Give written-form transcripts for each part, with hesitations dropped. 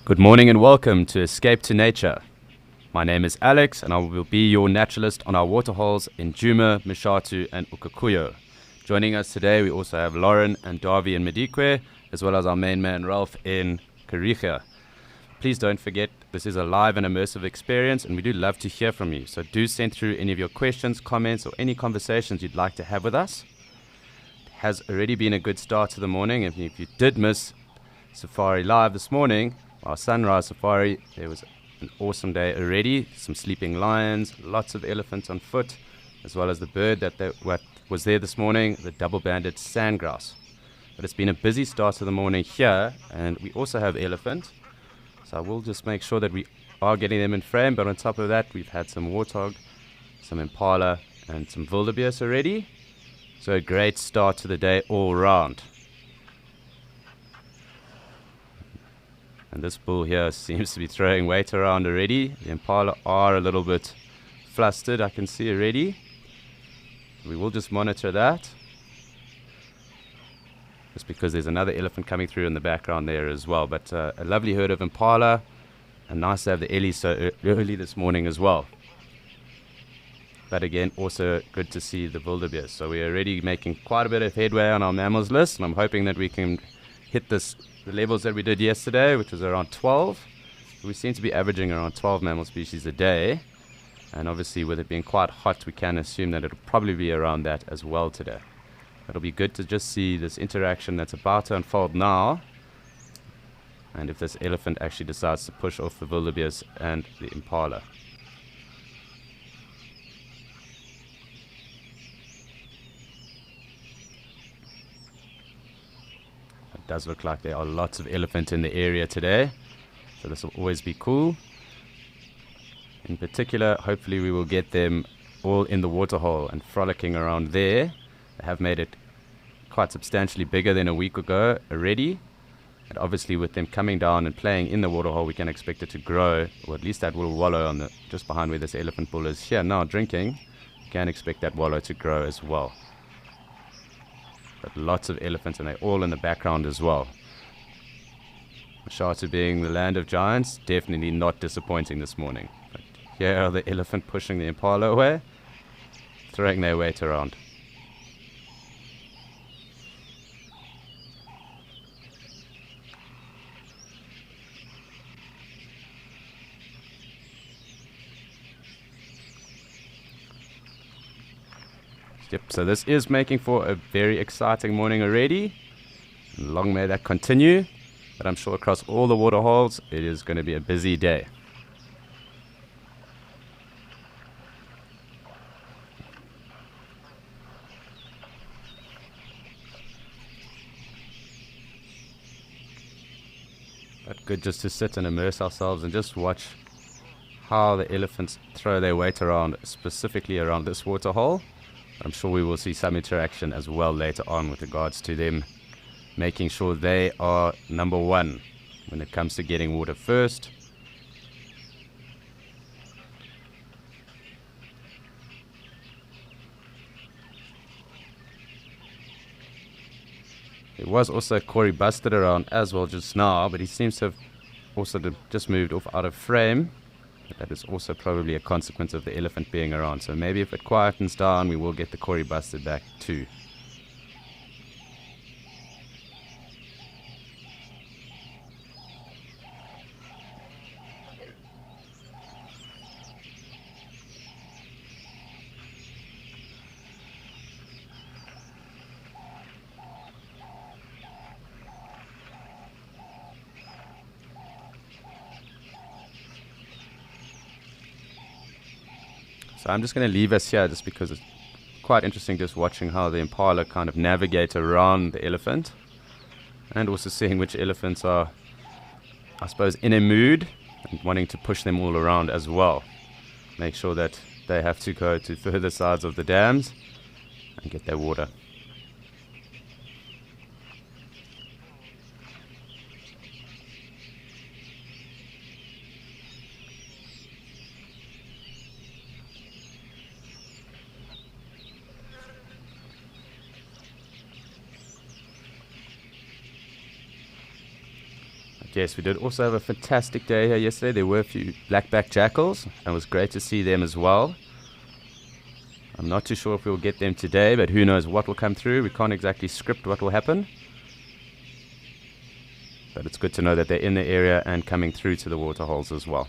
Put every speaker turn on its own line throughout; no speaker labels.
Good morning and welcome to Escape to Nature. My name is Alex and I will be your naturalist on our waterholes in Djuma, Mshatu and Ukukuyo. Joining us today we also have Lauren and Darby in Madikwe, as well as our main man Ralph in Kariga. Please don't forget this is a live and immersive experience and we do love to hear from you. So do send through any of your questions, comments or any conversations you'd like to have with us. It has already been a good start to the morning. If you did miss Safari Live this morning, our sunrise safari, there was an awesome day already. Some sleeping lions, lots of elephants on foot, as well as the bird what was there this morning, the double-banded sandgrouse. But it's been a busy start to the morning here, and we also have elephant. So I will just make sure that we are getting them in frame, but on top of that, we've had some warthog, some impala, and some wildebeest already. So a great start to the day all round. And this bull here seems to be throwing weight around already. The impala are a little bit flustered, I can see already. We will just monitor that. Just because there's another elephant coming through in the background there as well. But a lovely herd of impala. And nice to have the ellie so early this morning as well. But again, also good to see the wildebeest. So we're already making quite a bit of headway on our mammals list. And I'm hoping that we can hit the levels that we did yesterday, which was around 12. We seem to be averaging around 12 mammal species a day. And obviously with it being quite hot, we can assume that it'll probably be around that as well today. It'll be good to just see this interaction that's about to unfold now. And if this elephant actually decides to push off the wildebeest and the impala. It does look like there are lots of elephant in the area today. So this will always be cool. In particular, hopefully we will get them all in the waterhole and frolicking around there. They have made it quite substantially bigger than a week ago already. And obviously with them coming down and playing in the waterhole, we can expect it to grow, or at least that little wallow on just behind where this elephant bull is here now drinking. You can expect that wallow to grow as well. But lots of elephants, and they're all in the background as well. Mshatu being the land of giants, definitely not disappointing this morning. But here are the elephant pushing the impala away, throwing their weight around. Yep, so this is making for a very exciting morning already. Long may that continue. But I'm sure across all the waterholes, it is going to be a busy day. But good just to sit and immerse ourselves and just watch how the elephants throw their weight around, specifically around this waterhole. I'm sure we will see some interaction as well later on with regards to them making sure they are number one when it comes to getting water first. There was also Corey Busted around as well just now, but he seems to have also just moved off out of frame. But that is also probably a consequence of the elephant being around. So maybe if it quietens down, we will get the Corey Busted back too. So I'm just going to leave us here just because it's quite interesting just watching how the impala kind of navigate around the elephant. And also seeing which elephants are, I suppose, in a mood and wanting to push them all around as well. Make sure that they have to go to further sides of the dams and get their water. Yes, we did also have a fantastic day here yesterday. There were a few black-backed jackals, and it was great to see them as well. I'm not too sure if we'll get them today, but who knows what will come through. We can't exactly script what will happen. But it's good to know that they're in the area and coming through to the waterholes as well.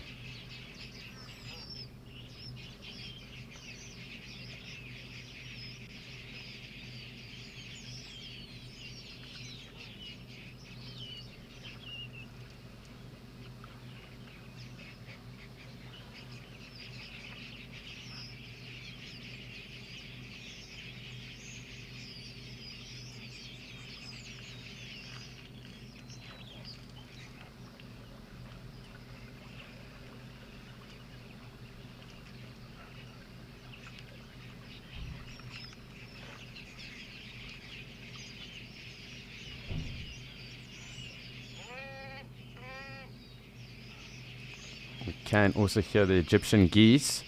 We can also hear the Egyptian geese.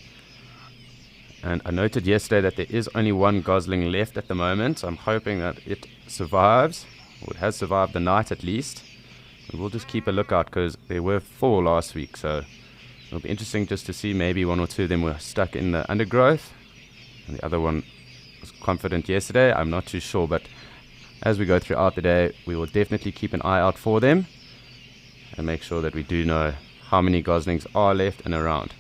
And I noted yesterday that there is only one gosling left at the moment. I'm hoping that it survives, or it has survived the night at least. We will just keep a lookout because there were 4 last week, so it'll be interesting just to see. Maybe 1 or 2 of them were stuck in the undergrowth, and the other one was confident yesterday. I'm not too sure, but as we go throughout the day, we will definitely keep an eye out for them and make sure that we do know how many goslings are left and around.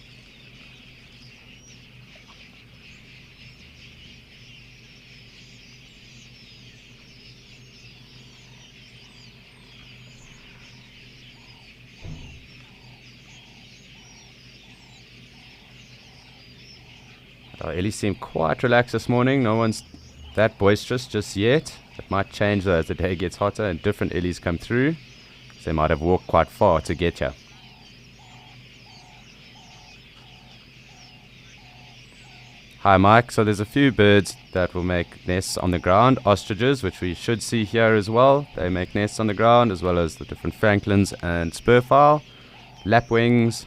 Our Ellie seemed quite relaxed this morning. No one's that boisterous just yet. It might change though as the day gets hotter and different Ellies come through. So they might have walked quite far to get here. Hi Mike, so there's a few birds that will make nests on the ground. Ostriches, which we should see here as well. They make nests on the ground, as well as the different francolins and spurfowl. Lapwings,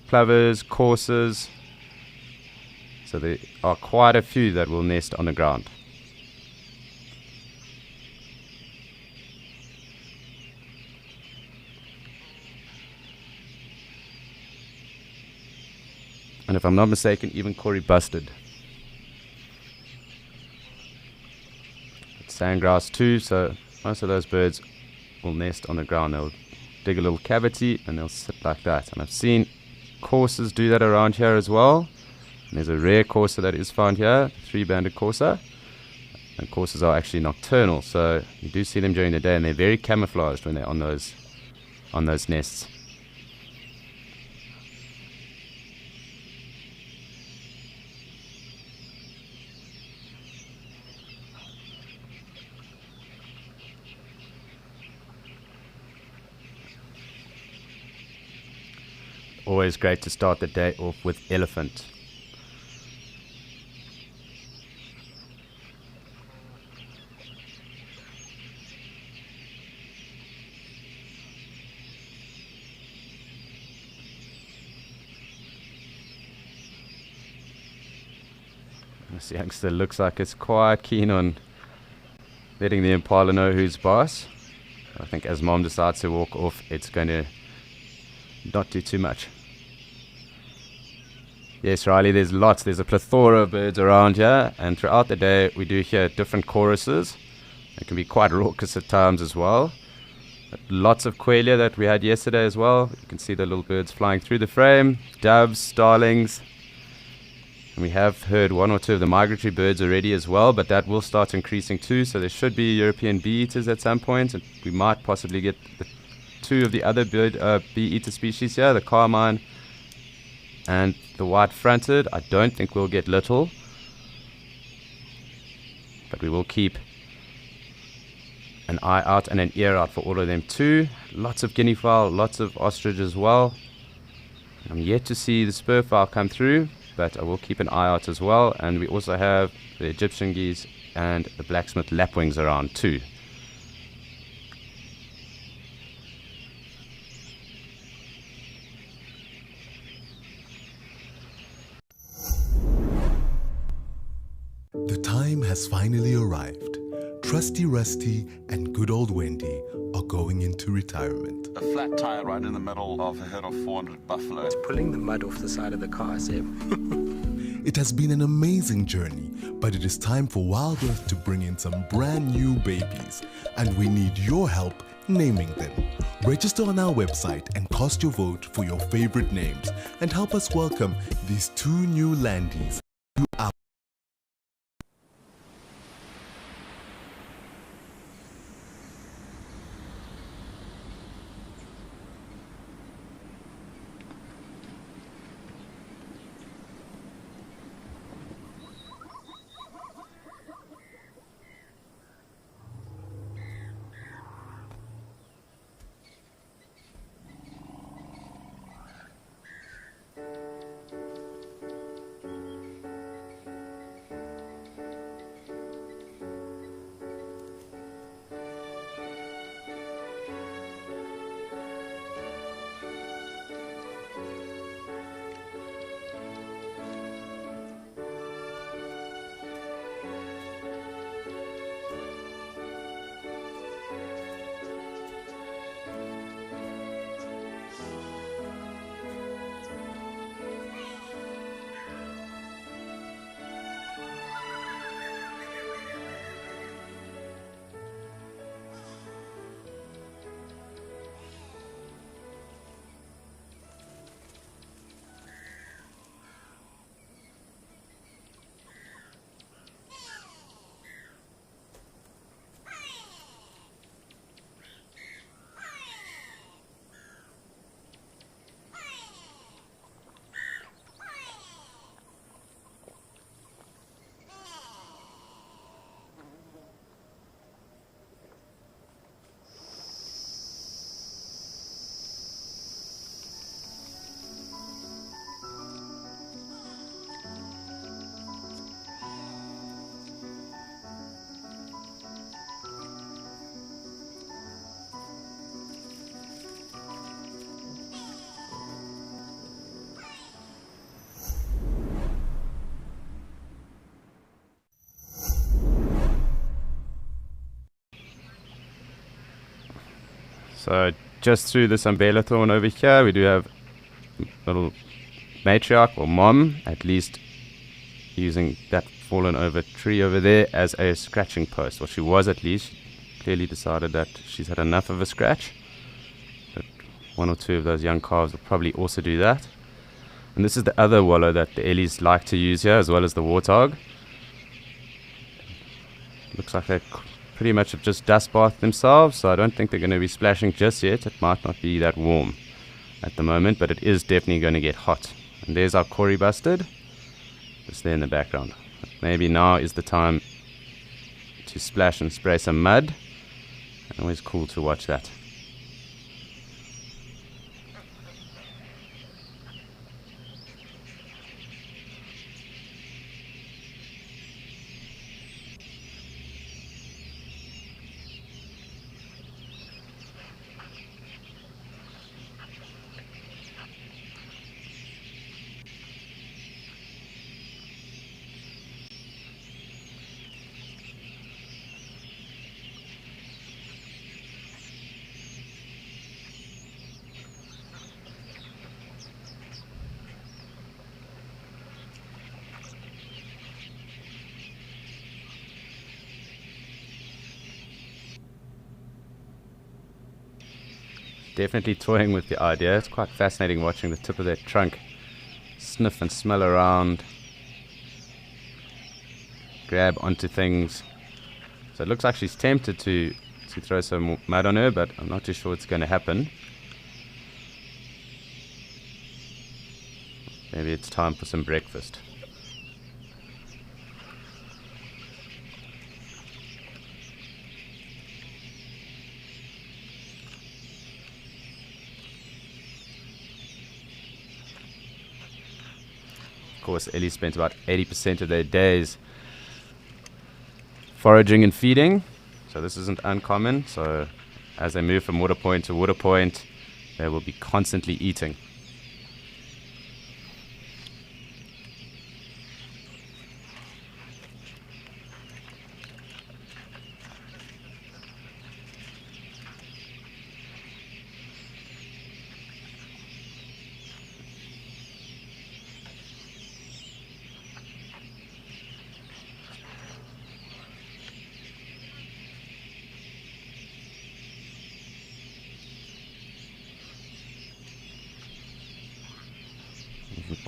plovers, coursers. So there are quite a few that will nest on the ground. And if I'm not mistaken, even Corey busted. It's sandgrass too, so most of those birds will nest on the ground. They'll dig a little cavity and they'll sit like that. And I've seen coursers do that around here as well. And there's a rare courser that is found here, 3-banded courser. And coursers are actually nocturnal, so you do see them during the day, and they're very camouflaged when they're on those nests. Always great to start the day off with elephant. This youngster looks like it's quite keen on letting the impala know who's boss. I think as mom decides to walk off, it's going to not do too much. Yes, Riley, there's a plethora of birds around here, and throughout the day we do hear different choruses. It can be quite raucous at times as well. But lots of quelea that we had yesterday as well. You can see the little birds flying through the frame, doves, starlings. And we have heard 1 or 2 of the migratory birds already as well, but that will start increasing too, so there should be European bee-eaters at some point, and we might possibly get 2 of the other bee-eater species here, the carmine and the white-fronted. I don't think we'll get little, but we will keep an eye out and an ear out for all of them too. Lots of guinea fowl, lots of ostrich as well. I'm yet to see the spurfowl come through, but I will keep an eye out as well. And we also have the Egyptian geese and the blacksmith lapwings around too.
The time has finally arrived. Trusty Rusty and good old Wendy are going into retirement.
A flat tire right in the middle of a herd of 400 buffalo.
It's pulling the mud off the side of the car, Seb.
It has been an amazing journey, but it is time for Wild Earth to bring in some brand new babies, and we need your help naming them. Register on our website and cast your vote for your favorite names, and help us welcome these two new landies to our
So just through this umbrella thorn over here, we do have little matriarch or mom, at least using that fallen over tree over there as a scratching post. Or she was at least. Clearly decided that she's had enough of a scratch. But one or two of those young calves will probably also do that. And this is the other wallow that the Ellies like to use here, as well as the warthog. Looks like they pretty much have just dust bathed themselves, so I don't think they're going to be splashing just yet. It might not be that warm at the moment, but it is definitely going to get hot. And there's our Cory bustard, just there in the background. Maybe now is the time to splash and spray some mud. Always cool to watch that. Definitely toying with the idea. It's quite fascinating watching the tip of their trunk sniff and smell around, grab onto things. So it looks like she's tempted to throw some mud on her, but I'm not too sure it's going to happen. Maybe it's time for some breakfast. Of course, Ellie spent about 80% of their days foraging and feeding, so this isn't uncommon. So as they move from water point to water point, they will be constantly eating.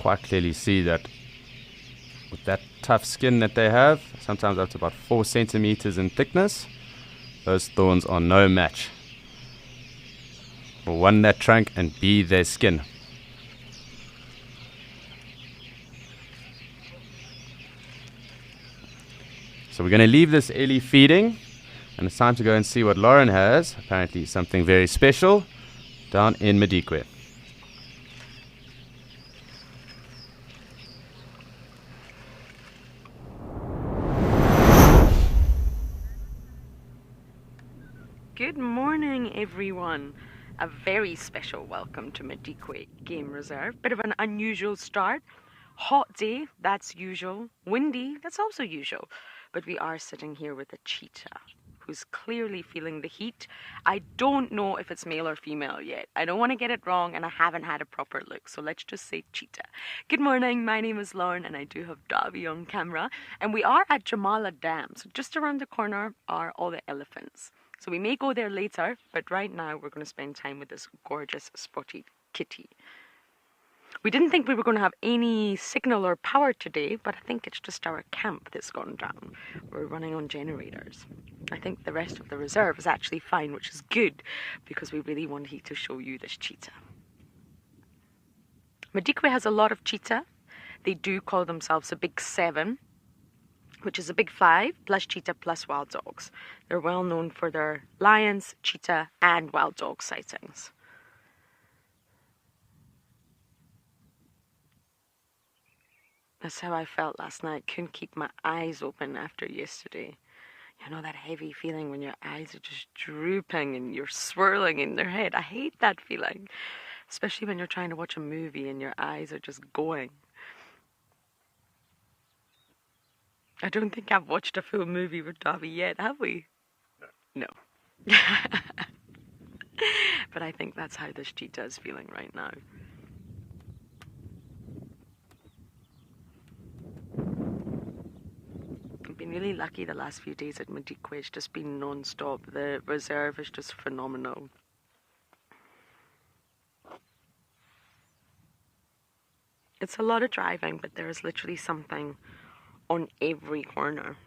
quite clearly see that with that tough skin that they have, sometimes up to about 4 centimeters in thickness, those thorns are no match for one, their trunk, and B, their skin. So we're going to leave this Ellie feeding, and it's time to go and see what Lauren has, apparently something very special, down in Madikwe.
Good morning, everyone. A very special welcome to Madikwe Game Reserve. Bit of an unusual start. Hot day, that's usual. Windy, that's also usual. But we are sitting here with a cheetah who's clearly feeling the heat. I don't know if it's male or female yet. I don't want to get it wrong, and I haven't had a proper look, so let's just say cheetah. Good morning, my name is Lauren, and I do have Davy on camera. And we are at Jamala Dam, so just around the corner are all the elephants. So we may go there later, but right now we're going to spend time with this gorgeous spotted kitty. We didn't think we were going to have any signal or power today, but I think it's just our camp that's gone down. We're running on generators. I think the rest of the reserve is actually fine, which is good, because we really wanted to show you this cheetah. Madikwe has a lot of cheetah. They do call themselves a big 7. Which is a big 5 plus cheetah plus wild dogs. They're well known for their lions, cheetah, and wild dog sightings. That's how I felt last night. Couldn't keep my eyes open after yesterday. You know that heavy feeling when your eyes are just drooping and you're swirling in their head. I hate that feeling. Especially when you're trying to watch a movie and your eyes are just going. I don't think I've watched a full movie with Davy yet, have we? No. But I think that's how this cheetah is feeling right now. I've been really lucky the last few days at Madikwe. It's just been non-stop. The reserve is just phenomenal. It's a lot of driving, but there is literally something on every corner.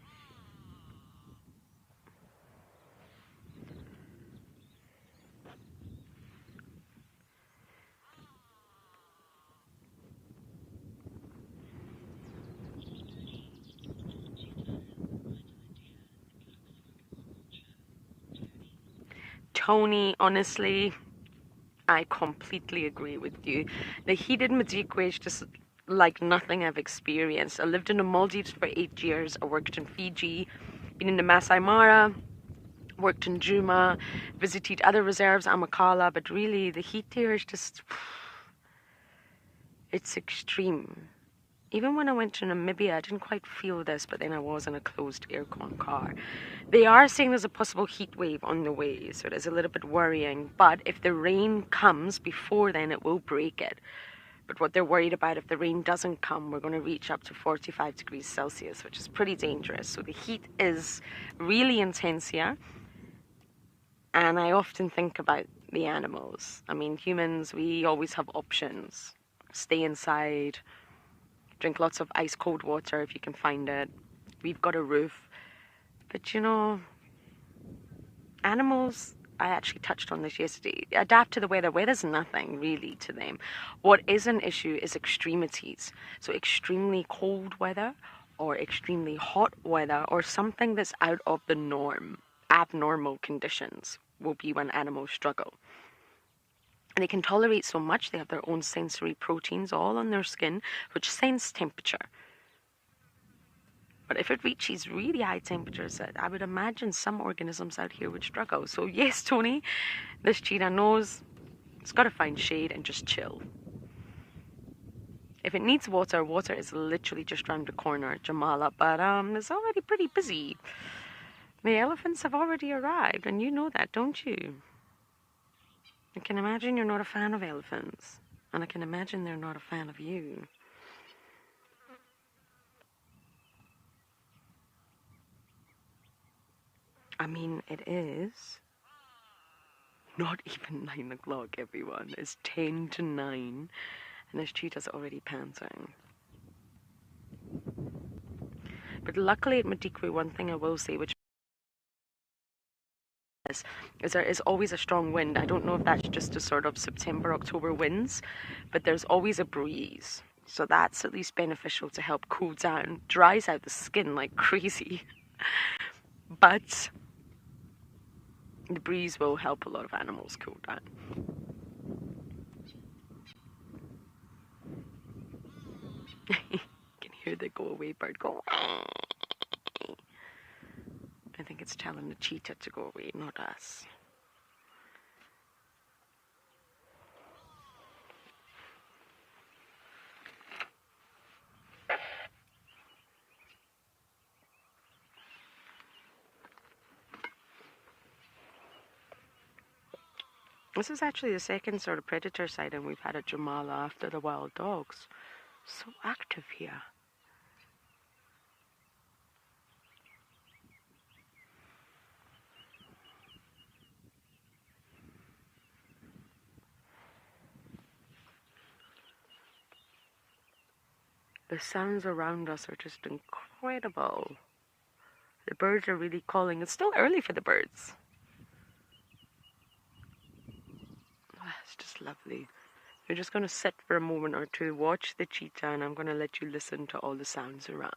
Tony, honestly, I completely agree with you. The heat in Madikwe is just like nothing I've experienced. I lived in the Maldives for 8 years. I worked in Fiji, been in the Masai Mara, worked in Djuma, visited other reserves, Amakala, but really the heat here is just, it's extreme. Even when I went to Namibia, I didn't quite feel this, but then I was in a closed aircon car. They are saying there's a possible heat wave on the way, so it is a little bit worrying. But if the rain comes before then, it will break it. But what they're worried about, if the rain doesn't come, we're going to reach up to 45 degrees Celsius, which is pretty dangerous. So the heat is really intense here. And I often think about the animals. I mean, humans, we always have options. Stay inside, drink lots of ice cold water if you can find it. We've got a roof. But you know, animals, I actually touched on this yesterday, adapt to the weather. Weather's nothing really to them. What is an issue is extremities. So extremely cold weather or extremely hot weather or something that's out of the norm, abnormal conditions will be when animals struggle. And they can tolerate so much. They have their own sensory proteins all on their skin, which sense temperature. But if it reaches really high temperatures, I would imagine some organisms out here would struggle. So yes, Tony, this cheetah knows it's got to find shade and just chill. If it needs water, water is literally just round the corner at Jamala, but it's already pretty busy. The elephants have already arrived, and you know that, don't you? I can imagine you're not a fan of elephants, and I can imagine they're not a fan of you. I mean, it is not even 9 o'clock, everyone. It's 10 to 9. And this cheetah's already panting. But luckily at Madikwe, one thing I will say, which is there is always a strong wind. I don't know if that's just a sort of September, October winds, but there's always a breeze. So that's at least beneficial to help cool down. Dries out the skin like crazy. But the breeze will help a lot of animals cool down. You can hear the go-away bird go. I think it's telling the cheetah to go away, not us. This is actually the second sort of predator sighting we've had at Jamala after the wild dogs. So active here. The sounds around us are just incredible. The birds are really calling. It's still early for the birds. It's just lovely. You're just going to sit for a moment or two, watch the cheetah, and I'm going to let you listen to all the sounds around.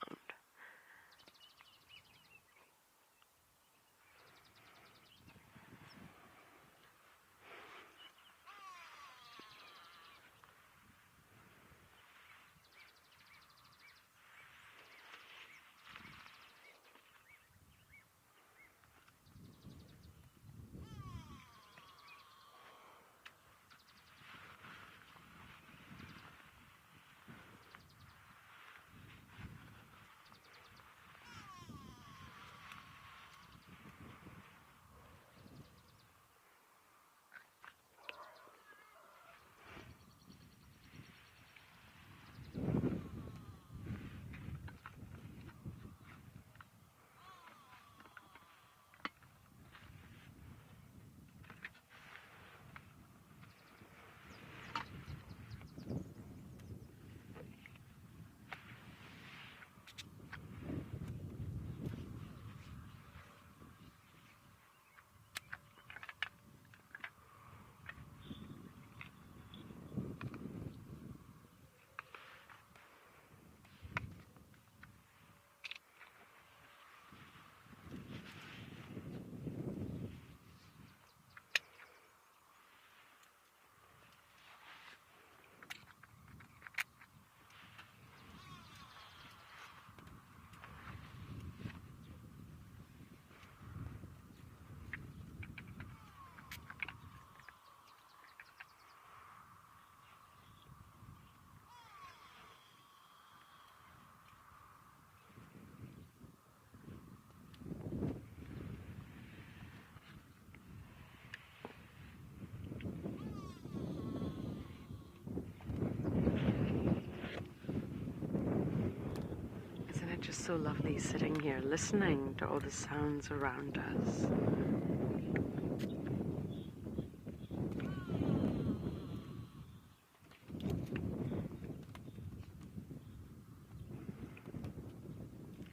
Just so lovely sitting here listening to all the sounds around us.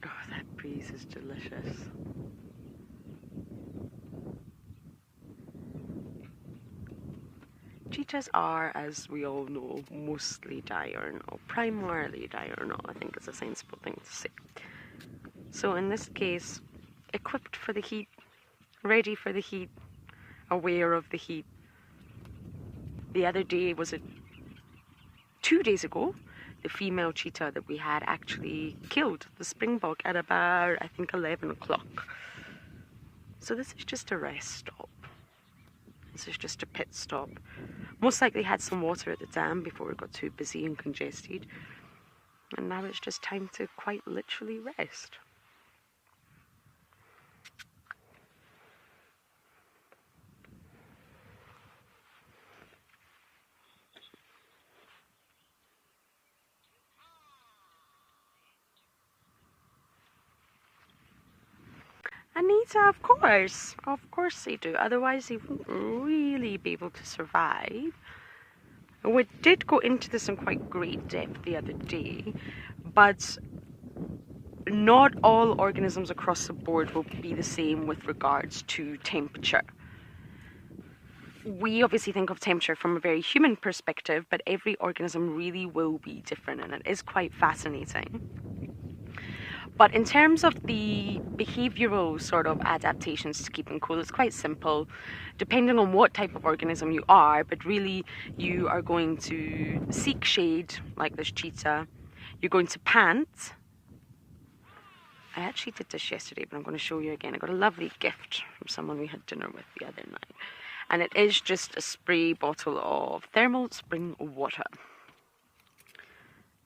Oh, that breeze is delicious. Cheetahs are, as we all know, mostly diurnal, primarily diurnal. I think it's a sensible thing to say. So in this case, equipped for the heat, ready for the heat, aware of the heat. The other day, was it 2 days ago, the female cheetah that we had actually killed the springbok at about, I think, 11 o'clock. So this is just a rest stop. This is just a pit stop. Most likely had some water at the dam before it got too busy and congested. And now it's just time to quite literally rest. Anita, of course they do. Otherwise, they wouldn't really be able to survive. We did go into this in quite great depth the other day, but not all organisms across the board will be the same with regards to temperature. We obviously think of temperature from a very human perspective, but every organism really will be different, and it is quite fascinating. But in terms of the behavioral sort of adaptations to keeping cool, it's quite simple, depending on what type of organism you are, but really you are going to seek shade, like this cheetah. You're going to pant. I actually did this yesterday, but I'm going to show you again. I got a lovely gift from someone we had dinner with the other night. And it is just a spray bottle of thermal spring water.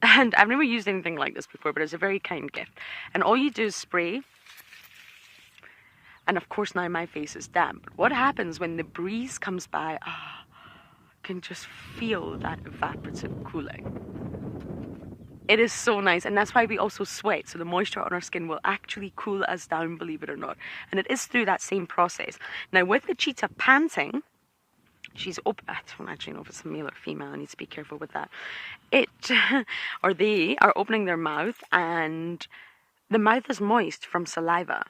And I've never used anything like this before, but it's a very kind gift. And all you do is spray. And of course now my face is damp. But what happens when the breeze comes by? You can just feel that evaporative cooling. It is so nice, and that's why we also sweat, so the moisture on our skin will actually cool us down, believe it or not. And it is through that same process. Now with the cheetah panting, she's I don't actually know if it's a male or female, I need to be careful with that. They are opening their mouth, and the mouth is moist from saliva.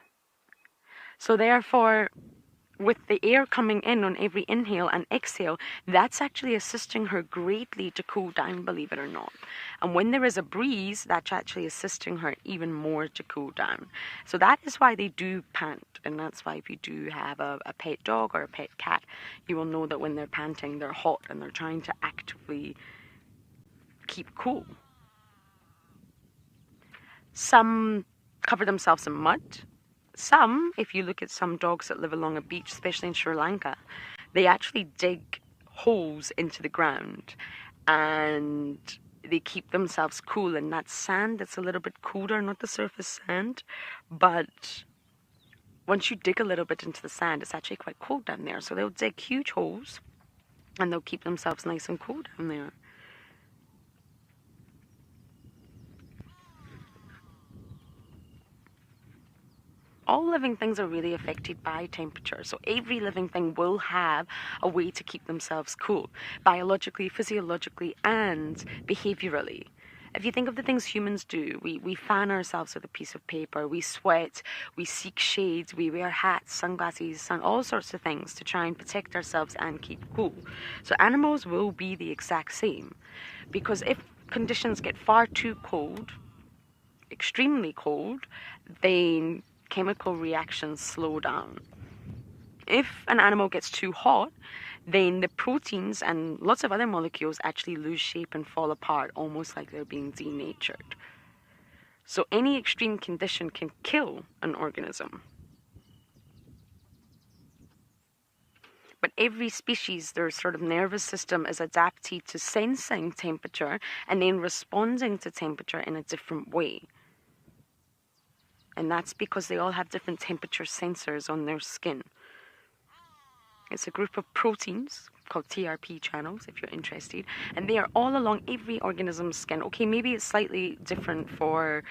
So therefore, with the air coming in on every inhale and exhale, that's actually assisting her greatly to cool down, believe it or not. And when there is a breeze, that's actually assisting her even more to cool down. So that is why they do pant. And that's why if you do have a pet dog or a pet cat, you will know that when they're panting, they're hot and they're trying to actively keep cool. Some cover themselves in mud. Some, if you look at some dogs that live along a beach, especially in Sri Lanka, they actually dig holes into the ground and they keep themselves cool in that sand that's a little bit colder, not the surface sand, but once you dig a little bit into the sand, it's actually quite cold down there. So they'll dig huge holes and they'll keep themselves nice and cool down there. All living things are really affected by temperature. So every living thing will have a way to keep themselves cool, biologically, physiologically, and behaviorally. If you think of the things humans do, we fan ourselves with a piece of paper, we sweat, we seek shades, we wear hats, sunglasses, all sorts of things to try and protect ourselves and keep cool. So animals will be the exact same, because if conditions get far too cold, extremely cold, then chemical reactions slow down. If an animal gets too hot, then the proteins and lots of other molecules actually lose shape and fall apart, almost like they're being denatured. So any extreme condition can kill an organism. But every species, their sort of nervous system is adapted to sensing temperature and then responding to temperature in a different way. And that's because they all have different temperature sensors on their skin. It's a group of proteins called TRP channels, if you're interested. And they are all along every organism's skin. Okay, maybe it's slightly different for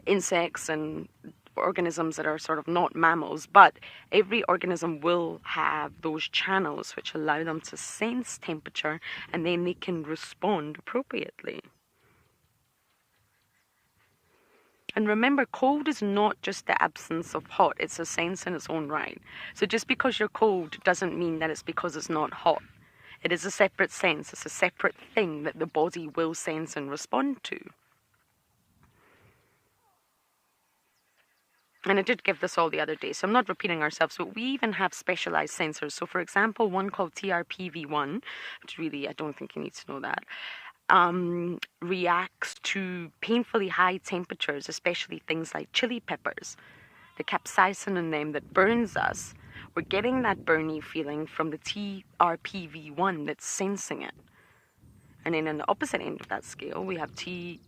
insects and organisms that are sort of not mammals, but every organism will have those channels which allow them to sense temperature, and then they can respond appropriately. And remember, cold is not just the absence of hot, it's a sense in its own right. So just because you're cold doesn't mean that it's because it's not hot. It is a separate sense, it's a separate thing that the body will sense and respond to. And I did give this all the other day, so I'm not repeating ourselves, but we even have specialized sensors. So for example, one called TRPV1, which really, I don't think you need to know that, reacts to painfully high temperatures, especially things like chili peppers. The capsaicin in them that burns us, we're getting that burny feeling from the TRPV1 that's sensing it. And then on the opposite end of that scale, we have TRPM8,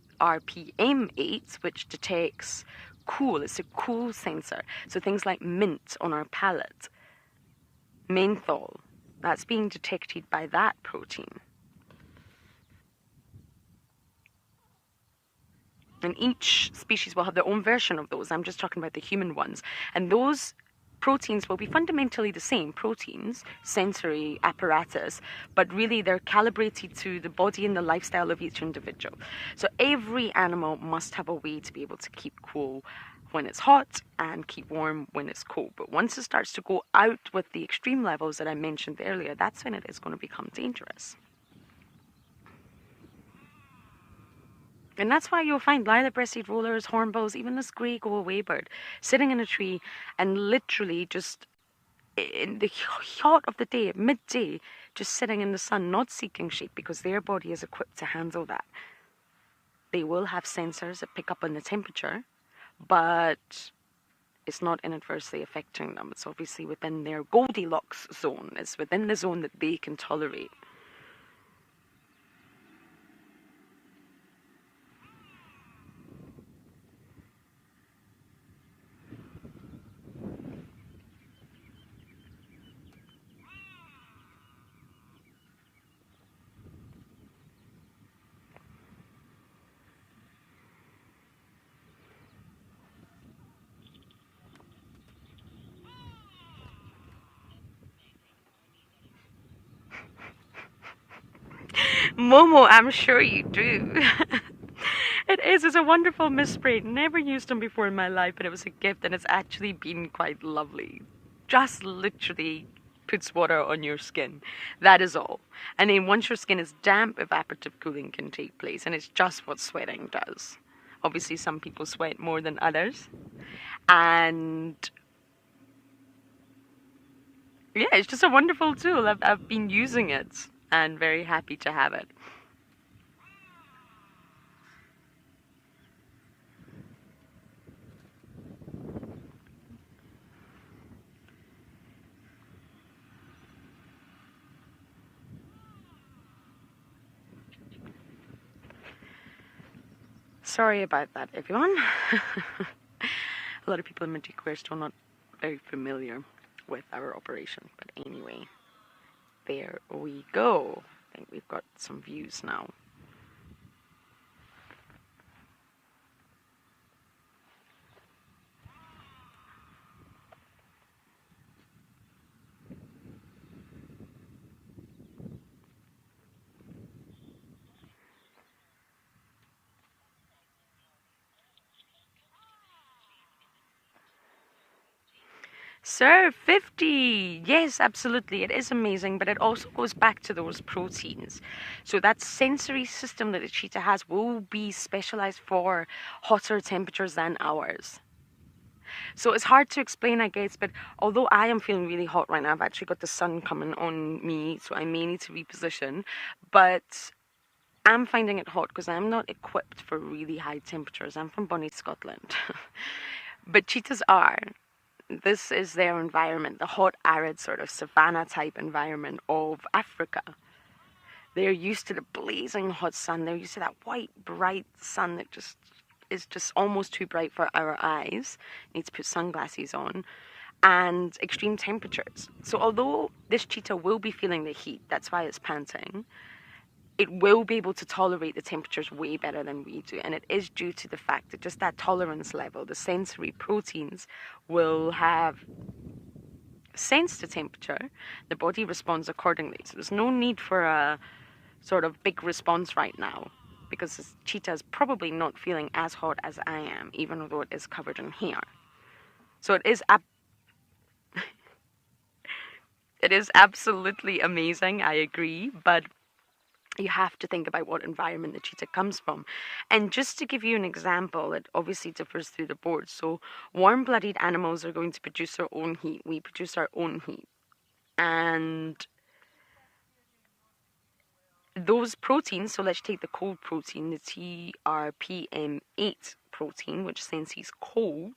which detects cool. It's a cool sensor. So things like mint on our palate, menthol, that's being detected by that protein. And each species will have their own version of those. I'm just talking about the human ones. And those proteins will be fundamentally the same proteins, sensory apparatus, but really they're calibrated to the body and the lifestyle of each individual. So every animal must have a way to be able to keep cool when it's hot and keep warm when it's cold. But once it starts to go out with the extreme levels that I mentioned earlier, that's when it is going to become dangerous. And that's why you'll find lilac-breasted rollers, hornbills, even this grey go-away bird, sitting in a tree and literally just in the hot of the day, at midday, just sitting in the sun, not seeking shade, because their body is equipped to handle that. They will have sensors that pick up on the temperature, but it's not inadvertently affecting them. It's obviously within their Goldilocks zone. It's within the zone that they can tolerate. Momo, I'm sure you do. It's a wonderful mist spray. Never used them before in my life, but it was a gift and it's actually been quite lovely. Just literally puts water on your skin. That is all. And then once your skin is damp, evaporative cooling can take place, and it's just what sweating does. Obviously, some people sweat more than others. And yeah, it's just a wonderful tool. I've been using it and very happy to have it. Sorry about that, everyone. A lot of people in Madikwe are still not very familiar with our operation, but anyway, there we go. I think we've got some views now. Sir, 50! Yes, absolutely. It is amazing, but it also goes back to those proteins. So that sensory system that the cheetah has will be specialized for hotter temperatures than ours. So it's hard to explain, I guess, but although I am feeling really hot right now, I've actually got the sun coming on me, so I may need to reposition, but I'm finding it hot because I'm not equipped for really high temperatures. I'm from Bonnie, Scotland. But cheetahs are. This is their environment, the hot, arid sort of savanna-type environment of Africa. They're used to the blazing hot sun. They're used to that white, bright sun that is just almost too bright for our eyes. Need to put sunglasses on. And extreme temperatures. So although this cheetah will be feeling the heat, that's why it's panting, it will be able to tolerate the temperatures way better than we do. And it is due to the fact that just that tolerance level, the sensory proteins will have sense to temperature. The body responds accordingly. So there's no need for a sort of big response right now, because this cheetah is probably not feeling as hot as I am, even though it is covered in hair. So it is it is absolutely amazing, I agree, but you have to think about what environment the cheetah comes from. And just to give you an example, it obviously differs through the board. So warm-blooded animals are going to produce their own heat. We produce our own heat. And those proteins, so let's take the cold protein, the TRPM8 protein, which senses cold,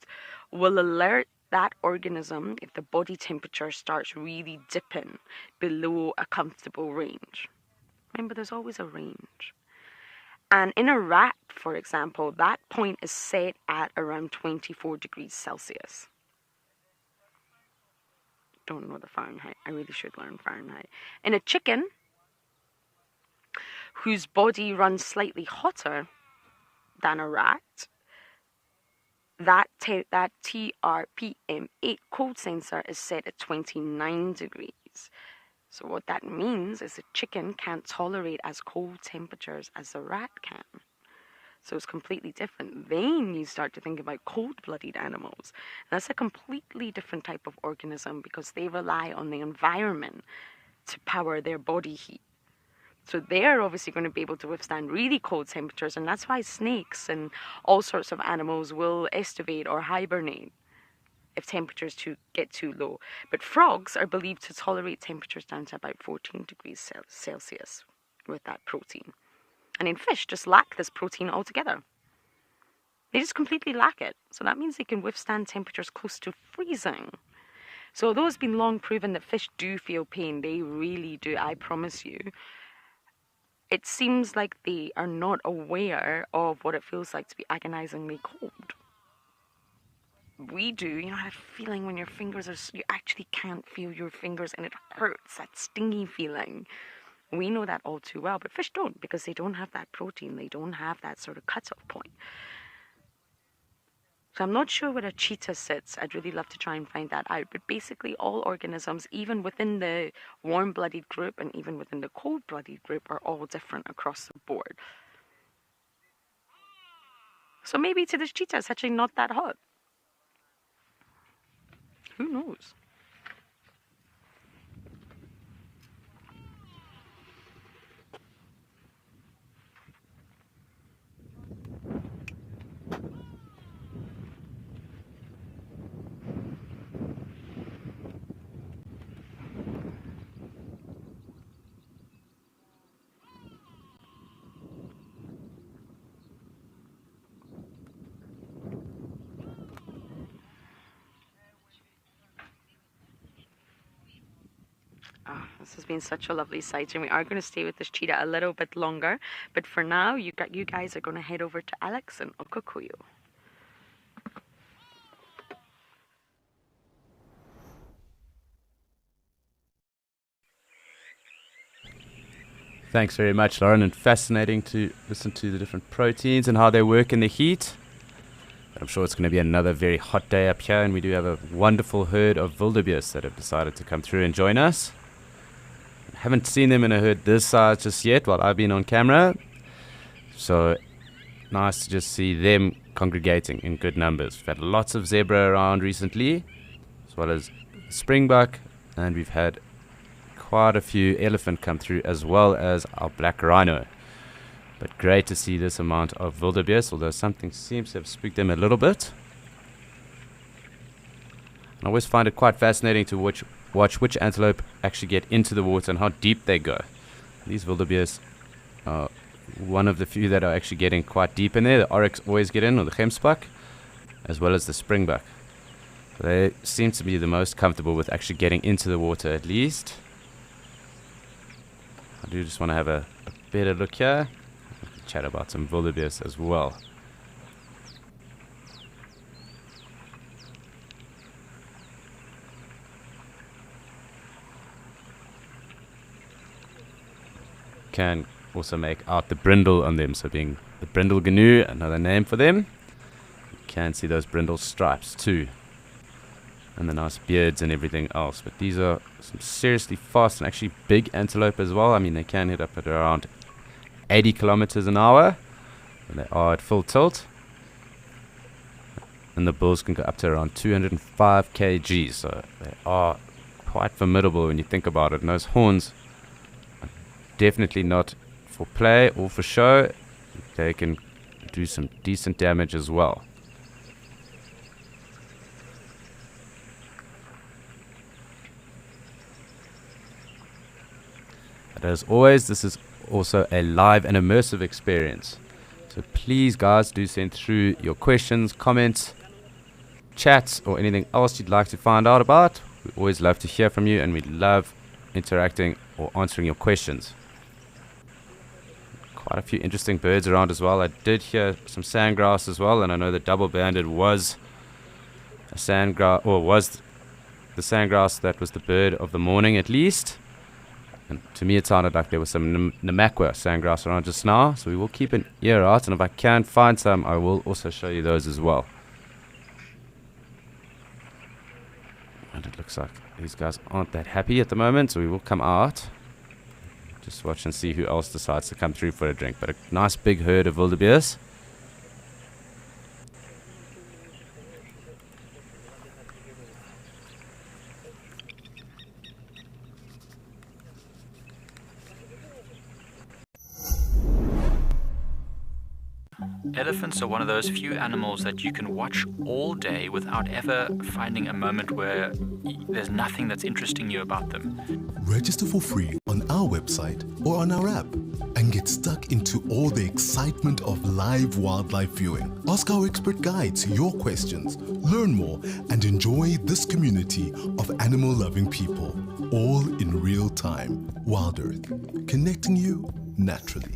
will alert that organism if the body temperature starts really dipping below a comfortable range. Remember, there's always a range. And in a rat, for example, that point is set at around 24 degrees Celsius. Don't know the Fahrenheit. I really should learn Fahrenheit. In a chicken, whose body runs slightly hotter than a rat, that TRPM8 cold sensor is set at 29 degrees. So what that means is a chicken can't tolerate as cold temperatures as a rat can. So it's completely different. Then you start to think about cold-blooded animals. That's a completely different type of organism because they rely on the environment to power their body heat. So they're obviously going to be able to withstand really cold temperatures, and that's why snakes and all sorts of animals will estivate or hibernate if temperatures get too low. But frogs are believed to tolerate temperatures down to about 14 degrees Celsius with that protein. And then fish just lack this protein altogether. They just completely lack it. So that means they can withstand temperatures close to freezing. So although it's been long proven that fish do feel pain, they really do, I promise you, it seems like they are not aware of what it feels like to be agonizingly cold. We do, you know, that feeling when your fingers you actually can't feel your fingers and it hurts, that stingy feeling. We know that all too well, but fish don't because they don't have that protein. They don't have that sort of cutoff point. So I'm not sure where a cheetah sits. I'd really love to try and find that out. But basically all organisms, even within the warm-blooded group and even within the cold-blooded group, are all different across the board. So maybe to this cheetah it's actually not that hot. Who knows? Oh, this has been such a lovely sight, and we are going to stay with this cheetah a little bit longer. But for now, you guys are going to head over to Alex and Okakuyo.
Thanks very much, Lauren, and fascinating to listen to the different proteins and how they work in the heat. I'm sure it's going to be another very hot day up here, and we do have a wonderful herd of wildebeest that have decided to come through and join us. Haven't seen them in a herd this size just yet while I've been on camera. So nice to just see them congregating in good numbers. We've had lots of zebra around recently, as well as springbuck, and we've had quite a few elephant come through, as well as our black rhino. But great to see this amount of wildebeest, although something seems to have spooked them a little bit. I always find it quite fascinating to watch which antelope actually get into the water and how deep they go. These wildebeest are one of the few that are actually getting quite deep in there. The oryx always get in, or the gemsbuck, as well as the springbuck. They seem to be the most comfortable with actually getting into the water, at least. I do just want to have a better look here. Chat about some wildebeest as well. Can also make out the brindle on them, so being the brindle gnu, another name for them. You can see those brindle stripes too, and the nice beards and everything else. But these are some seriously fast and actually big antelope as well. I mean, they can hit up at around 80 kilometers an hour when they are at full tilt, and the bulls can go up to around 205 kg, so they are quite formidable when you think about it. And those horns are definitely not for play or for show. They can do some decent damage as well. But as always, this is also a live and immersive experience. So please, guys, do send through your questions, comments, chats, or anything else you'd like to find out about. We always love to hear from you, and we love interacting or answering your questions. Quite a few interesting birds around as well. I did hear some sandgrouse as well, and I know the double-banded was a sandgrouse, or was the sandgrouse that was the bird of the morning at least. And to me, it sounded like there was some Namakwa sandgrouse around just now, so we will keep an ear out, and if I can find some, I will also show you those as well. And it looks like these guys aren't that happy at the moment, so we will come out. Just watch and see who else decides to come through for a drink. But a nice big herd of wildebeest.
Elephants are one of those few animals that you can watch all day without ever finding a moment where there's nothing that's interesting you about them.
Register for free on our website or on our app and get stuck into all the excitement of live wildlife viewing. Ask our expert guides your questions, learn more, and enjoy this community of animal-loving people, all in real time. Wild Earth, connecting you naturally.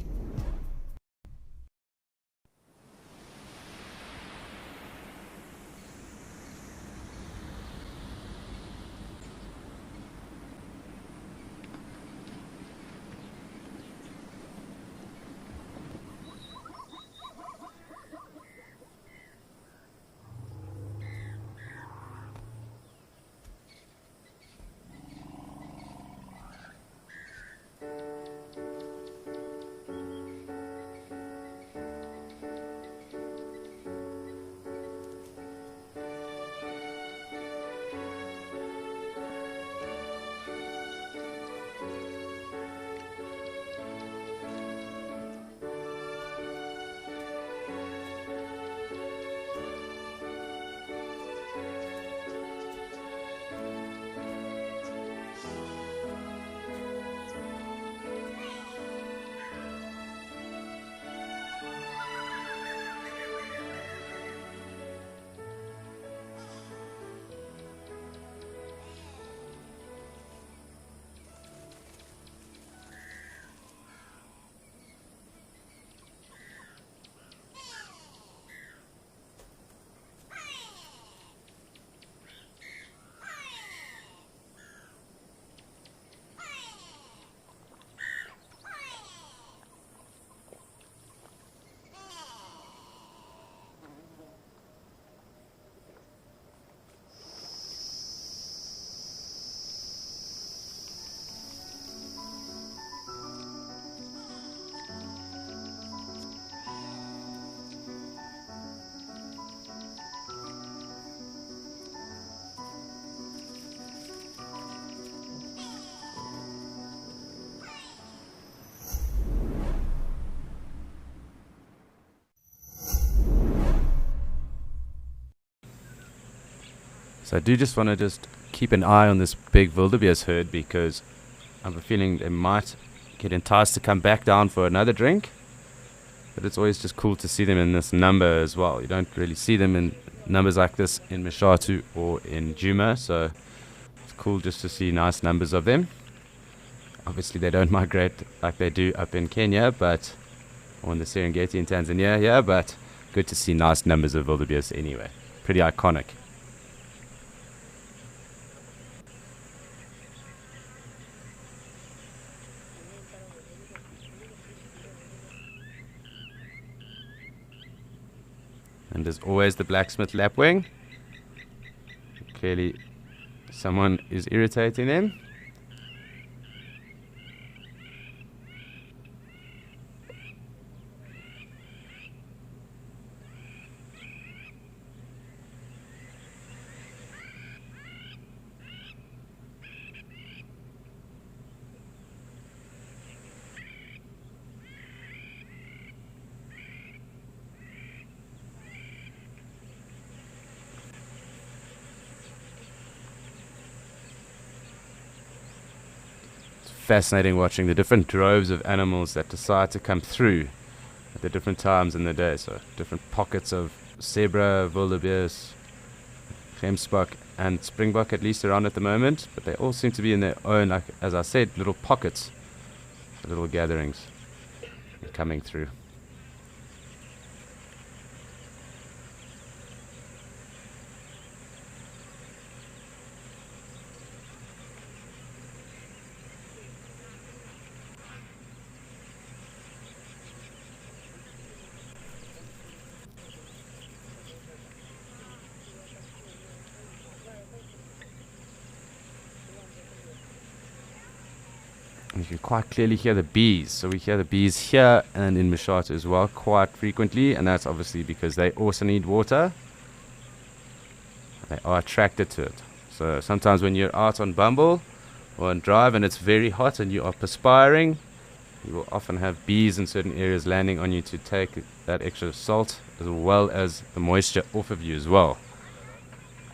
So I do just want to keep an eye on this big wildebeest herd, because I have a feeling they might get enticed to come back down for another drink. But it's always just cool to see them in this number as well. You don't really see them in numbers like this in Mshatu or in Djuma, so it's cool just to see nice numbers of them. Obviously they don't migrate like they do up in Kenya, but or in the Serengeti in Tanzania, yeah, but good to see nice numbers of wildebeest anyway. Pretty iconic. And there's always the blacksmith lapwing. Clearly someone is irritating them. Fascinating watching the different droves of animals that decide to come through at the different times in the day. So different pockets of zebra, wildebeest, gemsbok and springbok at least around at the moment, but they all seem to be in their own, like as I said, little pockets, little gatherings coming through. you can quite clearly hear the bees. So we hear the bees here and in Mshatha as well quite frequently, and that's obviously because they also need water. They are attracted to it. So sometimes when you're out on Bumble or on Drive and it's very hot and you are perspiring, you will often have bees in certain areas landing on you to take that extra salt as well as the moisture off of you as well.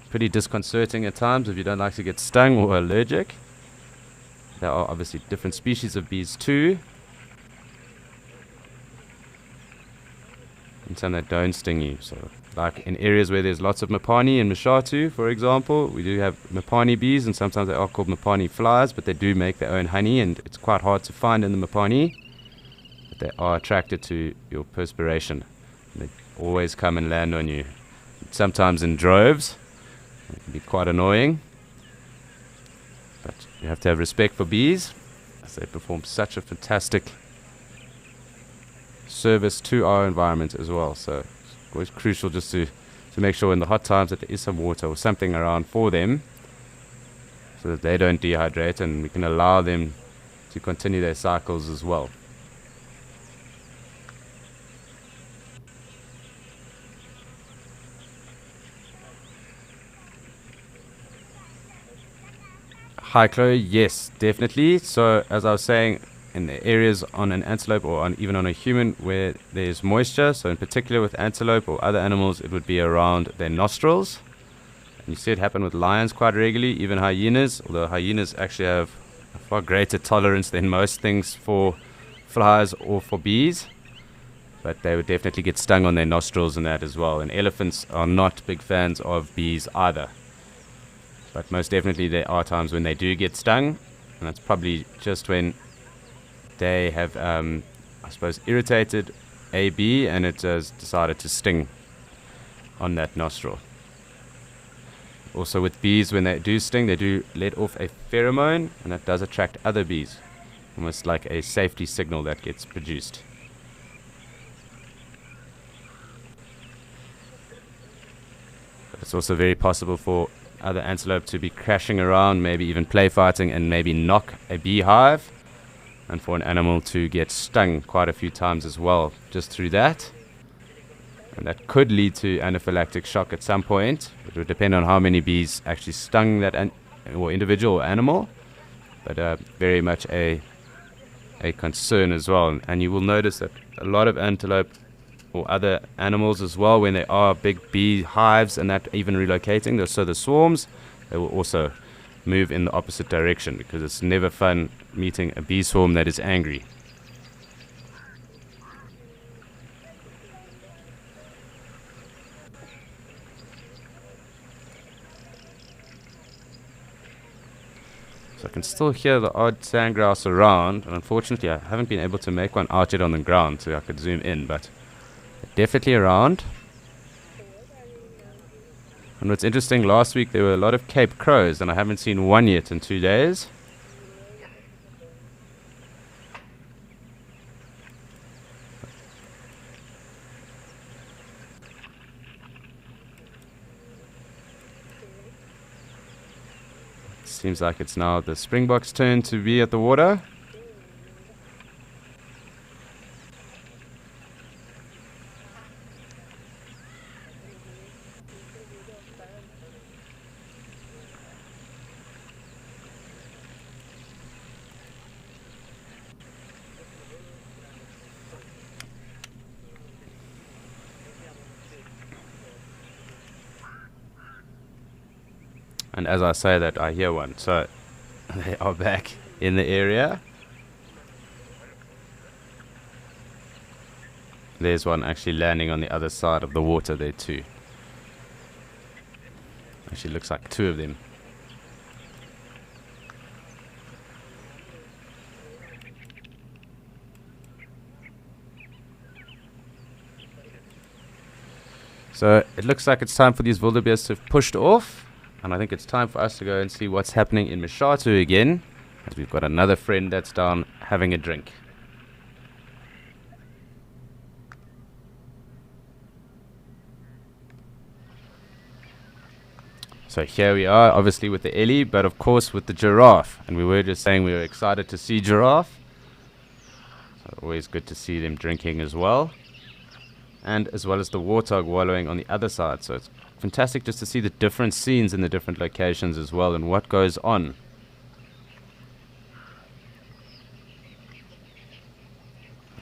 Pretty disconcerting at times if you don't like to get stung or allergic. There are obviously different species of bees too, and some that don't sting you. So like in areas where there's lots of Mopani and Mshatha, for example, we do have Mopani bees, and sometimes they are called Mopani flies, but they do make their own honey, and it's quite hard to find in the Mopani. But they are attracted to your perspiration. They always come and land on you, sometimes in droves. It can be quite annoying, but you have to have respect for bees, as they perform such a fantastic service to our environment as well. So it's always crucial just to make sure in the hot times that there is some water or something around for them, so that they don't dehydrate and we can allow them to continue their cycles as well. Hi Chloe, yes, definitely. So as I was saying, in the areas on an antelope or even on a human where there's moisture, so in particular with antelope or other animals, it would be around their nostrils. And you see it happen with lions quite regularly, even hyenas, although hyenas actually have a far greater tolerance than most things for flies or for bees. But they would definitely get stung on their nostrils and that as well. And elephants are not big fans of bees either. But most definitely there are times when they do get stung, and that's probably just when they have, I suppose, irritated a bee and it has decided to sting on that nostril. Also with bees, when they do sting, they do let off a pheromone, and that does attract other bees, almost like a safety signal that gets produced. But it's also very possible for other antelope to be crashing around, maybe even play fighting, and maybe knock a beehive, and for an animal to get stung quite a few times as well just through that. And that could lead to anaphylactic shock at some point. It would depend on how many bees actually stung that or individual or animal, but very much a concern as well. And you will notice that a lot of antelope or other animals as well, when there are big bee hives and that even relocating, so the swarms, they will also move in the opposite direction, because it's never fun meeting a bee swarm that is angry. So I can still hear the odd sandgrouse around, and unfortunately I haven't been able to make one out yet on the ground so I could zoom in, but definitely around. And what's interesting, last week there were a lot of Cape crows, and I haven't seen one yet in 2 days. Seems like it's now the springbok's turn to be at the water. And as I say that, I hear one. So they are back in the area. There's one actually landing on the other side of the water there too. Actually looks like two of them. So it looks like it's time for these wildebeest to have pushed off. And I think it's time for us to go and see what's happening in Mshatha again, as we've got another friend that's down having a drink. So here we are, obviously with the Ellie, but of course with the giraffe. And we were just saying we were excited to see giraffe. So always good to see them drinking as well. And as well as the warthog wallowing on the other side. So it's fantastic just to see the different scenes in the different locations as well and what goes on.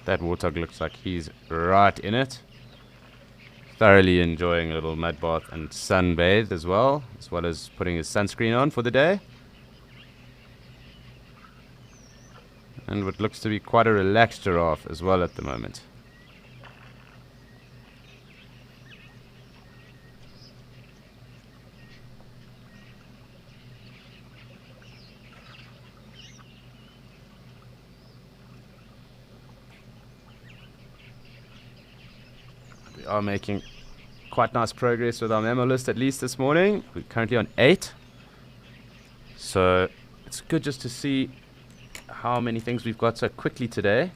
That warthog looks like he's right in it. Thoroughly enjoying a little mud bath and sunbathe as well as putting his sunscreen on for the day. And what looks to be quite a relaxed giraffe as well at the moment. We are making quite nice progress with our memo list, at least this morning. We're currently on 8. So it's good just to see how many things we've got so quickly today.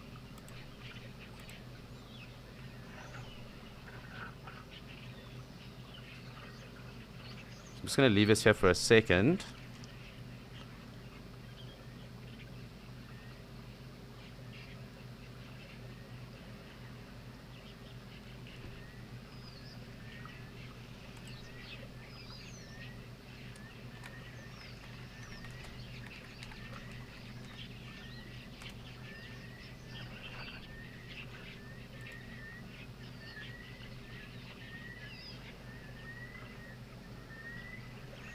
I'm just going to leave us here for a second.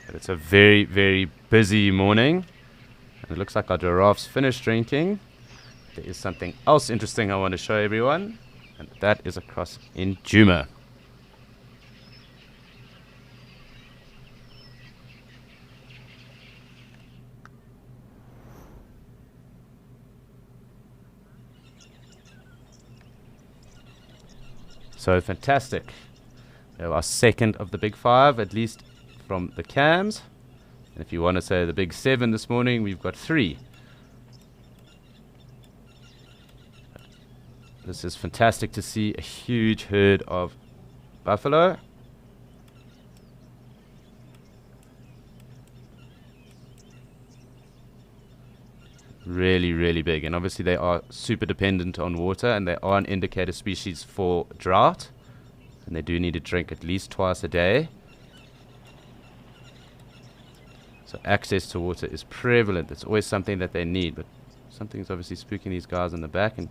It's a very, very busy morning. And it looks like our giraffe's finished drinking. There is something else interesting I want to show everyone. And that is across in Djuma. So fantastic. We have our second of the big 5, at least from the cams. And if you want to say the big 7 this morning, we've got 3. This is fantastic to see a huge herd of buffalo. Really, really big. And obviously they are super dependent on water, and they are an indicator species for drought. And they do need to drink at least twice a day. So access to water is prevalent. It's always something that they need. But something's obviously spooking these guys in the back. And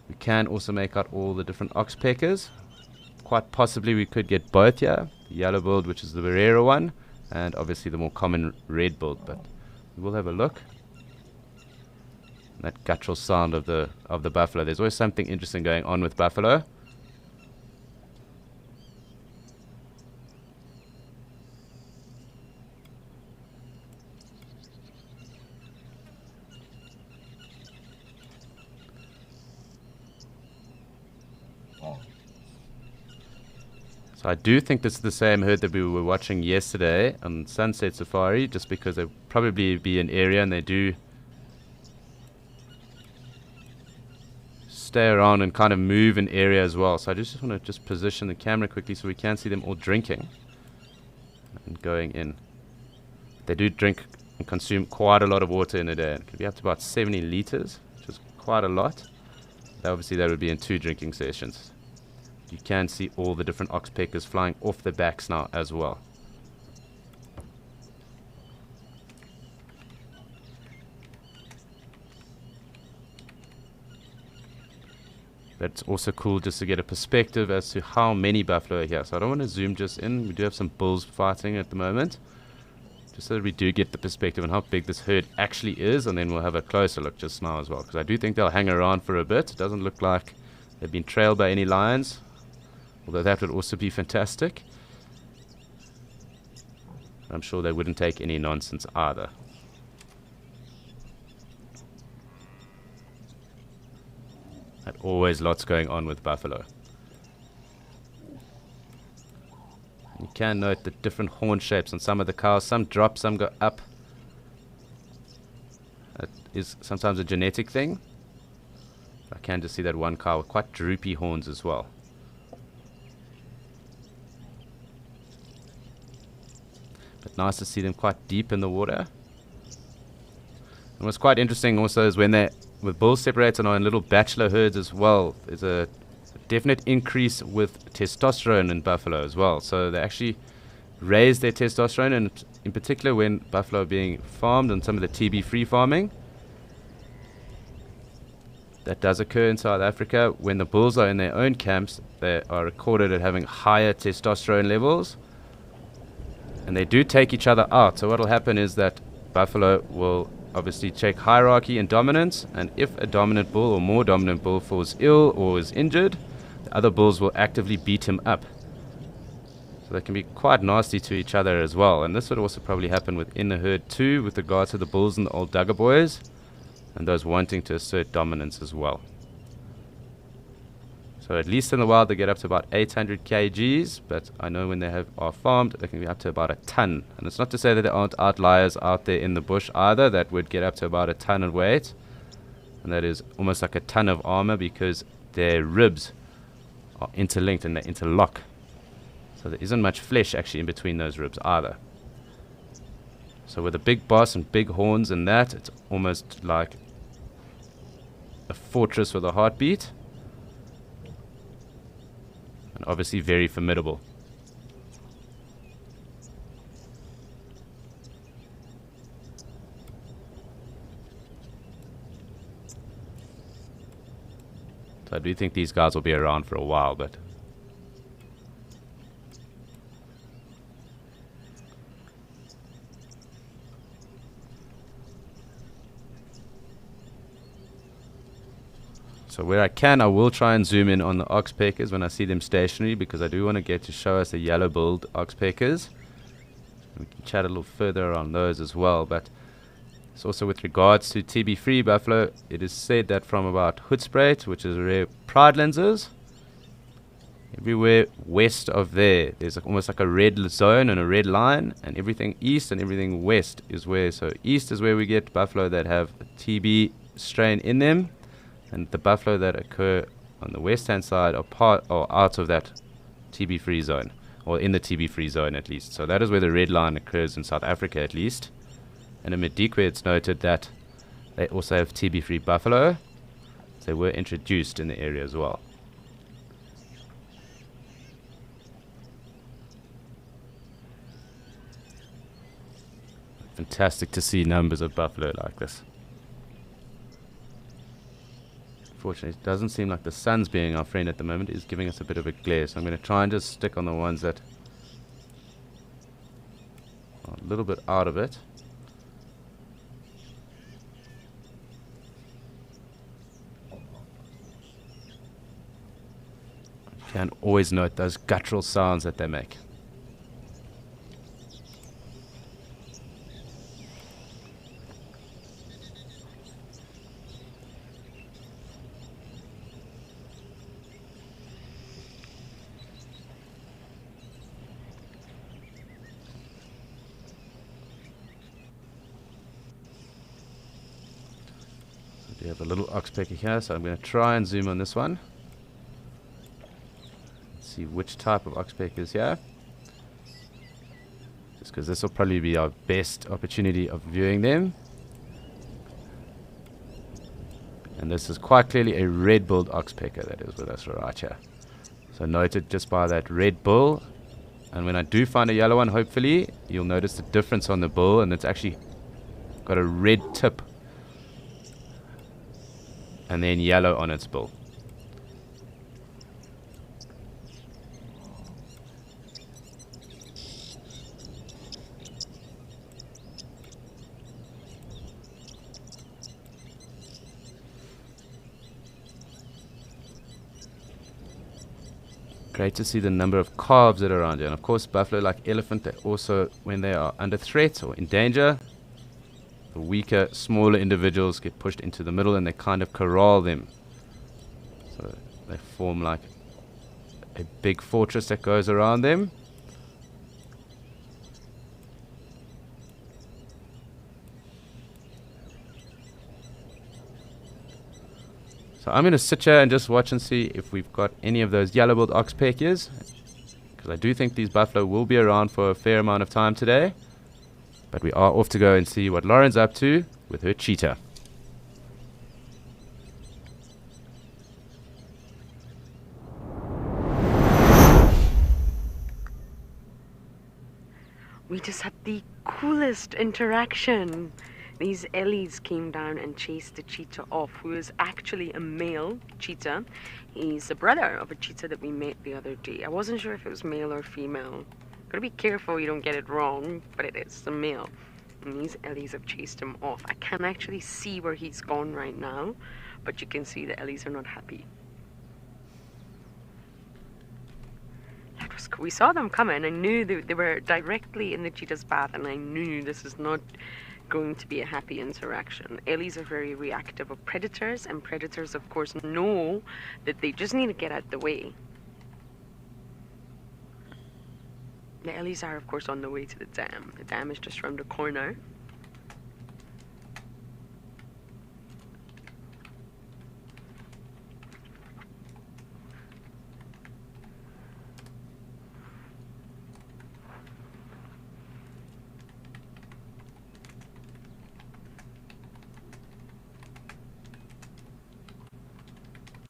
we can also make out all the different oxpeckers. Quite possibly we could get both here. The yellow-billed, which is the Barrera one. And obviously the more common red-billed. But we will have a look. That guttural sound of the buffalo. There's always something interesting going on with buffalo. So I do think this is the same herd that we were watching yesterday on Sunset Safari, just because they'll probably be an area and they do stay around and kind of move an area as well. So I just want to just position the camera quickly so we can see them all drinking and going in. They do drink and consume quite a lot of water in a day. It could be up to about 70 liters, which is quite a lot. Obviously that would be in 2 drinking sessions. You can see all the different oxpeckers flying off the backs now as well. That's also cool just to get a perspective as to how many buffalo are here. So I don't want to zoom just in. We do have some bulls fighting at the moment. Just so that we do get the perspective on how big this herd actually is. And then we'll have a closer look just now as well. Because I do think they'll hang around for a bit. It doesn't look like they've been trailed by any lions. Although that would also be fantastic. I'm sure they wouldn't take any nonsense either. And always lots going on with buffalo. You can note the different horn shapes on some of the cows. Some drop, some go up. That is sometimes a genetic thing. I can just see that one cow with quite droopy horns as well. But nice to see them quite deep in the water. And what's quite interesting also is when with bulls separated on little bachelor herds as well, there's a definite increase with testosterone in buffalo as well. So they actually raise their testosterone, and in particular when buffalo are being farmed on some of the TB-free farming. That does occur in South Africa. When the bulls are in their own camps, they are recorded at having higher testosterone levels. And they do take each other out. So what will happen is that buffalo will obviously check hierarchy and dominance. And if a dominant bull or more dominant bull falls ill or is injured, the other bulls will actively beat him up. So they can be quite nasty to each other as well. And this would also probably happen within the herd too, with regards to the bulls and the old Duggar boys, and those wanting to assert dominance as well. So at least in the wild they get up to about 800 kgs, but I know when they are farmed they can be up to about a ton. And it's not to say that there aren't outliers out there in the bush either that would get up to about a ton of weight, and that is almost like a ton of armor because their ribs are interlinked and they interlock. So there isn't much flesh actually in between those ribs either. So with a big boss and big horns and that, it's almost like a fortress with a heartbeat. And obviously very formidable. So I do think these guys will be around for a while, but so where I can, I will try and zoom in on the oxpeckers when I see them stationary, because I do want to get to show us the yellow-billed oxpeckers. We can chat a little further on those as well, but it's also with regards to TB-free buffalo, it is said that from about Hoedspruit, which is rare pride lenses, everywhere west of there's almost like a red zone and a red line, and everything east and everything west is where, so east is where we get buffalo that have a TB strain in them, and the buffalo that occur on the west-hand side are part or out of that TB-free zone, or in the TB-free zone at least. So that is where the red line occurs in South Africa at least. And in Madikwe it's noted that they also have TB-free buffalo. They were introduced in the area as well. Fantastic to see numbers of buffalo like this. Unfortunately, it doesn't seem like the sun's being our friend at the moment. It's giving us a bit of a glare, so I'm going to try and just stick on the ones that are a little bit out of it. You can always note those guttural sounds that they make. We have a little oxpecker here, so I'm going to try and zoom on this one. Let's see which type of oxpecker is here. Just because this will probably be our best opportunity of viewing them. And this is quite clearly a red-billed oxpecker that is with us right here. So noted just by that red bill. And when I do find a yellow one, hopefully, you'll notice the difference on the bill, and it's actually got a red tip and then yellow on its bill. Great to see the number of calves that are around here. And of course, buffalo, like elephant, they also, when they are under threat or in danger, the weaker, smaller individuals get pushed into the middle and they kind of corral them. So they form like a big fortress that goes around them. So I'm going to sit here and just watch and see if we've got any of those yellow-billed oxpeckers, because I do think these buffalo will be around for a fair amount of time today. But we are off to go and see what Lauren's up to with her cheetah.
We just had the coolest interaction. These Ellies came down and chased the cheetah off, who is actually a male cheetah. He's the brother of a cheetah that we met the other day. I wasn't sure if it was male or female. Gotta be careful you don't get it wrong, but it is a male. And these Ellies have chased him off. I can't actually see where he's gone right now, but you can see the Ellies are not happy. That was cool. We saw them coming. I knew they were directly in the cheetah's path, and I knew this is not going to be a happy interaction. Ellies are very reactive of predators, and predators, of course, know that they just need to get out the way. The Ellies are, of course, on the way to the dam. The dam is just around the corner.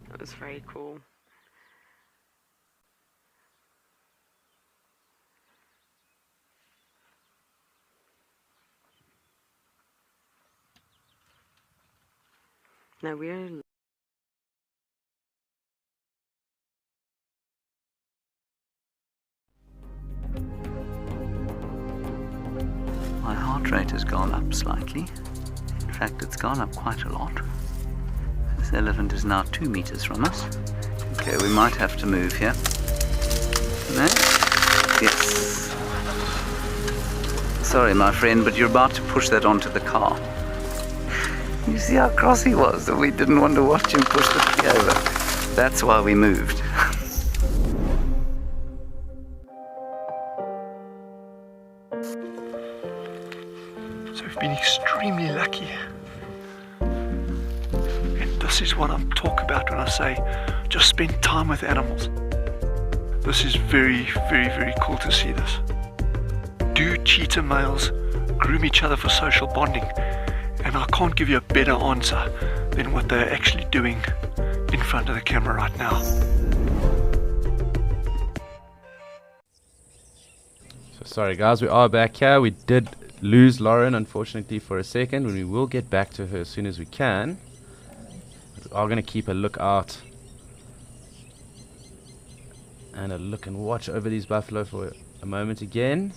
That was very cool. Now we're
My heart rate has gone up slightly. In fact, it's gone up quite a lot. This elephant is now 2 meters from us. Okay, we might have to move here. No? It's... Sorry, my friend, but you're about to push that onto the car. You see how cross he was that we didn't want to watch him push the tree over. That's why we moved.
So we've been extremely lucky. And this is what I'm talking about when I say just spend time with animals. This is very, very, very cool to see this. Do cheetah males groom each other for social bonding? And I can't give you a better answer than what they're actually doing in front of the camera right now.
So sorry guys, we are back here. We did lose Lauren unfortunately for a second, and we will get back to her as soon as we can. We are going to keep a lookout and a look and watch over these buffalo for a moment again.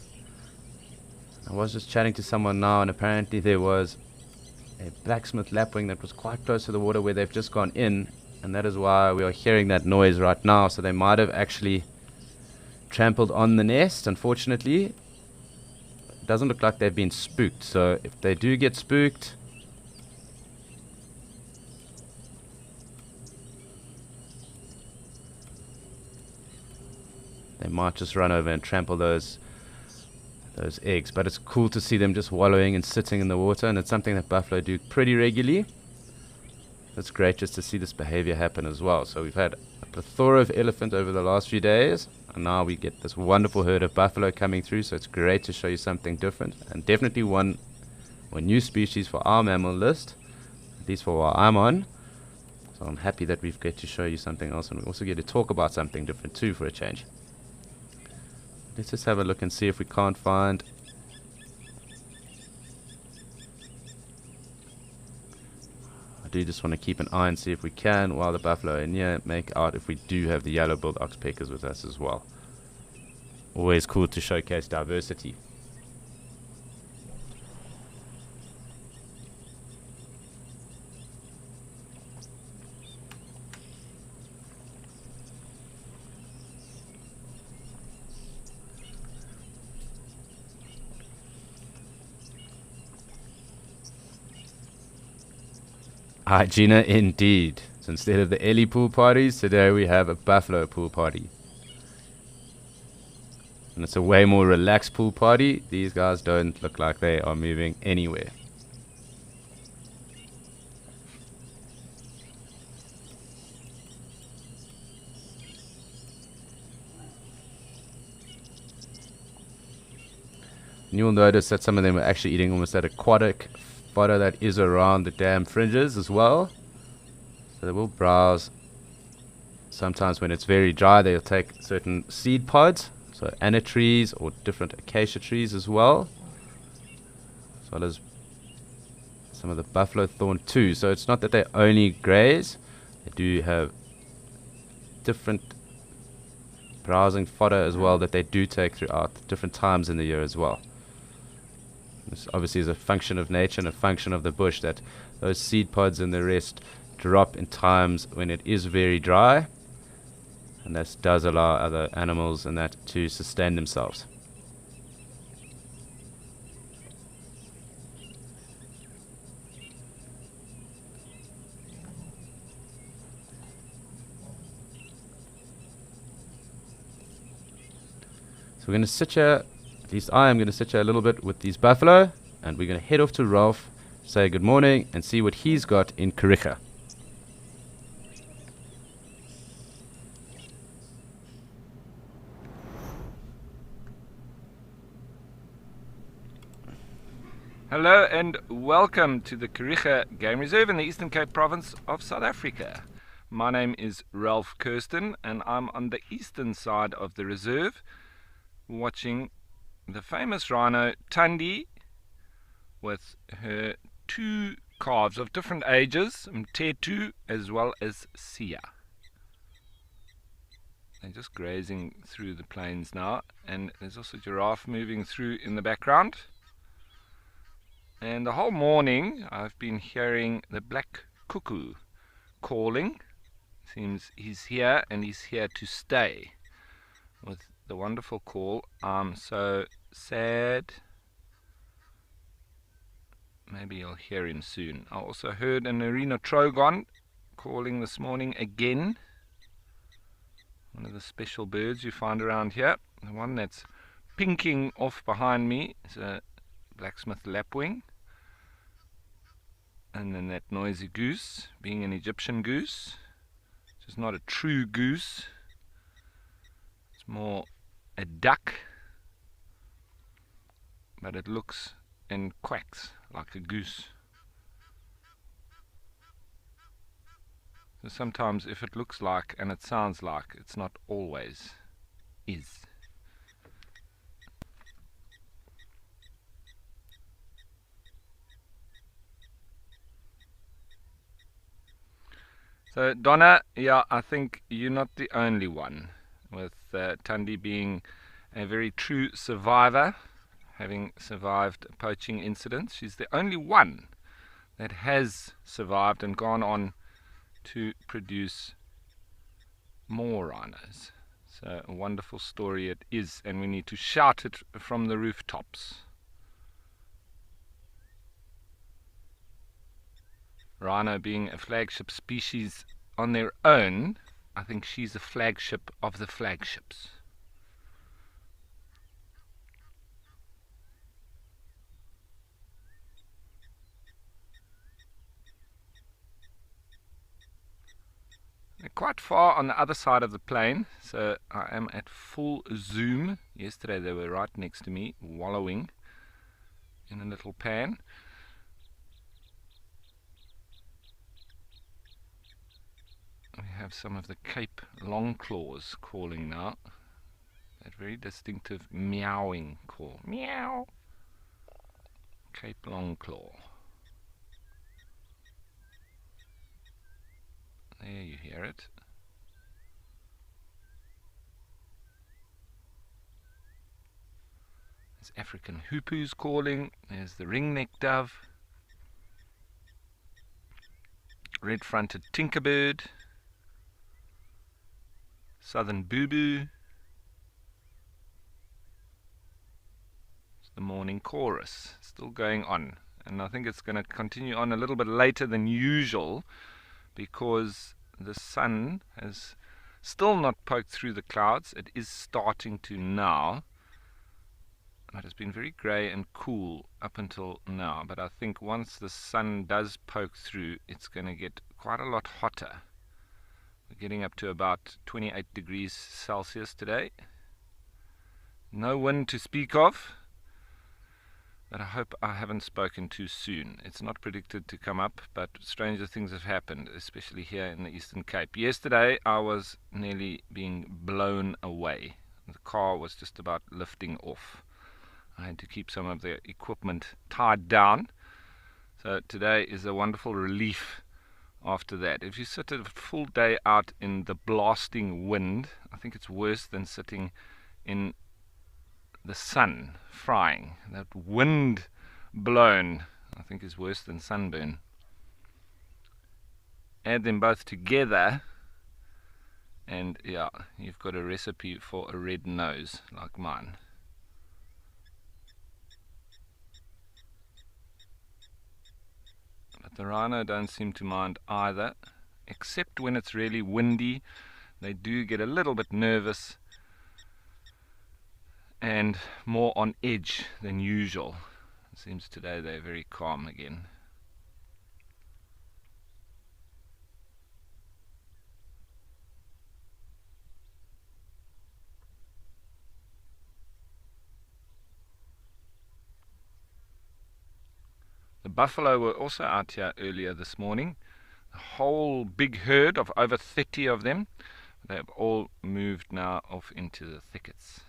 I was just chatting to someone now, and apparently there was a blacksmith lapwing that was quite close to the water where they've just gone in, and that is why we are hearing that noise right now. So they might have actually trampled on the nest. Unfortunately, it doesn't look like they've been spooked. So if they do get spooked, they might just run over and trample those eggs. But it's cool to see them just wallowing and sitting in the water, and it's something that buffalo do pretty regularly. It's great just to see this behavior happen as well. So we've had a plethora of elephant over the last few days, and now we get this wonderful herd of buffalo coming through. So it's great to show you something different, and definitely one new species for our mammal list, at least for what I'm on. So I'm happy that we've get to show you something else, and we also get to talk about something different too for a change. Let's just have a look and see if we can't find I do just want to keep an eye and see if we can, while the buffalo are in here, make out if we do have the yellow-billed oxpeckers with us as well. Always cool to showcase diversity. Gina, indeed. So instead of the Ellie pool parties, today we have a buffalo pool party. And it's a way more relaxed pool party. These guys don't look like they are moving anywhere. And you'll notice that some of them are actually eating almost that aquatic fodder that is around the dam fringes as well. So they will browse. Sometimes when it's very dry, they'll take certain seed pods, so anna trees or different acacia trees as well as some of the buffalo thorn too. So it's not that they only graze, they do have different browsing fodder as well that they do take throughout different times in the year as well. This obviously is a function of nature and a function of the bush, that those seed pods and the rest drop in times when it is very dry, and this does allow other animals and that to sustain themselves. So we're going to sit here, at least I am going to sit here a little bit with these buffalo, and we're going to head off to Ralph, say good morning, and see what he's got in Kariega.
Hello and welcome to the Kariega Game Reserve in the Eastern Cape province of South Africa. My name is Ralph Kirsten and I'm on the eastern side of the reserve watching the famous rhino Thandi with her two calves of different ages, Mtetu as well as Sia. They're just grazing through the plains now, and there's also a giraffe moving through in the background. And the whole morning I've been hearing the black cuckoo calling. Seems he's here and he's here to stay. With the wonderful call, I'm so sad. Maybe you'll hear him soon. I also heard an Merino Trogon calling this morning again. One of the special birds you find around here. The one that's pinking off behind me is a blacksmith lapwing. And then that noisy goose, being an Egyptian goose, which is not a true goose. It's more a duck, but it looks and quacks like a goose. So sometimes if it looks like and it sounds like, it's not always is. So Donna, yeah, I think you're not the only one, with Thandi being a very true survivor, having survived a poaching incident. She's the only one that has survived and gone on to produce more rhinos. So a wonderful story it is, and we need to shout it from the rooftops. Rhino being a flagship species on their own, I think she's a flagship of the flagships. They're quite far on the other side of the plain, so I am at full zoom. Yesterday they were right next to me, wallowing in a little pan. We have some of the Cape longclaws calling now. That very distinctive meowing call. Meow. Cape longclaw. There you hear it. There's African hoopoes calling. There's the ringneck dove. Red-fronted tinkerbird. Southern boo-boo. It's the morning chorus still going on, and I think it's going to continue on a little bit later than usual because the sun has still not poked through the clouds. It is starting to now, but it's been very grey and cool up until now, but I think once the sun does poke through, it's going to get quite a lot hotter. We're getting up to about 28 degrees Celsius today. No wind to speak of. but I hope I haven't spoken too soon. It's not predicted to come up, but stranger things have happened, especially here in the Eastern Cape. Yesterday I was nearly being blown away. The car was just about lifting off. I had to keep some of the equipment tied down. So today is a wonderful relief after that. If you sit a full day out in the blasting wind, I think it's worse than sitting in the sun frying. That wind blown, I think, is worse than sunburn. Add them both together and yeah, you've got a recipe for a red nose like mine. But the rhino don't seem to mind either, except when it's really windy. They do get a little bit nervous and more on edge than usual. It seems today they're very calm again. The buffalo were also out here earlier this morning. A whole big herd of over 30 of them. They have all moved now off into the thickets.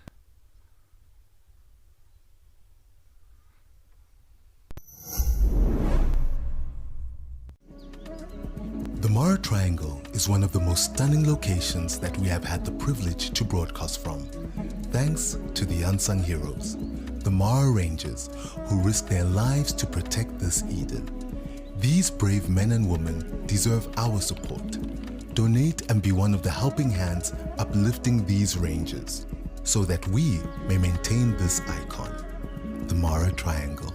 The Mara Triangle is one of the most stunning locations that we have had the privilege to broadcast from, thanks to the unsung heroes, the Mara Rangers, who risk their lives to protect this Eden. These brave men and women deserve our support. Donate and be one of the helping hands uplifting these rangers, so that we may maintain this icon, the Mara Triangle.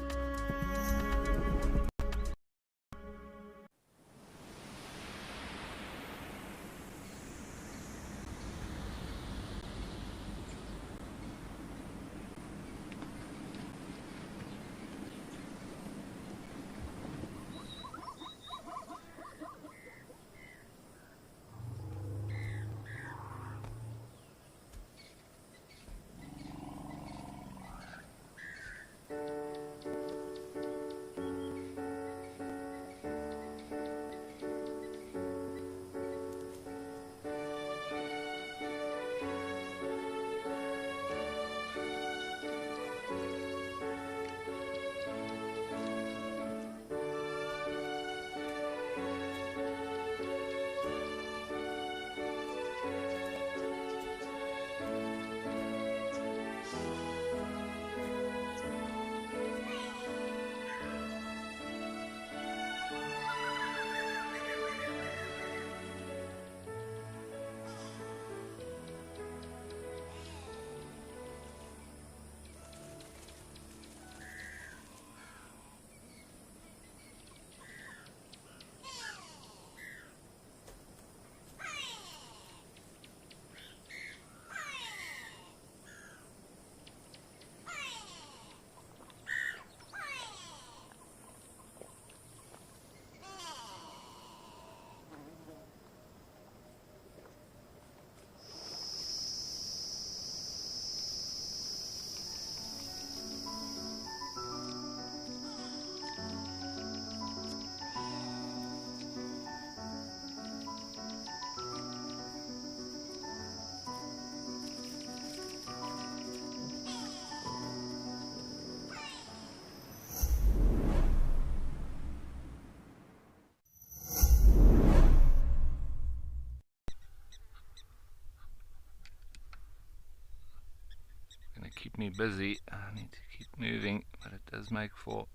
Keep me busy. I need to keep moving, but it does make for,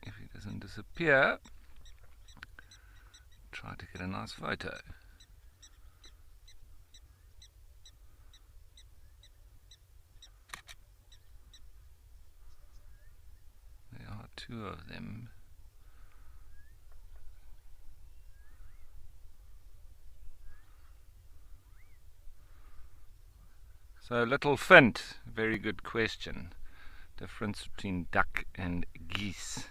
if he doesn't disappear, try to get a nice photo. There are two of them. So, little Fint, very good question. Difference between duck and geese.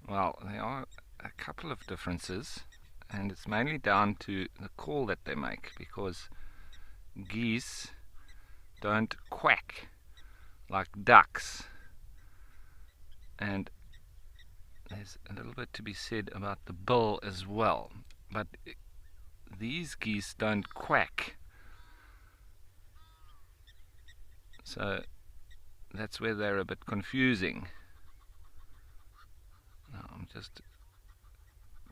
Well, there are a couple of differences, and it's mainly down to the call that they make, because geese don't quack like ducks. And there's a little bit to be said about the bill as well. But these geese don't quack. So that's where they're a bit confusing. Now I'm just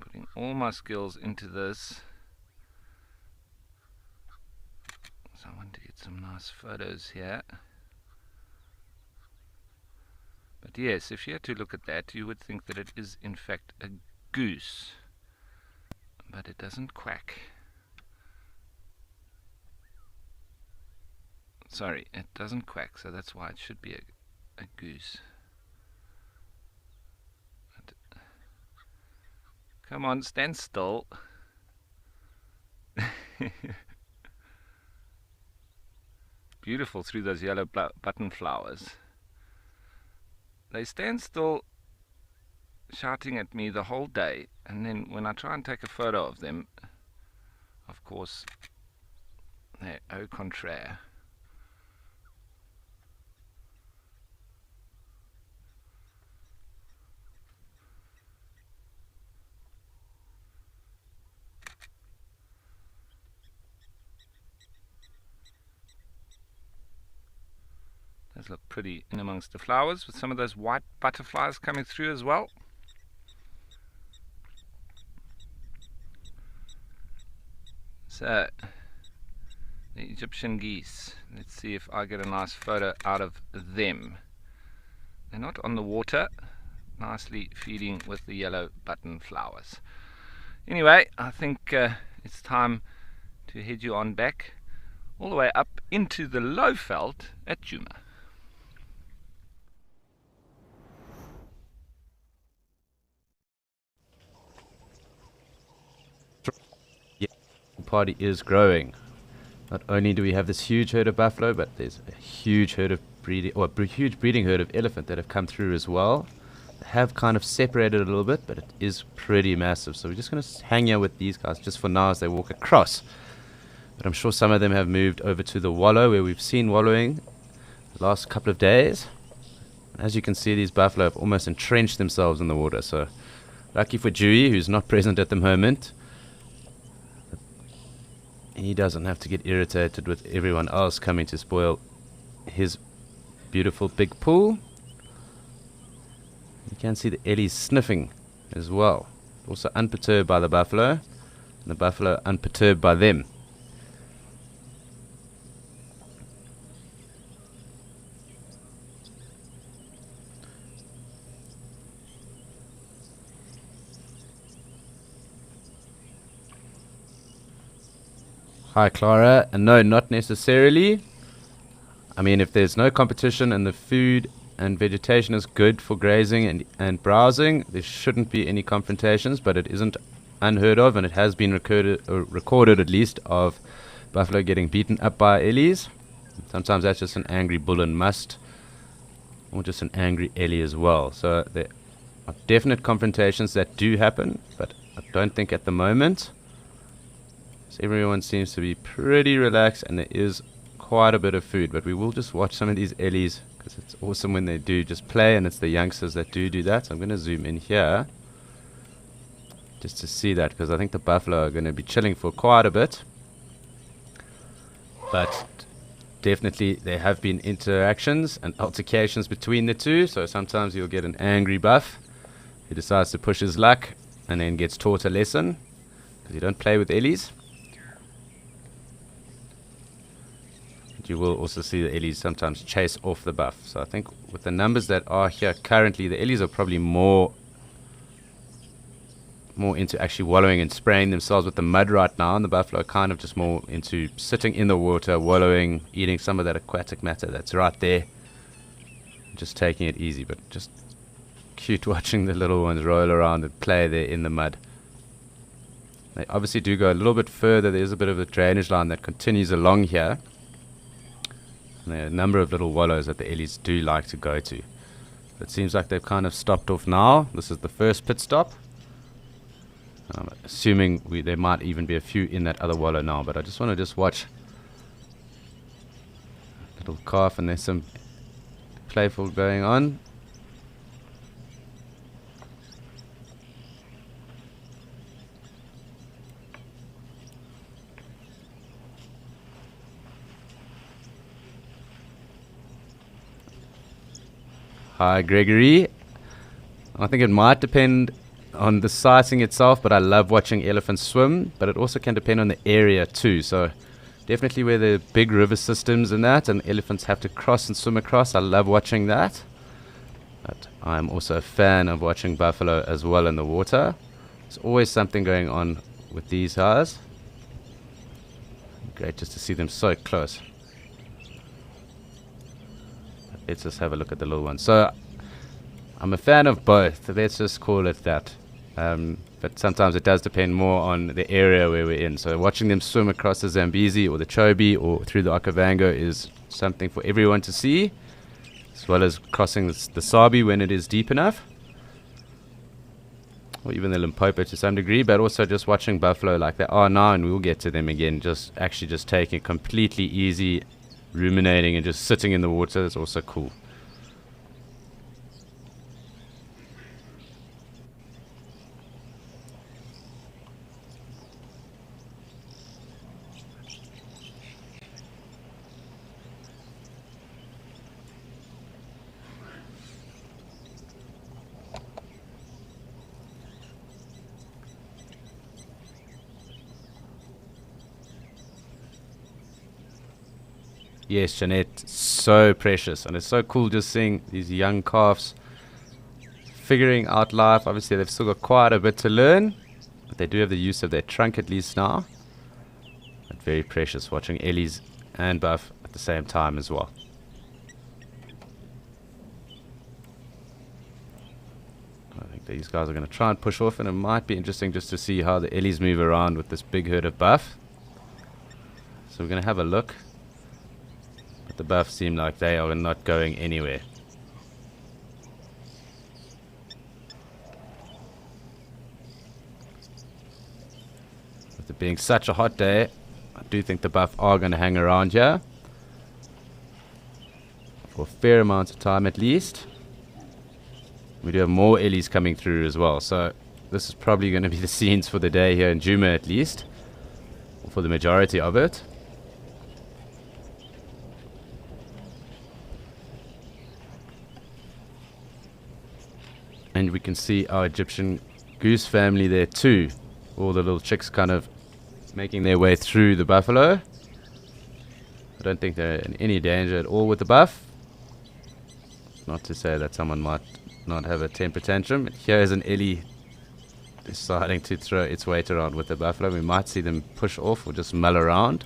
putting all my skills into this. So I want to get some nice photos here. But yes, if you had to look at that, you would think that it is in fact a goose. But it doesn't quack. Sorry, it doesn't quack, so that's why it should be a goose. But, come on, stand still. Beautiful through those yellow button flowers. They stand still shouting at me the whole day, and then when I try and take a photo of them, of course, they're au contraire. Those look pretty in amongst the flowers, with some of those white butterflies coming through as well. So, the Egyptian geese. Let's see if I get a nice photo out of them. They're not on the water, nicely feeding with the yellow button flowers. Anyway, I think it's time to head you on back all the way up into the Lowveld at Djuma.
Party is growing. Not only do we have this huge herd of buffalo, but there's a huge herd of huge breeding herd of elephant that have come through as well. They have kind of separated a little bit, but it is pretty massive. So we're just going to hang here with these guys just for now as they walk across. But I'm sure some of them have moved over to the wallow where we've seen wallowing the last couple of days. As you can see, these buffalo have almost entrenched themselves in the water. So lucky for Dewey, who's not present at the moment. He doesn't have to get irritated with everyone else coming to spoil his beautiful big pool. You can see the ellies sniffing as well. Also unperturbed by the buffalo, and the buffalo unperturbed by them. Hi Clara, and no, not necessarily. I mean, if there's no competition and the food and vegetation is good for grazing and browsing, there shouldn't be any confrontations, but it isn't unheard of, and it has been recorded at least, of buffalo getting beaten up by ellies. Sometimes that's just an angry bull and must, or just an angry ellie as well. So there are definite confrontations that do happen, but I don't think at the moment. So everyone seems to be pretty relaxed, and there is quite a bit of food, but we will just watch some of these ellies because it's awesome when they do just play, and it's the youngsters that do that. So I'm going to zoom in here just to see that, because I think the buffalo are going to be chilling for quite a bit. But definitely there have been interactions and altercations between the two. So sometimes you'll get an angry buff who decides to push his luck and then gets taught a lesson, because you don't play with ellies. You will also see the ellies sometimes chase off the buff. So I think with the numbers that are here currently, the ellies are probably more into actually wallowing and spraying themselves with the mud right now, and the buffalo are kind of just more into sitting in the water, wallowing, eating some of that aquatic matter that's right there, just taking it easy. But just cute watching the little ones roll around and play there in the mud. They obviously do go a little bit further. There's a bit of a drainage line that continues along here. And there are a number of little wallows that the ellies do like to go to. It seems like they've kind of stopped off now. This is the first pit stop. I'm assuming there might even be a few in that other wallow now, but I just want to watch little calf, and there's some playful going on. Hi, Gregory. I think it might depend on the sighting itself, but I love watching elephants swim, but it also can depend on the area too. So definitely where the big river systems and that, and elephants have to cross and swim across, I love watching that. But I'm also a fan of watching buffalo as well in the water. There's always something going on with these guys. Great just to see them so close. Let's just have a look at the little one. So I'm a fan of both, let's just call it that. But sometimes it does depend more on the area where we're in. So watching them swim across the Zambezi or the Chobe or through the Okavango is something for everyone to see, as well as crossing the Sabi when it is deep enough, or even the Limpopo to some degree, but also just watching buffalo like they are now, and we'll get to them again, just taking it completely easy, ruminating and just sitting in the water is also cool. Yes, Jeanette, so precious, and it's so cool just seeing these young calves figuring out life. Obviously, they've still got quite a bit to learn, but they do have the use of their trunk at least now. But very precious watching Ellie's and Buff at the same time as well. I think these guys are going to try and push off, and it might be interesting just to see how the Ellies move around with this big herd of Buff. So we're going to have a look. The Buffs seem like they are not going anywhere. With it being such a hot day, I do think the Buff are going to hang around here for a fair amount of time at least. We do have more Ellies coming through as well, so this is probably going to be the scenes for the day here in Djuma at least, or for the majority of it. And we can see our Egyptian goose family there too. All the little chicks kind of making their way through the buffalo. I don't think they're in any danger at all with the buff. Not to say that someone might not have a temper tantrum. Here is an Ellie deciding to throw its weight around with the buffalo. We might see them push off or just mull around.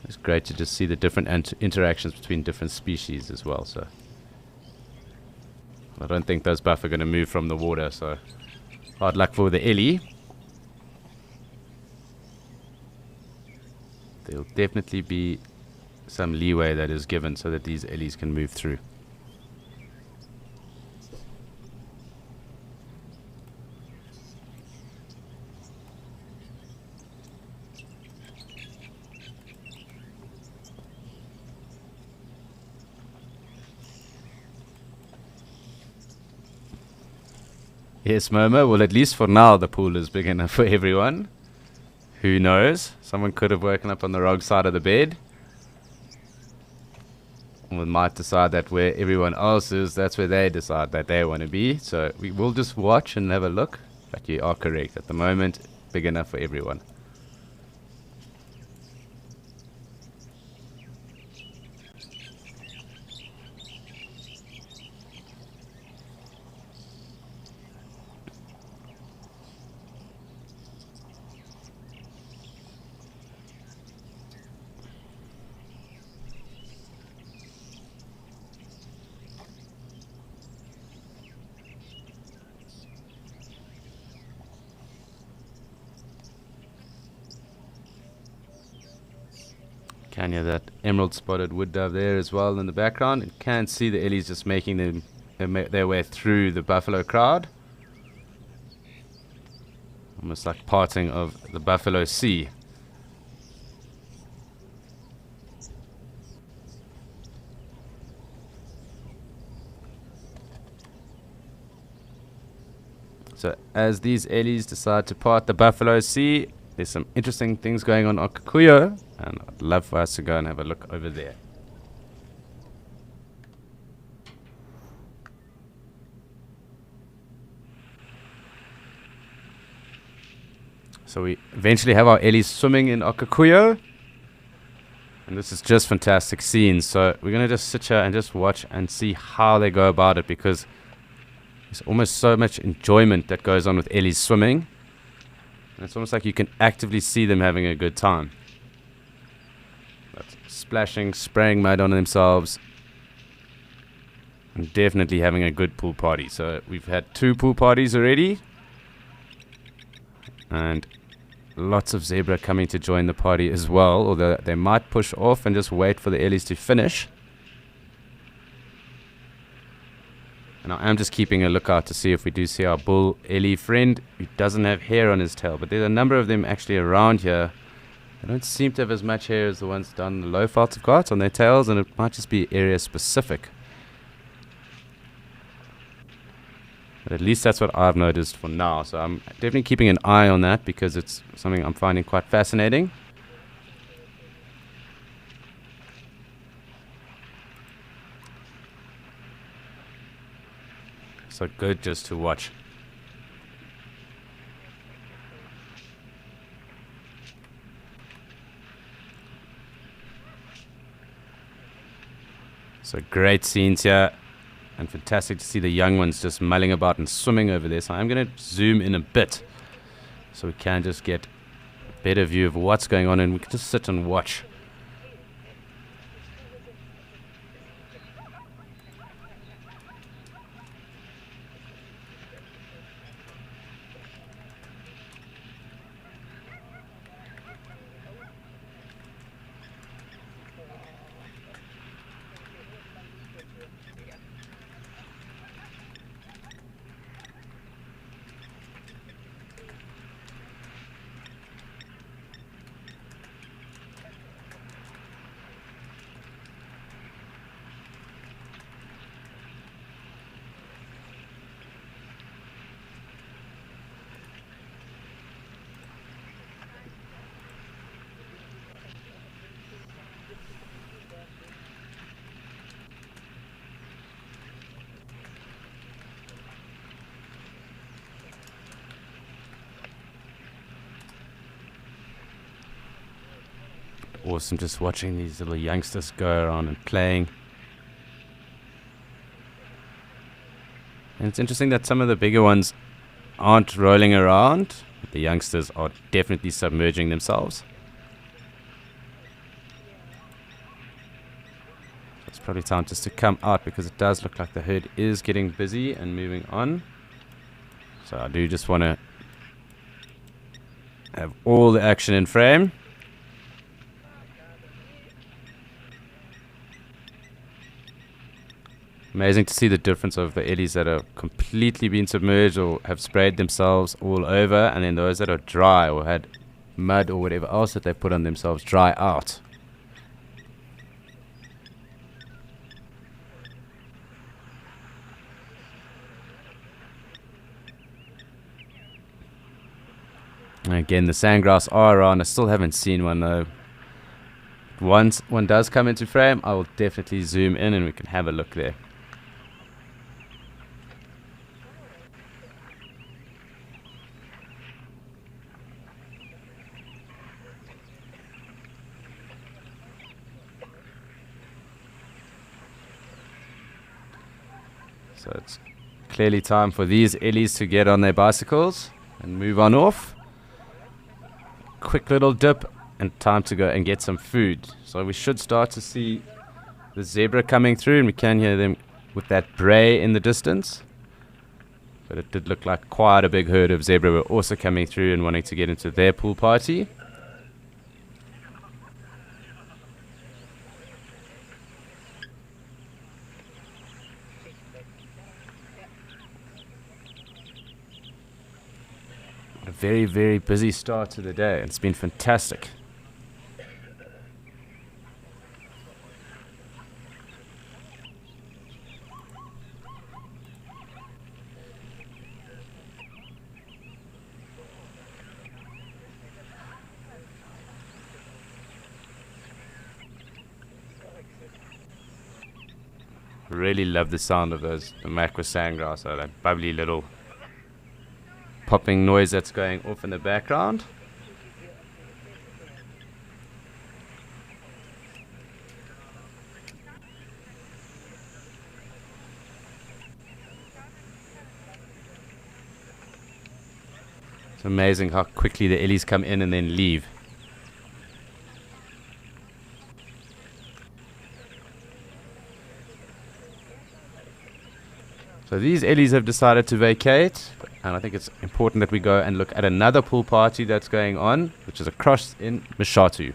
It's great to just see the different interactions between different species as well. So I don't think those buff are going to move from the water, so hard luck for the Ellie. There'll definitely be some leeway that is given so that these Ellies can move through. Yes, Momo. Well, at least for now, the pool is big enough for everyone. Who knows? Someone could have woken up on the wrong side of the bed. We might decide that where everyone else is, that's where they decide that they want to be. So we will just watch and have a look. But you are correct. At the moment, big enough for everyone. Can you that emerald spotted wood dove there as well in the background? You can see the Ellies just making their way through the buffalo crowd. Almost like parting of the Buffalo Sea. So as these Ellies decide to part the Buffalo Sea, there's some interesting things going on Kikuyu, and I'd love for us to go and have a look over there. So we eventually have our Ellies swimming in Okakuyo. And this is just fantastic scenes. So we're going to just sit here and just watch and see how they go about it, because there's almost so much enjoyment that goes on with Ellies swimming. And it's almost like you can actively see them having a good time. That's splashing, spraying mud on themselves, and definitely having a good pool party. So we've had 2 pool parties already, and lots of zebra coming to join the party as well, although they might push off and just wait for the Ellies to finish. And I am just keeping a lookout to see if we do see our bull Ellie friend who doesn't have hair on his tail, but there's a number of them actually around here. They don't seem to have as much hair as the ones down the low veldt have got on their tails, and it might just be area specific. But at least that's what I've noticed for now. So I'm definitely keeping an eye on that, because it's something I'm finding quite fascinating. So good just to watch. So great scenes here. And fantastic to see the young ones just mulling about and swimming over there. So I'm going to zoom in a bit so we can just get a better view of what's going on, and we can just sit and watch. Awesome just watching these little youngsters go around and playing. And it's interesting that some of the bigger ones aren't rolling around, but the youngsters are definitely submerging themselves. It's probably time just to come out, because it does look like the herd is getting busy and moving on. So I do just want to have all the action in frame. Amazing to see the difference of the Ellies that have completely been submerged or have sprayed themselves all over, and then those that are dry or had mud or whatever else that they put on themselves dry out. And again, the sandgrass are around. I still haven't seen one though. Once one does come into frame, I will definitely zoom in and we can have a look there. So it's clearly time for these Ellies to get on their bicycles and move on off. Quick little dip and time to go and get some food. So we should start to see the zebra coming through, and we can hear them with that bray in the distance. But it did look like quite a big herd of zebra were also coming through and wanting to get into their pool party. A very, very busy start to the day. It's been fantastic. Really love the sound of those, the Makwa sandgrass, that bubbly little popping noise that's going off in the background. It's amazing how quickly the ellies come in and then leave. So these ellies have decided to vacate, and I think it's important that we go and look at another pool party that's going on, which is across in Mshatu.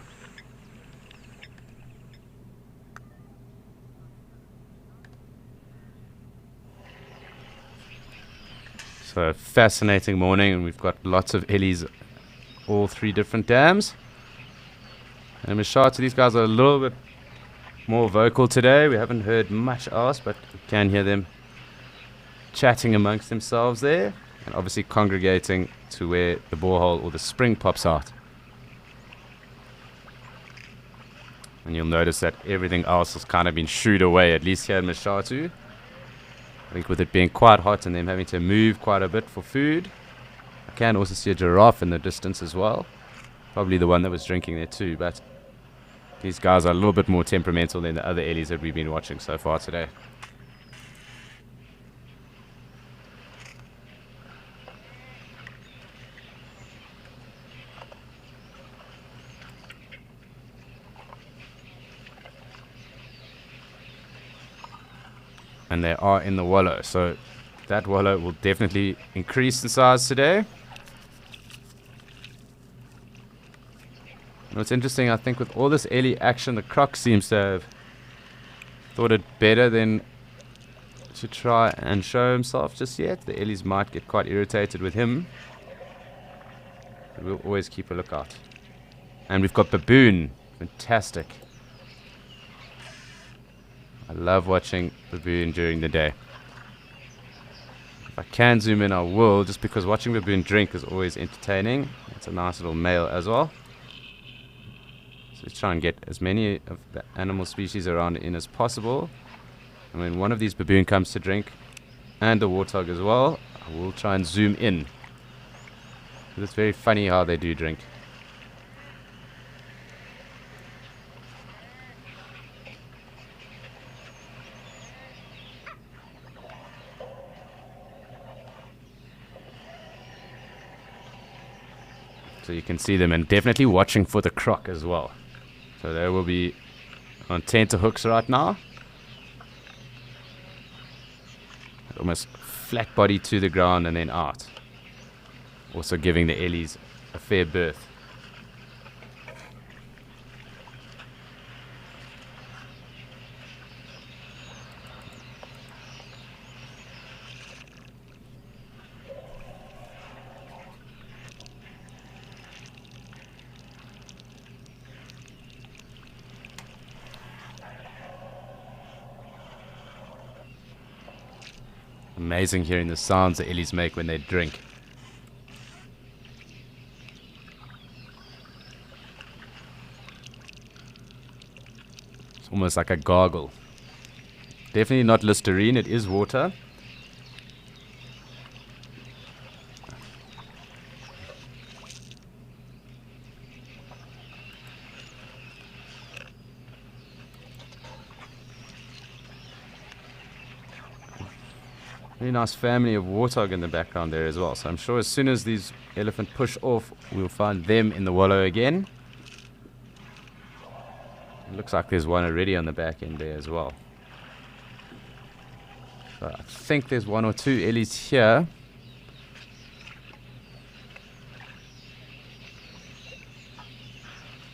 So fascinating morning, and we've got lots of ellies, all 3 different dams. And Mshatu, these guys are a little bit more vocal today. We haven't heard much else, but we can hear them chatting amongst themselves there, and obviously congregating to where the borehole or the spring pops out. And you'll notice that everything else has kind of been shooed away, at least here in Mshatu. I think with it being quite hot and them having to move quite a bit for food. I can also see a giraffe in the distance as well. Probably the one that was drinking there too, but these guys are a little bit more temperamental than the other ellies that we've been watching so far today. And they are in the wallow, so that wallow will definitely increase in size today. And what's interesting, I think with all this ellie action, the croc seems to have thought it better than to try and show himself just yet. The ellies might get quite irritated with him, but we'll always keep a lookout. And we've got baboon, fantastic. I love watching baboon during the day. If I can zoom in, I will, just because watching baboon drink is always entertaining. It's a nice little male as well. So let's try and get as many of the animal species around in as possible. And when one of these baboon comes to drink, and the warthog as well, I will try and zoom in. It's very funny how they do drink. So you can see them, and definitely watching for the croc as well. So they will be on tenterhooks right now. Almost flat body to the ground and then out. Also giving the ellies a fair berth. Amazing hearing the sounds the ellies make when they drink. It's almost like a gargle. Definitely not Listerine, it is water. Very nice family of warthog in the background there as well. So I'm sure as soon as these elephant push off, we'll find them in the wallow again. It looks like there's one already on the back end there as well. So I think there's 1 or 2 ellies here.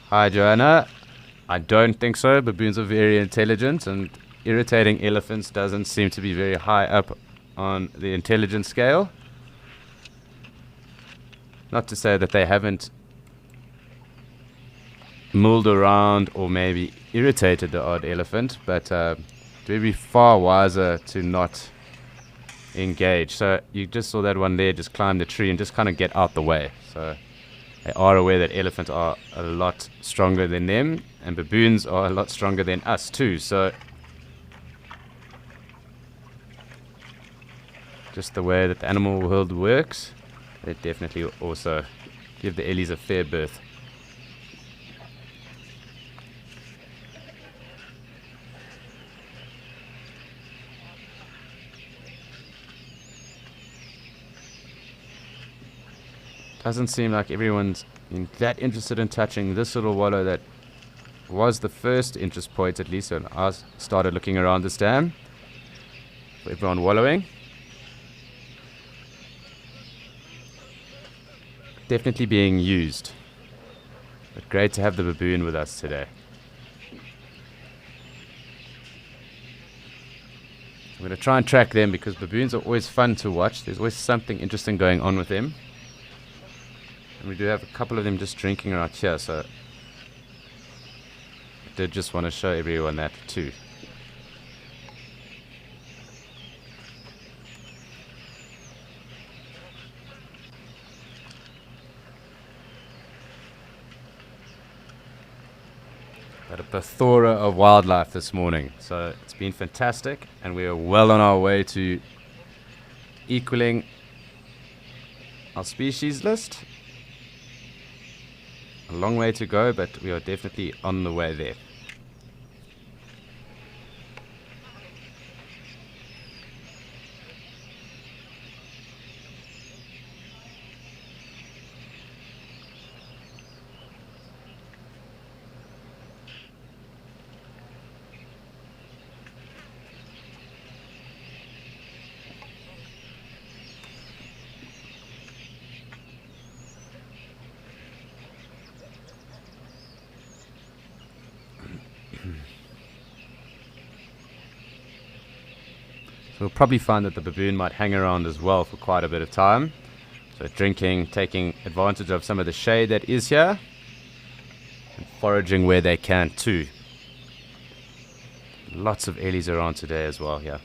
Hi Joanna. I don't think so. Baboons are very intelligent, and irritating elephants doesn't seem to be very high up on the intelligence scale. Not to say that they haven't mulled around or maybe irritated the odd elephant, but they'd be far wiser to not engage. So you just saw that one there just climb the tree and just kind of get out the way. So they are aware that elephants are a lot stronger than them, and baboons are a lot stronger than us too. So just the way that the animal world works, they definitely also give the ellies a fair berth. Doesn't seem like everyone's that interested in touching this little wallow that was the first interest point, at least when I started looking around this dam. For everyone wallowing. Definitely being used. But great to have the baboon with us today. I'm going to try and track them because baboons are always fun to watch. There's always something interesting going on with them. And we do have a couple of them just drinking right here, so I did just want to show everyone that too. Got a plethora of wildlife this morning, so it's been fantastic, and we are well on our way to equaling our species list. A long way to go, but we are definitely on the way there. We'll probably find that the baboon might hang around as well for quite a bit of time. So drinking, taking advantage of some of the shade that is here, and foraging where they can too. Lots of ellies around today as well here.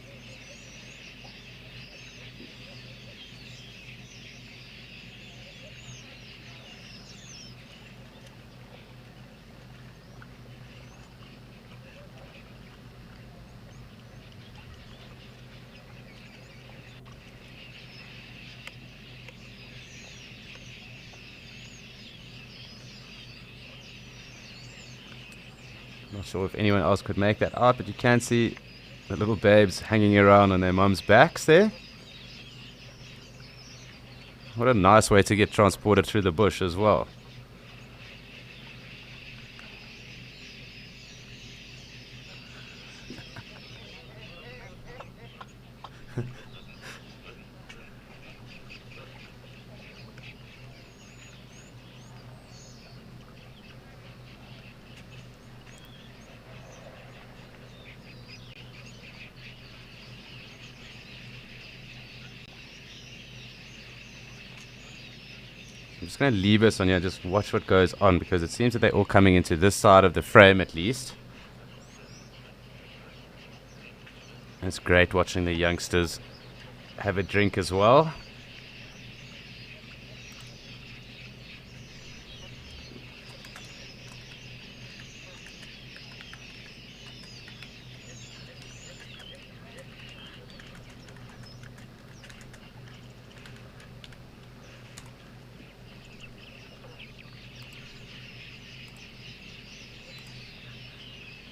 Not sure if anyone else could make that out, but you can see the little babes hanging around on their mums' backs there. What a nice way to get transported through the bush as well. I'm just going to leave us on here, just watch what goes on, because it seems that they're all coming into this side of the frame at least. And it's great watching the youngsters have a drink as well.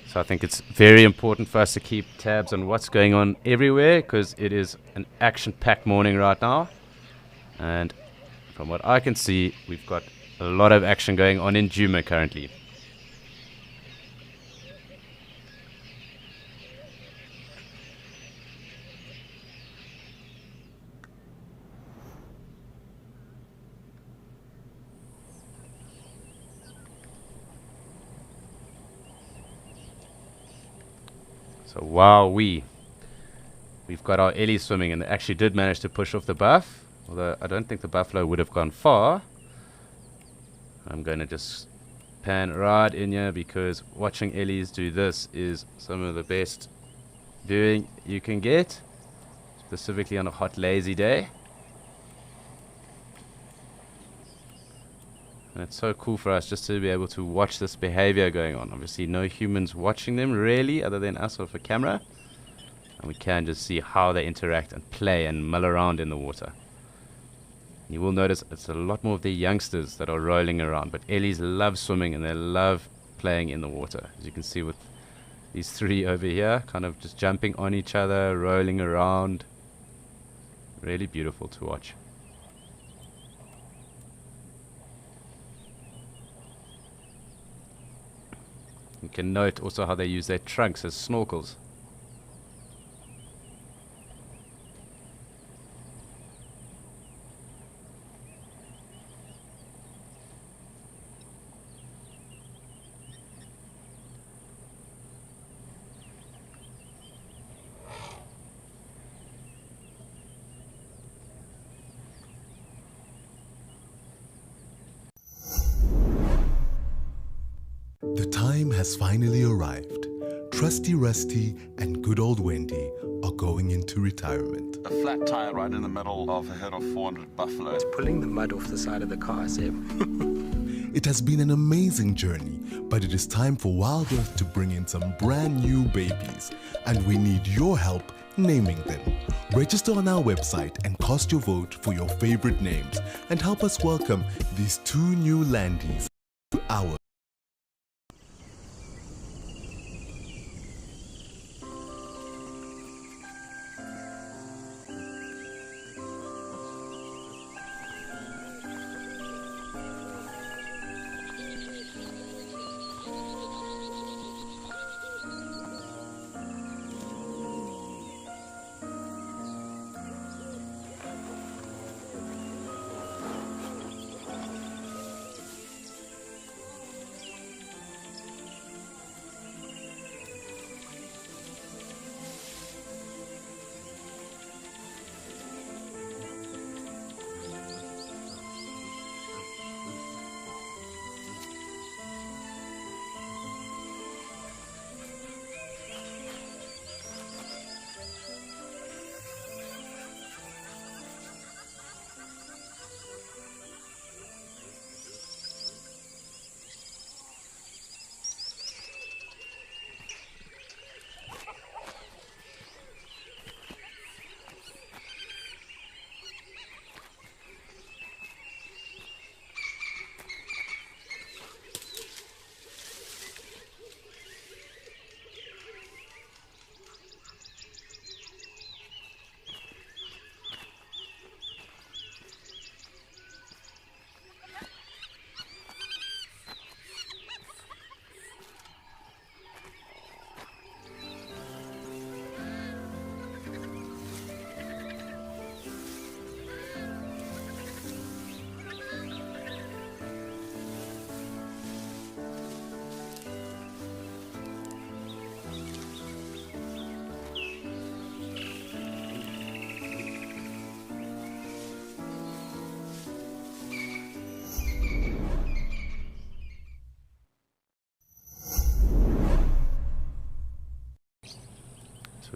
So I think it's very important for us to keep tabs on what's going on everywhere, because it is an action-packed morning right now. And from what I can see, we've got a lot of action going on in Djuma currently. So we've got our ellie swimming, and they actually did manage to push off the buff, although I don't think the buffalo would have gone far. I'm going to just pan right in here, because watching ellies do this is some of the best viewing you can get, specifically on a hot lazy day. And it's so cool for us just to be able to watch this behavior going on. Obviously no humans watching them really, other than us off a camera. And we can just see how they interact and play and mull around in the water. You will notice it's a lot more of the youngsters that are rolling around, but ellies love swimming and they love playing in the water. As you can see with these three over here, kind of just jumping on each other, rolling around. Really beautiful to watch. can note also how they use their trunks as snorkels.
The time has finally arrived. Trusty Rusty and good old Wendy are going into retirement.
A flat tire right in the middle of a herd of 400 buffalo.
Pulling the mud off the side of the car, Zeb.
It has been an amazing journey, but it is time for Wild Earth to bring in some brand new babies, and we need your help naming them. Register on our website and cast your vote for your favorite names, and help us welcome these two new landies to our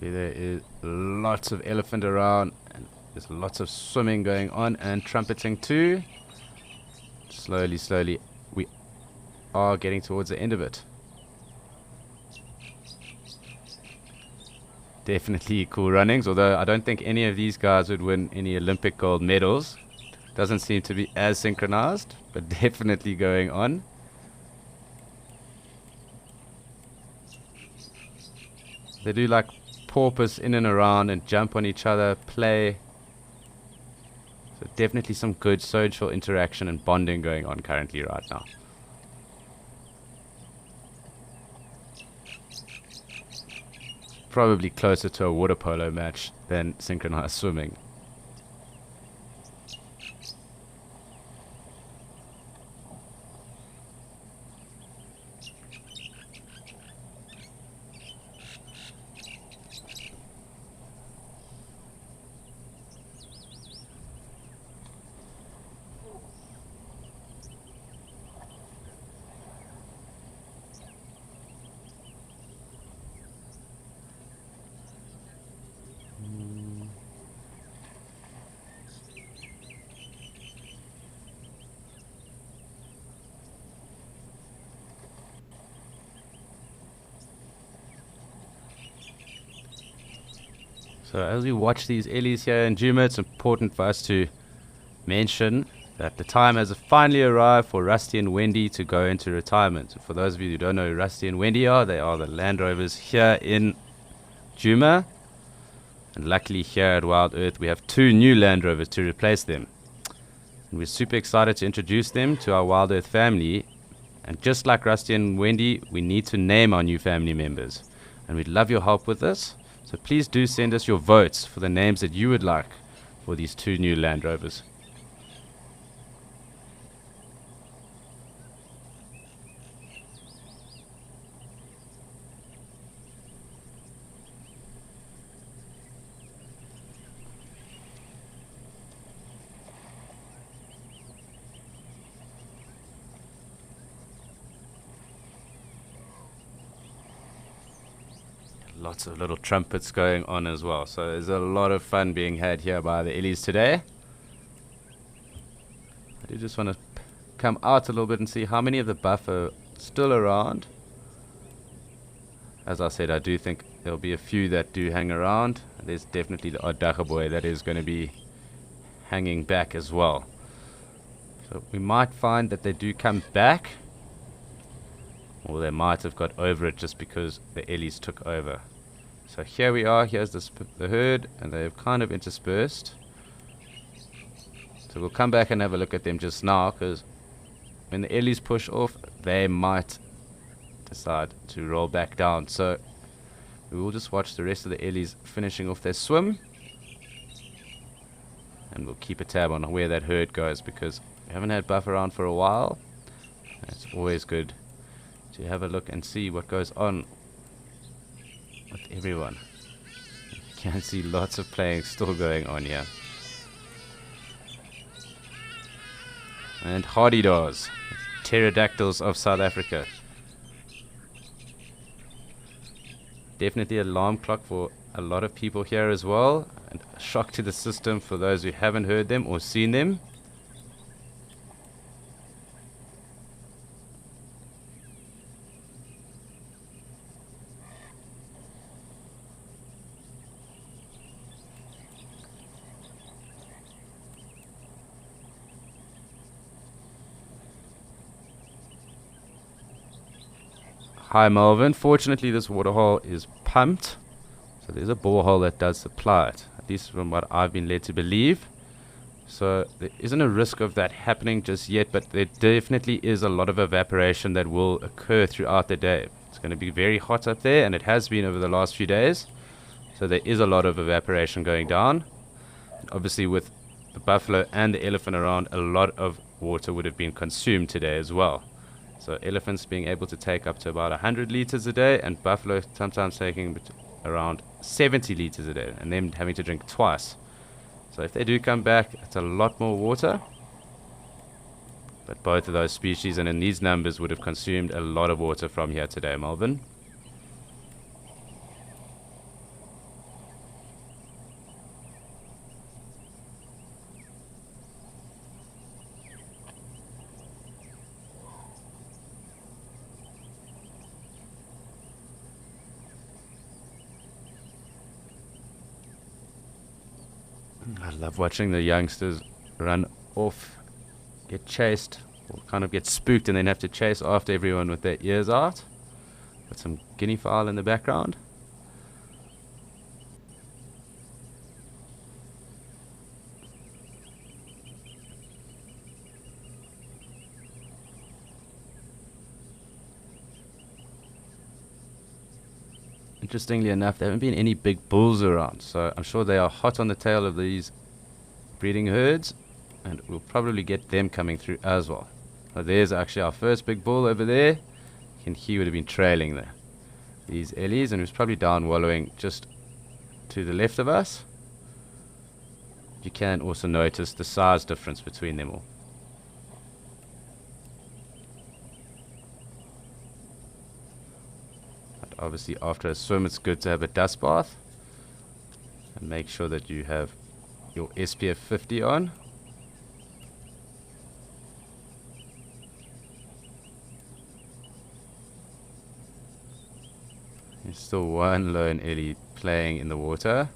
There is lots of elephant around, and there's lots of swimming going on and trumpeting too. Slowly, we are getting towards the end of it. Definitely cool runnings, although I don't think any of these guys would win any Olympic gold medals. Doesn't seem to be as synchronized, but definitely going on. They do like porpoise in and around and jump on each other, play. So definitely some good social interaction and bonding going on currently right now. Probably closer to a water polo match than synchronized swimming. So as we watch these ellies here in Djuma, it's important for us to mention that the time has finally arrived for Rusty and Wendy to go into retirement. For those of you who don't know who Rusty and Wendy are, they are the Land Rovers here in Djuma. And luckily here at Wild Earth we have two new Land Rovers to replace them. And we're super excited to introduce them to our Wild Earth family And just like Rusty and Wendy, we need to name our new family members. And we'd love your help with this. So please do send us your votes for the names that you would like for these 2 new Land Rovers. Lots of little trumpets going on as well. So there's a lot of fun being had here by the Ellies today. I do just want to come out a little bit and see how many of the buff are still around. As I said, I do think there'll be a few that do hang around. There's definitely the odd Dagga boy that is going to be hanging back as well. So we might find that they do come back. Or they might have got over it just because the Ellies took over. So here we are, here's the herd, and they've kind of interspersed. So we'll come back and have a look at them just now, because when the Ellies push off, they might decide to roll back down. So we will just watch the rest of the Ellies finishing off their swim. And we'll keep a tab on where that herd goes, because we haven't had buff around for a while. It's always good to have a look and see what goes on with everyone. You can see lots of playing still going on here. And Hardy-Daws, pterodactyls of South Africa. Definitely alarm clock for a lot of people here as well, and a shock to the system for those who haven't heard them or seen them. Hi Melvin, fortunately this waterhole is pumped, so there's a borehole that does supply it, at least from what I've been led to believe. So there isn't a risk of that happening just yet, but there definitely is a lot of evaporation that will occur throughout the day. It's going to be very hot up there, and it has been over the last few days, so there is a lot of evaporation going down. And obviously with the buffalo and the elephant around, a lot of water would have been consumed today as well. So elephants being able to take up to about 100 liters a day, and buffalo sometimes taking around 70 liters a day, and them having to drink twice. So if they do come back, it's a lot more water. But both of those species and in these numbers would have consumed a lot of water from here today, Melvin. I love watching the youngsters run off, get chased, or kind of get spooked and then have to chase after everyone with their ears out. Got some guinea fowl in the background. Interestingly enough, there haven't been any big bulls around, so I'm sure they are hot on the tail of these breeding herds, and we'll probably get them coming through as well. So there's actually our first big bull over there, and he would have been trailing these Ellies, and he was probably down wallowing just to the left of us. You can also notice the size difference between them all. Obviously after a swim it's good to have a dust bath, and make sure that you have your SPF 50 on. There's still one lone Ellie playing in the water.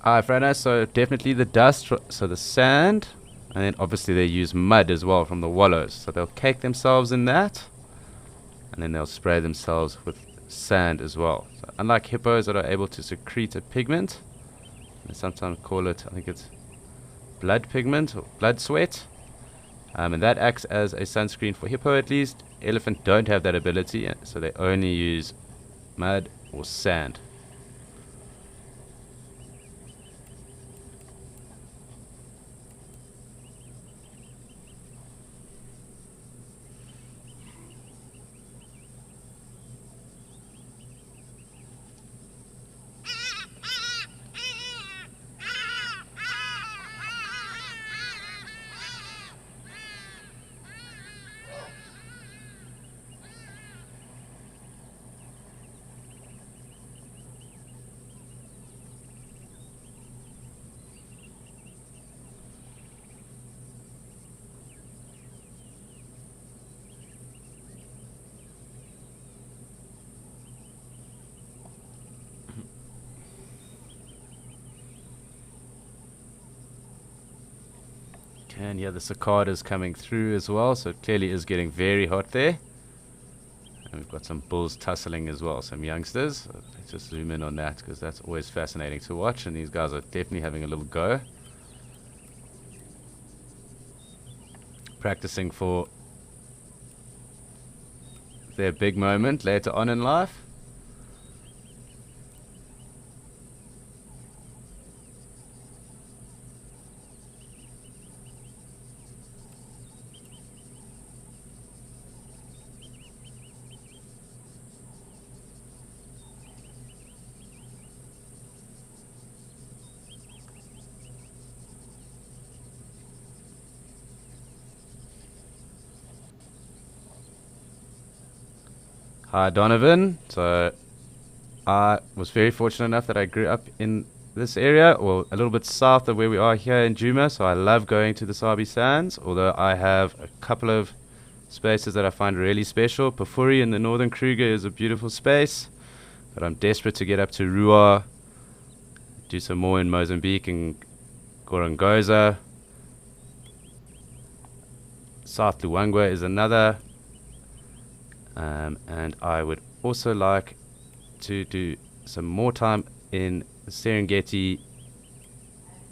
Alright, Frana, so definitely the dust, so the sand, and then obviously they use mud as well from the wallows, so they'll cake themselves in that. and then they'll spray themselves with sand as well. So unlike hippos that are able to secrete a pigment, they sometimes call it, I think it's blood pigment or blood sweat, and that acts as a sunscreen for hippo at least. Elephant don't have that ability, so they only use mud or sand. And yeah, the cicadas coming through as well, so it clearly is getting very hot there. And we've got some bulls tussling as well, some youngsters. Let's just zoom in on that because that's always fascinating to watch, and these guys are definitely having a little go. Practicing for their big moment later on in life. Hi Donovan. So I was very fortunate enough that I grew up in this area, or a little bit south of where we are here in Djuma, so I love going to the Sabi Sands, although I have a couple of spaces that I find really special. Pafuri in the northern Kruger is a beautiful space, but I'm desperate to get up to Ruwa, do some more in Mozambique and Gorongosa. South Luangwa is another. And I would also like to do some more time in Serengeti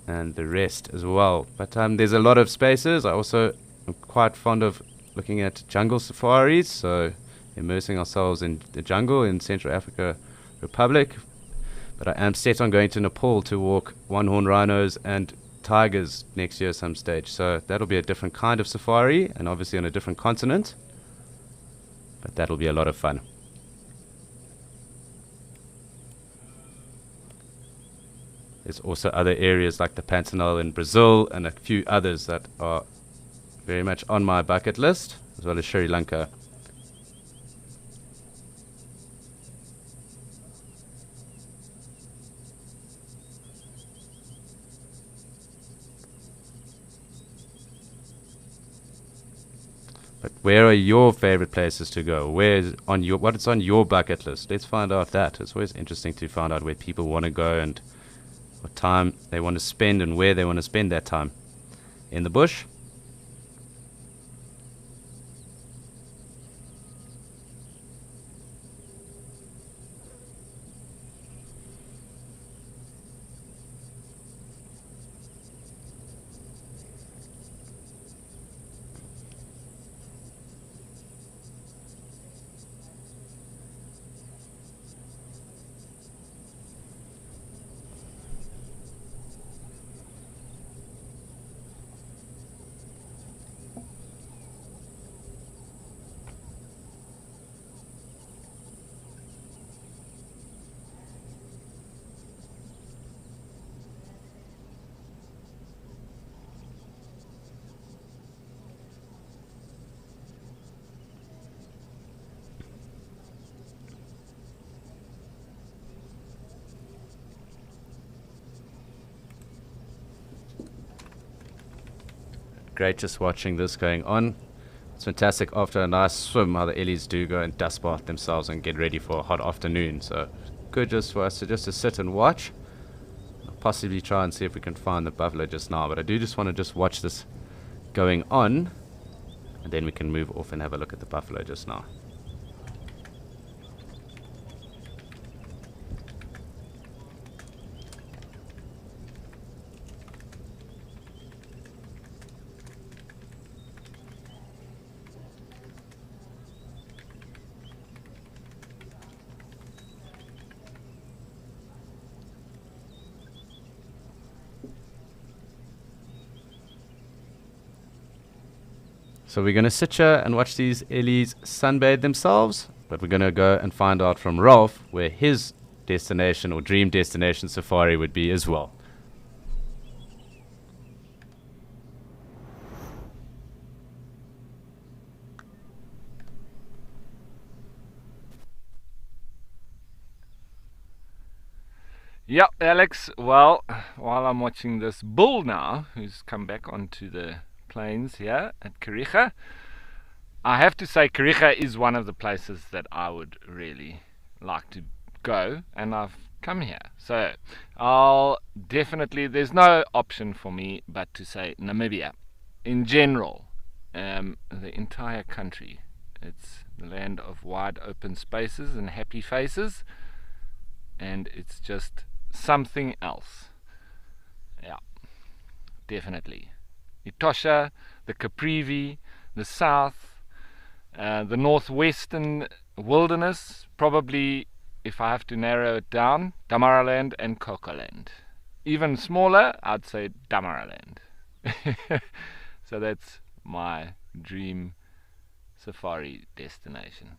and the rest as well. But there's a lot of spaces. I also am quite fond of looking at jungle safaris, so immersing ourselves in the jungle in Central Africa Republic. But I am set on going to Nepal to walk one-horn rhinos and tigers next year some stage. So that'll be a different kind of safari, and obviously on a different continent. But that'll be a lot of fun. There's also other areas like the Pantanal in Brazil and a few others that are very much on my bucket list, as well as Sri Lanka. But where are your favorite places to go? What is on your bucket list? Let's find out that. It's always interesting to find out where people want to go and what time they want to spend and where they want to spend that time. In the bush? Great just watching this going on. It's fantastic after a nice swim how the Ellies do go and dust bath themselves and get ready for a hot afternoon. So good just for us to sit and watch. I'll possibly try and see if we can find the buffalo just now, but I do just want to just watch this going on, and then we can move off and have a look at the buffalo just now. So we're going to sit here and watch these Ellies sunbathe themselves, but we're going to go and find out from Ralph where his destination or dream destination safari would be as well.
Yeah, Alex, well, while I'm watching this bull now, who's come back onto the plains here at Kariega, I have to say Kariega is one of the places that I would really like to go, and I've come here. So I'll definitely, there's no option for me but to say Namibia. In general, the entire country, it's the land of wide open spaces and happy faces, and it's just something else. Yeah, definitely. Etosha, the Caprivi, the south, the northwestern wilderness, probably, if I have to narrow it down, Damaraland and Cocoland. Even smaller, I'd say Damaraland. So that's my dream safari destination,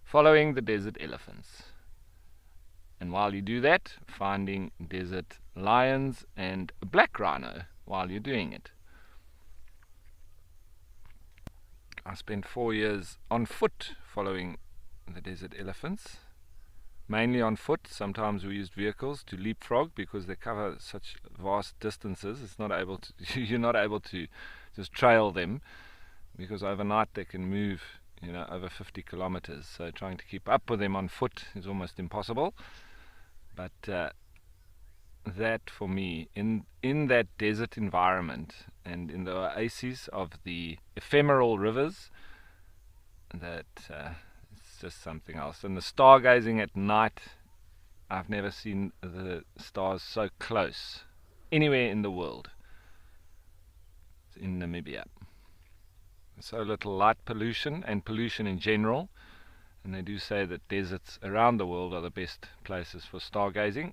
following the desert elephants. And while you do that, finding desert lions and black rhino while you're doing it. I spent 4 years on foot following the desert elephants, mainly on foot. Sometimes we used vehicles to leapfrog because they cover such vast distances. It's not able to you're not able to just trail them, because overnight they can move, over 50 kilometers. So trying to keep up with them on foot is almost impossible. But that for me, in that desert environment and in the oases of the ephemeral rivers, that it's just something else. And the stargazing at night, I've never seen the stars so close anywhere in the world. It's in Namibia. So little light pollution and pollution in general. And they do say that deserts around the world are the best places for stargazing.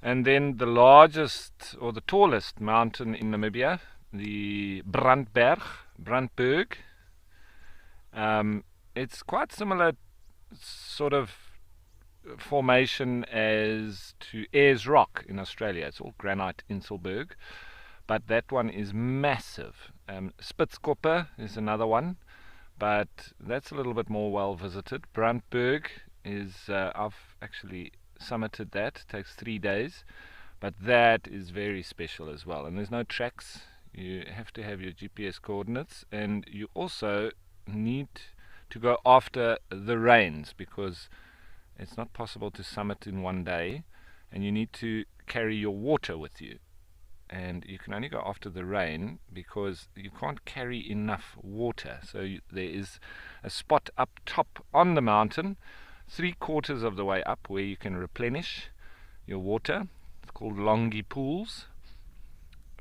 And then the largest or the tallest mountain in Namibia, the Brandberg, it's quite similar sort of formation as to Ayers Rock in Australia. It's all granite Inselberg, but that one is massive. Spitzkoppe is another one, but that's a little bit more well visited. Brandberg is, I've actually summited that. It takes 3 days, but that is very special as well. And there's no tracks. You have to have your GPS coordinates, and you also need to go after the rains, because it's not possible to summit in 1 day, and you need to carry your water with you, and you can only go after the rain because you can't carry enough water. So there is a spot up top on the mountain, 3/4 of the way up, where you can replenish your water. It's called Longi Pools,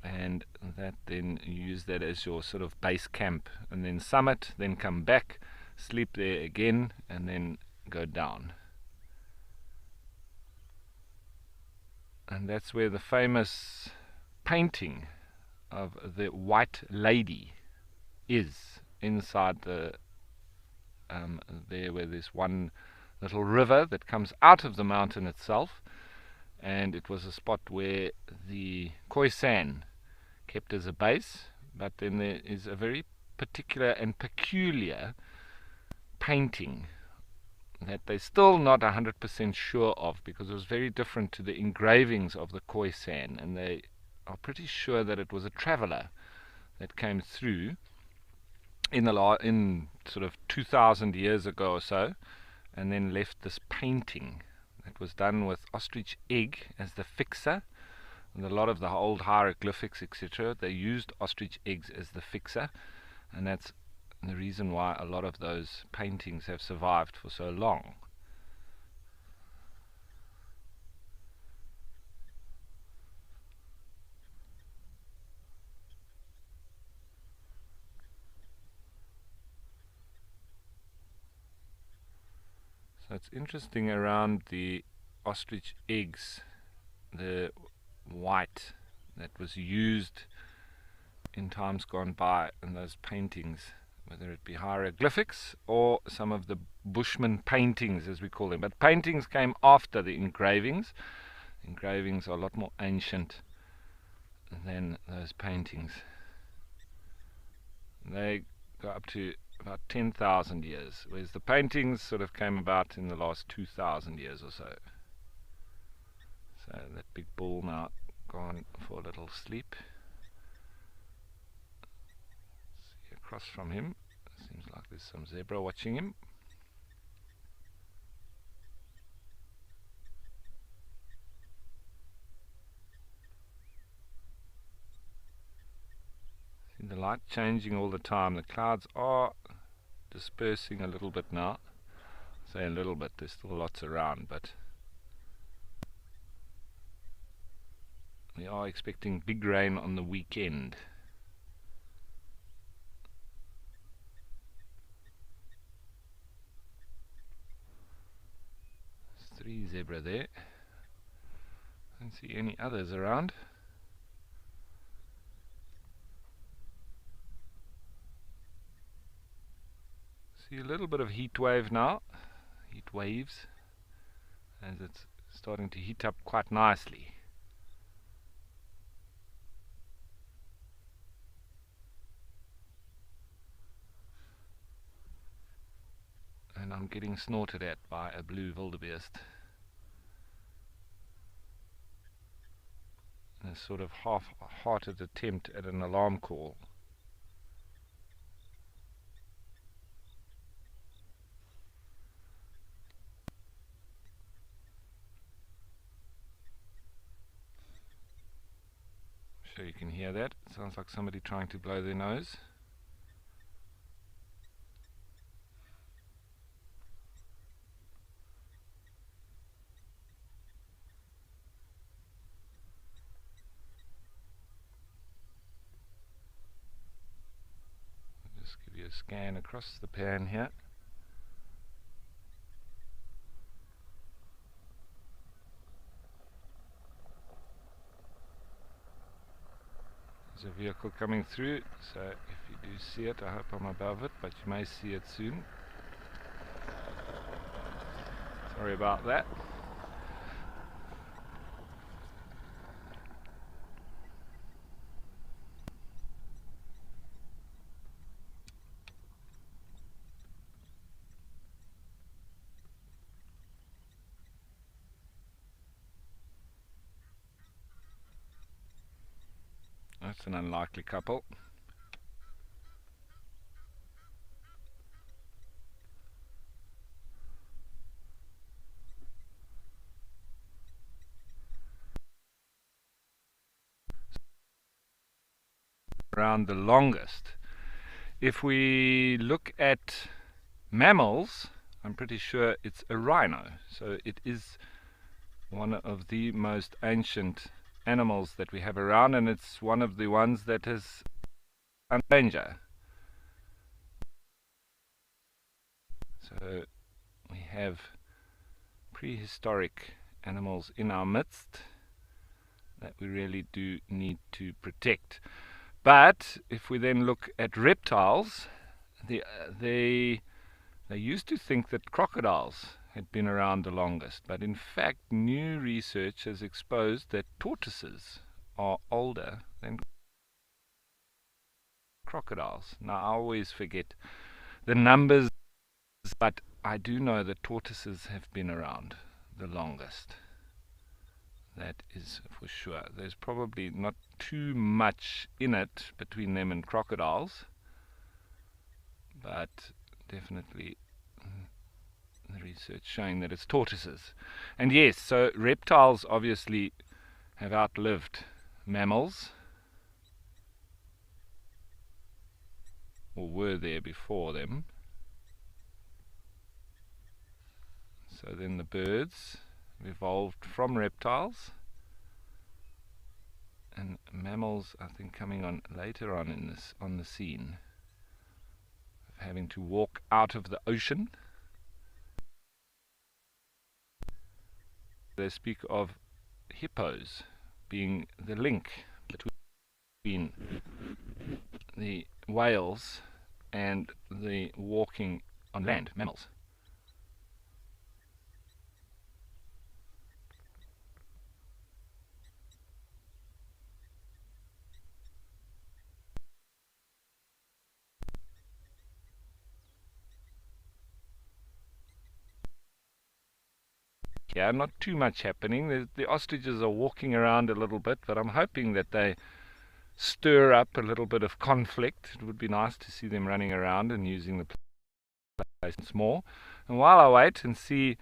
and that then you use that as your sort of base camp, and then summit, then come back, sleep there again, and then go down. And that's where the famous painting of the White Lady is, inside the there where there's one little river that comes out of the mountain itself, and it was a spot where the Khoisan kept as a base. But then there is a very particular and peculiar painting that they're still not 100% sure of, because it was very different to the engravings of the Khoisan, and they are pretty sure that it was a traveler that came through in sort of 2,000 years ago or so, and then left this painting that was done with ostrich egg as the fixer. And a lot of the old hieroglyphics, etc., they used ostrich eggs as the fixer, and that's the reason why a lot of those paintings have survived for so long. So it's interesting around the ostrich eggs, the white that was used in times gone by in those paintings, whether it be hieroglyphics or some of the Bushman paintings as we call them. But paintings came after the engravings. Engravings are a lot more ancient than those paintings. They go up to about 10,000 years, whereas the paintings sort of came about in the last 2,000 years or so. So that big bull now gone for a little sleep. See across from him, seems like there's some zebra watching him. See the light changing all the time. The clouds are dispersing a little bit now. I say a little bit, there's still lots around, but we are expecting big rain on the weekend. There's 3 zebra there. I don't see any others around. See a little bit of heat wave now, heat waves, as it's starting to heat up quite nicely. And I'm getting snorted at by a blue wildebeest. In a sort of half-hearted attempt at an alarm call. Sure you can hear that. It sounds like somebody trying to blow their nose. I'll just give you a scan across the pan here. There's a vehicle coming through, so if you do see it, I hope I'm above it, but you may see it soon. Sorry about that. That's an unlikely couple. Around the longest. If we look at mammals, I'm pretty sure it's a rhino. So it is one of the most ancient animals that we have around, and it's one of the ones that is in danger. So we have prehistoric animals in our midst that we really do need to protect. But if we then look at reptiles, they used to think that crocodiles had been around the longest, but in fact new research has exposed that tortoises are older than crocodiles. Now I always forget the numbers, but I do know that tortoises have been around the longest. That is for sure. There's probably not too much in it between them and crocodiles, but definitely the research showing that it's tortoises. And yes, so reptiles obviously have outlived mammals, or were there before them. So then the birds evolved from reptiles, and mammals I think coming on later on the scene, of having to walk out of the ocean they speak of hippos being the link between the whales and the walking on land mammals. Yeah, not too much happening. The ostriches are walking around a little bit, but I'm hoping that they stir up a little bit of conflict. It would be nice to see them running around and using the place more. And while I wait and see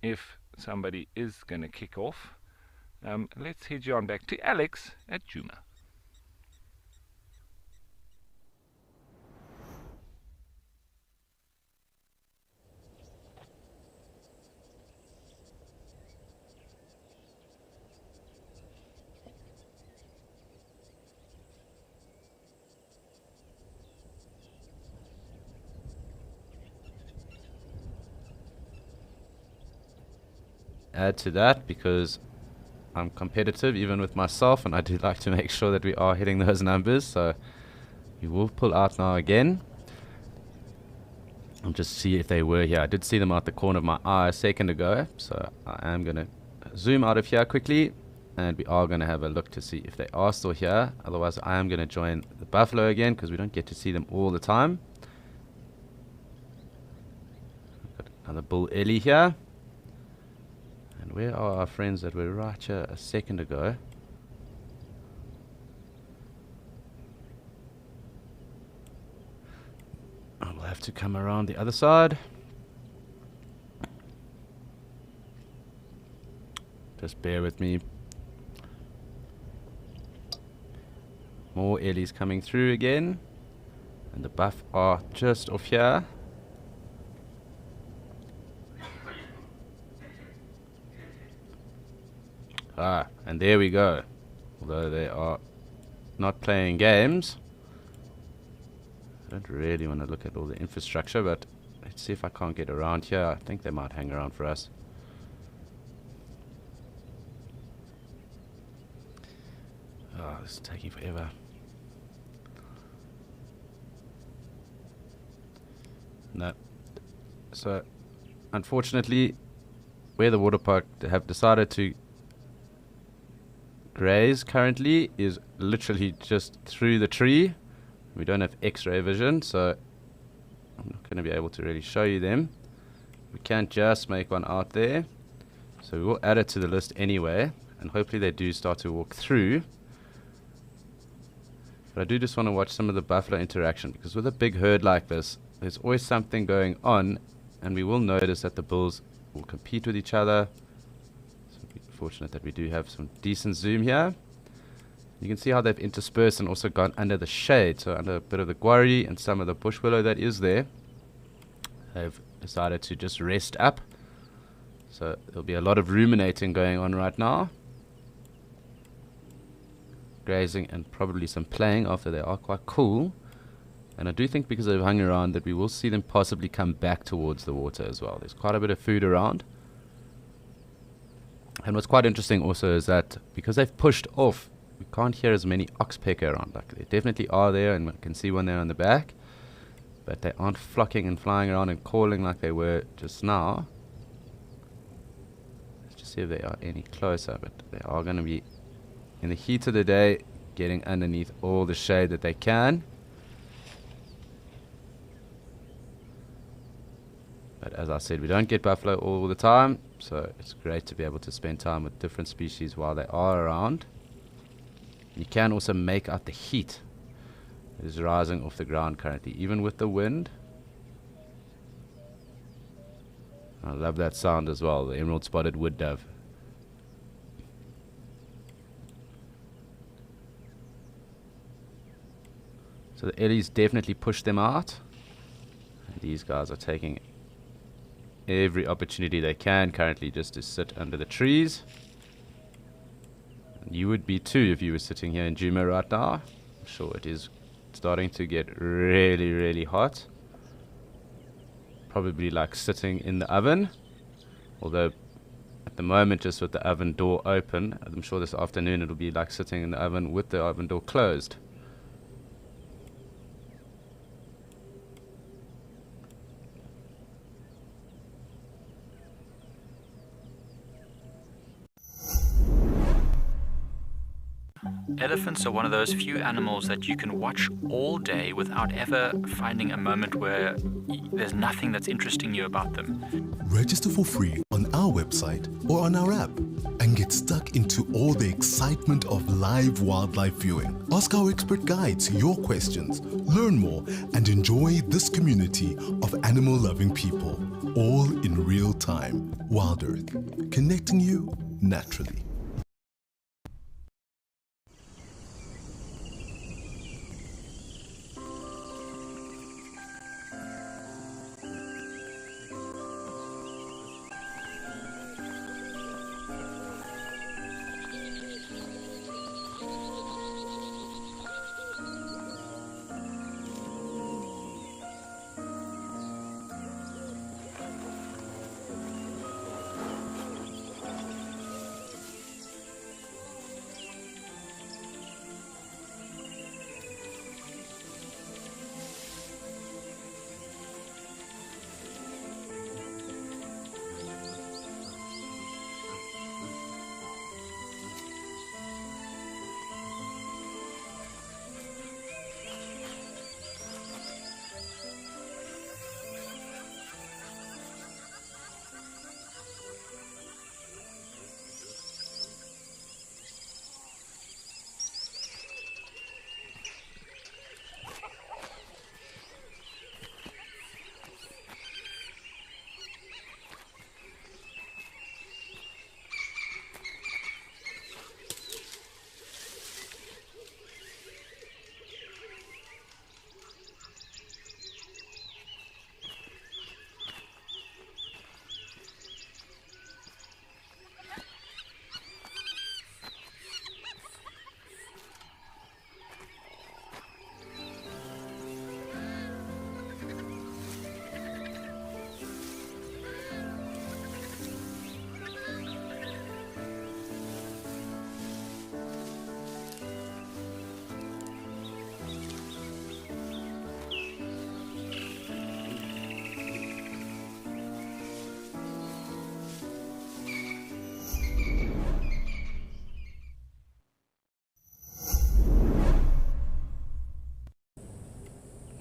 if somebody is going to kick off, let's head you on back to Alex at Djuma.
Add to that because I'm competitive even with myself, and I do like to make sure that we are hitting those numbers. So we will pull out now again and just see if they were here. I did see them out the corner of my eye a second ago, so I am going to zoom out of here quickly, and we are going to have a look to see if they are still here. Otherwise I am going to join the buffalo again because we don't get to see them all the time. Got another bull ellie here. And where are our friends that were right here a second ago? I will have to come around the other side. Just bear with me. More ellies coming through again. And the buff are just off here. And there we go. Although they are not playing games, I don't really want to look at all the infrastructure, but let's see if I can't get around here. I think they might hang around for us. Oh, this is taking forever. No. So, unfortunately, where the water park have decided to graze currently is literally just through the tree. We don't have x-ray vision, so I'm not going to be able to really show you them. We can't just make one out there, so we will add it to the list anyway, and hopefully they do start to walk through. But I do just want to watch some of the buffalo interaction, because with a big herd like this, there's always something going on, and we will notice that the bulls will compete with each other. Fortunate that we do have some decent zoom here. You can see how they've interspersed and also gone under the shade, so under a bit of the guarri and some of the bush willow that is there. They've decided to just rest up, so there'll be a lot of ruminating going on right now, grazing and probably some playing after they are quite cool. And I do think because they've hung around that we will see them possibly come back towards the water as well. There's quite a bit of food around. And what's quite interesting also is that because they've pushed off, we can't hear as many oxpecker around. Like, they definitely are there, and I can see one there on the back, but they aren't flocking and flying around and calling like they were just now. Let's just see if they are any closer, but they are going to be, in the heat of the day, getting underneath all the shade that they can. But as I said, we don't get buffalo all the time, so it's great to be able to spend time with different species while they are around. You can also make out the heat that is rising off the ground currently, even with the wind. I love that sound as well, the emerald spotted wood dove. So the ellies definitely push them out, and these guys are taking every opportunity they can currently just to sit under the trees. And you would be too if you were sitting here in Djuma right now. I'm sure it is starting to get really, really hot. Probably like sitting in the oven. Although At the moment, just with the oven door open. I'm sure this afternoon it'll be like sitting in the oven with the oven door closed.
Elephants are one of those few animals that you can watch all day without ever finding a moment where there's nothing that's interesting you about them.
Register for free on our website or on our app and get stuck into all the excitement of live wildlife viewing. Ask our expert guides your questions, learn more, and enjoy this community of animal-loving people, all in real time. Wild Earth, connecting you naturally.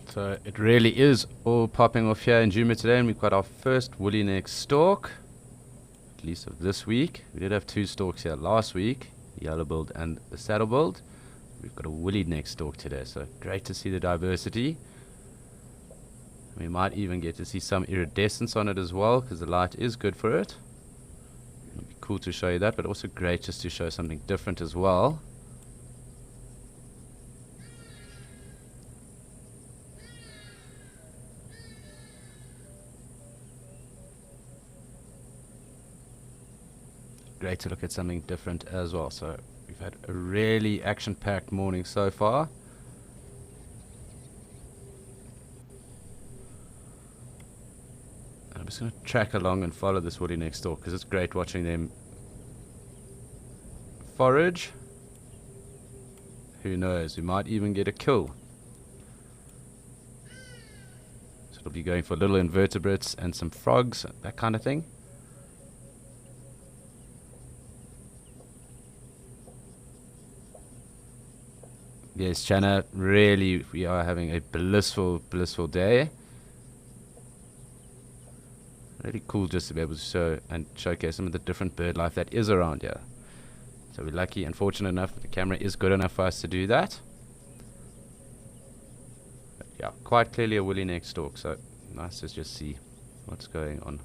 So it really is all popping off here in Djuma today, and we've got our first woolly neck stork, at least of this week. We did have two storks here last week, the yellow-billed and the saddle-billed. We've got a woolly neck stork today, so great to see the diversity. We might even get to see some iridescence on it as well, because the light is good for it. It'd be cool to show you that, but also great just to show something different as well. Great to look at something different as well. So we've had a really action-packed morning so far. And I'm just going to track along and follow this woolly neck stork, because it's great watching them forage. Who knows, we might even get a kill. So it'll be going for little invertebrates and some frogs, that kind of thing. Yes, Chana, really, we are having a blissful, blissful day. Really cool just to be able to show and showcase some of the different bird life that is around here. So we're lucky and fortunate enough that the camera is good enough for us to do that. But yeah, quite clearly a woolly neck stork, so nice to just see what's going on.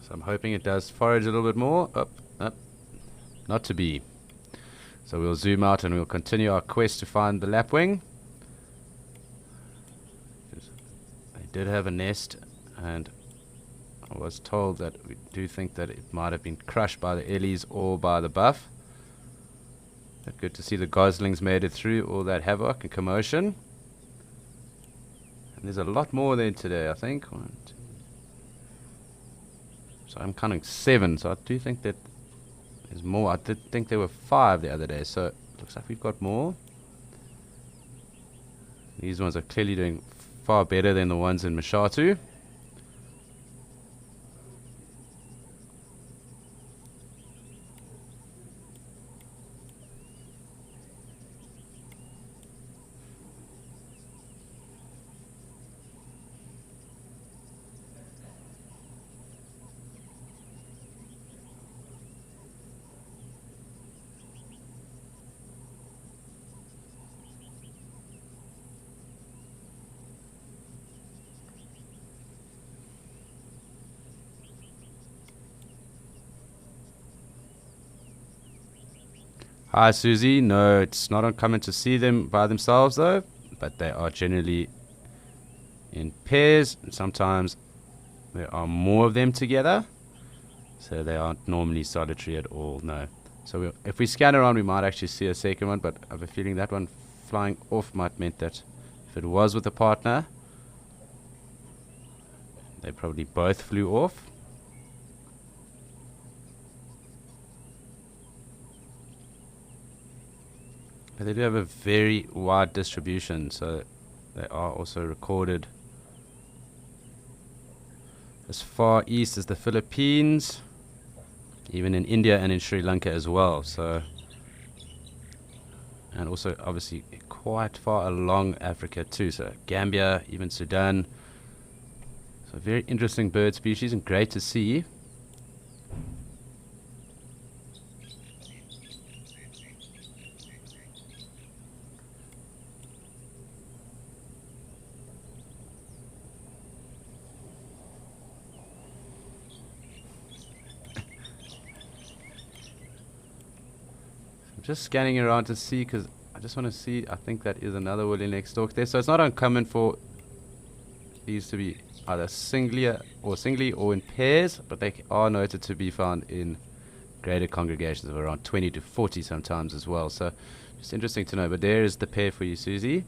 So I'm hoping it does forage a little bit more. Up. Not to be. So we'll zoom out and we'll continue our quest to find the lapwing. They did have a nest, and I was told that we do think that it might have been crushed by the ellies or by the buff. But good to see the goslings made it through all that havoc and commotion. There's a lot more there today, I think. So I'm counting 7, so I do think that there's more. I did think there were 5 the other day, so it looks like we've got more. These ones are clearly doing far better than the ones in Mashatu. Hi Susie, no, it's not uncommon to see them by themselves though, but they are generally in pairs, and sometimes there are more of them together, so they aren't normally solitary at all, no. So if we scan around we might actually see a second one, but I have a feeling that one flying off might meant that if it was with a partner, they probably both flew off. But they do have a very wide distribution, so they are also recorded as far east as the Philippines, even in India and in Sri Lanka as well. So, and also obviously quite far along Africa too, so Gambia, even Sudan. So very interesting bird species and great to see. Just scanning around to see, because I just want to see. I think that is another woolly neck stork there, so it's not uncommon for these to be either singly or in pairs, but they are noted to be found in greater congregations of around 20 to 40 sometimes as well, so just interesting to know. But there is the pair for you, Susie.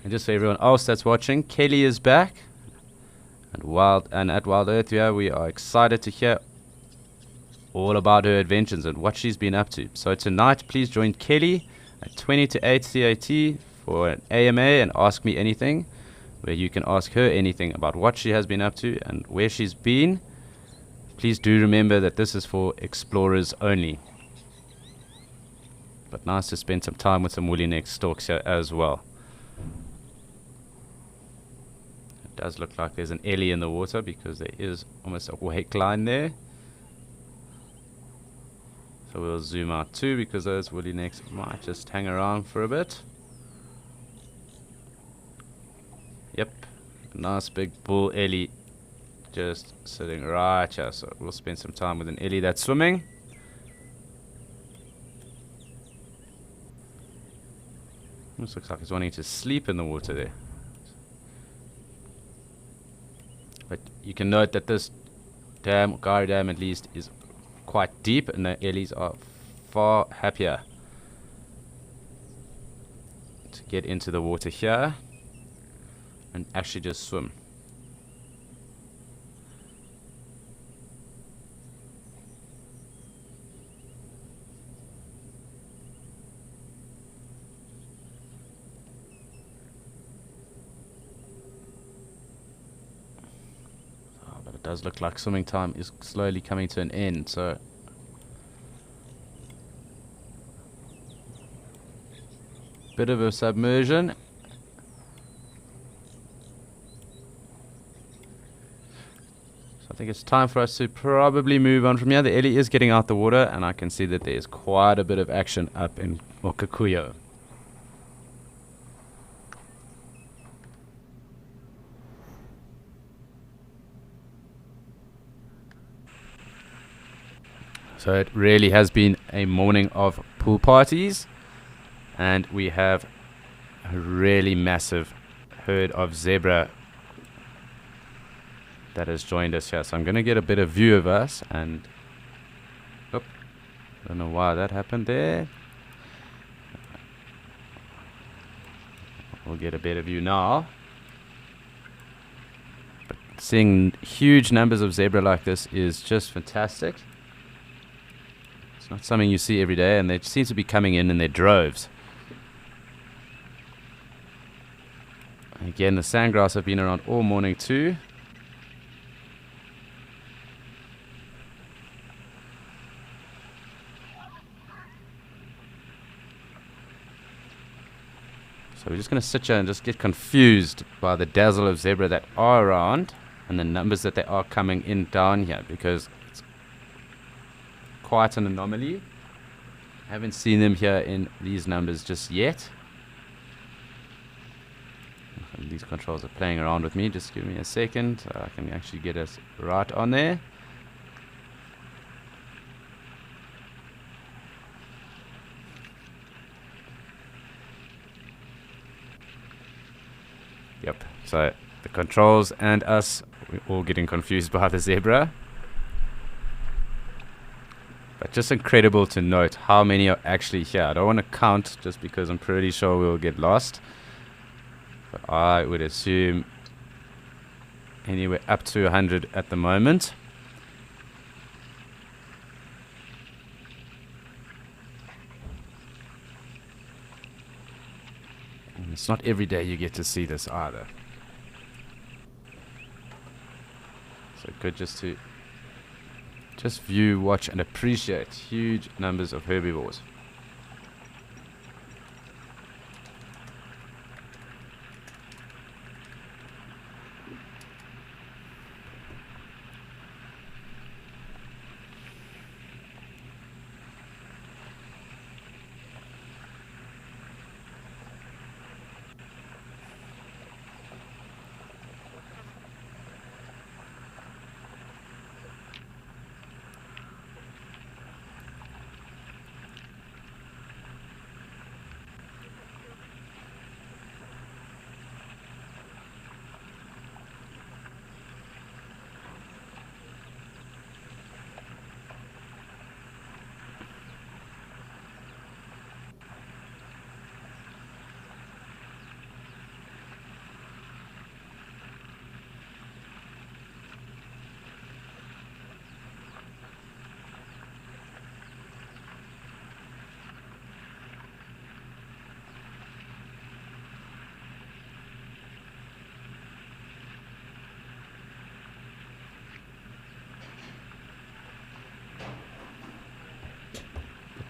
And just for everyone else that's watching, Kelly is back. And at Wild Earth here, we are excited to hear all about her adventures and what she's been up to. So tonight, please join Kelly at 20 to 8 CAT for an AMA and Ask Me Anything, where you can ask her anything about what she has been up to and where she's been. Please do remember that this is for explorers only. But nice to spend some time with some woolly neck storks here as well. Does look like there's an ellie in the water because there is almost a wake line there. So we'll zoom out too, because those woolly necks might just hang around for a bit. Yep, a nice big bull ellie just sitting right here. So we'll spend some time with an ellie that's swimming. This looks like it's wanting to sleep in the water there. But you can note that this dam, Gari Dam at least, is quite deep, and the ellies are far happier to get into the water here and actually just swim. Does look like swimming time is slowly coming to an end, so bit of a submersion. So I think it's time for us to probably move on from here. The ellie is getting out the water, and I can see that there's quite a bit of action up in Okakuyo. So it really has been a morning of pool parties, and we have a really massive herd of zebra that has joined us here. So I'm going to get a better view of us, and I don't know why that happened there. We'll get a better view now. But seeing huge numbers of zebra like this is just fantastic. It's not something you see every day, and they seem to be coming in their droves. Again, the sandgrass have been around all morning too. So we're just going to sit here and just get confused by the dazzle of zebra that are around and the numbers that they are coming in down here, because it's quite an anomaly. I haven't seen them here in these numbers just yet. And these controls are playing around with me. Just give me a second. I can actually get us right on there. Yep, so the controls and us, we're all getting confused by the zebra. But just incredible to note how many are actually here. I don't want to count just because I'm pretty sure we'll get lost. But I would assume anywhere up to 100 at the moment. It's not every day you get to see this either. So good just to view, watch and appreciate huge numbers of herbivores.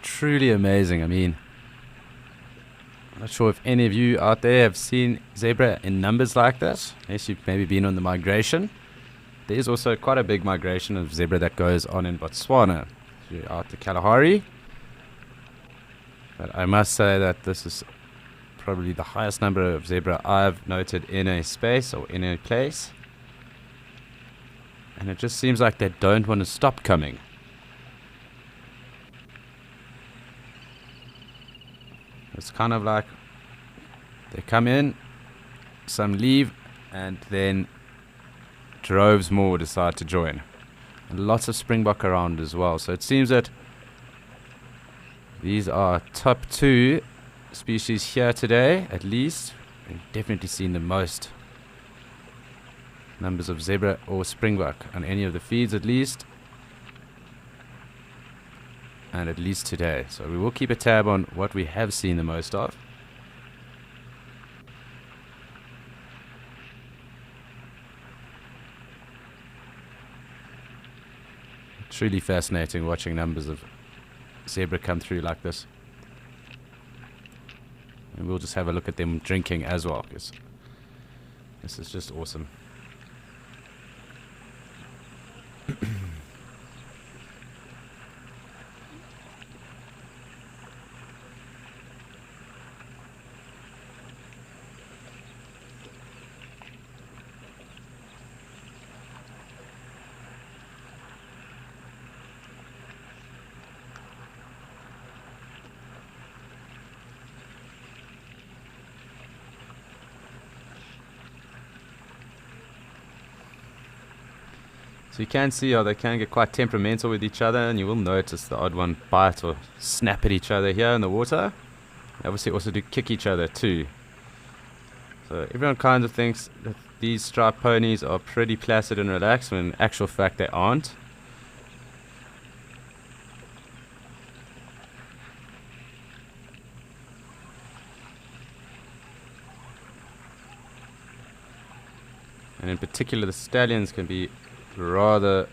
Truly amazing. I mean, I'm not sure if any of you out there have seen zebra in numbers like this, unless you've maybe been on the migration. There's also quite a big migration of zebra that goes on in Botswana, out to Kalahari. But I must say that this is probably the highest number of zebra I've noted in a space or in a place. And it just seems like they don't want to stop coming. It's kind of like they come in, some leave, and then droves more decide to join. And lots of springbok around as well. So it seems that these are top 2 species here today, at least. We've definitely seen the most numbers of zebra or springbok on any of the feeds, at least. And at least today. So we will keep a tab on what we have seen the most of. Truly fascinating watching numbers of zebra come through like this. And we'll just have a look at them drinking as well, because this is just awesome. So you can see how they can get quite temperamental with each other, and you will notice the odd one bite or snap at each other here in the water. They obviously also do kick each other too. So everyone kind of thinks that these striped ponies are pretty placid and relaxed, when in actual fact they aren't. And in particular, the stallions can be rather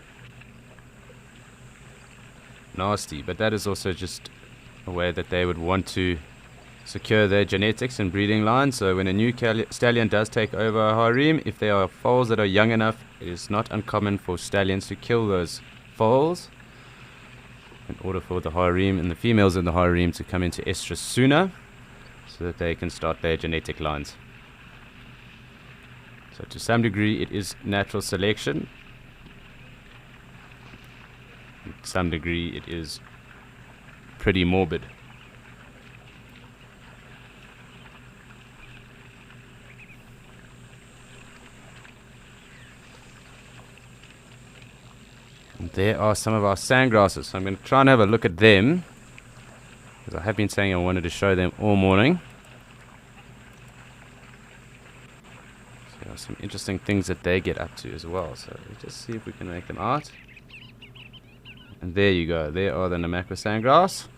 nasty, but that is also just a way that they would want to secure their genetics and breeding line. So when a new stallion does take over a harem, if there are foals that are young enough, it is not uncommon for stallions to kill those foals in order for the harem and the females in the harem to come into estrus sooner, so that they can start their genetic lines. So to some degree it is natural selection. To some degree it is pretty morbid. And there are some of our sandgrasses. So I'm going to try and have a look at them, because I have been saying I wanted to show them all morning. There are some interesting things that they get up to as well. So let's just see if we can make them out. And there you go. There are the Namaqua sandgrass.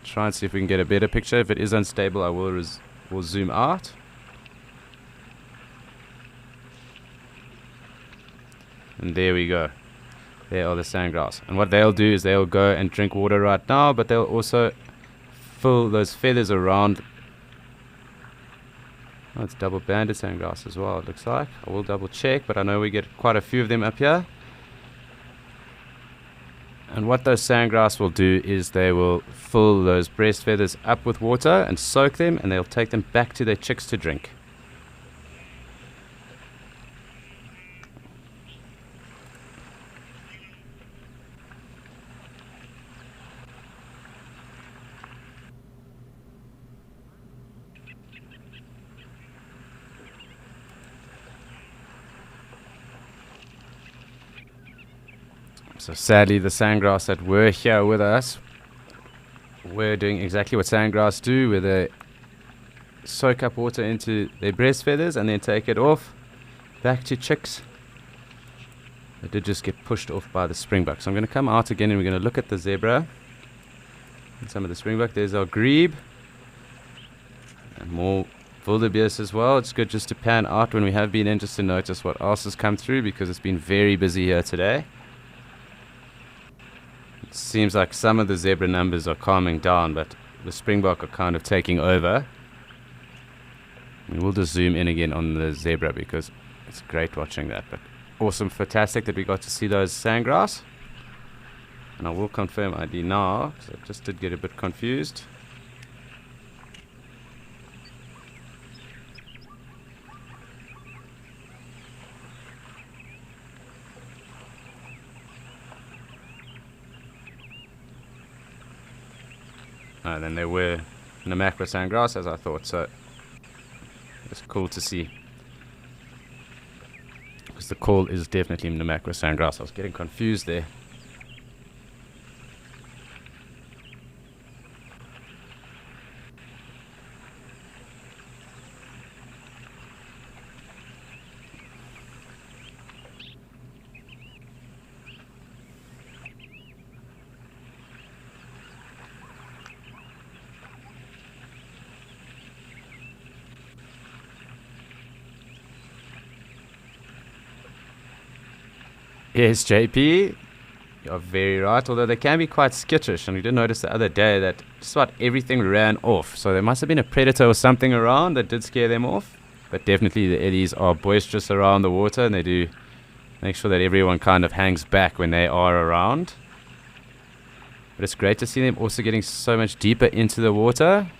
Try and see if we can get a better picture. If it is unstable, I will zoom out. And there we go. There are the sandgrass. And what they'll do is they'll go and drink water right now, but they'll also fill those feathers around. Oh, it's double banded sandgrass as well, it looks like. I will double check, but I know we get quite a few of them up here. And what those sandgrass will do is they will fill those breast feathers up with water and soak them, and they'll take them back to their chicks to drink. So sadly, the sandgrass that were here with us were doing exactly what sandgrass do, where they soak up water into their breast feathers and then take it off back to chicks. They did just get pushed off by the springbuck. So I'm going to come out again and we're going to look at the zebra and some of the springbuck. There's our grebe and more wildebeest as well. It's good just to pan out when we have been in, just to notice what else has come through, because it's been very busy here today. It seems like some of the zebra numbers are calming down, but the springbok are kind of taking over. And we'll just zoom in again on the zebra, because it's great watching that. But awesome, fantastic that we got to see those sandgrass. And I will confirm ID now, because I just did get a bit confused. And then there were Namaqua sandgrass, as I thought, so it's cool to see. Because the call is definitely Namaqua sandgrass. I was getting confused there. Yes, JP, you're very right, although they can be quite skittish, and we did notice the other day that just about everything ran off, so there must have been a predator or something around that did scare them off. But definitely the eddies are boisterous around the water, and they do make sure that everyone kind of hangs back when they are around. But it's great to see them also getting so much deeper into the water.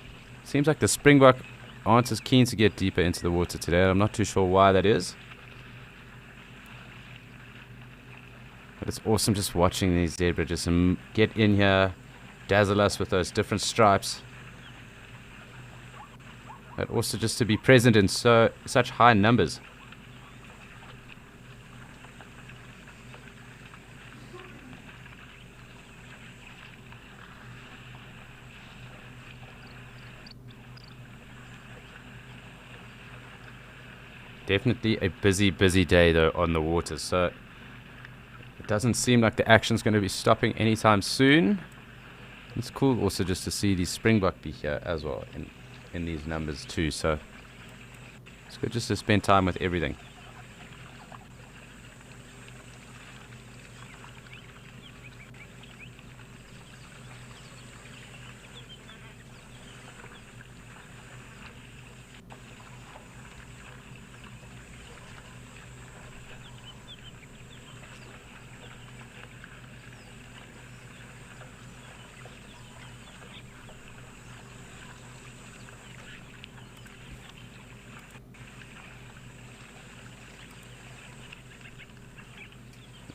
Seems like the springbok aren't as keen to get deeper into the water today. I'm not too sure why that is. But it's awesome just watching these zebra just get in here, dazzle us with those different stripes. But also just to be present in such high numbers. Definitely a busy day though on the water, so it doesn't seem like the action's going to be stopping anytime soon. It's cool also just to see these springbok be here as well in these numbers too, so it's good just to spend time with everything.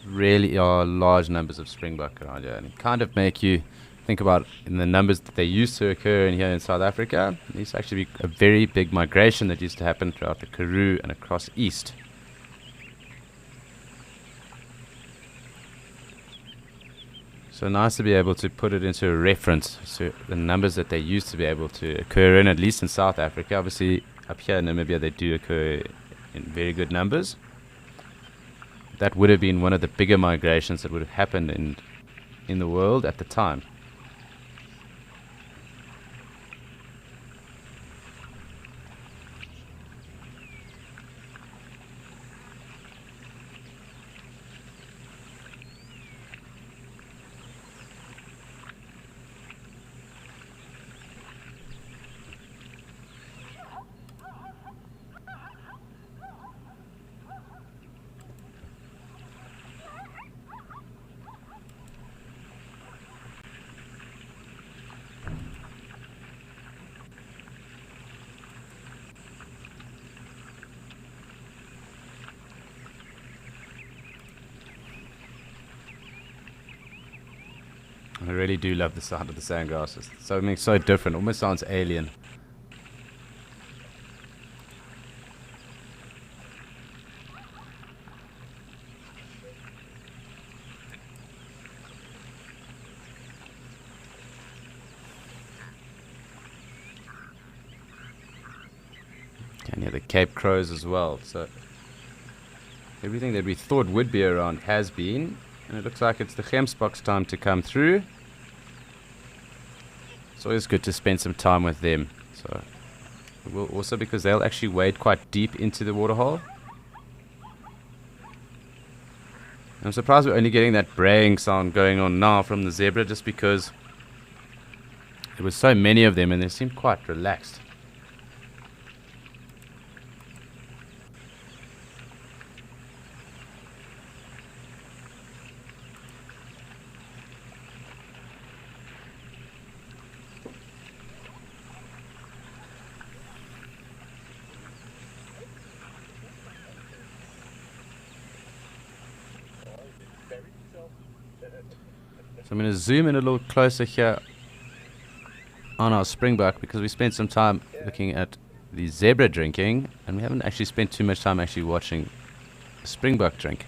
Really are large numbers of springbok around here, and it kind of make you think about in the numbers that they used to occur in here in South Africa. There used to actually be a very big migration that used to happen throughout the Karoo and across east. So nice to be able to put it into a reference, so the numbers that they used to be able to occur in, at least in South Africa. Obviously up here in Namibia they do occur in very good numbers. That would have been one of the bigger migrations that would have happened in the world at the time. I really do love the sound of the sandgrasses. Something so different, almost sounds alien. Can hear the Cape Crows as well. So everything that we thought would be around has been. And it looks like it's the Gemsbok's time to come through. It's always good to spend some time with them. So we'll also, because they'll actually wade quite deep into the waterhole. I'm surprised we're only getting that braying sound going on now from the zebra, just because there were so many of them and they seemed quite relaxed. So I'm going to zoom in a little closer here on our springbok, because we spent some time looking at the zebra drinking and we haven't actually spent too much time actually watching the springbok drink.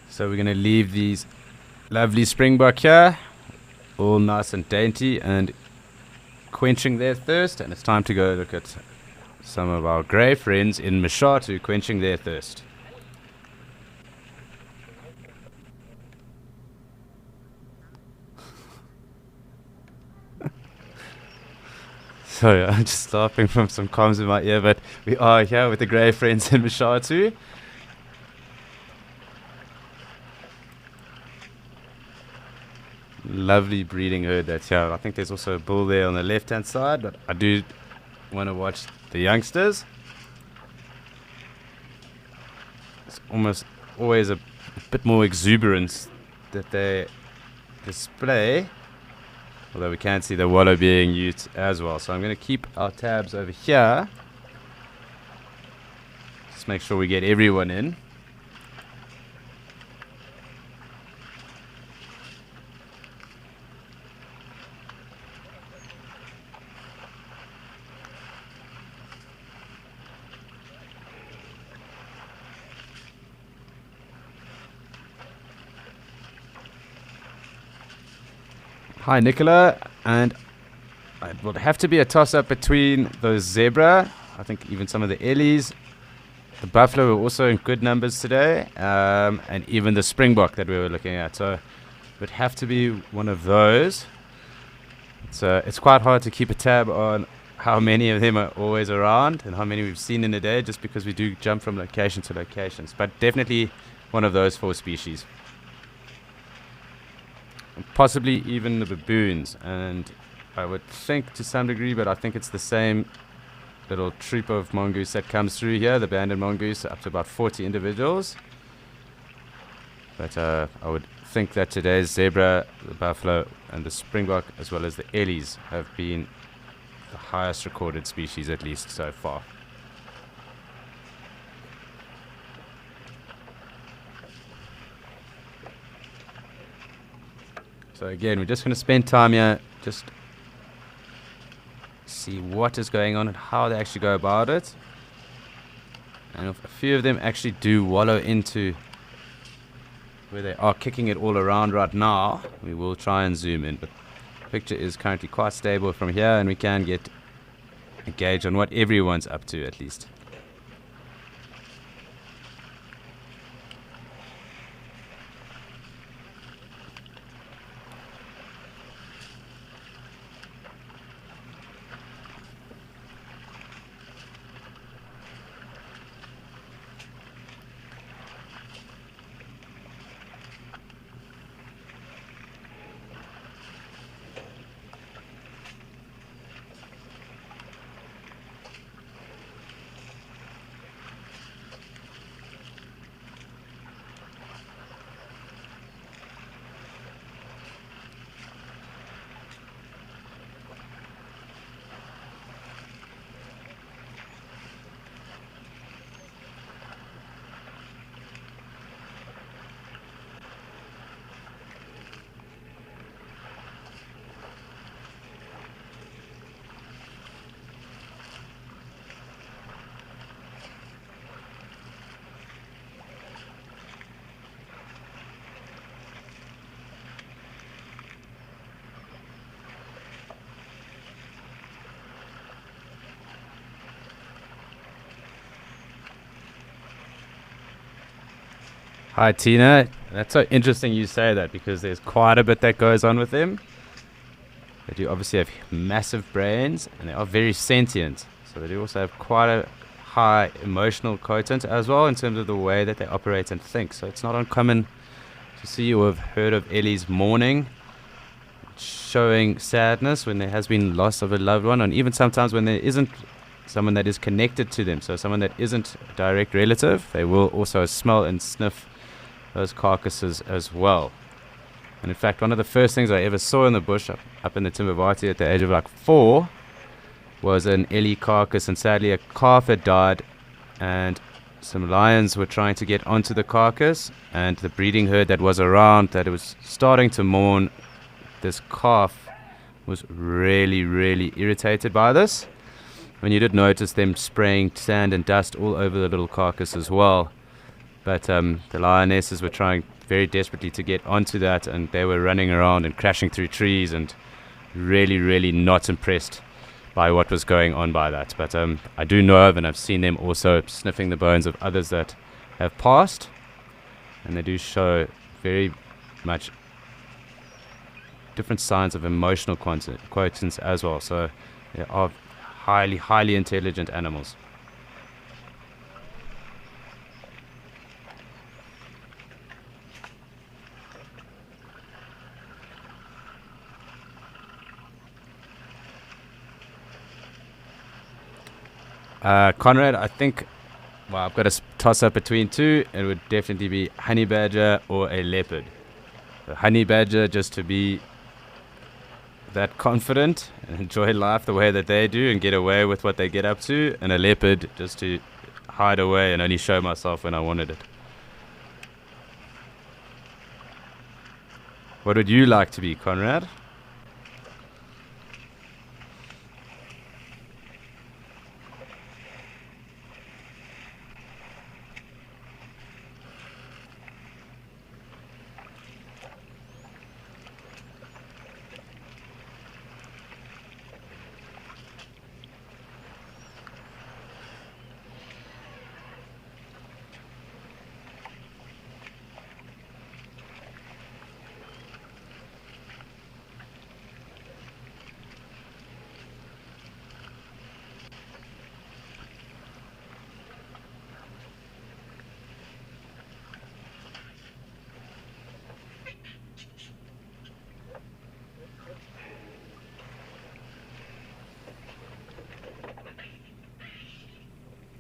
So we're going to leave these lovely springbok here, all nice and dainty and quenching their thirst. And it's time to go look at some of our grey friends in Mashatu quenching their thirst. Sorry, I'm just laughing from some comms in my ear, but we are here with the grey friends in Mashatu. lovely breeding herd that's here. I think there's also a bull there on the left-hand side, but I do want to watch the youngsters. It's almost always a bit more exuberance that they display, although we can see the wallabying utes as well. So I'm going to keep our tabs over here. Just make sure we get everyone in. Hi, Nicola, and it will have to be a toss-up between those zebra, I think even some of the ellies, the buffalo were also in good numbers today, and even the springbok that we were looking at. So it would have to be one of those. It's quite hard to keep a tab on how many of them are always around and how many we've seen in a day, just because we do jump from location to locations. But definitely one of those 4 species. Possibly even the baboons, and I would think to some degree, but I think it's the same little troop of mongoose that comes through here, the banded mongoose, up to about 40 individuals. But I would think that today's zebra, the buffalo, and the springbok, as well as the ellies, have been the highest recorded species, at least so far. So again, we're just going to spend time here, just see what is going on and how they actually go about it. And if a few of them actually do wallow into where they are kicking it all around right now, we will try and zoom in. But the picture is currently quite stable from here, and we can get a gauge on what everyone's up to at least. Hi, Tina. That's so interesting you say that, because there's quite a bit that goes on with them. They do obviously have massive brains, and they are very sentient. So they do also have quite a high emotional quotient as well in terms of the way that they operate and think. So it's not uncommon to see or have heard of ellies mourning, showing sadness when there has been loss of a loved one, and even sometimes when there isn't someone that is connected to them, so someone that isn't a direct relative, they will also smell and sniff those carcasses as well. And in fact, one of the first things I ever saw in the bush up in the Timbavati at the age of like 4 was an ellie carcass, and sadly a calf had died, and some lions were trying to get onto the carcass, and the breeding herd that was around, that it was starting to mourn this calf, was really, really irritated by this. When you did notice them spraying sand and dust all over the little carcass as well. But the lionesses were trying very desperately to get onto that, and they were running around and crashing through trees, and really, really not impressed by what was going on by that. But I do know of, and I've seen them also sniffing the bones of others that have passed, and they do show very much different signs of emotional quotients as well. So they are highly, highly intelligent animals. Conrad, I think, well, I've got to toss up between two. It would definitely be honey badger or a leopard. The honey badger, just to be that confident and enjoy life the way that they do and get away with what they get up to, and a leopard just to hide away and only show myself when I wanted it. What would you like to be, Conrad?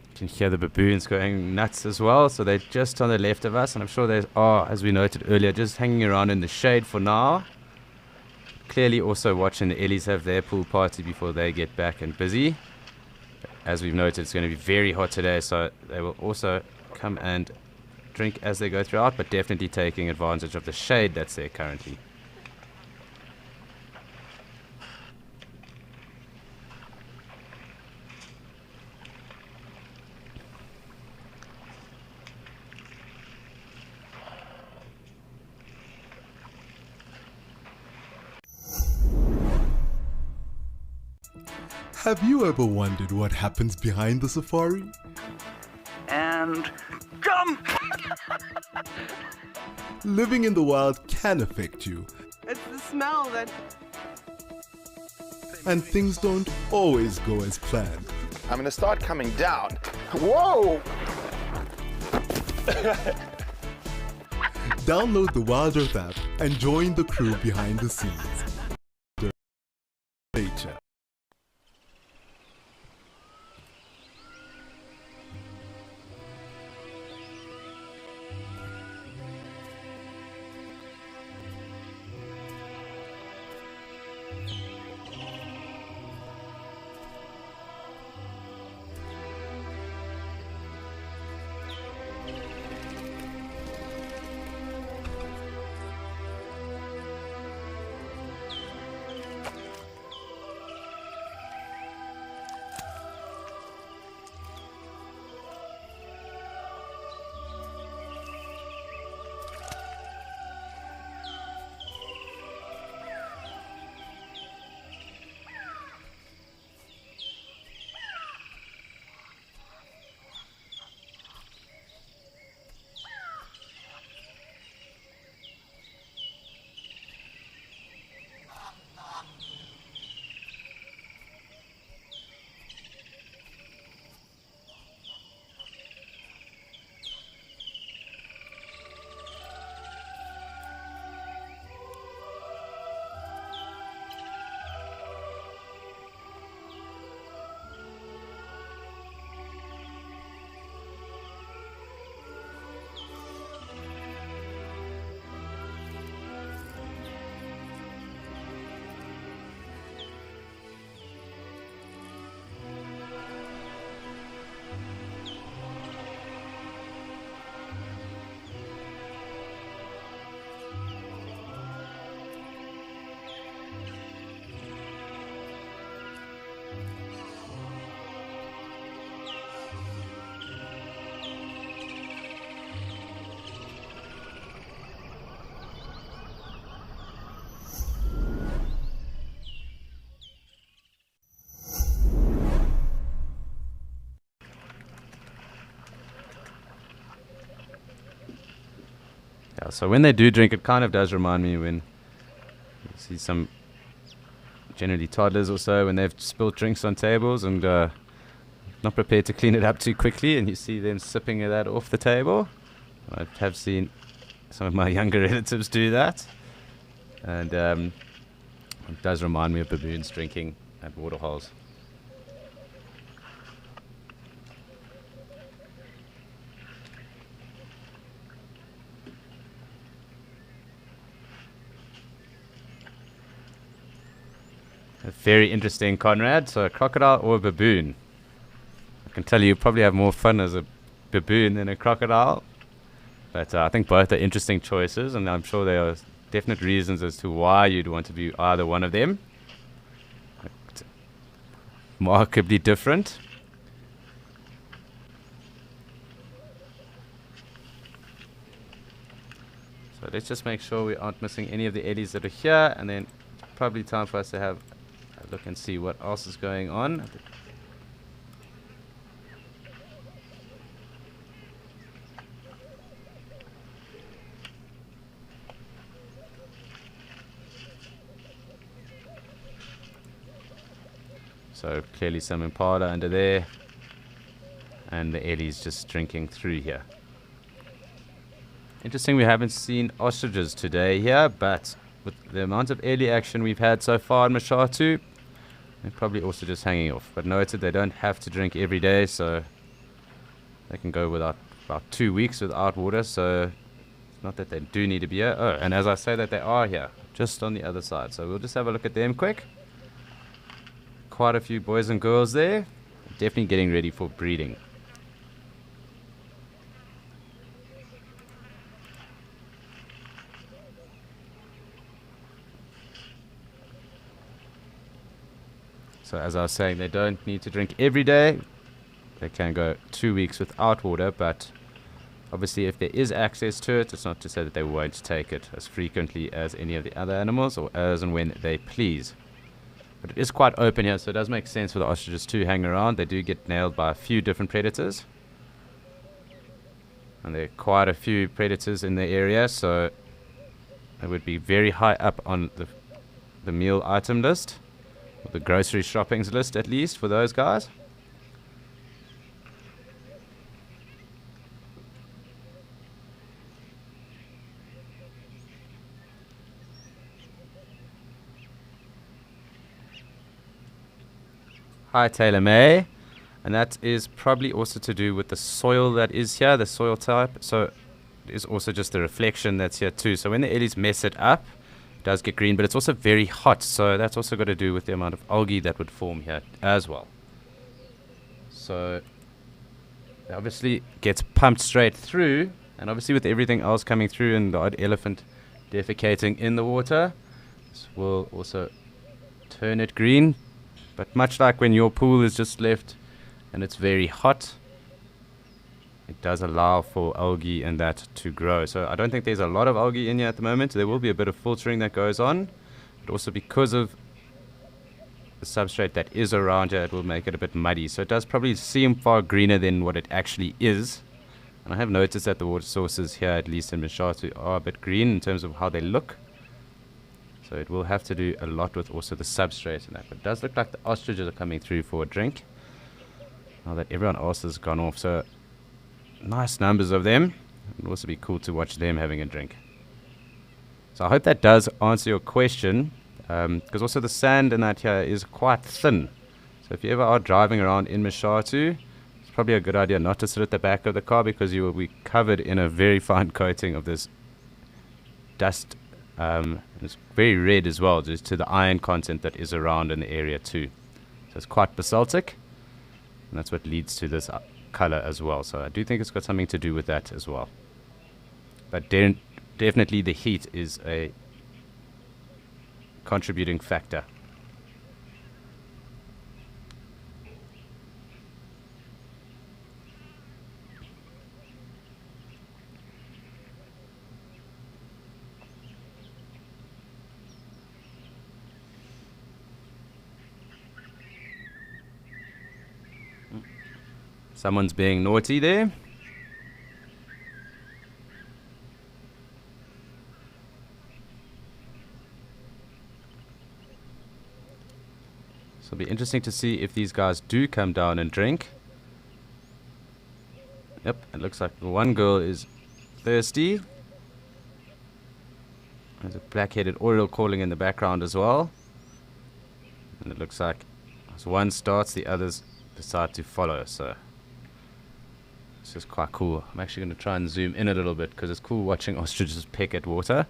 You can hear the baboons going nuts as well, so they're just on the left of us, and I'm sure they are, as we noted earlier, just hanging around in the shade for now. Clearly also watching the Ellies have their pool party before they get back and busy. As we've noted, it's going to be very hot today, so they will also come and drink as they go throughout, but definitely taking advantage of the shade that's there currently.
Have you ever wondered what happens behind the safari?
And jump!
Living in the wild can affect you,
It's the smell that...
and things don't always go as planned.
I'm gonna start coming down. Whoa!
Download the Wild Earth app and join the crew behind the scenes. Nature.
Yeah, so when they do drink, it kind of does remind me when you see some generally toddlers or so, when they've spilled drinks on tables and not prepared to clean it up too quickly, and you see them sipping that off the table. I have seen some of my younger relatives do that, and it does remind me of baboons drinking at waterholes. Very interesting, Conrad. So a crocodile or a baboon? I can tell you probably have more fun as a baboon than a crocodile. But I think both are interesting choices, and I'm sure there are definite reasons as to why you'd want to be either one of them. Markedly different. So let's just make sure we aren't missing any of the eddies that are here, and then probably time for us to have a look and see what else is going on. So clearly some impala under there, and the eddies just drinking through here. Interesting, we haven't seen ostriches today here, but with the amount of early action we've had so far in Mashatu, they're probably also just hanging off. But noted they don't have to drink every day, so they can go without about 2 weeks without water, so it's not that they do need to be here. Oh, and as I say that, they are here, just on the other side. So we'll just have a look at them quick. Quite a few boys and girls there, definitely getting ready for breeding. So as I was saying, they don't need to drink every day. They can go 2 weeks without water, but obviously if there is access to it, it's not to say that they won't take it as frequently as any of the other animals, or as and when they please. But it is quite open here, so it does make sense for the ostriches to hang around. They do get nailed by a few different predators, and there are quite a few predators in the area, so it would be very high up on the meal item list, or the grocery shoppings list at least, for those guys. Hi Taylor May, and that is probably also to do with the soil that is here, the soil type. So it is also just the reflection that's here too. So when the eddies mess it up, it does get green, but it's also very hot, so that's also got to do with the amount of algae that would form here as well. So it obviously gets pumped straight through, and obviously with everything else coming through and the odd elephant defecating in the water, this will also turn it green. But much like when your pool is just left and it's very hot, it does allow for algae and that to grow. So I don't think there's a lot of algae in here at the moment. There will be a bit of filtering that goes on, but also because of the substrate that is around here, it will make it a bit muddy. So it does probably seem far greener than what it actually is. And I have noticed that the water sources here, at least in Mashatu, are a bit green in terms of how they look. So it will have to do a lot with also the substrate and that. But it does look like the ostriches are coming through for a drink, now that everyone else has gone off. So nice numbers of them. It will also be cool to watch them having a drink. So I hope that does answer your question, because also the sand in that here is quite thin. So if you ever are driving around in Mashatu, it's probably a good idea not to sit at the back of the car, because you will be covered in a very fine coating of this dust. It's very red as well, due to the iron content that is around in the area too. So it's quite basaltic, and that's what leads to this color as well. So I do think it's got something to do with that as well. But definitely the heat is a contributing factor. Someone's being naughty there. So it'll be interesting to see if these guys do come down and drink. Yep, it looks like one girl is thirsty. There's a black-headed oriole calling in the background as well. And it looks like as one starts, the others decide to follow. So this is quite cool. I'm actually going to try and zoom in a little bit, because it's cool watching ostriches peck at water.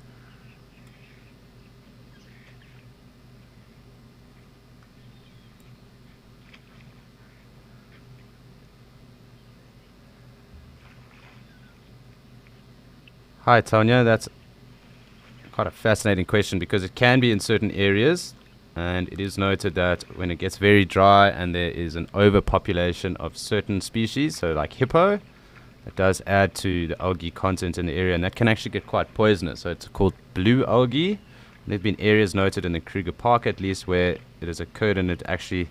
Hi, Tanya. That's quite a fascinating question because it can be in certain areas, and it is noted that when it gets very dry and there is an overpopulation of certain species, so like hippo, it does add to the algae content in the area, and that can actually get quite poisonous. So it's called blue algae. There have been areas noted in the Kruger Park, at least, where it has occurred, and it actually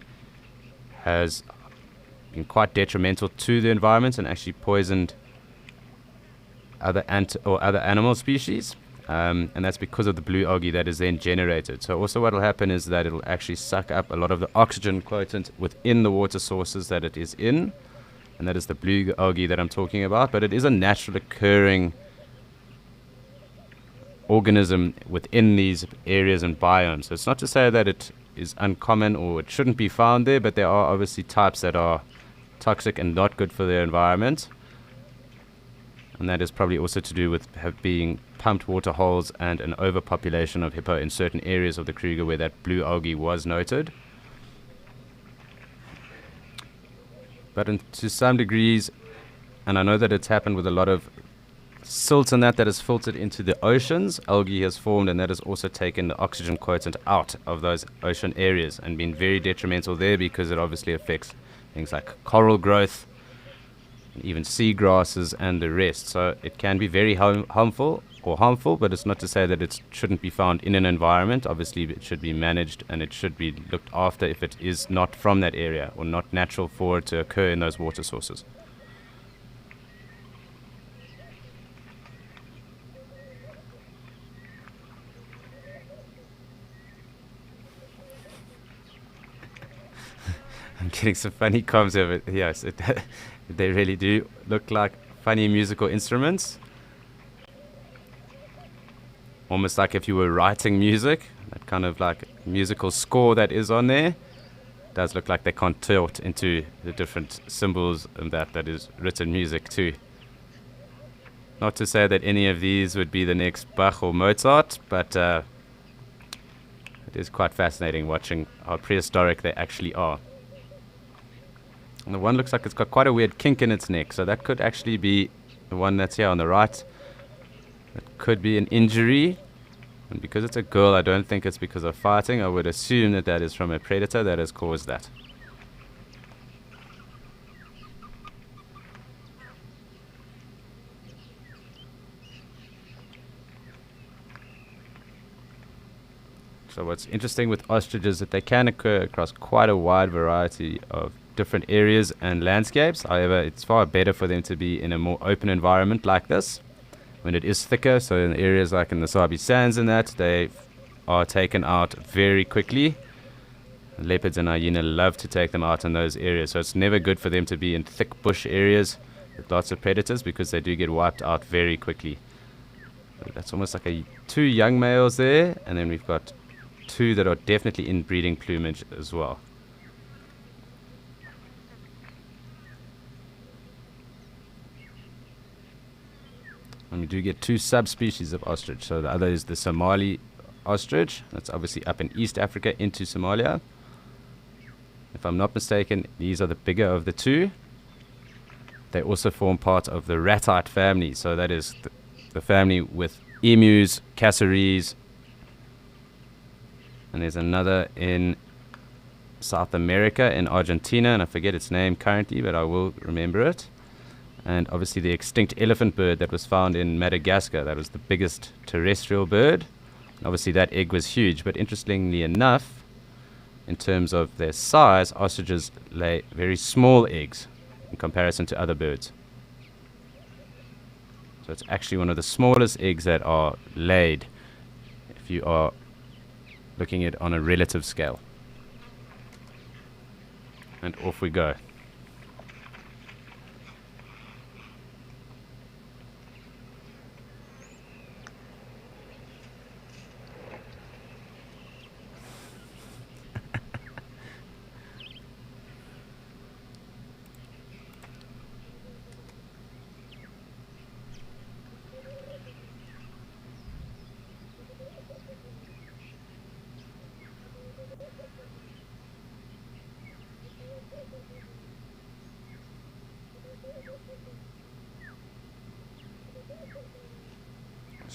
has been quite detrimental to the environment and actually poisoned other animal species. And that's because of the blue algae that is then generated. So also what will happen is that it'll actually suck up a lot of the oxygen quotient within the water sources that it is in, and that is the blue algae that I'm talking about. But it is a natural occurring organism within these areas and biomes. So it's not to say that it is uncommon or it shouldn't be found there, but there are obviously types that are toxic and not good for the environment. And that is probably also to do with being pumped water holes and an overpopulation of hippo in certain areas of the Kruger where that blue algae was noted. But to some degrees, and I know that it's happened with a lot of silt and that has filtered into the oceans, algae has formed, and that has also taken the oxygen quotient out of those ocean areas and been very detrimental there because it obviously affects things like coral growth, even seagrasses and the rest. So it can be very harmful, but it's not to say that it shouldn't be found in an environment. Obviously it should be managed and it should be looked after if it is not from that area or not natural for it to occur in those water sources. I'm getting some funny comms over it. Yes, they really do look like funny musical instruments. Almost like if you were writing music, that kind of like musical score that is on there. It does look like they contort into the different symbols and that is written music too. Not to say that any of these would be the next Bach or Mozart, but it is quite fascinating watching how prehistoric they actually are. And the one looks like it's got quite a weird kink in its neck, so that could actually be the one that's here on the right. It could be an injury, and because it's a girl, I don't think it's because of fighting. I would assume that that is from a predator that has caused that. So what's interesting with ostriches is that they can occur across quite a wide variety of different areas and landscapes. However, it's far better for them to be in a more open environment like this when it is thicker. So in areas like in the Sabi Sands and that, they are taken out very quickly. Leopards and hyena love to take them out in those areas. So it's never good for them to be in thick bush areas with lots of predators because they do get wiped out very quickly. So that's almost like two young males there, and then we've got two that are definitely in breeding plumage as well. And we do get two subspecies of ostrich. So the other is the Somali ostrich. That's obviously up in East Africa into Somalia. If I'm not mistaken, these are the bigger of the two. They also form part of the ratite family. So that is the family with emus, cassowaries. And there's another in South America, in Argentina, and I forget its name currently, but I will remember it. And obviously the extinct elephant bird that was found in Madagascar. That was the biggest terrestrial bird. And obviously that egg was huge, but interestingly enough, in terms of their size, ostriches lay very small eggs in comparison to other birds. So it's actually one of the smallest eggs that are laid if you are looking at it on a relative scale. And off we go.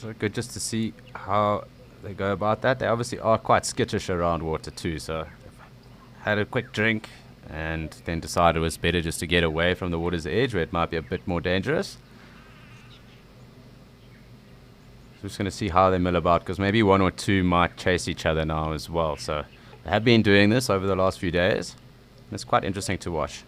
So good just to see how they go about that. They obviously are quite skittish around water too, so had a quick drink and then decided it was better just to get away from the water's edge where it might be a bit more dangerous. So just going to see how they mill about, because maybe one or two might chase each other now as well. So they have been doing this over the last few days, and it's quite interesting to watch.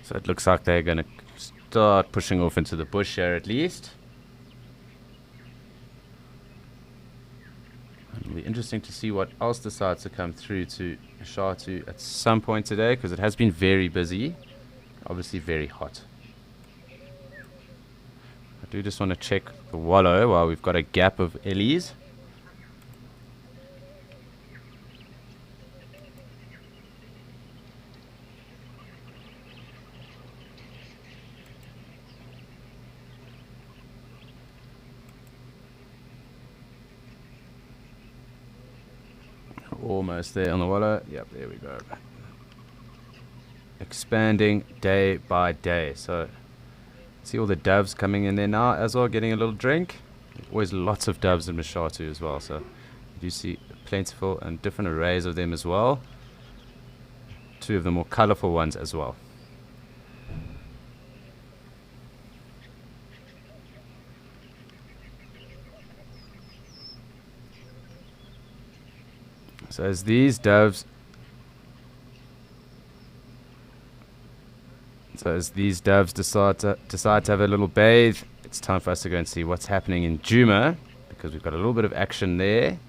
So it looks like they're going to start pushing off into the bush here at least. It'll be interesting to see what else decides to come through to Mashatu at some point today, because it has been very busy, obviously very hot. I do just want to check the wallow while we've got a gap of ellies. Almost there on the wallow. Yep, there we go. Expanding day by day. So see all the doves coming in there now as well, getting a little drink. Always lots of doves in Mashatu as well. So you do see plentiful and different arrays of them as well. Two of the more colorful ones as well. So as these doves decide to have a little bathe, it's time for us to go and see what's happening in Djuma, because we've got a little bit of action there.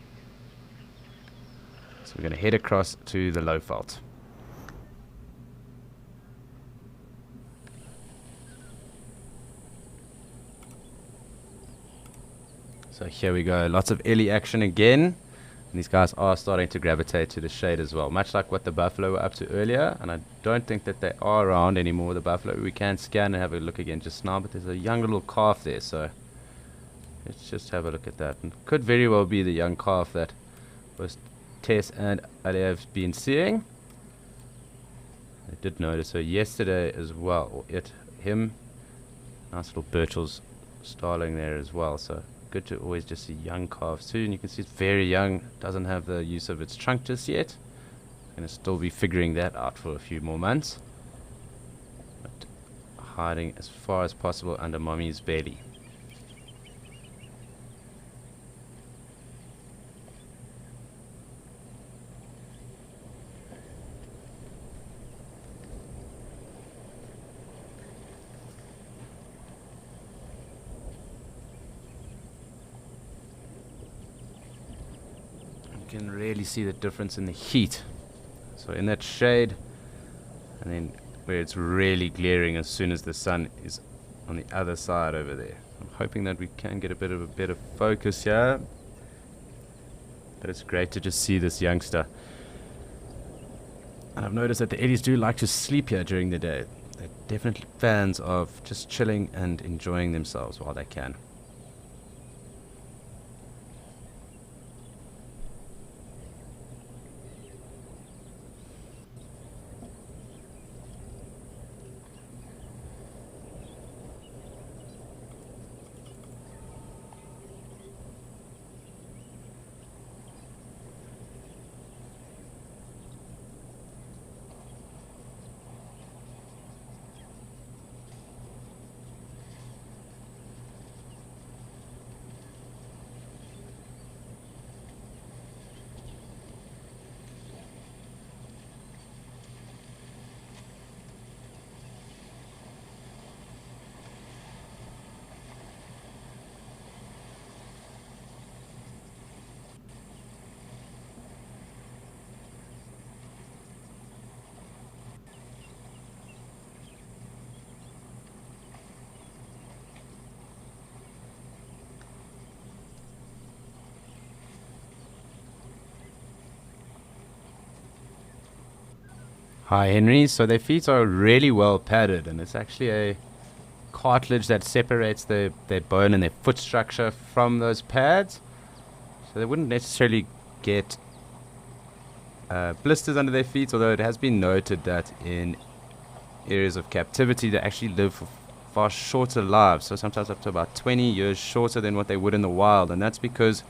So we're going to head across to the Lowveld. So here we go, lots of ellie action again. And these guys are starting to gravitate to the shade as well, much like what the buffalo were up to earlier. And I don't think that they are around anymore, the buffalo. We can scan and have a look again just now, but there's a young little calf there, so let's just have a look at that. And could very well be the young calf that was Tess and Ali have been seeing. I did notice her yesterday as well, or him. Nice little Birchall's starling there as well, so good to always just see young calves too. And you can see it's very young, doesn't have the use of its trunk just yet. Going to still be figuring that out for a few more months, but hiding as far as possible under mommy's belly. You can really see the difference in the heat. So in that shade, and then where it's really glaring as soon as the sun is on the other side over there. I'm hoping that we can get a bit of a better focus here, but it's great to just see this youngster. And I've noticed that the ellies do like to sleep here during the day. They're definitely fans of just chilling and enjoying themselves while they can. Hi, Henry. So their feet are really well padded, and it's actually a cartilage that separates their bone and their foot structure from those pads. So they wouldn't necessarily get blisters under their feet, although it has been noted that in areas of captivity they actually live for far shorter lives, so sometimes up to about 20 years shorter than what they would in the wild, and that's because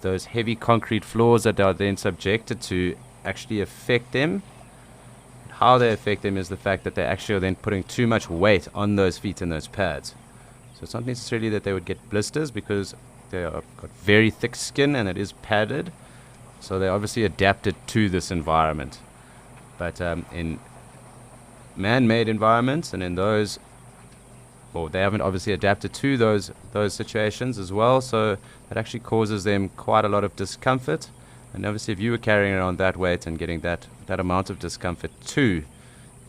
those heavy concrete floors that they are then subjected to actually affect them. How they affect them is the fact that they actually are then putting too much weight on those feet and those pads. So it's not necessarily that they would get blisters because they are got very thick skin and it is padded, so they're obviously adapted to this environment. But in man-made environments and in those, well, they haven't obviously adapted to those situations as well, so it actually causes them quite a lot of discomfort. And obviously if you were carrying around that weight and getting that amount of discomfort too,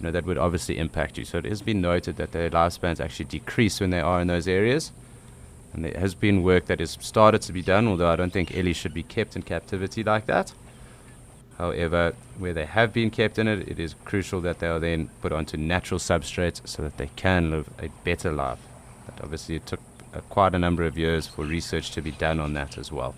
that would obviously impact you. So it has been noted that their lifespans actually decrease when they are in those areas. And there has been work that has started to be done, although I don't think ellies should be kept in captivity like that. However, where they have been kept in it, it is crucial that they are then put onto natural substrates so that they can live a better life. But obviously it took quite a number of years for research to be done on that as well.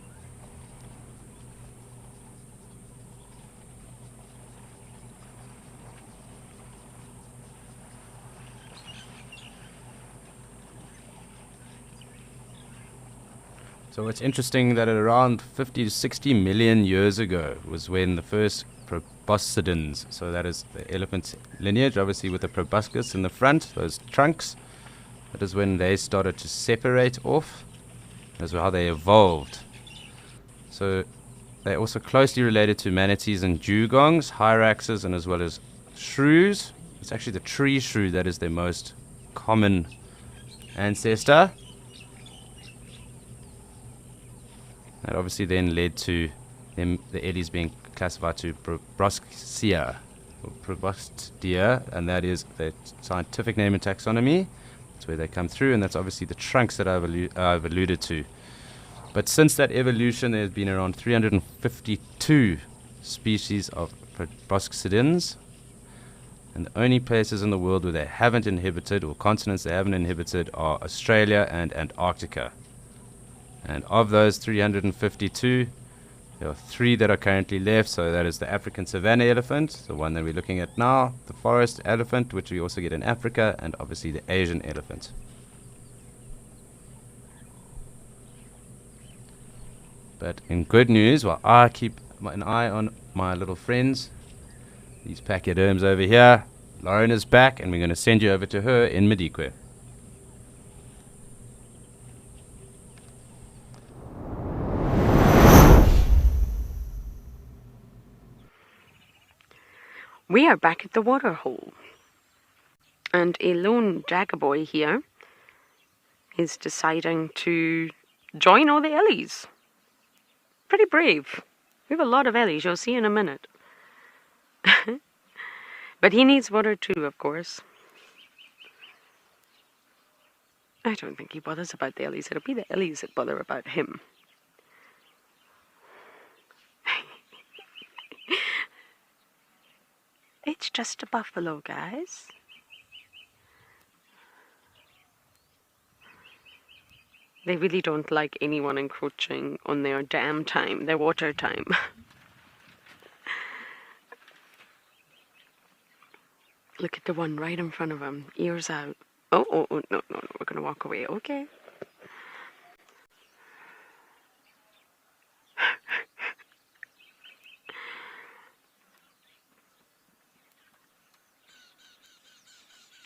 So it's interesting that at around 50 to 60 million years ago was when the first proboscidans, so that is the elephant lineage, obviously with the proboscis in the front, those trunks, that is when they started to separate off. That's how they evolved. So they're also closely related to manatees and dugongs, hyraxes, and as well as shrews. It's actually the tree shrew that is their most common ancestor. That obviously then led to them, the ellies being classified to Proboscidea, and that is the scientific name in taxonomy. That's where they come through, and that's obviously the trunks that I've alluded to. But since that evolution, there's been around 352 species of proboscidans, and the only places in the world where they haven't inhibited, or continents they haven't inhibited, are Australia and Antarctica. And of those 352, there are 3 that are currently left. So that is the African savanna elephant, the one that we're looking at now, the forest elephant, which we also get in Africa, and obviously the Asian elephant. But in good news, while I keep an eye on my little friends, these pachyderms over here, Lauren is back, and we're going to send you over to her in Madikwe.
We are back at the waterhole, and a lone jagaboy here is deciding to join all the ellies. Pretty brave. We have a lot of ellies, you'll see in a minute. But he needs water too, of course. I don't think he bothers about the ellies. It'll be the ellies that bother about him. It's just a buffalo, guys. They really don't like anyone encroaching on their dam time, their water time. Look at the one right in front of him, ears out. Oh, no, we're going to walk away, okay.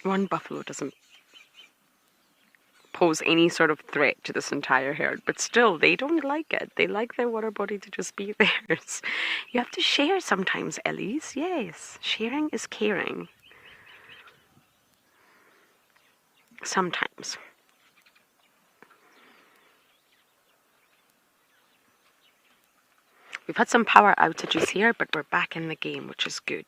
One buffalo doesn't pose any sort of threat to this entire herd, but still, they don't like it. They like their water body to just be theirs. You have to share sometimes, ellies. Yes, sharing is caring. Sometimes. We've had some power outages here, but we're back in the game, which is good.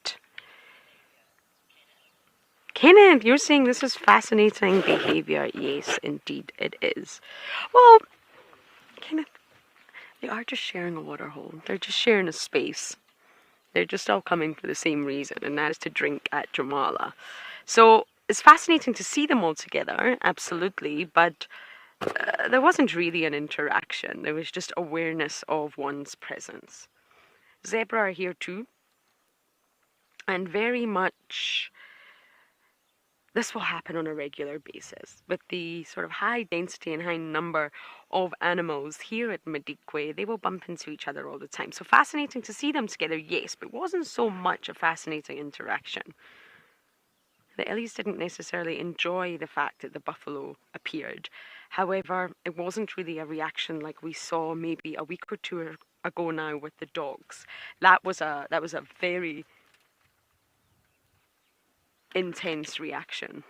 Kenneth, you're saying this is fascinating behavior. Yes, indeed it is. Well, Kenneth, they are just sharing a water hole. They're just sharing a space. They're just all coming for the same reason, and that is to drink at Jamala. So it's fascinating to see them all together, absolutely, but there wasn't really an interaction. There was just awareness of one's presence. Zebra are here too, and very much this will happen on a regular basis. With the sort of high density and high number of animals here at Madikwe, they will bump into each other all the time. So fascinating to see them together, yes, but it wasn't so much a fascinating interaction. The Ellies didn't necessarily enjoy the fact that the buffalo appeared. However, it wasn't really a reaction like we saw maybe a week or two ago now with the dogs. That was a very intense reaction.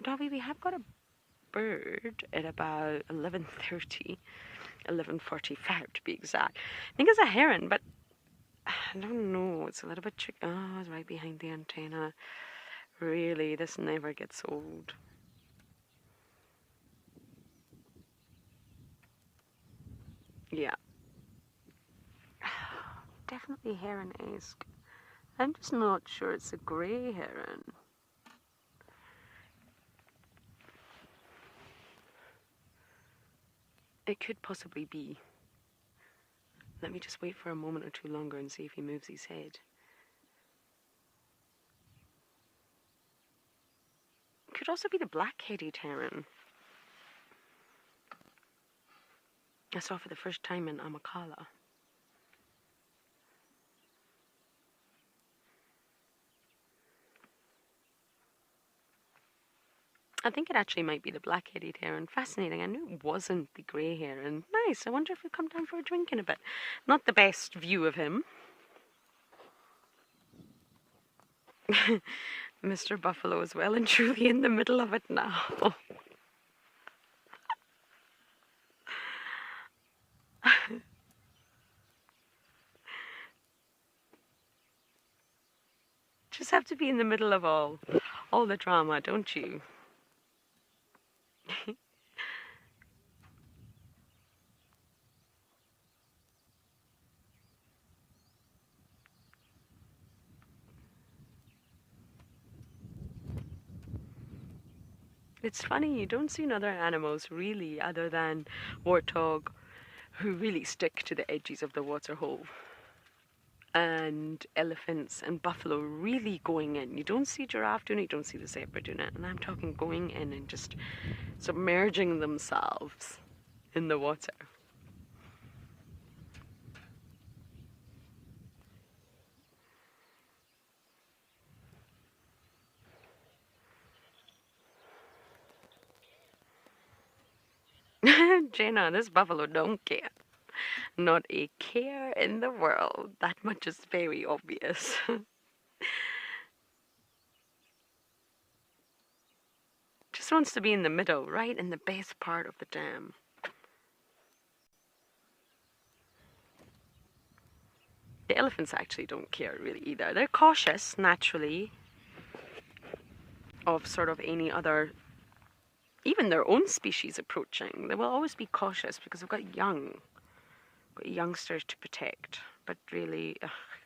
Dobby, we have got a bird at about 11:30, 11:45 to be exact. I think it's a heron, but I don't know. It's a little bit tricky. Oh, it's right behind the antenna. Really, this never gets old. Yeah. Definitely heron-esque. I'm just not sure it's a grey heron. It could possibly be. Let me just wait for a moment or two longer and see if he moves his head. Could also be the black-headed heron. I saw for the first time in Amakala. I think it actually might be the black-headed heron. Fascinating. I knew it wasn't the grey heron. Nice. I wonder if he'll come down for a drink in a bit. Not the best view of him. Mr. Buffalo is well and truly in the middle of it now. Just have to be in the middle of all the drama, don't you? It's funny, you don't see other animals really other than warthog who really stick to the edges of the waterhole, and elephants and buffalo really going in. You don't see giraffe doing it, you don't see the zebra doing it, and I'm talking going in and just submerging themselves in the water. Jenna, this buffalo don't care. Not a care in the world. That much is very obvious. Just wants to be in the middle, right in the best part of the dam. The elephants actually don't care really either. They're cautious, naturally, of sort of any other, even their own species approaching. They will always be cautious because they've got youngsters to protect. But really,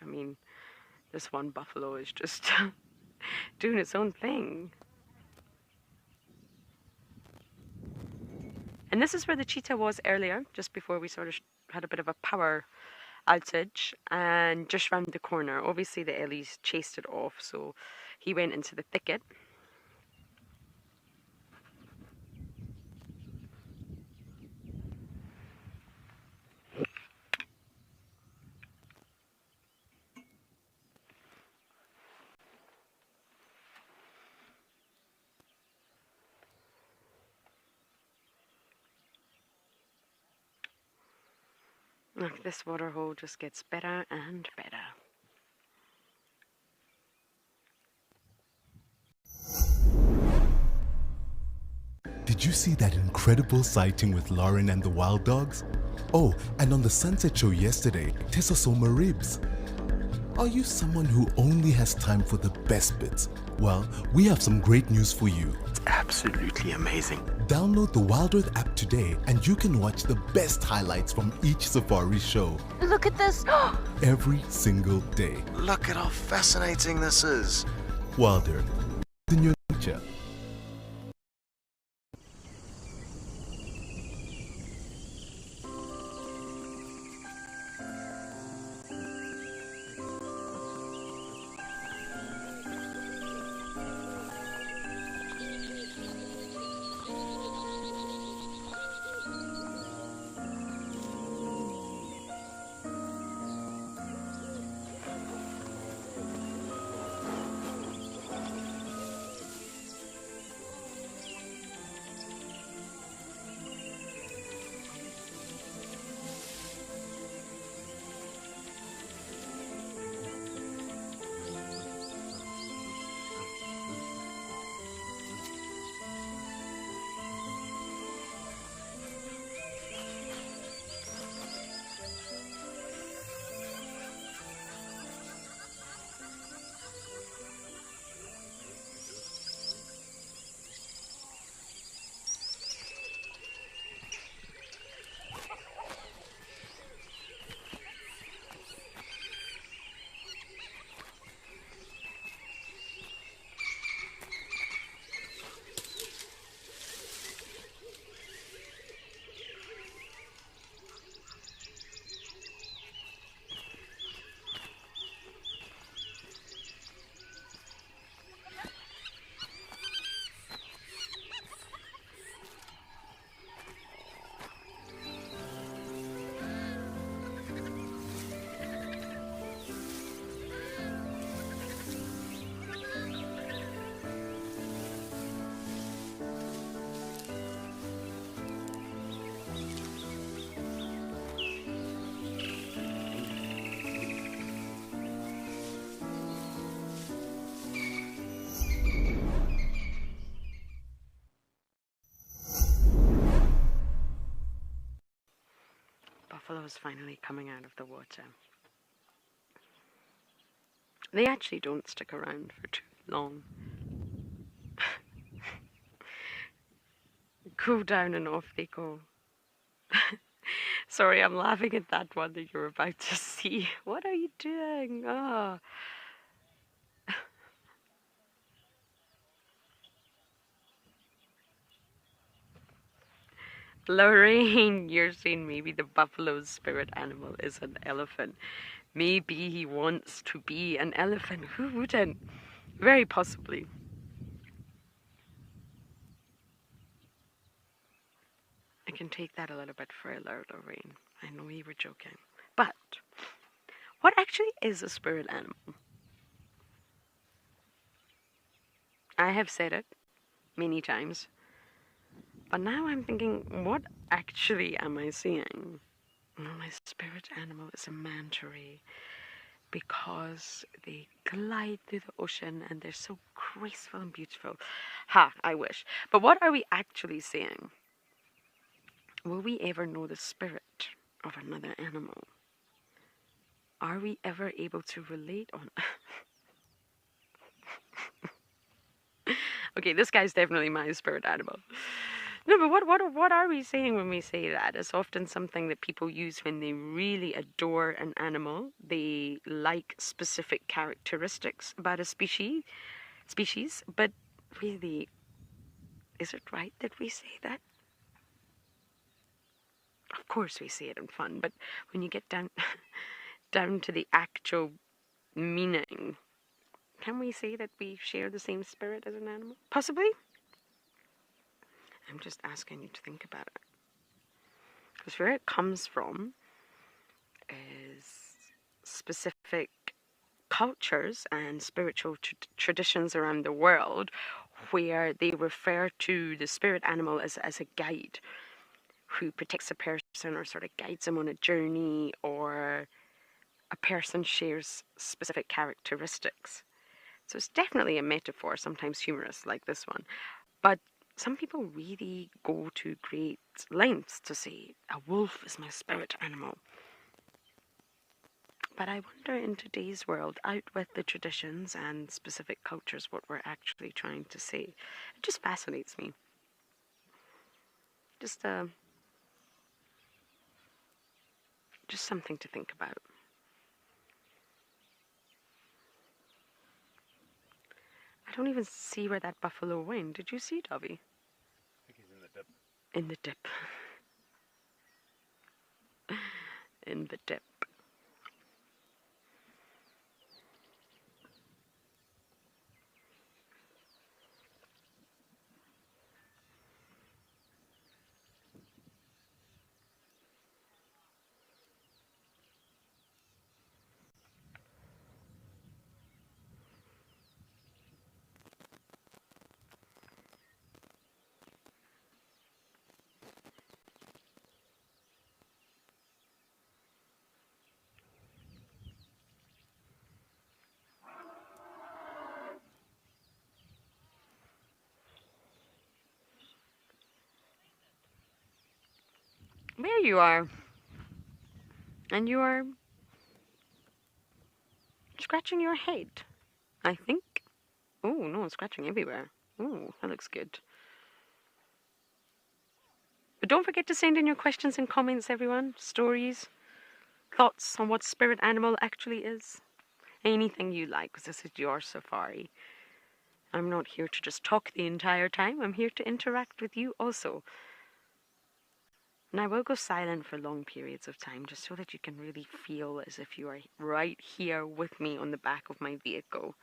I mean, this one buffalo is just doing its own thing. And this is where the cheetah was earlier, just before we sort of had a bit of a power outage, and just round the corner. Obviously the Ellies chased it off, so he went into the thicket. Look, this waterhole just gets better and better.
Did you see that incredible sighting with Lauren and the wild dogs? Oh, and on the sunset show yesterday, Tessa saw ribs. Are you someone who only has time for the best bits? Well, we have some great news for you.
absolutely amazing.
Download the Wild Earth app today and you can watch the best highlights from each safari show
Look at this.
every single day.
Look at how fascinating this is.
Wild Earth, in your nature.
Buffaloes finally coming out of the water. They actually don't stick around for too long. Cool down and off they go. Sorry, I'm laughing at that one that you're about to see. What are you doing? Oh. Lorraine, you're saying maybe the buffalo's spirit animal is an elephant. Maybe he wants to be an elephant. Who wouldn't? Very possibly. I can take that a little bit further, Lorraine. I know you were joking. But what actually is a spirit animal? I have said it many times. But now I'm thinking, what actually am I seeing? Well, my spirit animal is a manta ray because they glide through the ocean and they're so graceful and beautiful. Ha, I wish. But what are we actually seeing? Will we ever know the spirit of another animal? Are we ever able to relate on... Okay, this guy's definitely my spirit animal. No, but what are we saying when we say that? It's often something that people use when they really adore an animal. They like specific characteristics about a species. But really, is it right that we say that? Of course we say it in fun, but when you get down to the actual meaning, can we say that we share the same spirit as an animal? Possibly. I'm just asking you to think about it. Because where it comes from is specific cultures and spiritual traditions around the world where they refer to the spirit animal as a guide who protects a person or sort of guides them on a journey, or a person shares specific characteristics. So it's definitely a metaphor, sometimes humorous like this one. But some people really go to great lengths to say, a wolf is my spirit animal. But I wonder in today's world, out with the traditions and specific cultures, what we're actually trying to say. It just fascinates me. Just something to think about. I don't even see where that buffalo went. Did you see, Dobby?
I think he's in the dip.
In the dip. In the dip. There you are. And you are scratching your head, I think. Oh, no, scratching everywhere. Oh, that looks good. But don't forget to send in your questions and comments, everyone. Stories, thoughts on what spirit animal actually is. Anything you like, because this is your safari. I'm not here to just talk the entire time. I'm here to interact with you also. And I will go silent for long periods of time, just so that you can really feel as if you are right here with me on the back of my vehicle.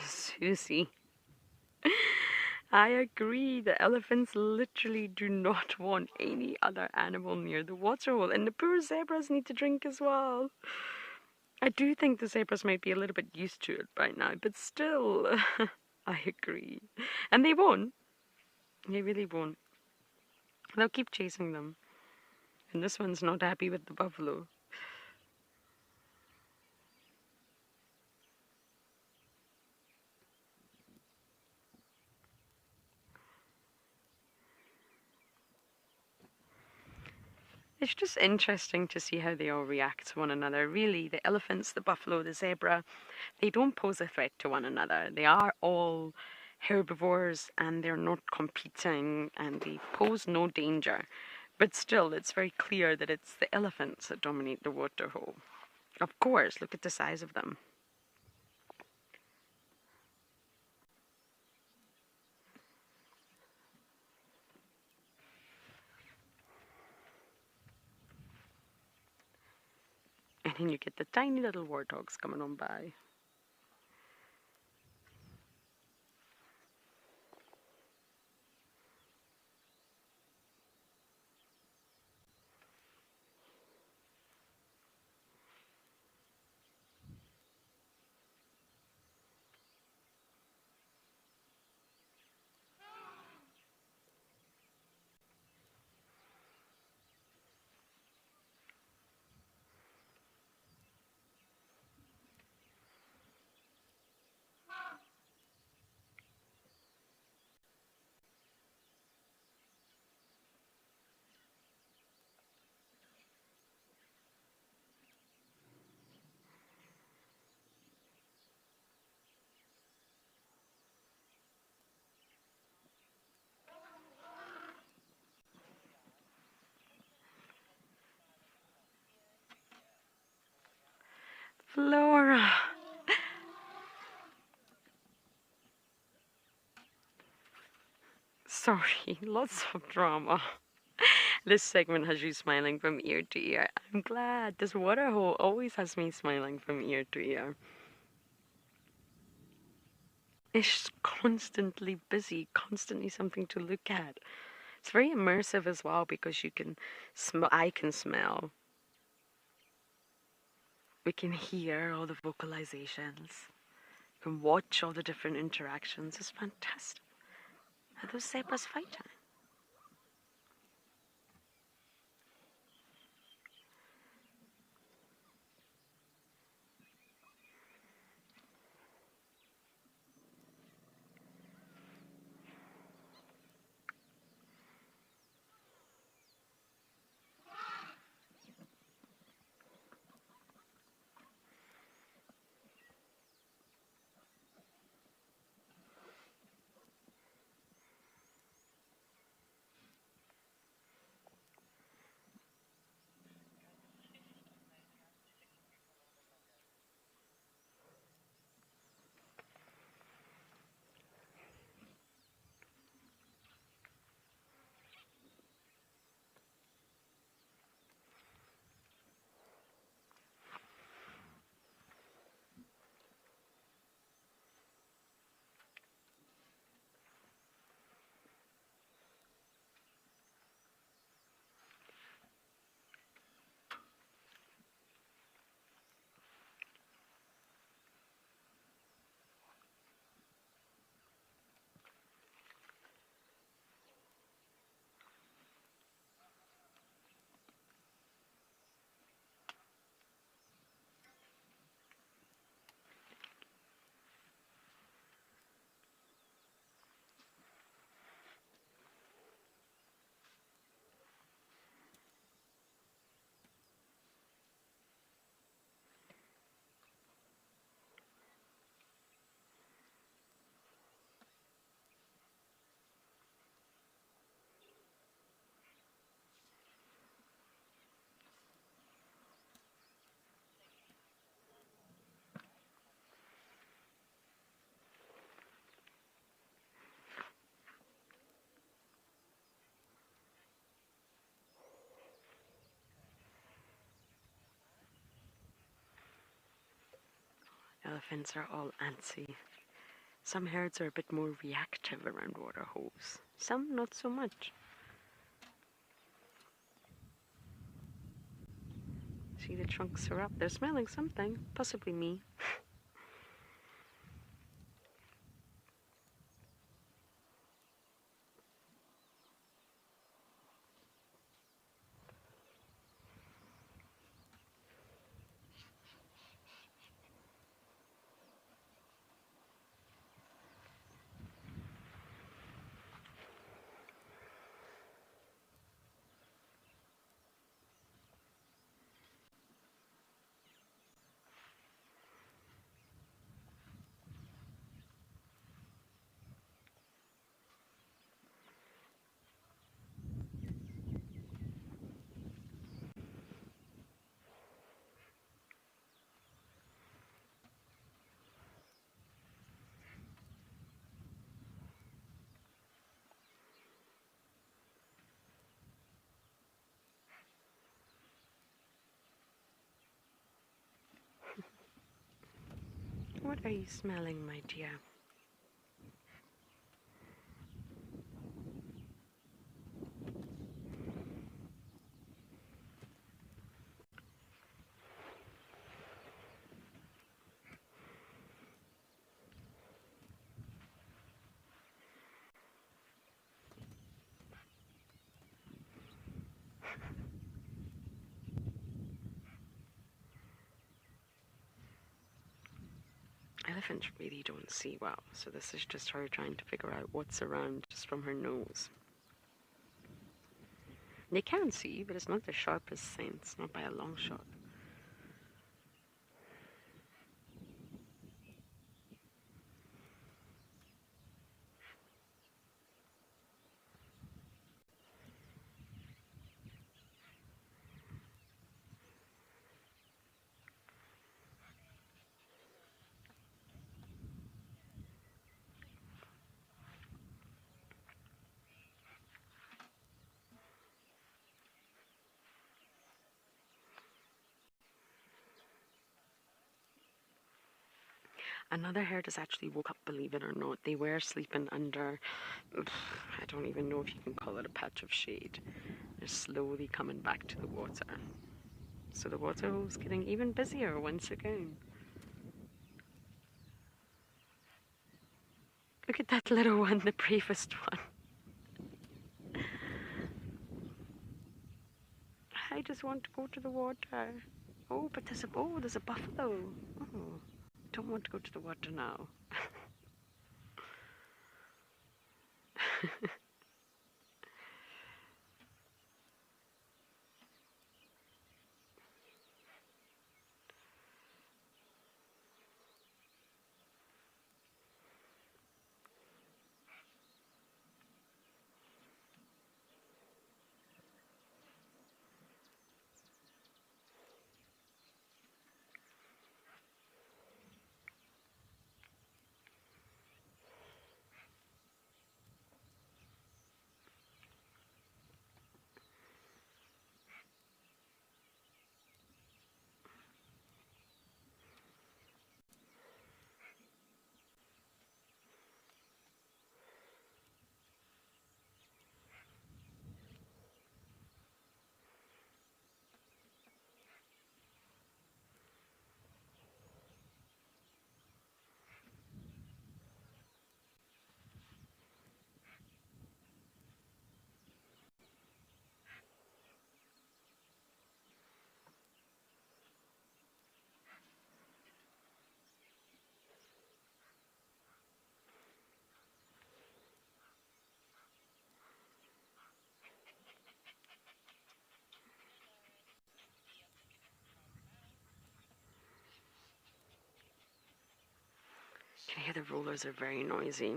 Susie. I agree. The elephants literally do not want any other animal near the waterhole, and the poor zebras need to drink as well. I do think the zebras might be a little bit used to it by now, but still, I agree. And they won't. They really won't. They'll keep chasing them. And this one's not happy with the buffalo. It's just interesting to see how they all react to one another. Really, the elephants, the buffalo, the zebra, they don't pose a threat to one another. They are all herbivores and they're not competing and they pose no danger. But still, it's very clear that it's the elephants that dominate the waterhole. Of course, look at the size of them. And then you get the tiny little warthogs coming on by. Flora. Sorry, lots of drama. This segment has you smiling from ear to ear. I'm glad. This waterhole always has me smiling from ear to ear. It's constantly busy, constantly something to look at. It's very immersive as well because you can smell. I can smell. We can hear all the vocalizations. We can watch all the different interactions. It's fantastic. Are those zebras fighting? Elephants are all antsy. Some herds are a bit more reactive around water holes, some not so much. See, the trunks are up. They're smelling something, possibly me. What are you smelling, my dear? Elephants really don't see well, so this is just her trying to figure out what's around just from her nose. They can see, but it's not the sharpest sense, not by a long shot. Another herd has actually woke up, believe it or not. They were sleeping under, I don't even know if you can call it a patch of shade. They're slowly coming back to the water. So the water hole's getting even busier once again. Look at that little one, the bravest one. I just want to go to the water. Oh, but there's a buffalo. Oh. Don't want to go to the water now. You can hear the rollers are very noisy.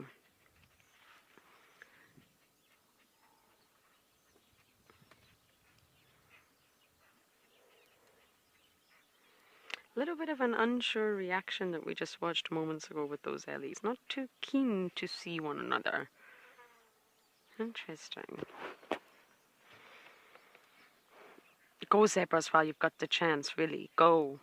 A little bit of an unsure reaction that we just watched moments ago with those Ellies. Not too keen to see one another. Interesting. Go, zebras, while you've got the chance, really. Go.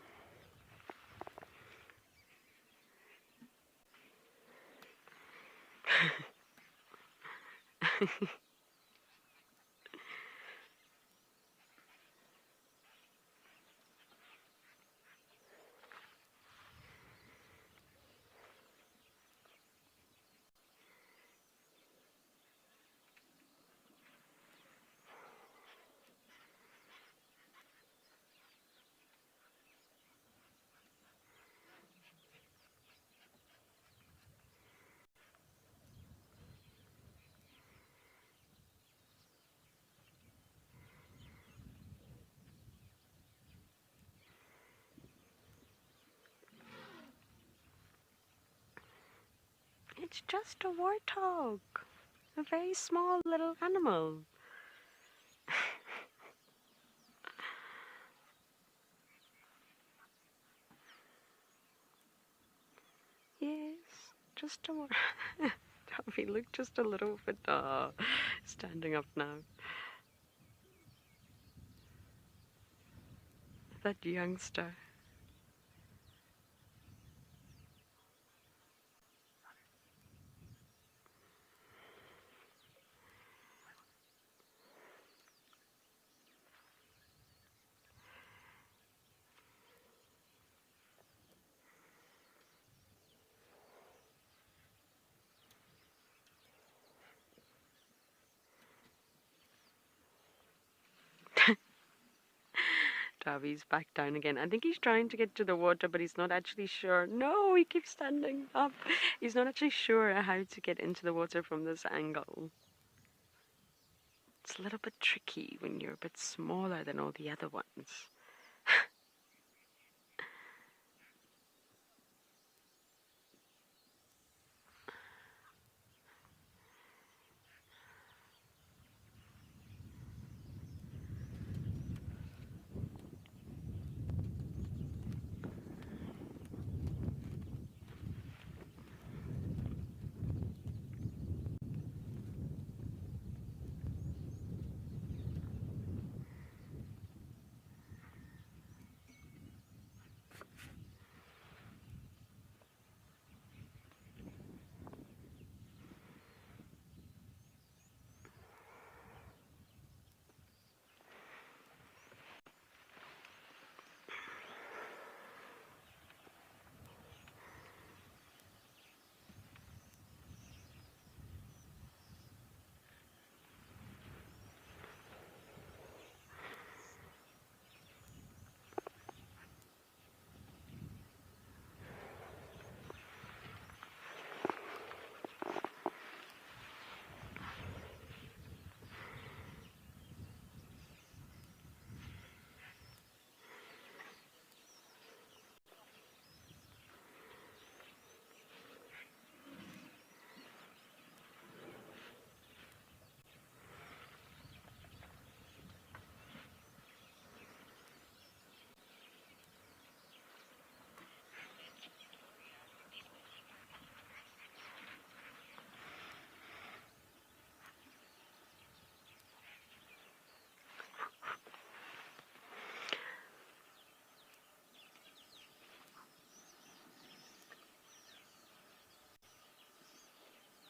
It's just a warthog. A very small little animal. Yes, just a warthog. He looked just a little bit standing up now. That youngster. Darby's back down again. I think he's trying to get to the water, but he's not actually sure. No, he keeps standing up. He's not actually sure how to get into the water from this angle. It's a little bit tricky when you're a bit smaller than all the other ones.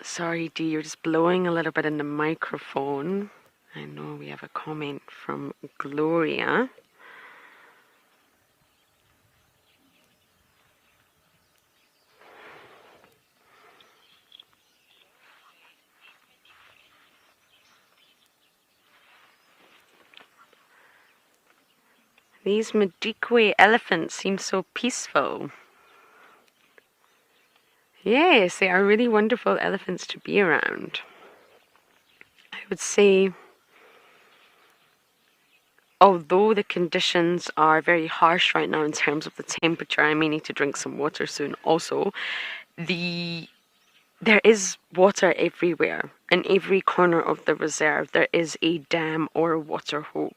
Sorry, Dee, you're just blowing a little bit in the microphone. I know we have a comment from Gloria. These Madikwe elephants seem so peaceful. Yes, they are really wonderful elephants to be around. I would say, although the conditions are very harsh right now in terms of the temperature, I may need to drink some water soon also, there is water everywhere. In every corner of the reserve, there is a dam or a water hole.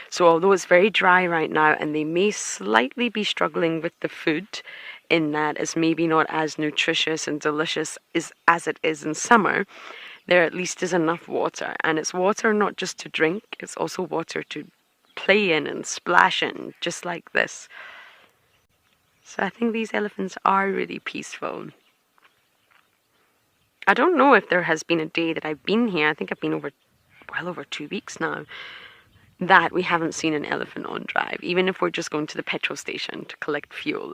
So although it's very dry right now and they may slightly be struggling with the food, in that it's maybe not as nutritious and delicious as it is in summer, there at least is enough water. And it's water not just to drink, it's also water to play in and splash in, just like this. So I think these elephants are really peaceful. I don't know if there has been a day that I've been here. I think I've been well over 2 weeks now, that we haven't seen an elephant on drive, even if we're just going to the petrol station to collect fuel.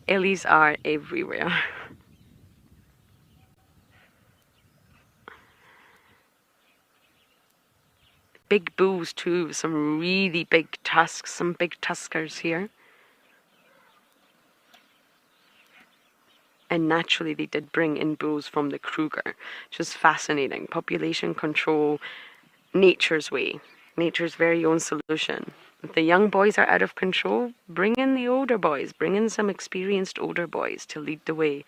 Ellies are everywhere. Big bulls too, some really big tusks, some big tuskers here. And naturally they did bring in bulls from the Kruger. Just fascinating. Population control, nature's way. Nature's very own solution. If the young boys are out of control, bring in the older boys. Bring in some experienced older boys to lead the way.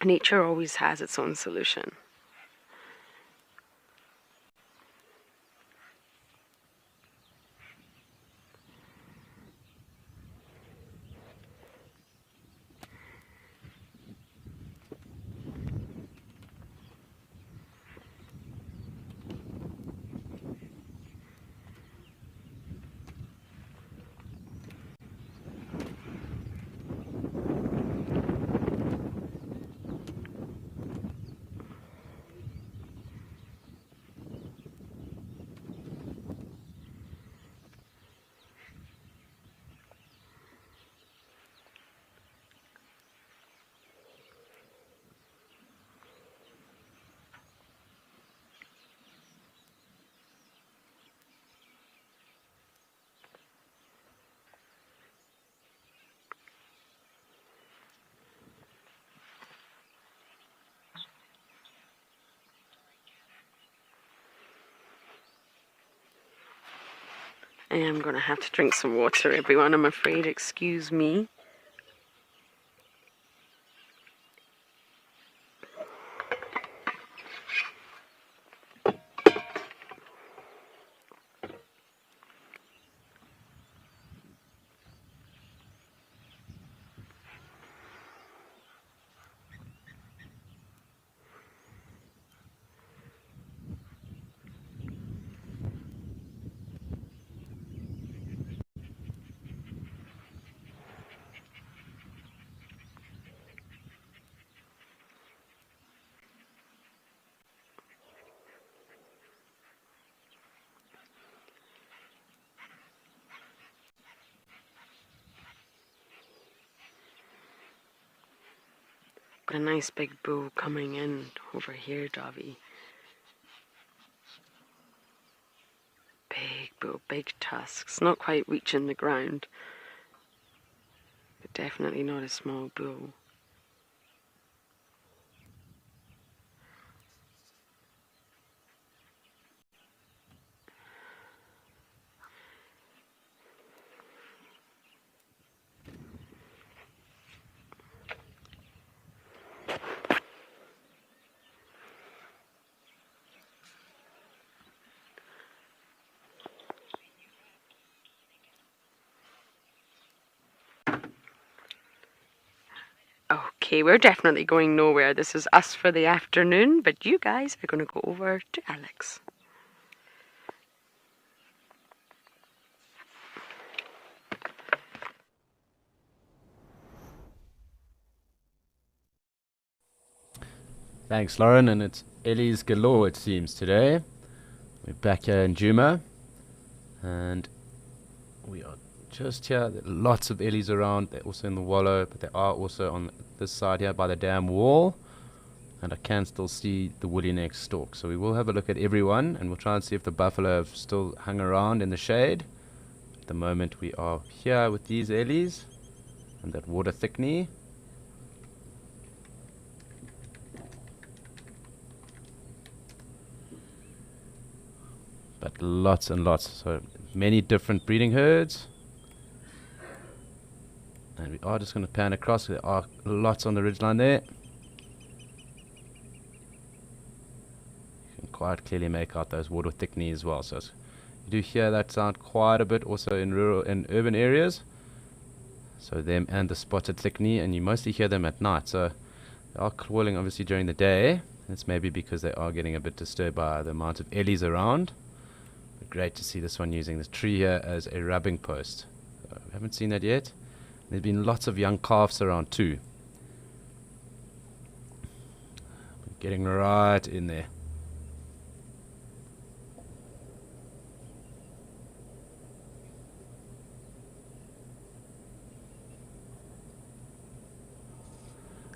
Nature always has its own solution. I am going to have to drink some water, everyone, I'm afraid. Excuse me. Got a nice big bull coming in over here, Davi. Big bull, big tusks. Not quite reaching the ground, but definitely not a small bull. Okay, we're definitely going nowhere. This is us for the afternoon, but you guys are going to go over to Alex.
Thanks, Lauren, and it's Ellies galore, it seems, today. We're back here in Djuma, and we are just here. There are lots of Ellies around. They're also in the wallow, but they are also on this side here by the dam wall, and I can still see the woolly neck stalk. So we will have a look at everyone, and we'll try and see if the buffalo have still hung around in the shade. At the moment, we are here with these Ellies and that water thickney. But lots and lots, so many different breeding herds. And we are just going to pan across. There are lots on the ridgeline there. You can quite clearly make out those water thickney as well. So you do hear that sound quite a bit also in rural and urban areas. So them and the spotted thickney, and you mostly hear them at night. So they are calling obviously during the day. It's maybe because they are getting a bit disturbed by the amount of Ellies around. But great to see this one using this tree here as a rubbing post. We haven't seen that yet. There's been lots of young calves around too. Getting right in there.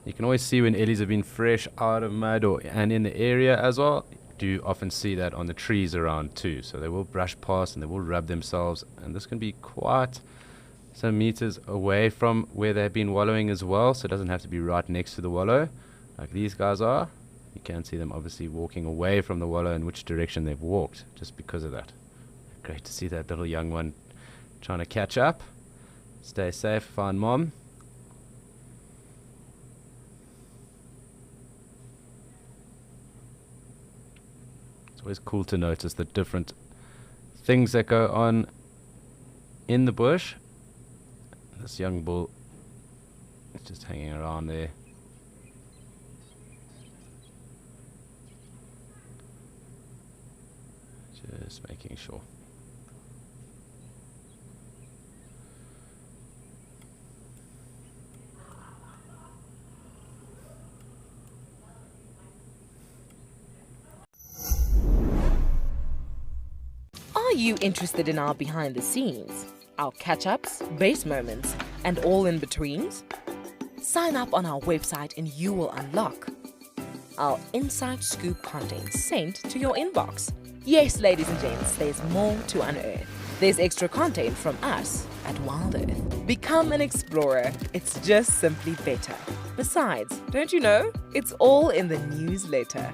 You can always see when ellies have been fresh out of mud and in the area as well. You do often see that on the trees around too. So they will brush past and they will rub themselves, and this can be quite some meters away from where they've been wallowing as well, so it doesn't have to be right next to the wallow like these guys are. You can see them obviously walking away from the wallow in which direction they've walked just because of that. Great to see that little young one trying to catch up. Stay safe, find mom. It's always cool to notice the different things that go on in the bush. This young bull is just hanging around there. Just making sure.
Are you interested in our behind the scenes, our catch-ups, base moments, and all in betweens? Sign up on our website and you will unlock our inside scoop content sent to your inbox. Yes, ladies and gents, there's more to unearth. There's extra content from us at Wild Earth. Become an explorer. It's just simply better. Besides, don't you know? It's all in the newsletter.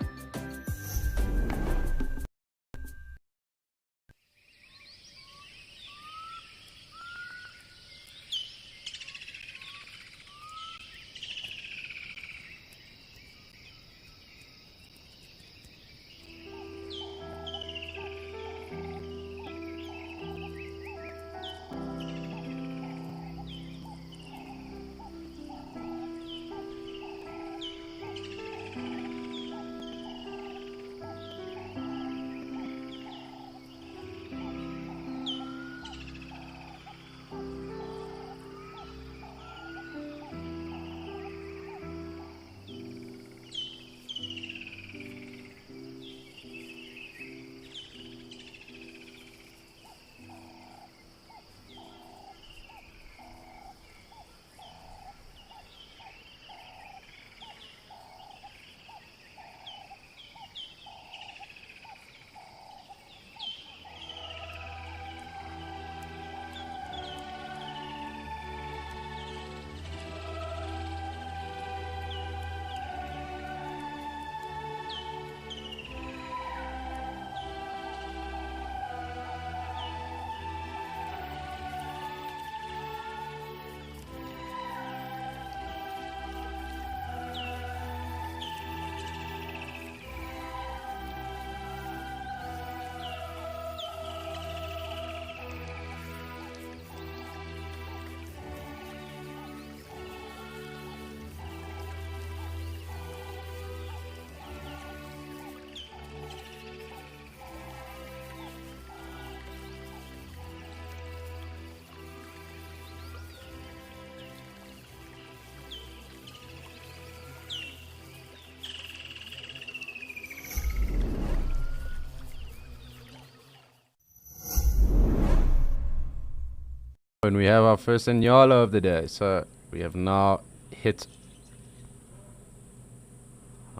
And we have our first Inyala of the day. So we have now hit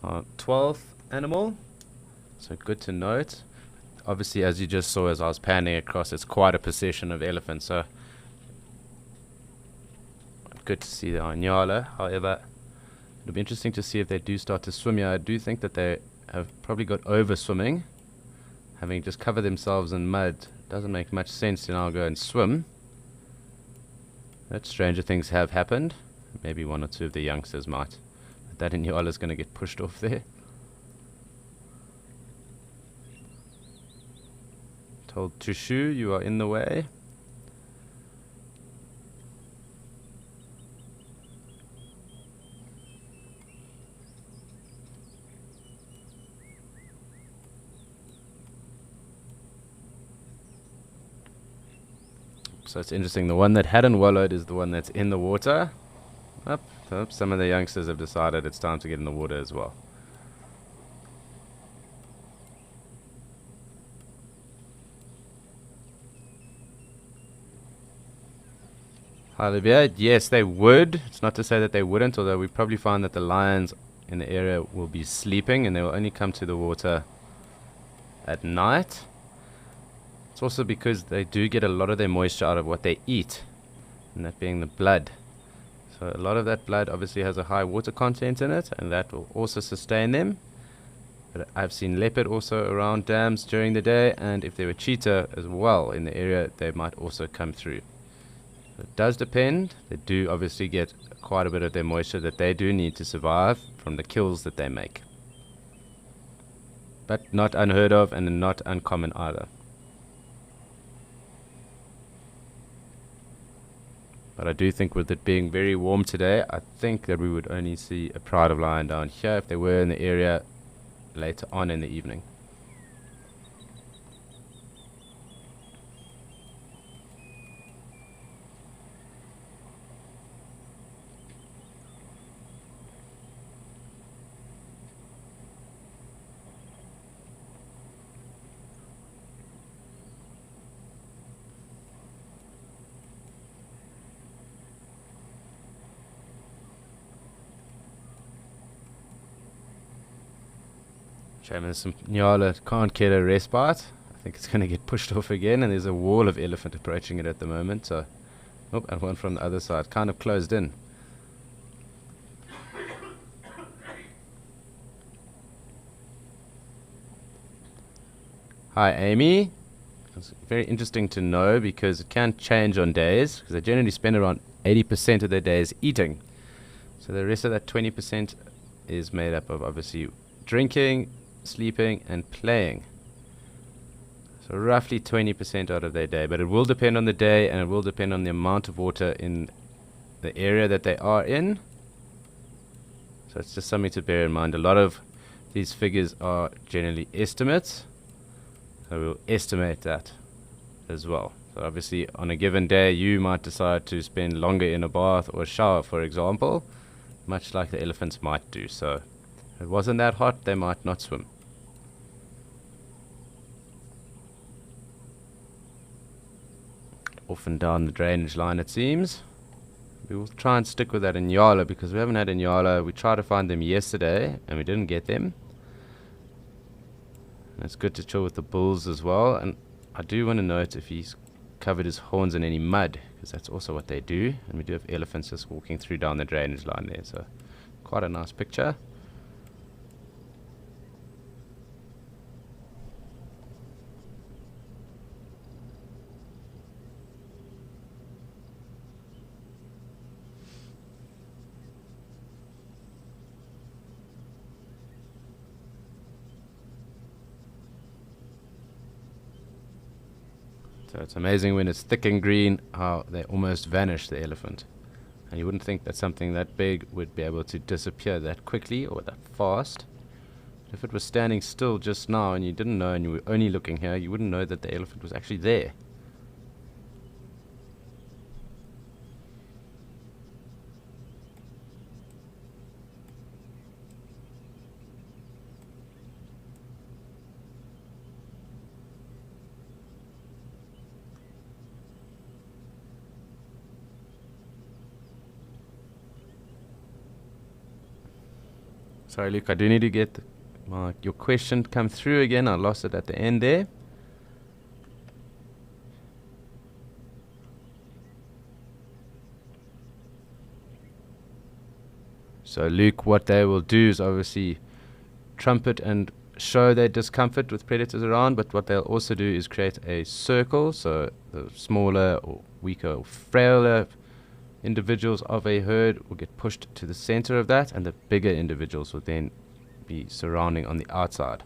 our 12th animal. So good to note. Obviously, as you just saw as I was panning across, it's quite a procession of elephants. So good to see the Inyala. However, it'll be interesting to see if they do start to swim here. I do think that they have probably got over swimming. Having just covered themselves in mud, doesn't make much sense to now go and swim. But stranger things have happened. Maybe one or two of the youngsters might. But that Inyala is going to get pushed off there. Told Tushu, you are in the way. So it's interesting. The one that hadn't wallowed is the one that's in the water. Some of the youngsters have decided it's time to get in the water as well. Hi Olivia, yes they would. It's not to say that they wouldn't, although we probably find that the lions in the area will be sleeping and they will only come to the water at night. It's also because they do get a lot of their moisture out of what they eat, and that being the blood. So a lot of that blood obviously has a high water content in it, and that will also sustain them. But I've seen leopard also around dams during the day, and if there were cheetah as well in the area, they might also come through. So it does depend. They do obviously get quite a bit of their moisture that they do need to survive from the kills that they make. But not unheard of and not uncommon either. But I do think with it being very warm today, I think that we would only see a pride of lion down here if they were in the area later on in the evening. Shame there's some Nyala can't get a respite. I think it's going to get pushed off again, and there's a wall of elephant approaching it at the moment. So, and one from the other side, kind of closed in. Hi Amy. It's very interesting to know because it can change on days, because they generally spend around 80% of their days eating. So the rest of that 20% is made up of obviously drinking, sleeping and playing. So roughly 20% out of their day, but it will depend on the day and it will depend on the amount of water in the area that they are in. So it's just something to bear in mind. A lot of these figures are generally estimates, so we'll estimate that as well. So obviously on a given day you might decide to spend longer in a bath or a shower, for example, much like the elephants might do. So if it wasn't that hot, they might not swim. Off and down the drainage line it seems. We will try and stick with that in Nyala because we haven't had in Nyala. We tried to find them yesterday and we didn't get them. And it's good to chill with the bulls as well. And I do want to note if he's covered his horns in any mud, because that's also what they do. And we do have elephants just walking through down the drainage line there. So quite a nice picture. So it's amazing when it's thick and green how they almost vanish, the elephant. And you wouldn't think that something that big would be able to disappear that quickly or that fast. But if it was standing still just now and you didn't know and you were only looking here, you wouldn't know that the elephant was actually there. Sorry, Luke, I do need to get your question come through again. I lost it at the end there. So, Luke, what they will do is obviously trumpet and show their discomfort with predators around, but what they'll also do is create a circle, so the smaller or weaker or frailer individuals of a herd will get pushed to the center of that, and the bigger individuals will then be surrounding on the outside.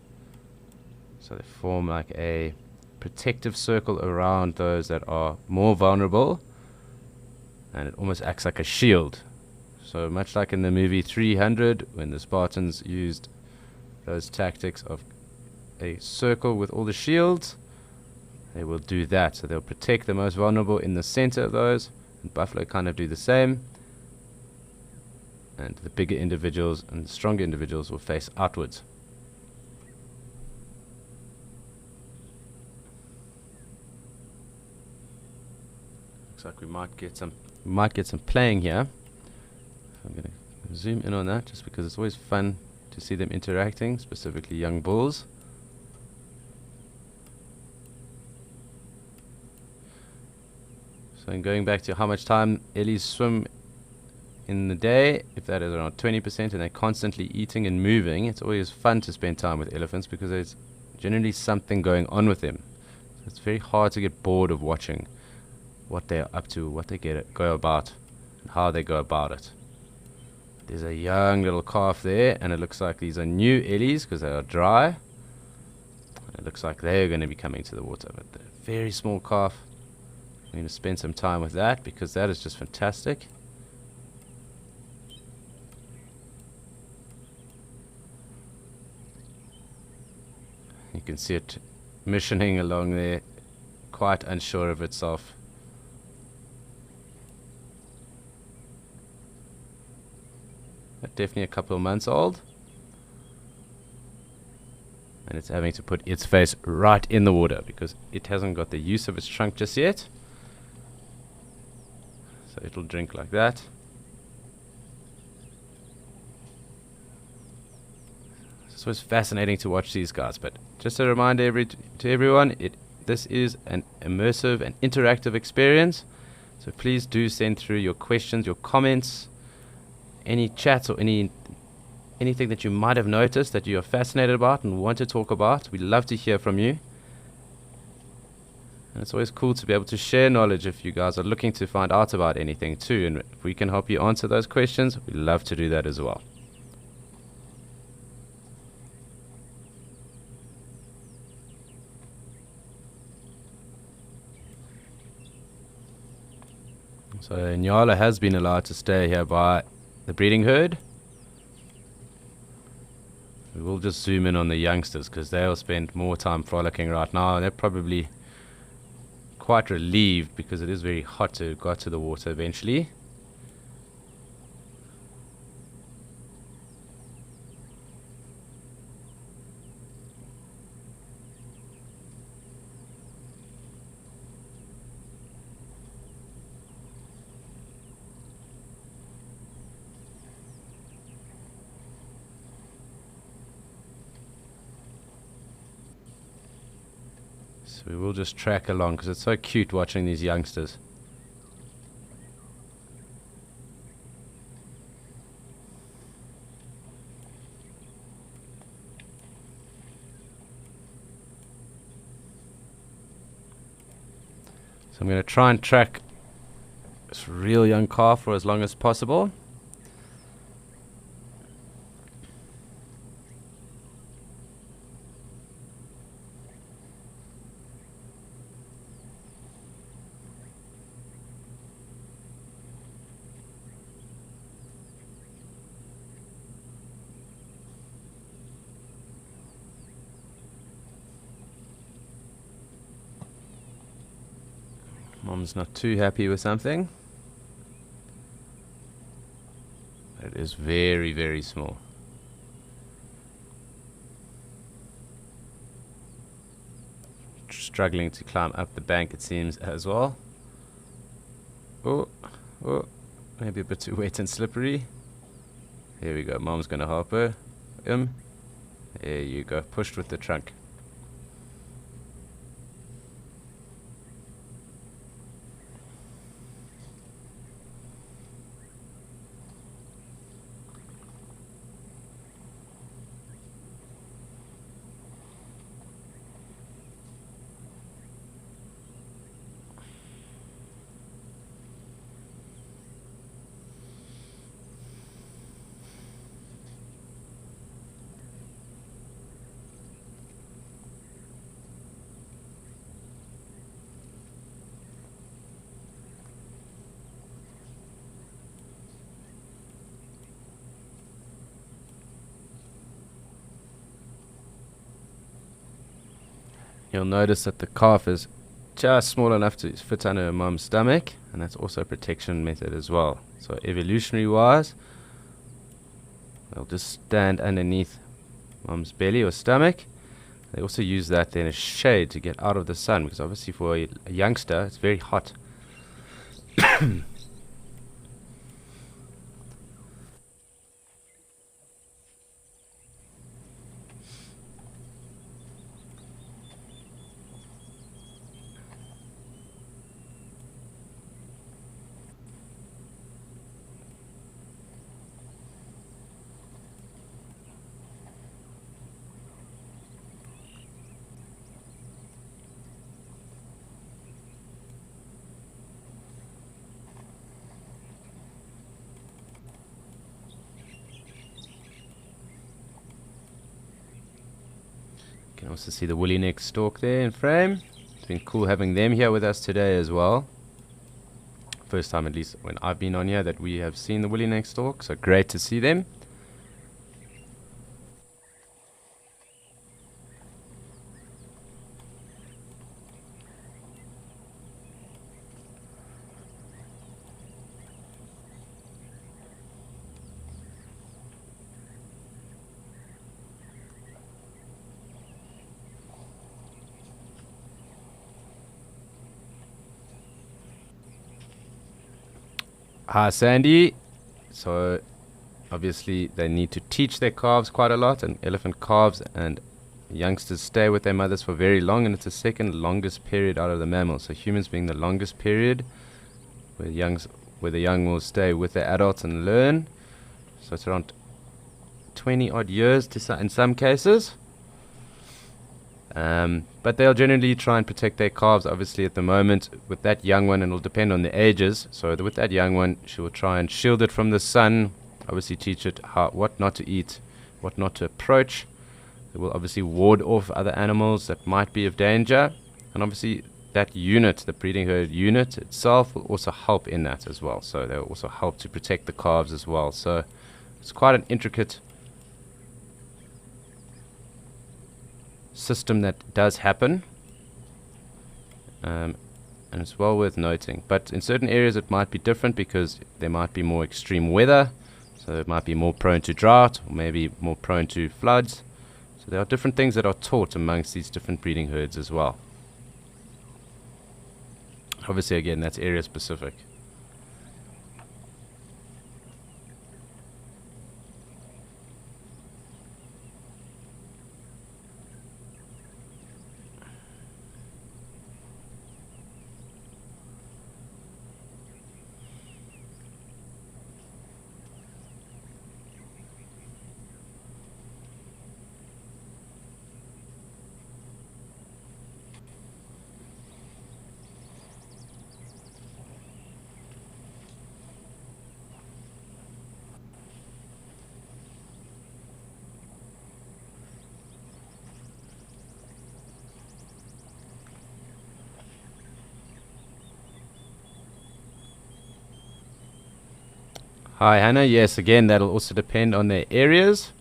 So they form like a protective circle around those that are more vulnerable, and it almost acts like a shield. So much like in the movie 300, when the Spartans used those tactics of a circle with all the shields, they will do that. So they'll protect the most vulnerable in the center of those, and buffalo kind of do the same. And the bigger individuals and the stronger individuals will face outwards. Looks like we might get some playing here. I'm going to zoom in on that just because it's always fun to see them interacting, specifically young bulls. So in going back to how much time ellies swim in the day, if that is around 20% and they're constantly eating and moving, it's always fun to spend time with elephants because there's generally something going on with them. So it's very hard to get bored of watching what they're up to, what they go about, and how they go about it. There's a young little calf there, and it looks like these are new ellies because they are dry. It looks like they're going to be coming to the water, but the very small calf, I'm going to spend some time with that because that is just fantastic. You can see it missioning along there, quite unsure of itself. But definitely a couple of months old. And it's having to put its face right in the water because it hasn't got the use of its trunk just yet. So it'll drink like that. It's always fascinating to watch these guys, but just a reminder to everyone, this is an immersive and interactive experience. So please do send through your questions, your comments, any chats or anything that you might have noticed that you are fascinated about and want to talk about. We'd love to hear from you. And it's always cool to be able to share knowledge if you guys are looking to find out about anything too. And if we can help you answer those questions, we'd love to do that as well. So Nyala has been allowed to stay here by the breeding herd. We will just zoom in on the youngsters because they'll spend more time frolicking right now. They're probably quite relieved because it is very hot to go to the water eventually. So we will just track along because it's so cute watching these youngsters. So I'm going to try and track this real young calf for as long as possible. Mom's not too happy with something. It is very, very small. Struggling to climb up the bank, it seems, as well. Oh, maybe a bit too wet and slippery. Here we go. Mom's going to help her. There you go. Pushed with the trunk. You'll notice that the calf is just small enough to fit under a mom's stomach, and that's also a protection method as well. So evolutionary wise, they'll just stand underneath mom's belly or stomach. They also use that then as shade to get out of the sun, because obviously for a youngster it's very hot. You can also see the woolly neck stork there in frame. It's been cool having them here with us today as well. First time, at least when I've been on here, that we have seen the woolly neck stork, so great to see them. Hi Sandy. So obviously they need to teach their calves quite a lot, and elephant calves and youngsters stay with their mothers for very long, and it's the second longest period out of the mammals. So humans being the longest period where the young will stay with their adults and learn. So it's around 20 odd years in some cases. But they'll generally try and protect their calves. Obviously at the moment with that young one, and it'll depend on the ages, so with that young one she will try and shield it from the sun, obviously teach it what not to eat, what not to approach. It will obviously ward off other animals that might be of danger, and obviously that unit, the breeding herd unit itself, will also help in that as well. So they'll also help to protect the calves as well. So it's quite an intricate system that does happen, and it's well worth noting. But in certain areas it might be different, because there might be more extreme weather, so it might be more prone to drought, or maybe more prone to floods. So there are different things that are taught amongst these different breeding herds as well. Obviously again, that's area specific. Hi Hannah, yes, again that'll also depend on their areas,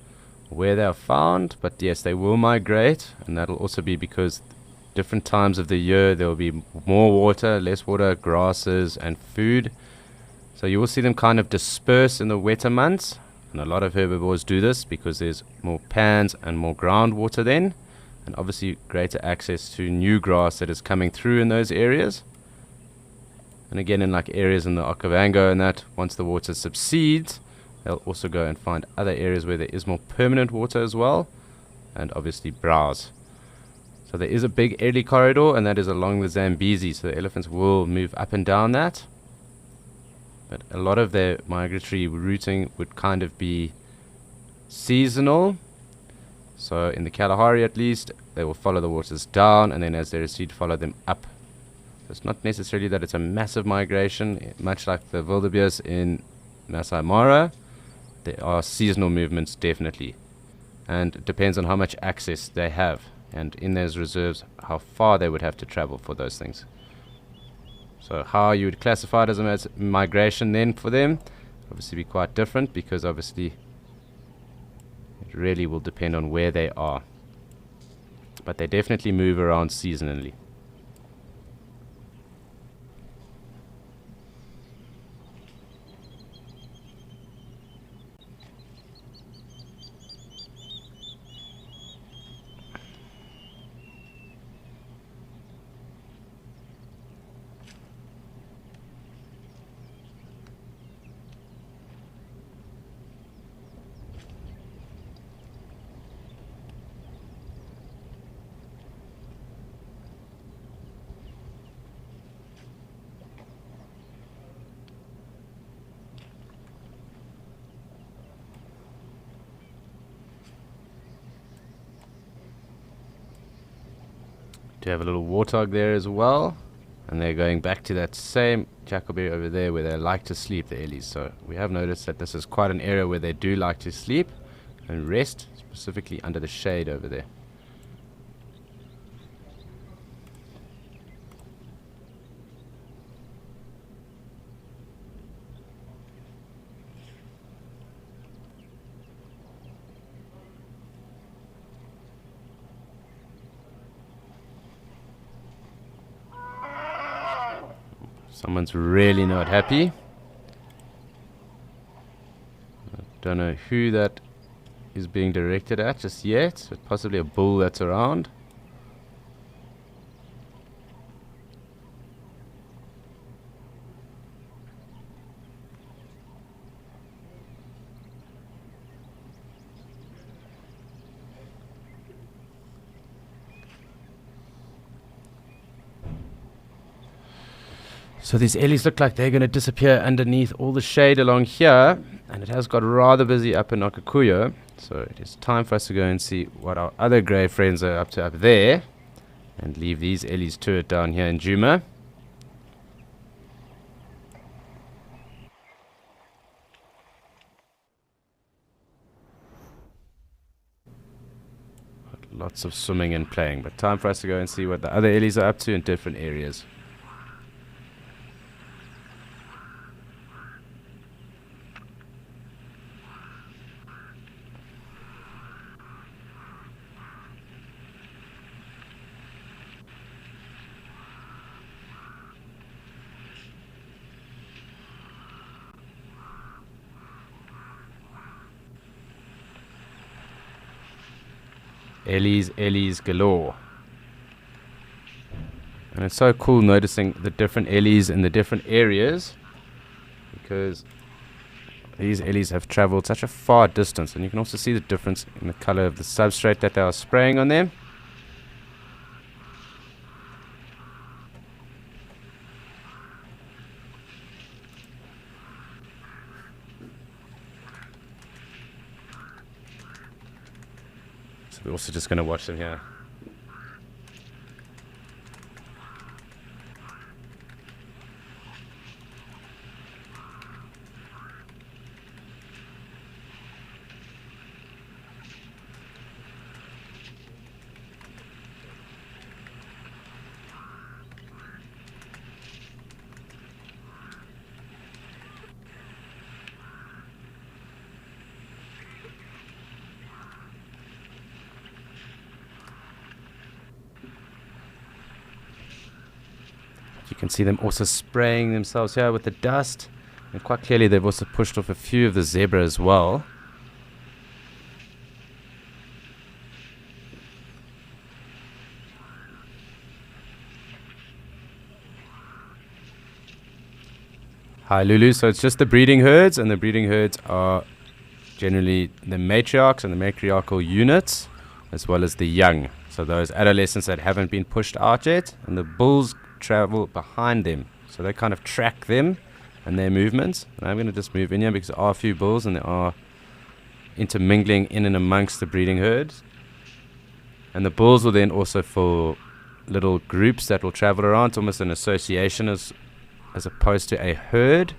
where they are found, but yes, they will migrate, and that'll also be because different times of the year there will be more water, less water, grasses and food. So you will see them kind of disperse in the wetter months, and a lot of herbivores do this because there's more pans and more groundwater then, and obviously greater access to new grass that is coming through in those areas. And again, in like areas in the Okavango and that, once the water subsides, they'll also go and find other areas where there is more permanent water as well, and obviously browse. So there is a big early corridor, and that is along the Zambezi, so the elephants will move up and down that. But a lot of their migratory routing would kind of be seasonal. So in the Kalahari at least, they will follow the waters down, and then as they recede, follow them up. It's not necessarily that it's a massive migration, much like the wildebeest in Masai Mara. There are seasonal movements definitely, and it depends on how much access they have, and in those reserves how far they would have to travel for those things. So how you would classify it as a migration then for them obviously be quite different, because obviously it really will depend on where they are, but they definitely move around seasonally. You have a little warthog there as well. And they're going back to that same jackalberry over there where they like to sleep, the ellies. So we have noticed that this is quite an area where they do like to sleep and rest, specifically under the shade over there. Someone's really not happy. I don't know who that is being directed at just yet, but possibly a bull that's around. So these ellies look like they're going to disappear underneath all the shade along here, and it has got rather busy up in Okakuyo. So it is time for us to go and see what our other grey friends are up to up there, and leave these ellies to it down here in Djuma. Lots of swimming and playing, but time for us to go and see what the other ellies are up to in different areas. Ellies galore. And it's so cool noticing the different ellies in the different areas, because these ellies have traveled such a far distance, and you can also see the difference in the color of the substrate that they are spraying on them. We're also just going to watch them here. You can see them also spraying themselves here with the dust, and quite clearly they've also pushed off a few of the zebra as well. Hi Lulu, so it's just the breeding herds, and the breeding herds are generally the matriarchs and the matriarchal units, as well as the young. So those adolescents that haven't been pushed out yet, and the bulls travel behind them, so they kind of track them and their movements. And I'm going to just move in here because there are a few bulls and they are intermingling in and amongst the breeding herds. And the bulls will then also form little groups that will travel around. It's almost an association as opposed to a herd.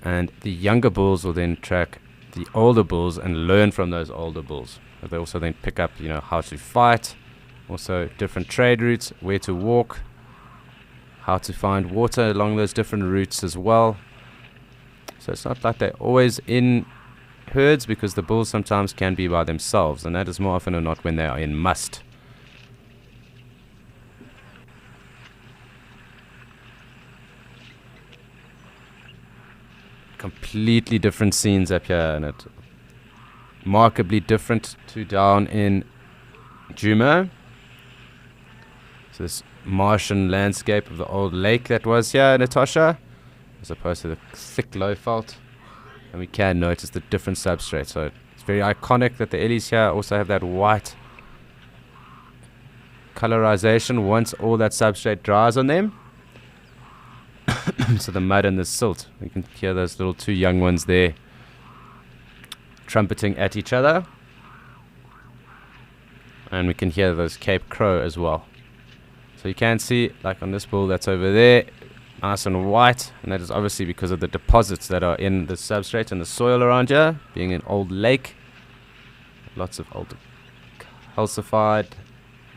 And the younger bulls will then track the older bulls and learn from those older bulls. But they also then pick up, how to fight. Also different trade routes, where to walk, how to find water along those different routes as well. So it's not like they're always in herds, because the bulls sometimes can be by themselves, and that is more often than not when they are in must. Completely different scenes up here, and it markedly different to down in Djuma. So this Martian landscape of the old lake that was here, Natasha, as opposed to the thick Lowveld. And we can notice the different substrate. So it's very iconic that the ellies here also have that white colorization once all that substrate dries on them. So the mud and the silt, you can hear those little two young ones there trumpeting at each other. And we can hear those Cape Crow as well. So you can see, like on this bull that's over there, nice and white, and that is obviously because of the deposits that are in the substrate and the soil around here, being an old lake. Lots of old calcified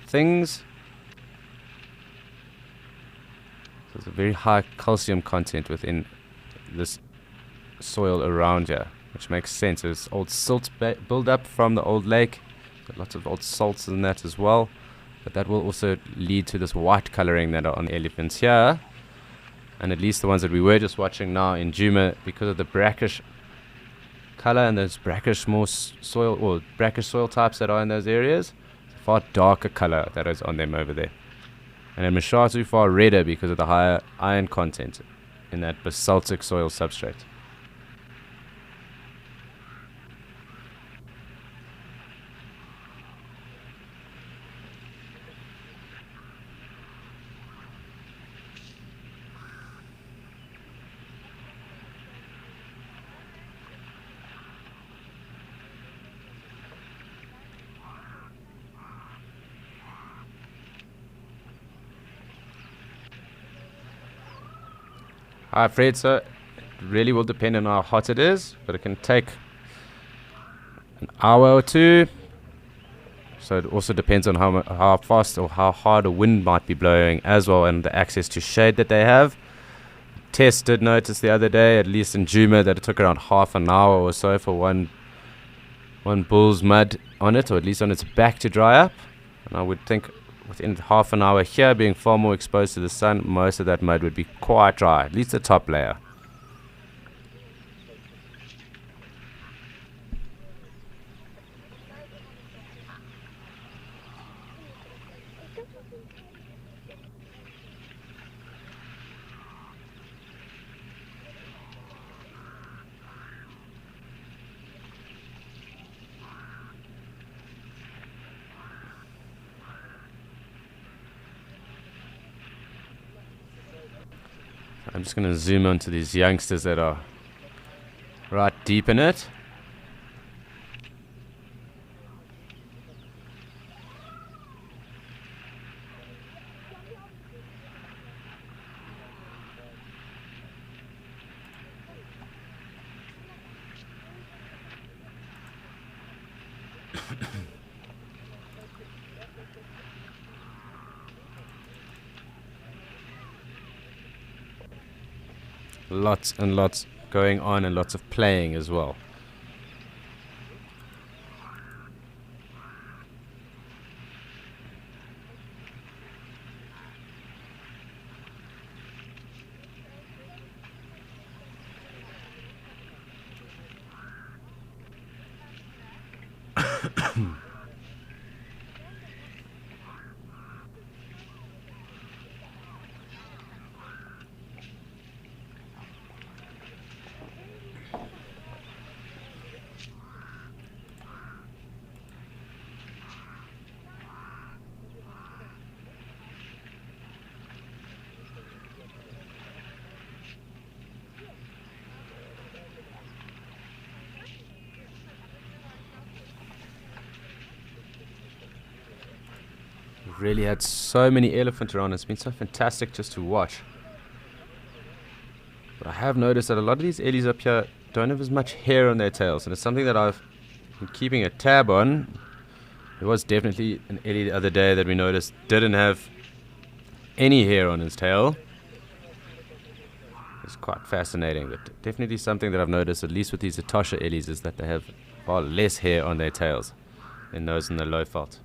things. So there's a very high calcium content within this soil around here, which makes sense. There's old silt build up from the old lake. Lots of old salts in that as well. But that will also lead to this white coloring that are on the elephants here. And at least the ones that we were just watching now in Djuma, because of the brackish color and those brackish soil or brackish soil types that are in those areas, it's a far darker color that is on them over there. And in Mashatu, far redder because of the higher iron content in that basaltic soil substrate. Alright, Fred, so it really will depend on how hot it is, but it can take an hour or two. So it also depends on how fast or how hard a wind might be blowing as well, and the access to shade that they have. Tess did notice the other day, at least in Djuma, that it took around half an hour or so for one bull's mud on it, or at least on its back, to dry up. And I would think within half an hour here, being far more exposed to the sun, most of that mud would be quite dry, at least the top layer. I'm just going to zoom onto these youngsters that are right deep in it. Lots and lots going on, and lots of playing as well. We've really had so many elephants around. It's been so fantastic just to watch. But I have noticed that a lot of these ellies up here don't have as much hair on their tails, and it's something that I've been keeping a tab on. There was definitely an ellie the other day that we noticed didn't have any hair on his tail. It's quite fascinating, but definitely something that I've noticed, at least with these Etosha ellies, is that they have far less hair on their tails than those in the low veld.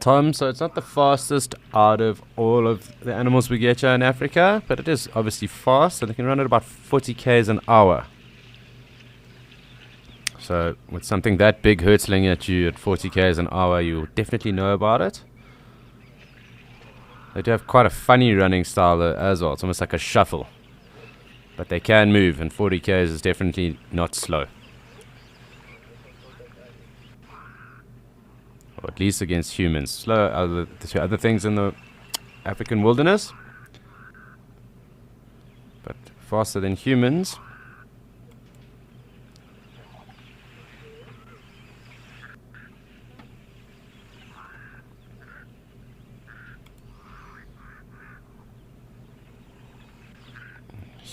Tom, so it's not the fastest out of all of the animals we get here in Africa, but it is obviously fast, so they can run at about 40 k's an hour. So with something that big hurtling at you at 40 k's an hour, you'll definitely know about it. They do have quite a funny running style though, as well. It's almost like a shuffle. But they can move, and 40 k's is definitely not slow. Or at least against humans. Slow are the two other things in the African wilderness. But faster than humans.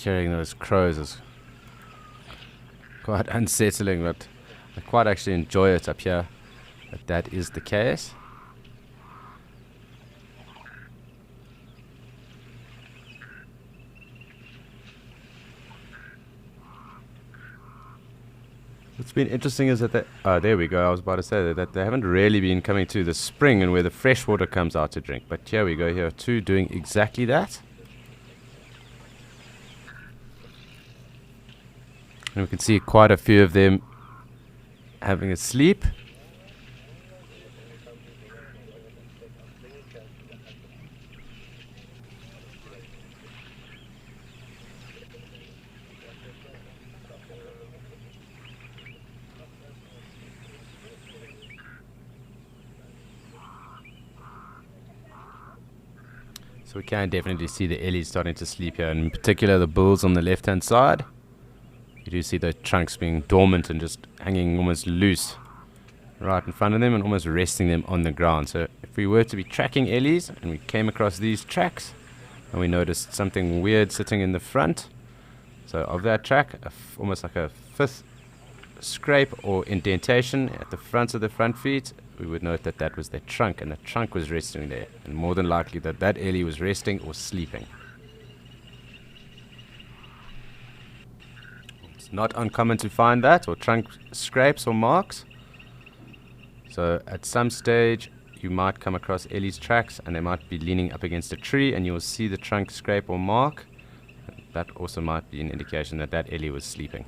Hearing those crows is quite unsettling, but I quite actually enjoy it up here. But that is the case. What's been interesting is that there we go. I was about to say that they haven't really been coming to the spring and where the fresh water comes out to drink. But here we go. Here are two doing exactly that. And we can see quite a few of them having a sleep. So we can definitely see the ellies starting to sleep here, and in particular the bulls on the left hand side. You do see the trunks being dormant and just hanging almost loose right in front of them and almost resting them on the ground. So if we were to be tracking ellies and we came across these tracks and we noticed something weird sitting in the front, so of that track, almost like a fifth scrape or indentation at the front of the front feet, we would note that that was their trunk, and the trunk was resting there, and more than likely that ellie was resting or sleeping. Not uncommon to find that, or trunk scrapes or marks. So at some stage you might come across ellie's tracks, and they might be leaning up against a tree, and you'll see the trunk scrape or mark. That also might be an indication that that ellie was sleeping.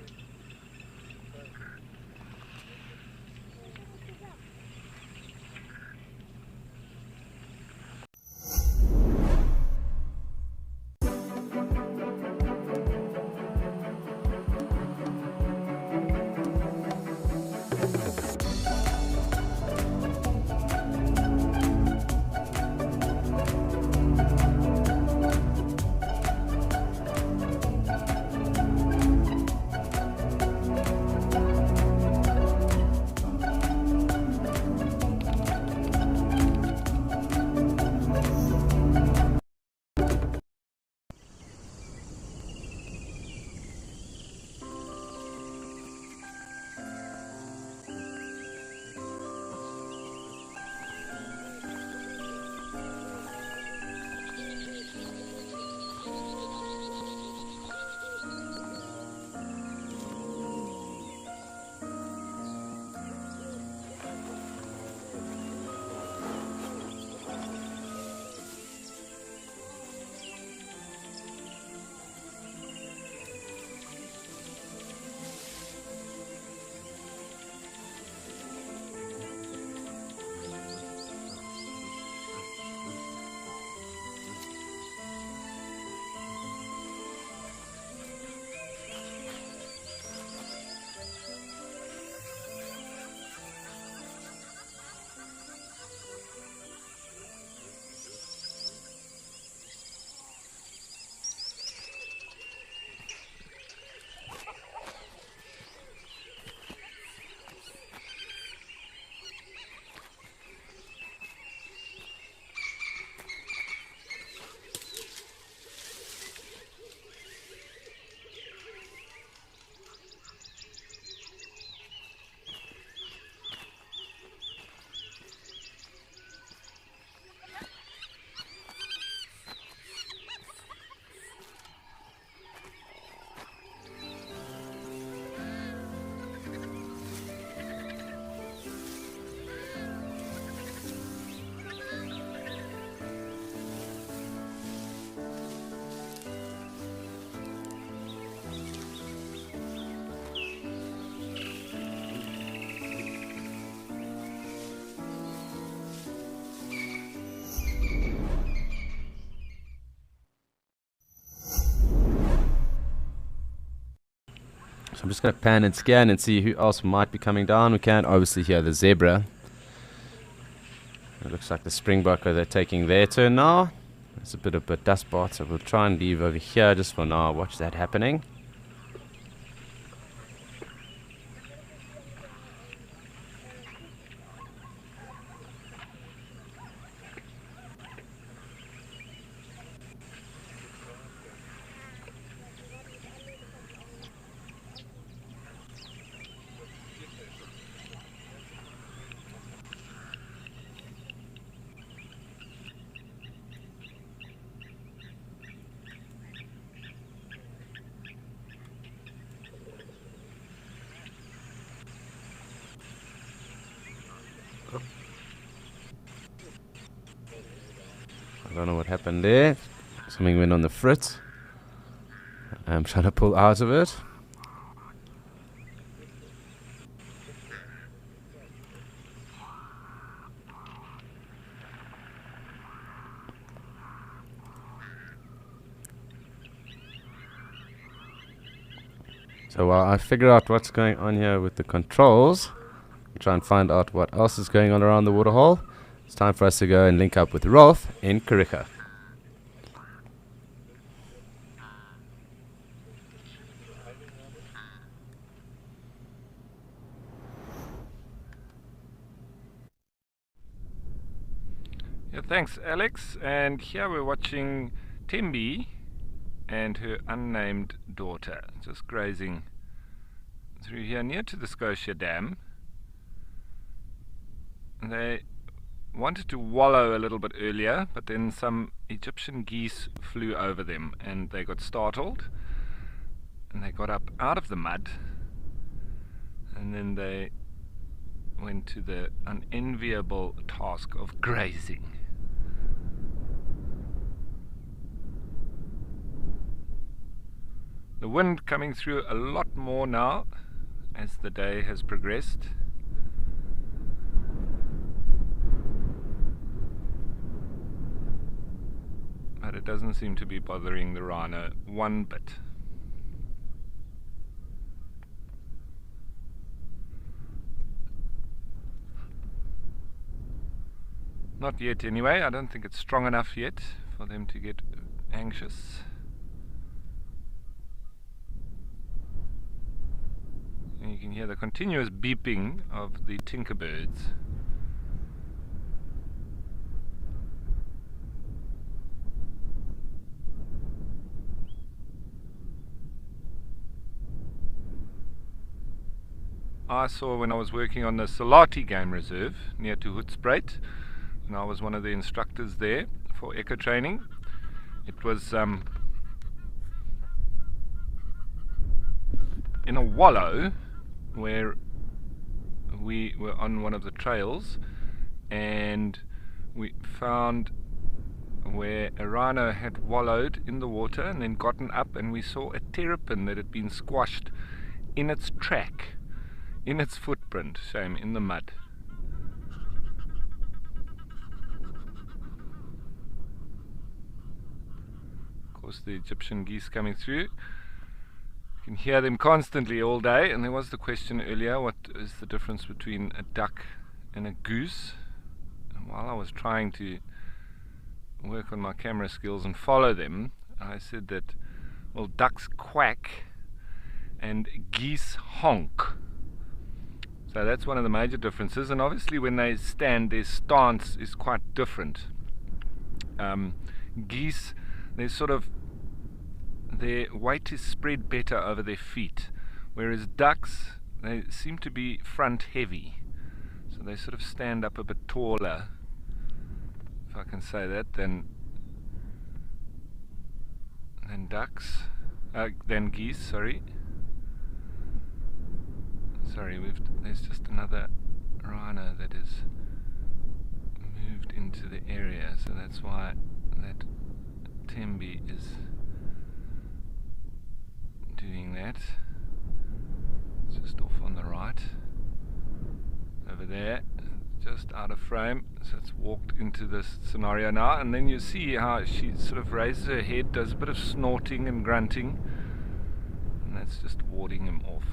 I'm just going to pan and scan and see who else might be coming down. We can obviously hear the zebra. It looks like the springbok, they're taking their turn now. There's a bit of a dust bar, so we'll try and leave over here just for now. Watch that happening. I don't know what happened there. Something went on the fritz. I'm trying to pull out of it. So while I figure out what's going on here with the controls, try and find out what else is going on around the waterhole, it's time for us to go and link up with Rolf in Kariega.
Yeah, thanks, Alex. And here we're watching Tembi and her unnamed daughter just grazing through here near to the Scotia Dam. They wanted to wallow a little bit earlier, but then some Egyptian geese flew over them and they got startled and they got up out of the mud, and then they went to the unenviable task of grazing. The wind coming through a lot more now as the day has progressed. But it doesn't seem to be bothering the rhino one bit. Not yet anyway. I don't think it's strong enough yet for them to get anxious. And you can hear the continuous beeping of the tinkerbirds. I saw when I was working on the Salati Game Reserve near to Hoedspruit, and I was one of the instructors there for echo training. It was in a wallow where we were on one of the trails, and we found where a rhino had wallowed in the water and then gotten up, and we saw a terrapin that had been squashed in its track, in its footprint, shame, in the mud. Of course, the Egyptian geese coming through. You can hear them constantly all day, and there was the question earlier, what is the difference between a duck and a goose? And while I was trying to work on my camera skills and follow them, I said that, well, ducks quack and geese honk. So that's one of the major differences, and obviously when they stand, their stance is quite different. Geese, their weight is spread better over their feet, whereas ducks, they seem to be front heavy, so they sort of stand up a bit taller, if I can say that, than geese. Sorry, there's just another rhino that has moved into the area, so that's why that Tembi is doing that. It's just off on the right, over there, just out of frame, so it's walked into this scenario now, and then you see how she sort of raises her head, does a bit of snorting and grunting, and it's just warding him off.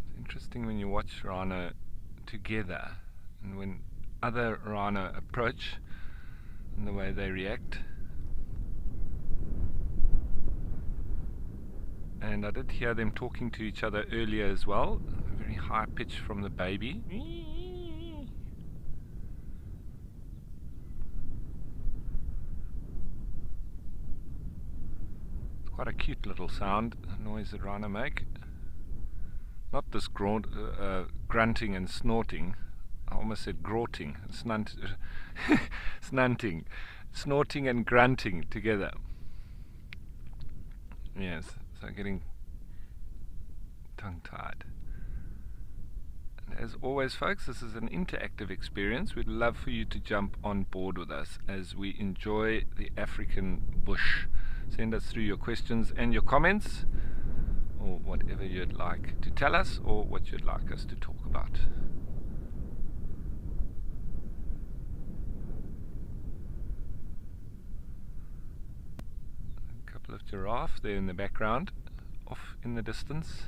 It's interesting when you watch rhino together and when other rhino approach and the way they react. And I did hear them talking to each other earlier as well. A very high pitch from the baby. It's quite a cute little sound, the noise that rhino make. Not this grunting and snorting. I almost said grorting, snunting, snorting and grunting together. Yes, so getting tongue-tied. And as always, folks, this is an interactive experience. We'd love for you to jump on board with us as we enjoy the African bush. Send us through your questions and your comments, or whatever you'd like to tell us, or what you'd like us to talk about. Of giraffe there in the background, off in the distance.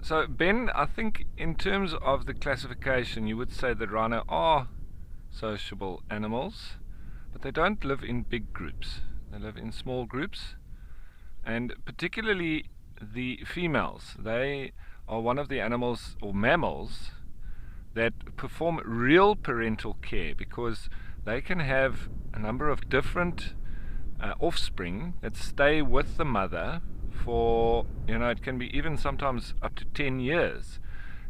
So Ben, I think in terms of the classification you would say that rhino are sociable animals, but they don't live in big groups. They live in small groups, and particularly the females. They are one of the animals or mammals that perform real parental care, because they can have a number of different offspring that stay with the mother for, it can be even sometimes up to 10 years.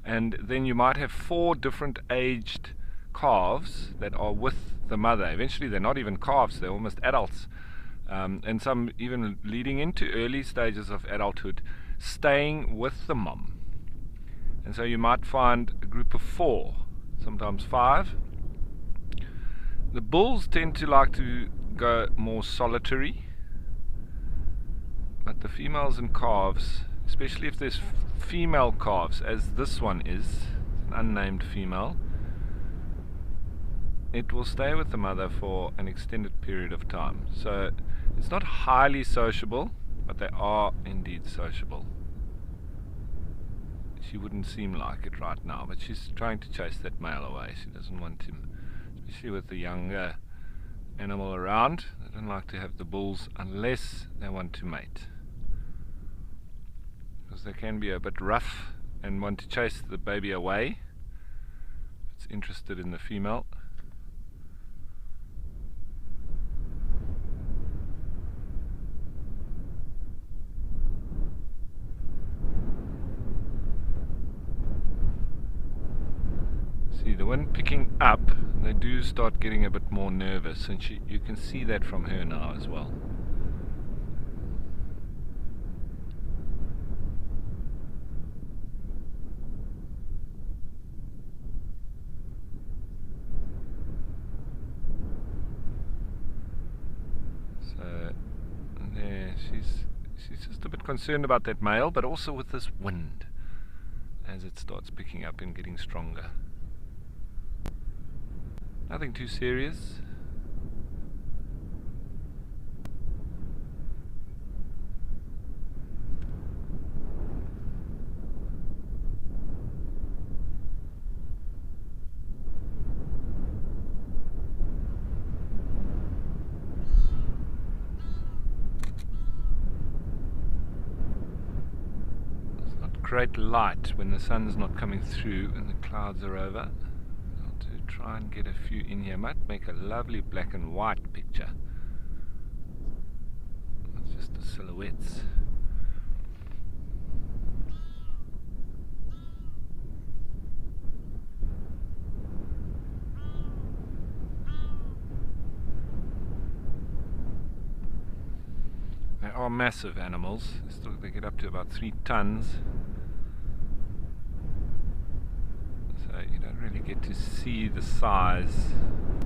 And then you might have 4 different aged calves that are with the mother. Eventually they're not even calves, they're almost adults. And some even leading into early stages of adulthood, staying with the mom. And so you might find a group of 4, sometimes 5. The bulls tend to like to go more solitary, but the females and calves, especially if there's female calves, as this one is, an unnamed female, it will stay with the mother for an extended period of time. So it's not highly sociable, but they are indeed sociable. She wouldn't seem like it right now, but she's trying to chase that male away. She doesn't want him, especially with the younger animal around. They don't like to have the bulls unless they want to mate, because they can be a bit rough and want to chase the baby away if it's interested in the female. The one picking up, they do start getting a bit more nervous, and you can see that from her now as well. So there, she's just a bit concerned about that male, but also with this wind as it starts picking up and getting stronger. Nothing too serious. It's not great light when the sun's not coming through and the clouds are over. Try and get a few in here. Might make a lovely black and white picture. It's just the silhouettes. are massive animals. They get up to about 3 tons. So you don't really get to see the size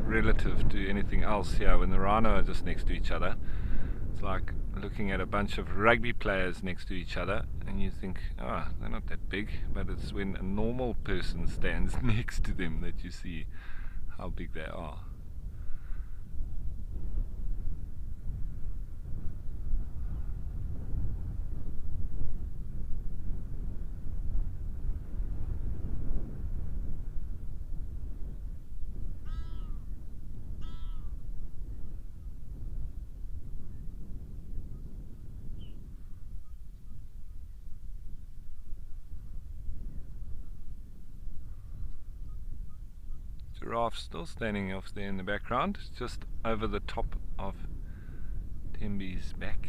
relative to anything else here when the rhino are just next to each other. It's like looking at a bunch of rugby players next to each other and you think, oh, they're not that big, but it's when a normal person stands next to them that you see how big they are. Giraffe still standing off there in the background, just over the top of Tembi's back.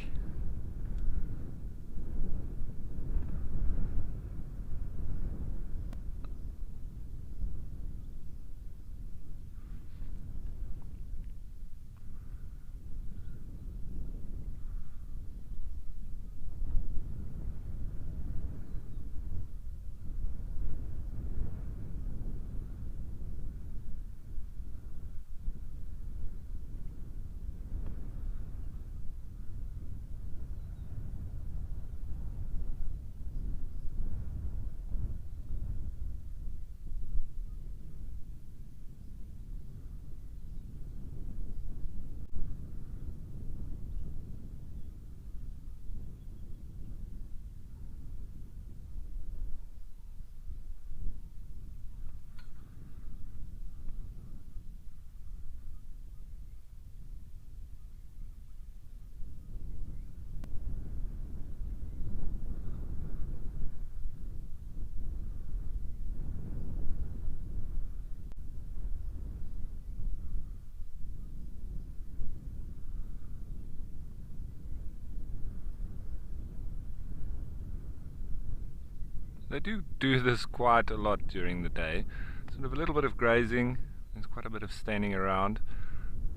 They do this quite a lot during the day. Sort of a little bit of grazing, there's quite a bit of standing around,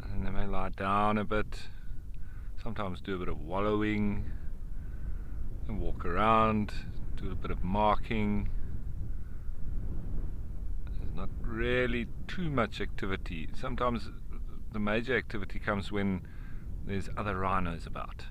and they may lie down a bit, sometimes do a bit of wallowing, and walk around, do a bit of marking. There's not really too much activity. Sometimes the major activity comes when there's other rhinos about.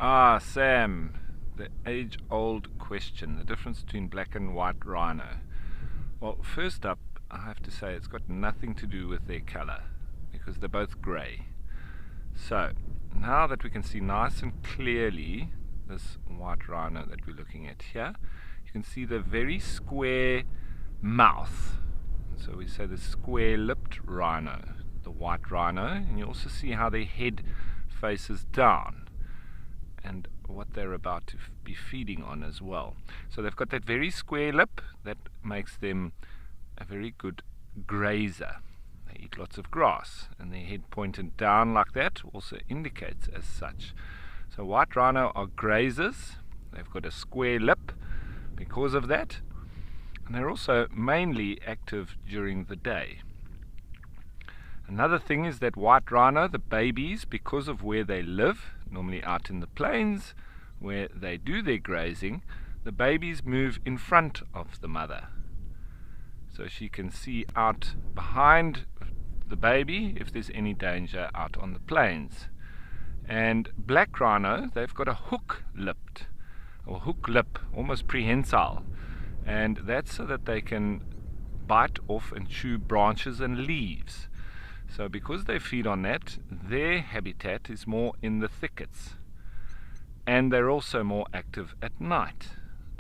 Ah, Sam, the age-old question, the difference between black and white rhino. Well, first up, I have to say it's got nothing to do with their color, because they're both grey. So, now that we can see nice and clearly this white rhino that we're looking at here, you can see the very square mouth. So we say the square-lipped rhino, the white rhino, and you also see how their head faces down, and what they're about to be feeding on as well. So they've got that very square lip that makes them a very good grazer. They eat lots of grass, and their head pointed down like that also indicates as such. So white rhino are grazers. They've got a square lip because of that, and they're also mainly active during the day. Another thing is that white rhino, the babies, because of where they live, normally out in the plains where they do their grazing, the babies move in front of the mother. So she can see out behind the baby if there's any danger out on the plains. And black rhino, they've got a hook lip, almost prehensile. And that's so that they can bite off and chew branches and leaves. So because they feed on that, their habitat is more in the thickets. And they're also more active at night.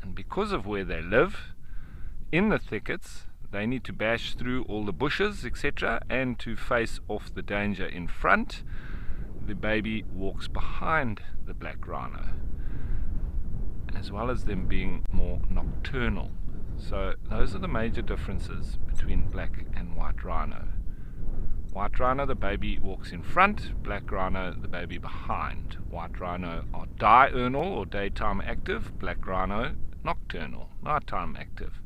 And because of where they live, in the thickets, they need to bash through all the bushes, etc., and to face off the danger in front, the baby walks behind the black rhino, as well as them being more nocturnal. So those are the major differences between black and white rhino. White rhino, the baby walks in front. Black rhino, the baby behind. White rhino are diurnal or daytime active. Black rhino, nocturnal, nighttime active.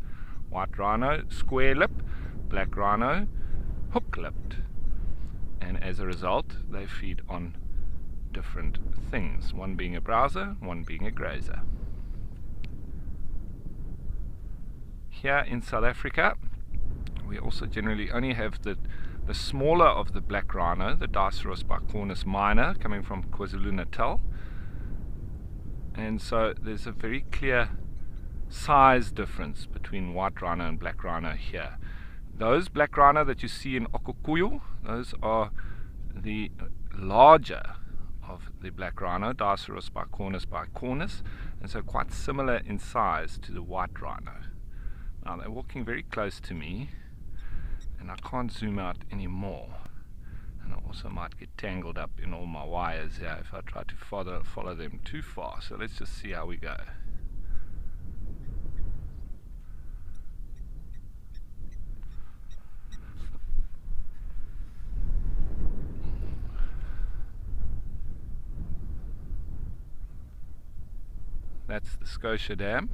White rhino, square lip. Black rhino, hook lipped. And as a result, they feed on different things. One being a browser, one being a grazer. Here in South Africa, we also generally only have the smaller of the black rhino, the Diceros bicornis minor, coming from KwaZulu-Natal. And so there's a very clear size difference between white rhino and black rhino here. Those black rhino that you see in Okukuyu, those are the larger of the black rhino, Diceros bicornis, and so quite similar in size to the white rhino. Now they're walking very close to me, and I can't zoom out anymore, and I also might get tangled up in all my wires here if I try to follow them too far. So let's just see how we go. That's the Scotia Dam.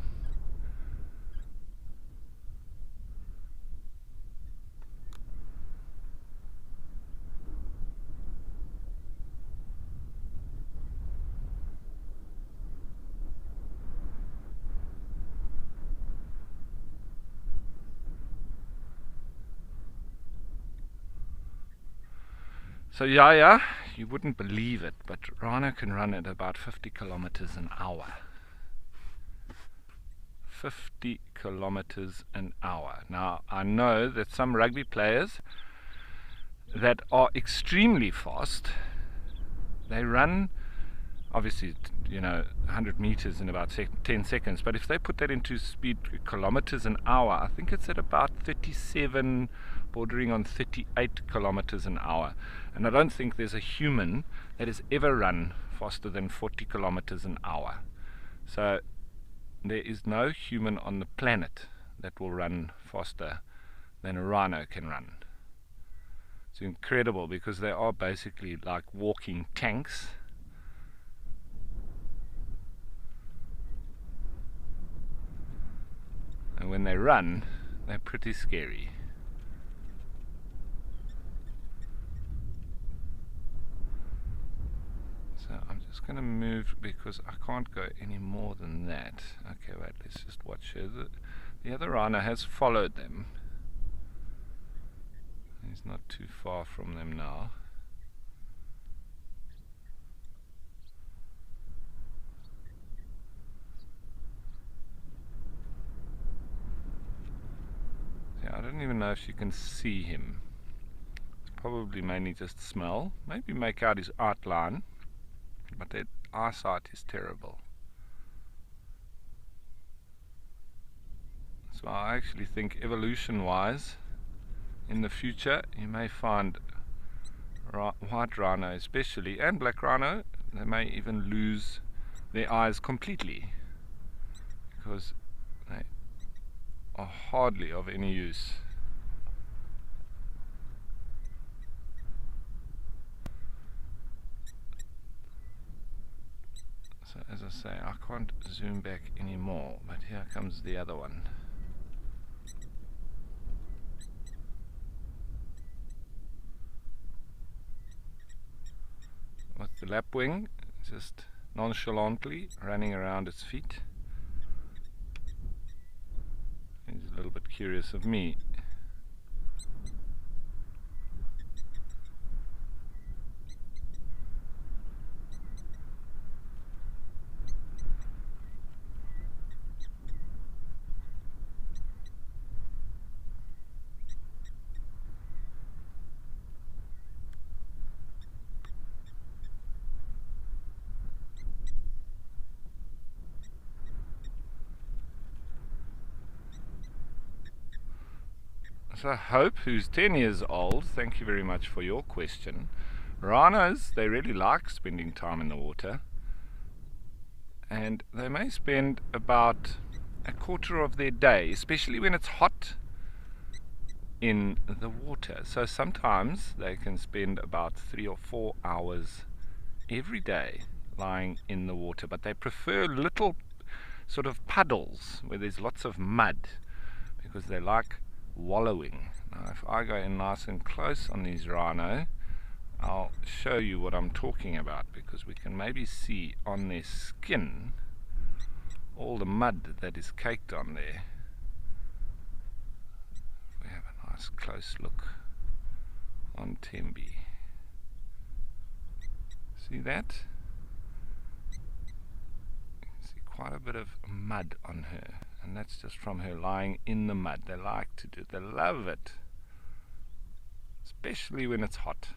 So yeah, you wouldn't believe it, but rhino can run at about 50 kilometers an hour. 50 kilometers an hour. Now, I know that some rugby players that are extremely fast, they run, obviously, 100 meters in about 10 seconds, but if they put that into speed kilometers an hour, I think it's at about 37, bordering on 38 kilometers an hour. And I don't think there's a human that has ever run faster than 40 kilometers an hour. So there is no human on the planet that will run faster than a rhino can run. It's incredible because they are basically like walking tanks. And when they run, they're pretty scary. So I'm just going to move because I can't go any more than that. Okay, wait, let's just watch here. The other rhino has followed them. He's not too far from them now. Yeah, I don't even know if you can see him. It's probably mainly just smell. Maybe make out his outline. But that eyesight is terrible. So I actually think evolution-wise, in the future, you may find white rhino especially, and black rhino, they may even lose their eyes completely, because they are hardly of any use. So as I say, I can't zoom back anymore, but here comes the other one. With the lapwing just nonchalantly running around its feet. He's a little bit curious of me. So Hope, who's 10 years old, thank you very much for your question. Rhinos, they really like spending time in the water, and they may spend about a quarter of their day, especially when it's hot, in the water. So sometimes they can spend about 3 or 4 hours every day lying in the water, but they prefer little sort of puddles where there's lots of mud because they like wallowing. Now if I go in nice and close on these rhino, I'll show you what I'm talking about, because we can maybe see on their skin all the mud that is caked on there. We have a nice close look on Tembi. See that? You can see quite a bit of mud on her, and that's just from her lying in the mud. They like to do it, they love it, especially when it's hot.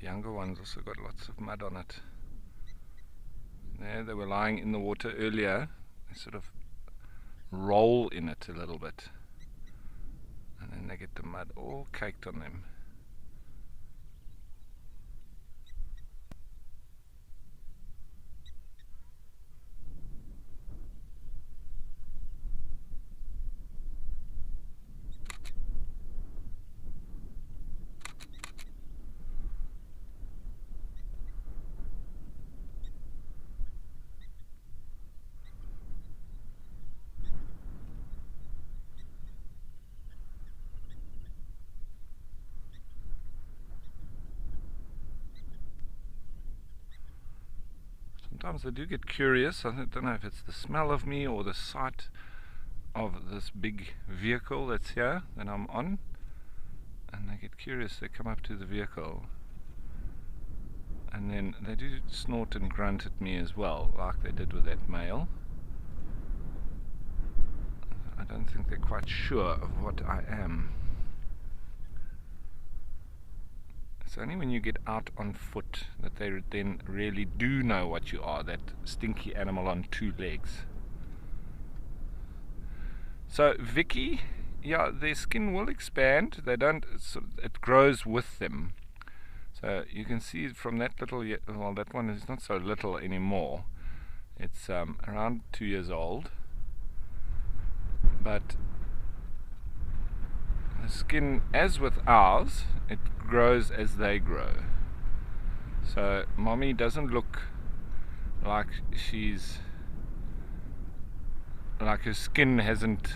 Younger one's also got lots of mud on it. There, they were lying in the water earlier. They sort of roll in it a little bit, and then they get the mud all caked on them. Sometimes they do get curious. I don't know if it's the smell of me or the sight of this big vehicle that's here that I'm on, and they get curious. They come up to the vehicle, and then they do snort and grunt at me as well, like they did with that male. I don't think they're quite sure of what I am. It's only when you get out on foot that they then really do know what you are, that stinky animal on 2 legs. So Vicky, yeah, their skin will expand. They don't, it grows with them. So you can see from that little, well, that one is not so little anymore. It's around 2 years old, but the skin, as with ours, it grows as they grow. So mommy doesn't look like she's, like her skin hasn't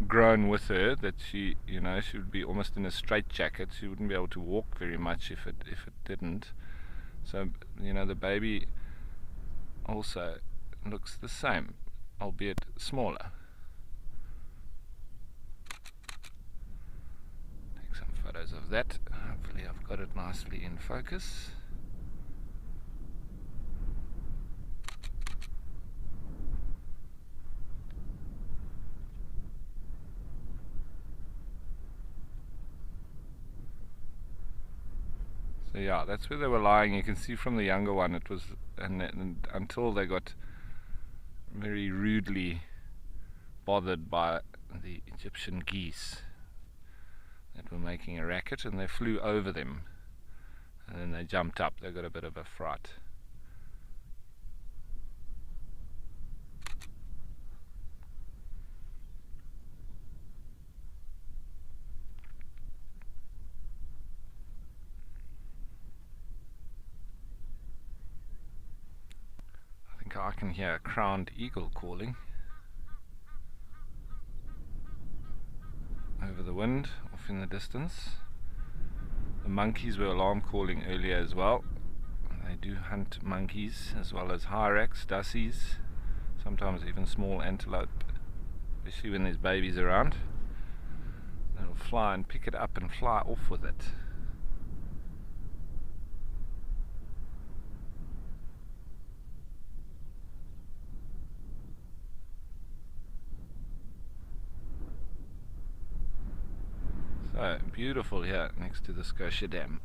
grown with her, that she, you know, she would be almost in a straitjacket. She wouldn't be able to walk very much if it didn't. So, you know, the baby also looks the same, albeit smaller. Photos of that. Hopefully I've got it nicely in focus. So yeah, that's where they were lying. You can see from the younger one it was, and until they got very rudely bothered by the Egyptian geese that were making a racket, and they flew over them, and then they jumped up. They got a bit of a fright. I think I can hear a crowned eagle calling over the wind, off in the distance. The monkeys were alarm calling earlier as well. They do hunt monkeys as well as hyrax, dassies, sometimes even small antelope especially when there's babies around. They'll fly and pick it up and fly off with it. So beautiful here next to the Scotia Dam.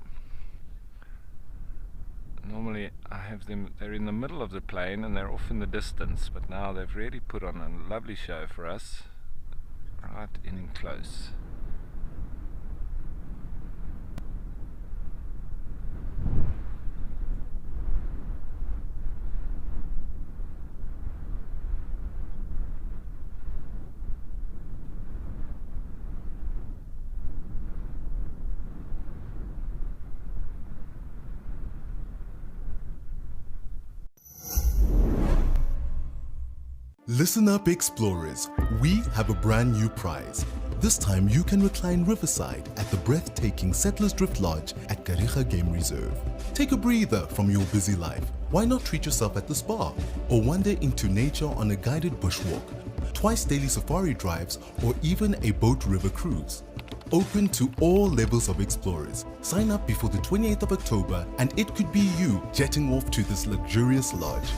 Normally I have them, they're in the middle of the plain and they're off in the distance, but now they've really put on a lovely show for us, right in close.
Listen up, explorers. We have a brand new prize. This time you can recline riverside at the breathtaking Settlers Drift Lodge at Kariga Game Reserve. Take a breather from your busy life. Why not treat yourself at the spa or wander into nature on a guided bushwalk, twice daily safari drives, or even a boat river cruise? Open to all levels of explorers. Sign up before the 28th of October and it could be you jetting off to this luxurious lodge.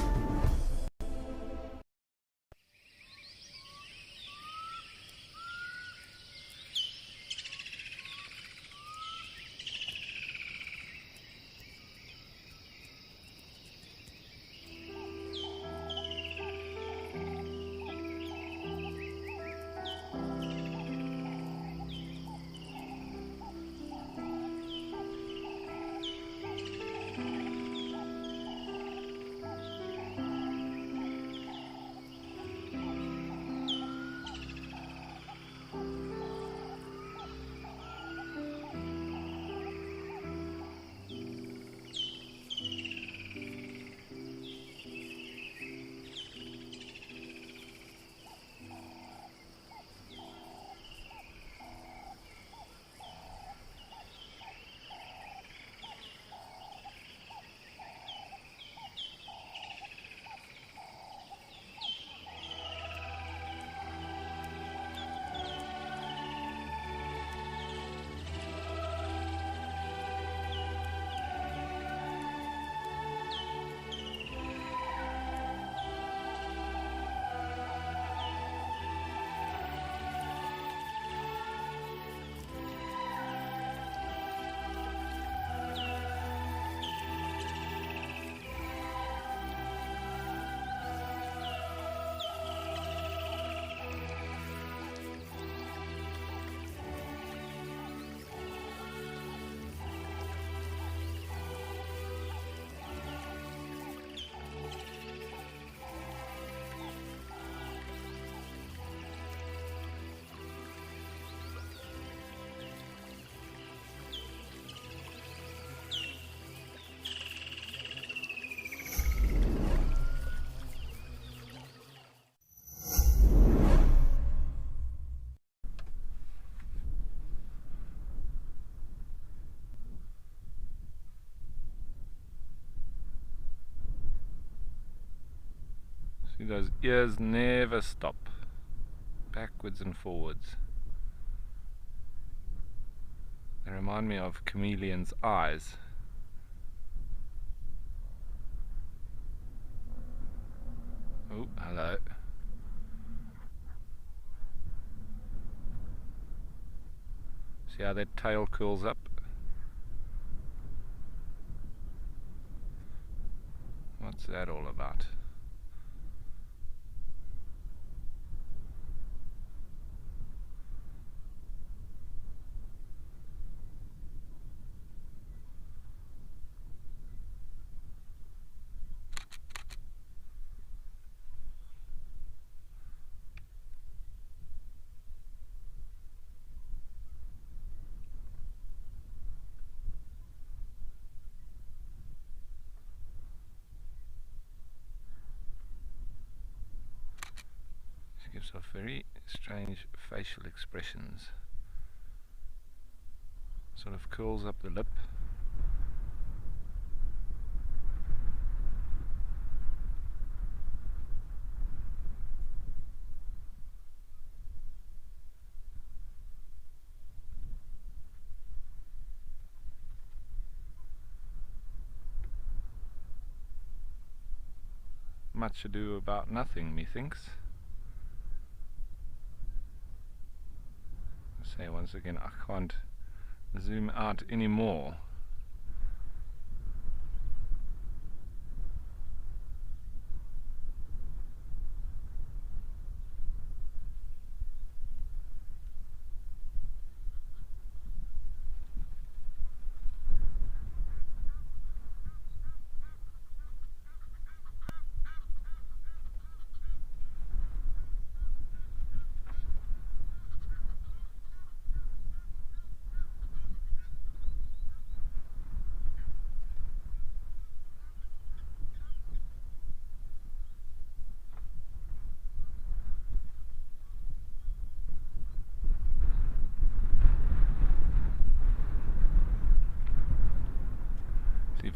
See, those ears never stop, backwards and forwards. They remind me of chameleon's eyes. Oh, hello. See how that tail curls up? What's that all about? Gives off very strange facial expressions. Sort of curls up the lip. much ado about nothing, methinks. Say once again, I can't zoom out anymore.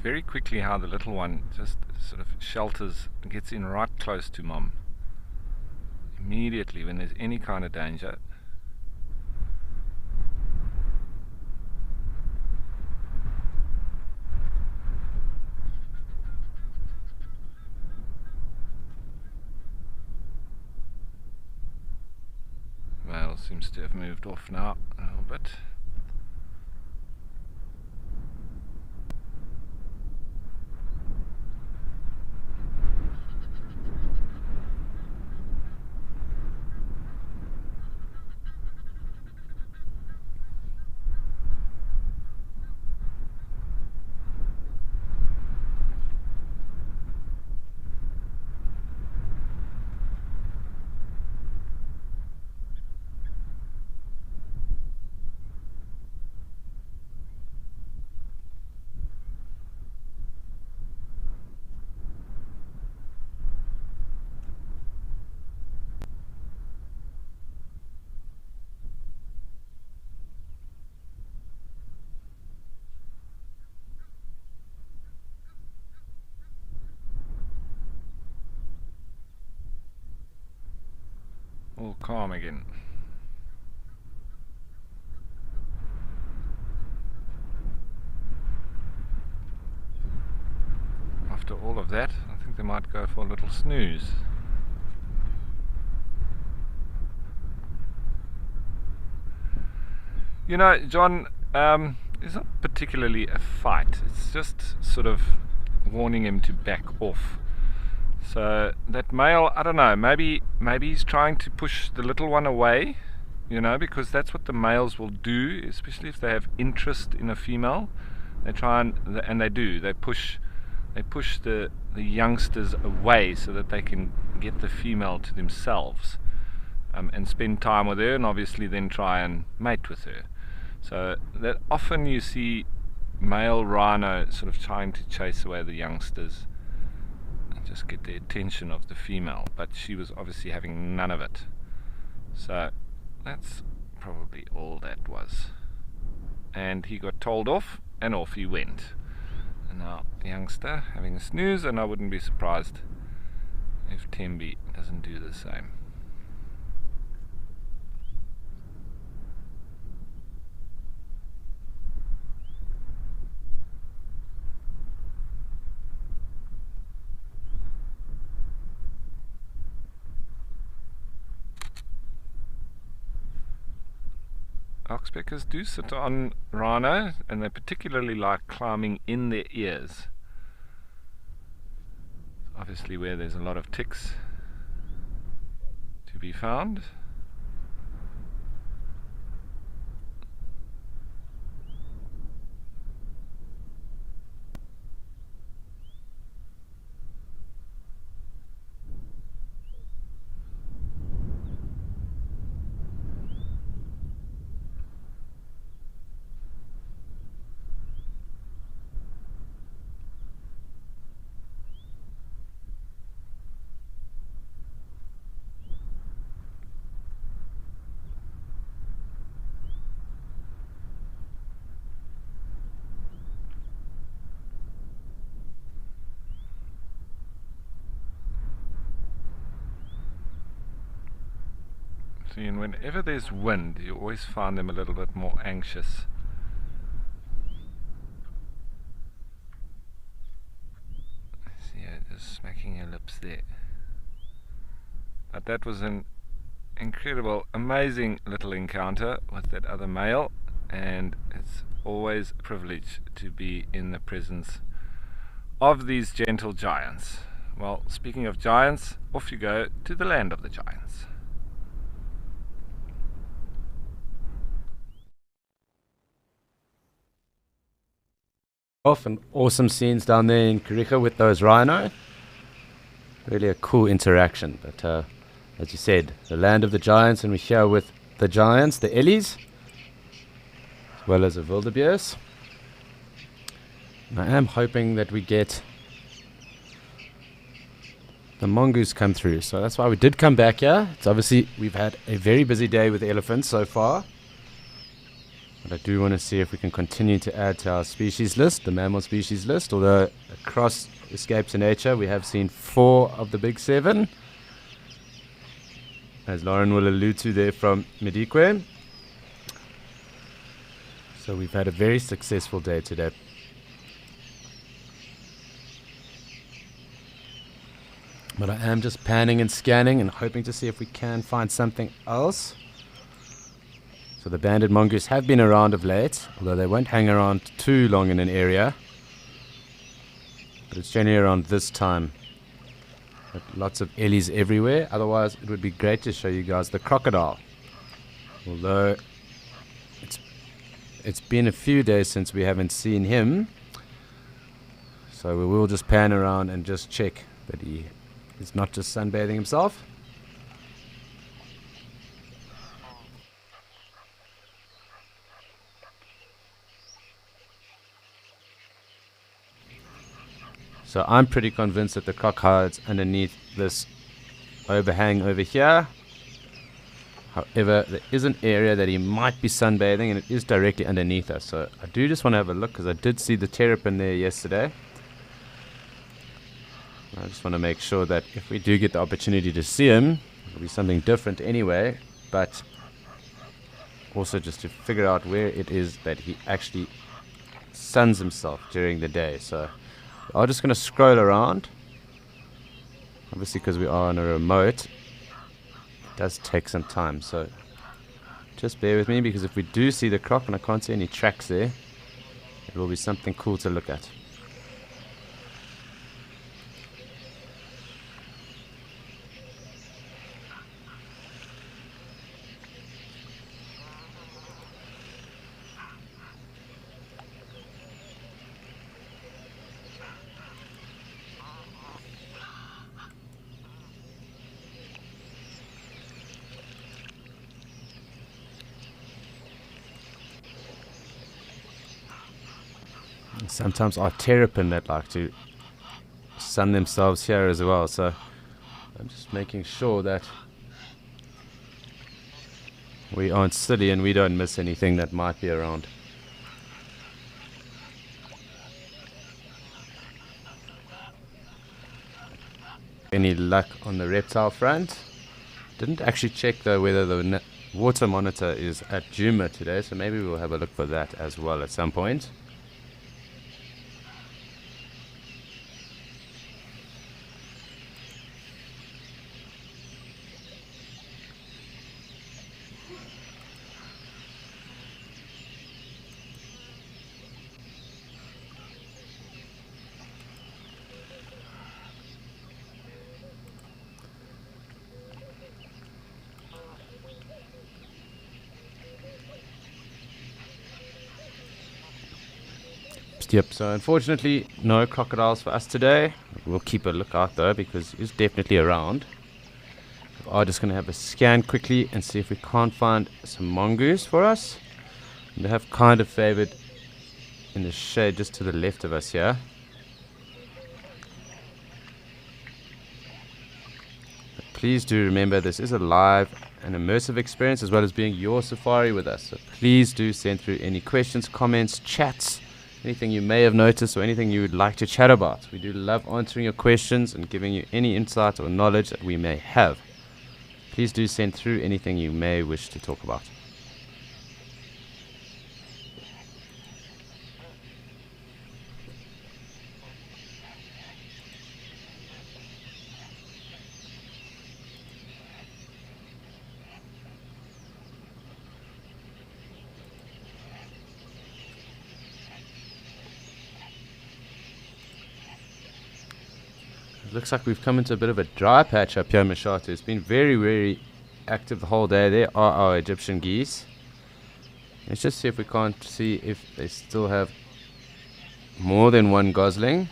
Very quickly how the little one just sort of shelters, gets in right close to mom. Immediately when there's any kind of danger. Male seems to have moved off now a little bit. All calm again. After all of that, I think they might go for a little snooze. You know, John, it's not particularly a fight. It's just sort of warning him to back off. So that male, I don't know, maybe he's trying to push the little one away, you know, because that's what the males will do, especially if they have interest in a female. They try and they do. They push the youngsters away so that they can get the female to themselves, and spend time with her, and obviously then try and mate with her. So that often you see male rhino sort of trying to chase away the youngsters, just get the attention of the female, but she was obviously having none of it. So that's probably all that was. And he got told off, and off he went. And now youngster having a snooze, and I wouldn't be surprised if Tembi doesn't do the same. Oxpeckers do sit on rhino, and they particularly like climbing in their ears. Obviously where there's a lot of ticks to be found. And whenever there's wind, you always find them a little bit more anxious. See her just smacking her lip. collapse there. But that was an incredible, amazing little encounter with that other male, and it's always a privilege to be in the presence of these gentle giants. Well, speaking of giants, off you go to the land of the giants.
Off and awesome scenes down there in Kariega with those rhino. Really a cool interaction. But as you said, the land of the giants, and we're here with the giants, the Ellies, as well as the wildebeest. And I am hoping that we get the mongoose come through. So that's why we did come back here. It's obviously we've had a very busy day with elephants so far. But I do want to see if we can continue to add to our species list, the mammal species list. Although across Escape to Nature we have seen 4 of the big 7. As Lauren will allude to there from Madikwe. So we've had a very successful day today. But I am just panning and scanning and hoping to see if we can find something else. So the banded mongoose have been around of late, although they won't hang around too long in an area. But it's generally around this time. But lots of ellies everywhere. Otherwise, it would be great to show you guys the crocodile. Although it's been a few days since we haven't seen him. So we will just pan around and just check that he is not just sunbathing himself. So I'm pretty convinced that the croc hides underneath this overhang over here. However, there is an area that he might be sunbathing, and it is directly underneath us. So I do just want to have a look, because I did see the terrapin there yesterday. I just want to make sure that if we do get the opportunity to see him, it'll be something different anyway. But also just to figure out where it is that he actually suns himself during the day. So I'm just going to scroll around. Obviously, because we are on a remote, it does take some time. So just bear with me, because if we do see the croc and I can't see any tracks there, it will be something cool to look at. Sometimes are terrapin that like to sun themselves here as well. So I'm just making sure that we aren't silly and we don't miss anything that might be around. Any luck on the reptile front? Didn't actually check though whether the water monitor is at Djuma today, so maybe we'll have a look for that as well at some point. Yep, so unfortunately no crocodiles for us today. We'll keep a lookout though, because he's definitely around. We are just going to have a scan quickly and see if we can't find some mongoose for us. And they have kind of favored in the shade just to the left of us here. But please do remember, this is a live and immersive experience, as well as being your safari with us. So please do send through any questions, comments, chats, anything you may have noticed or anything you would like to chat about. We do love answering your questions and giving you any insight or knowledge that we may have. Please do send through anything you may wish to talk about. It looks like we've come into a bit of a dry patch up here in Mashatu. It's been very, very active the whole day. There are our Egyptian geese. Let's just see if we can't see if they still have more than one gosling.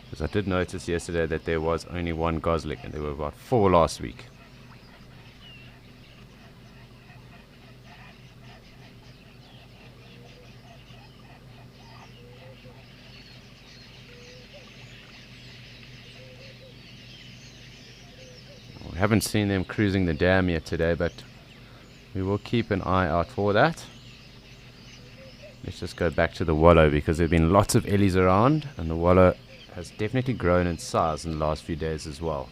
Because I did notice yesterday that there was only one gosling and there were about 4 last week. We haven't seen them cruising the dam yet today, but we will keep an eye out for that. Let's just go back to the wallow because there have been lots of ellies around and the wallow has definitely grown in size in the last few days as well.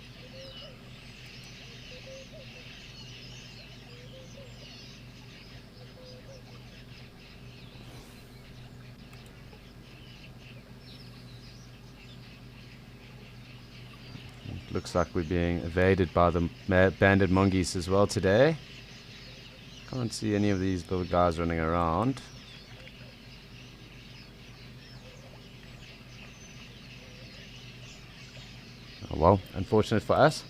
It looks like we're being evaded by the banded mongoose as well today. Can't see any of these little guys running around. Oh, well, unfortunate for us.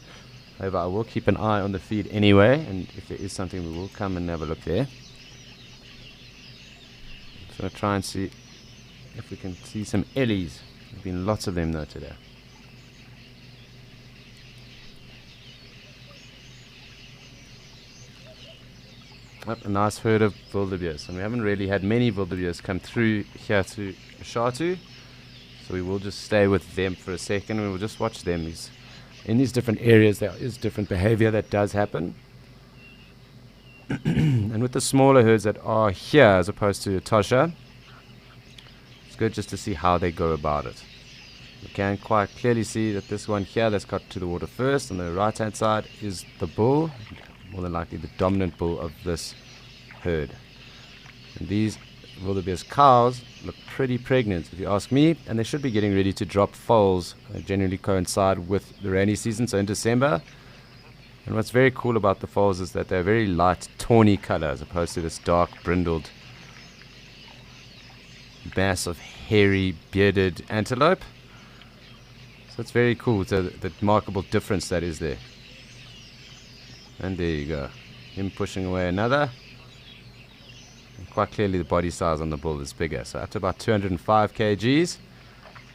However, I will keep an eye on the feed anyway, and if there is something, we will come and have a look there. So I'll try and see if we can see some ellies. There have been lots of them though today. Yep, a nice herd of wildebeest, and we haven't really had many wildebeest come through here to Mashatu. So we will just stay with them for a second. We will just watch them. In these different areas, there is different behavior that does happen. And with the smaller herds that are here, as opposed to Etosha, it's good just to see how they go about it. You can quite clearly see that this one here that's got to the water first, on the right-hand side, is the bull, more than likely the dominant bull of this herd. And these wildebeest cows look pretty pregnant if you ask me, and they should be getting ready to drop foals. They generally coincide with the rainy season, so in December. And what's very cool about the foals is that they're very light tawny color as opposed to this dark brindled mass of hairy bearded antelope. So it's very cool, the remarkable difference that is there. And there you go, him pushing away another. Quite clearly the body size on the bull is bigger, so up to about 205 kgs,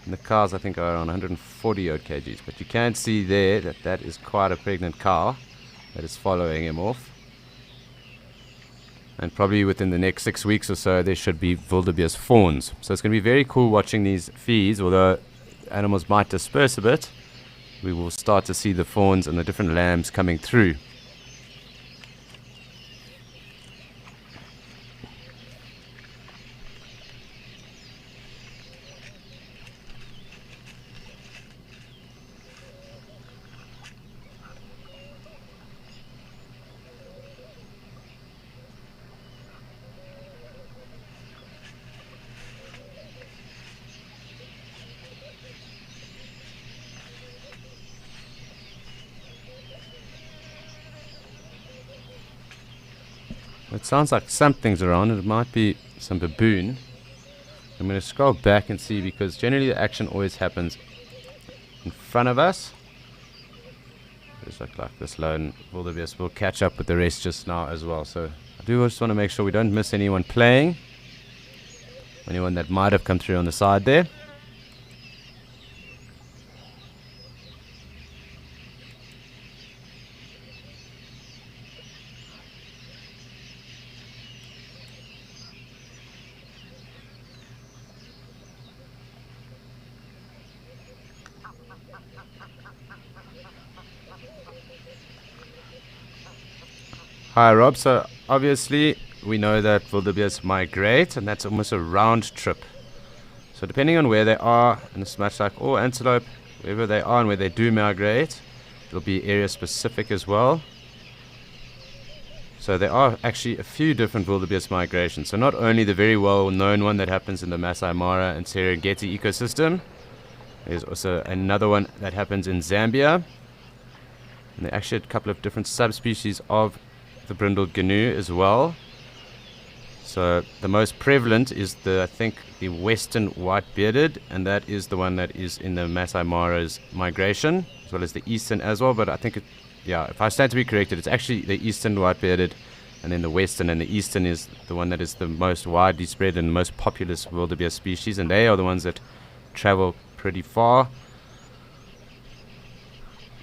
and the cows I think are around 140 odd kgs, but you can see there that that is quite a pregnant cow that is following him off, and probably within the next 6 weeks or so there should be wildebeest fawns. So it's going to be very cool watching these feeds. Although animals might disperse a bit, we will start to see the fawns and the different lambs coming through. It sounds like something's around. It might be some baboon. I'm going to scroll back and see, because generally the action always happens in front of us. Just like this lone wildebeest will catch up with the rest just now as well. So I do just want to make sure we don't miss anyone playing, anyone that might have come through on the side there. Hi Rob, so obviously we know that wildebeest migrate, and that's almost a round trip. So depending on where they are, and it's much like all antelope, wherever they are and where they do migrate, it'll be area specific as well. So there are actually a few different wildebeest migrations. So not only the very well known one that happens in the Masai Mara and Serengeti ecosystem, there's also another one that happens in Zambia. And there are actually a couple of different subspecies of the brindled gnu as well. So the most prevalent is I think the western white-bearded, and that is the one that is in the Masai Mara's migration, as well as the eastern as well. But I think if I stand to be corrected, it's actually the eastern white-bearded, and then the western, and the eastern is the one that is the most widely spread and most populous wildebeest species, and they are the ones that travel pretty far.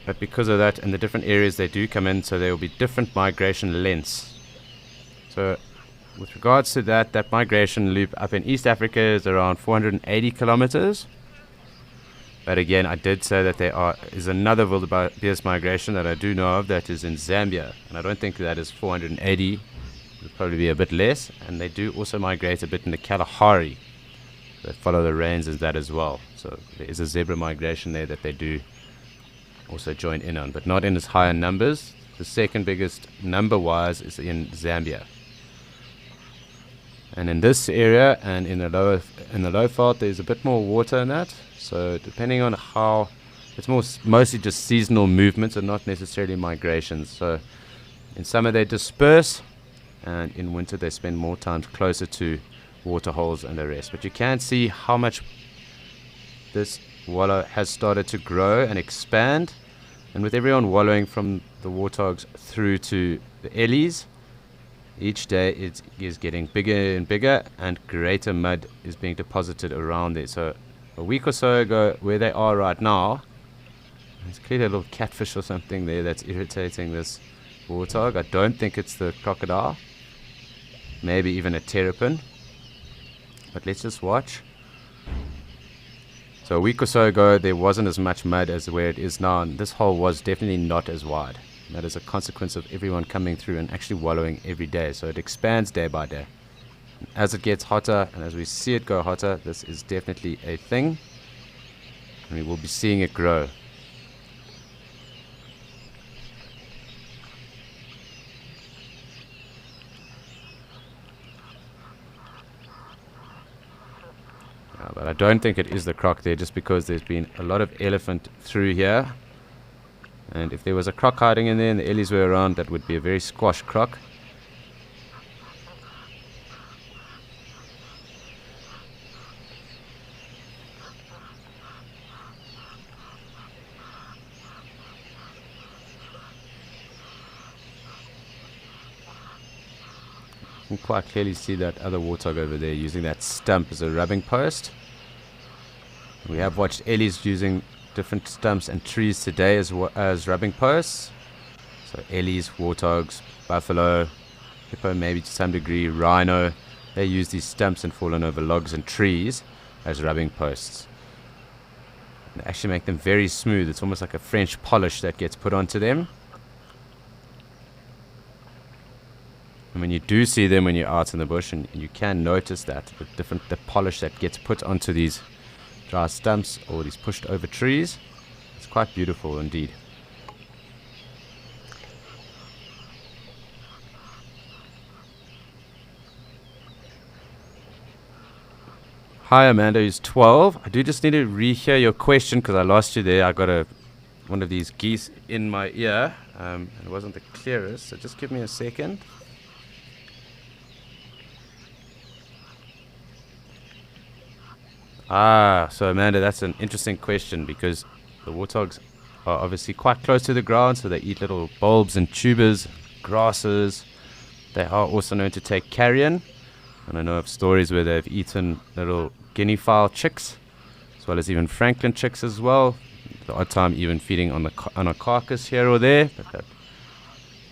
But because of that and the different areas they do come in, so there will be different migration lengths. So with regards to that migration loop up in East Africa is around 480 kilometers. But again, I did say that there is another wildebeest migration that I do know of that is in Zambia, and I don't think that is 480. It'll probably be a bit less. And they do also migrate a bit in the Kalahari. They follow the rains as that as well. So there is a zebra migration there that they do also join in on, but not in as high numbers. The second biggest number-wise is in Zambia. And in this area and in the Lowveld, there's a bit more water in that. So depending on how, it's mostly just seasonal movements and not necessarily migrations. So in summer they disperse, and in winter they spend more time closer to water holes and the rest. But you can see how much this wallow has started to grow and expand. And with everyone wallowing from the warthogs through to the ellies, each day it is getting bigger and bigger, and greater mud is being deposited around there. So a week or so ago, where they are right now, there's clearly a little catfish or something there that's irritating this warthog. I don't think it's the crocodile, maybe even a terrapin, but let's just watch. So a week or so ago, there wasn't as much mud as where it is now, and this hole was definitely not as wide. And that is a consequence of everyone coming through and actually wallowing every day. So it expands day by day. And as it gets hotter, and as we see it go hotter, this is definitely a thing, and we will be seeing it grow. But I don't think it is the croc there, just because there's been a lot of elephant through here. And if there was a croc hiding in there and the ellies were around, that would be a very squash croc. You can quite clearly see that other warthog over there using that stump as a rubbing post. We have watched ellies using different stumps and trees today as rubbing posts. So ellies, warthogs, buffalo, hippo maybe to some degree, rhino, they use these stumps and fallen over logs and trees as rubbing posts. And they actually make them very smooth. It's almost like a French polish that gets put onto them. And when you do see them when you're out in the bush, and you can notice that the polish that gets put onto these dry stumps or these pushed over trees, it's quite beautiful indeed. Hi Amanda, who's 12. I do just need to rehear your question because I lost you there. I got one of these geese in my ear, and it wasn't the clearest, so just give me a second. So Amanda, that's an interesting question, because the warthogs are obviously quite close to the ground, so they eat little bulbs and tubers, grasses. They are also known to take carrion, and I know of stories where they've eaten little guinea fowl chicks, as well as even francolin chicks as well. The odd time even feeding on a carcass here or there, but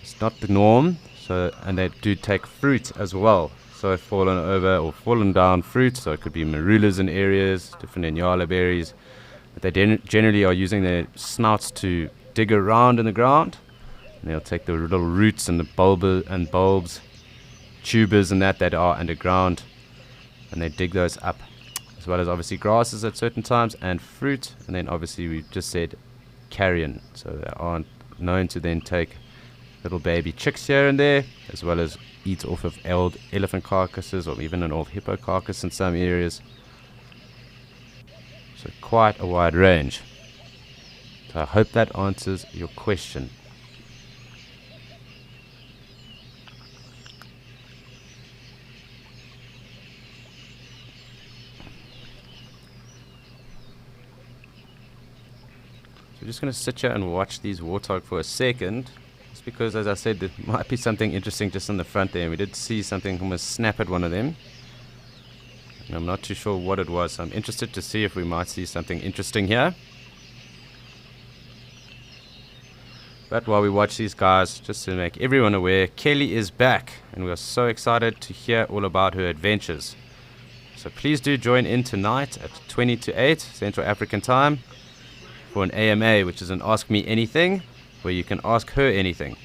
it's not the norm. So, and they do take fruit as well. So fallen over or fallen down fruit, so it could be marulas in areas, different inyala berries. But they generally are using their snouts to dig around in the ground. And they'll take the little roots and the bulbs, tubers and that are underground, and they dig those up, as well as obviously grasses at certain times and fruit. And then obviously we've just said carrion, so they aren't known to then take little baby chicks here and there, as well as eat off of old elephant carcasses or even an old hippo carcass in some areas. So quite a wide range. So I hope that answers your question. we're just going to sit here and watch these warthog for a second. Just because, as I said, there might be something interesting just on the front there. We did see something almost snap at one of them. And I'm not too sure what it was. So I'm interested to see if we might see something interesting here. But while we watch these guys, just to make everyone aware, Kelly is back. And we are so excited to hear all about her adventures. So please do join in tonight at 20 to 8 Central African Time for an AMA, which is an Ask Me Anything, where you can ask her anything.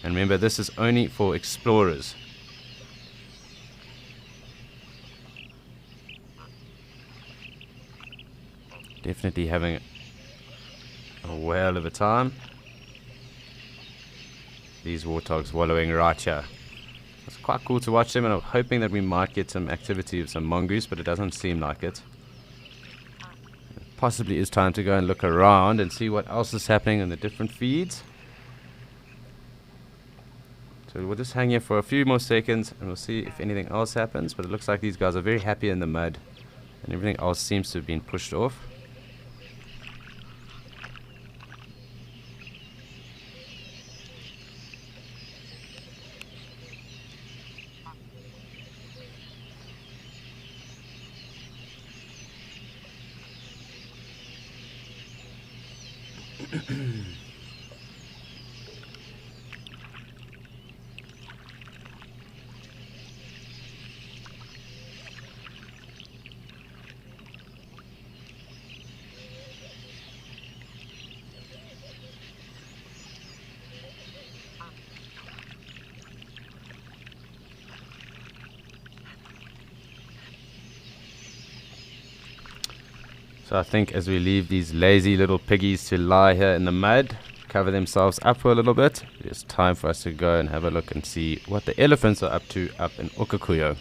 And remember, this is only for explorers. Definitely having a whale of a time. These warthogs wallowing right here. It's quite cool to watch them, and I'm hoping that we might get some activity with some mongoose, but it doesn't seem like it. Possibly is time to go and look around and see what else is happening in the different feeds. So we'll just hang here for a few more seconds and we'll see if anything else happens, but it looks like these guys are very happy in the mud and everything else seems to have been pushed off. So I think as we leave these lazy little piggies to lie here in the mud, cover themselves up for a little bit, it's time for us to go and have a look and see what the elephants are up to up in Okakuyo.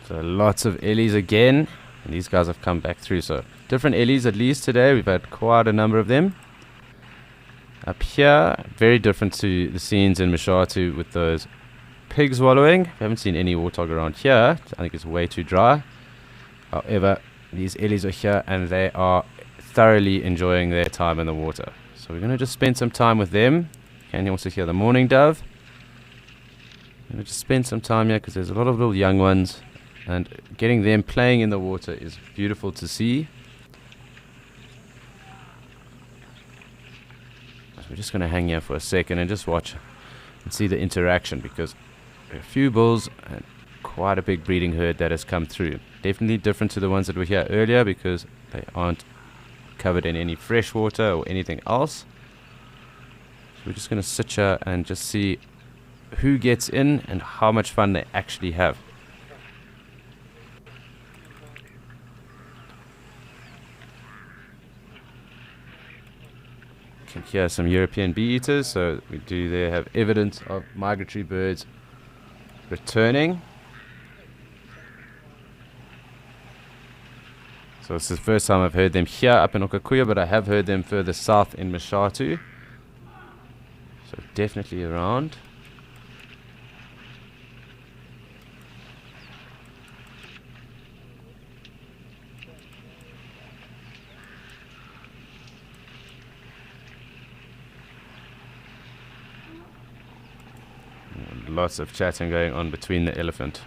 So lots of ellies again, and these guys have come back through. So different ellies at least today. We've had quite a number of them. Up here, very different to the scenes in Mashatu with those pigs wallowing. We haven't seen any warthog around here. I think it's way too dry. However, these ellies are here and they are thoroughly enjoying their time in the water. So we're going to just spend some time with them. Can you also hear the mourning dove? I'm going to just spend some time here because there's a lot of little young ones. And getting them playing in the water is beautiful to see. We're just going to hang here for a second and just watch and see the interaction, because there are a few bulls and quite a big breeding herd that has come through. Definitely different to the ones that were here earlier because they aren't covered in any fresh water or anything else. So we're just going to sit here and just see who gets in and how much fun they actually have. Here are some European bee-eaters, so we do there have evidence of migratory birds returning. So this is the first time I've heard them here up in Okakuyo, but I have heard them further south in Mashatu. So definitely around. Lots of chatting going on between the elephant.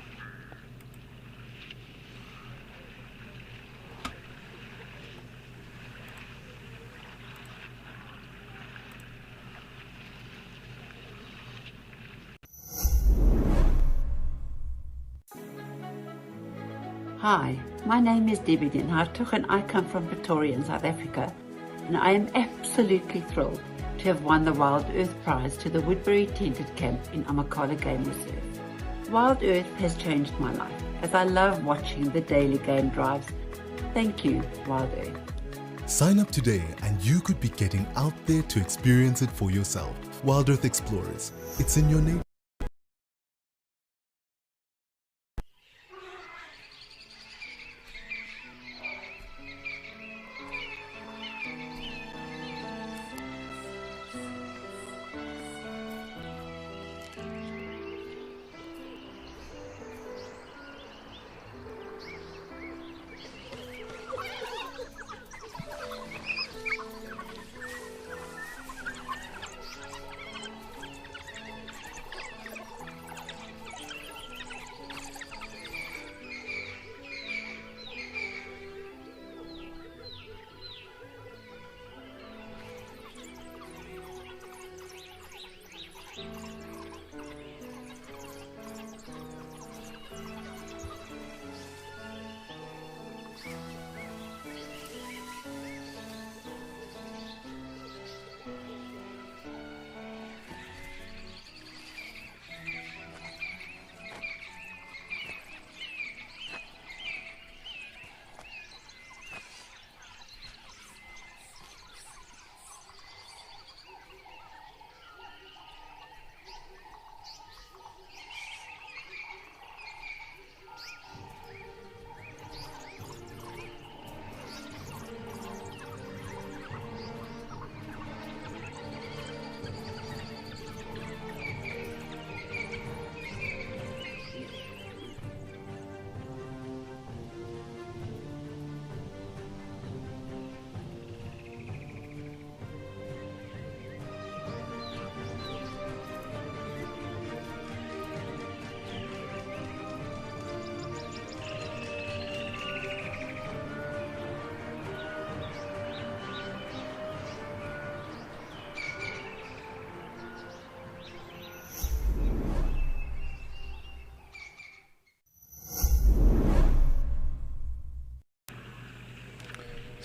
Hi, my name is Debbie Den Hartog and I come from Pretoria in South Africa, and I am absolutely thrilled to have won the Wild Earth Prize to the Woodbury Tented Camp in Amakhala Game Reserve. Wild Earth has changed my life as I love watching the daily game drives. Thank you, Wild Earth.
Sign up today and you could be getting out there to experience it for yourself. Wild Earth Explorers, it's in your name.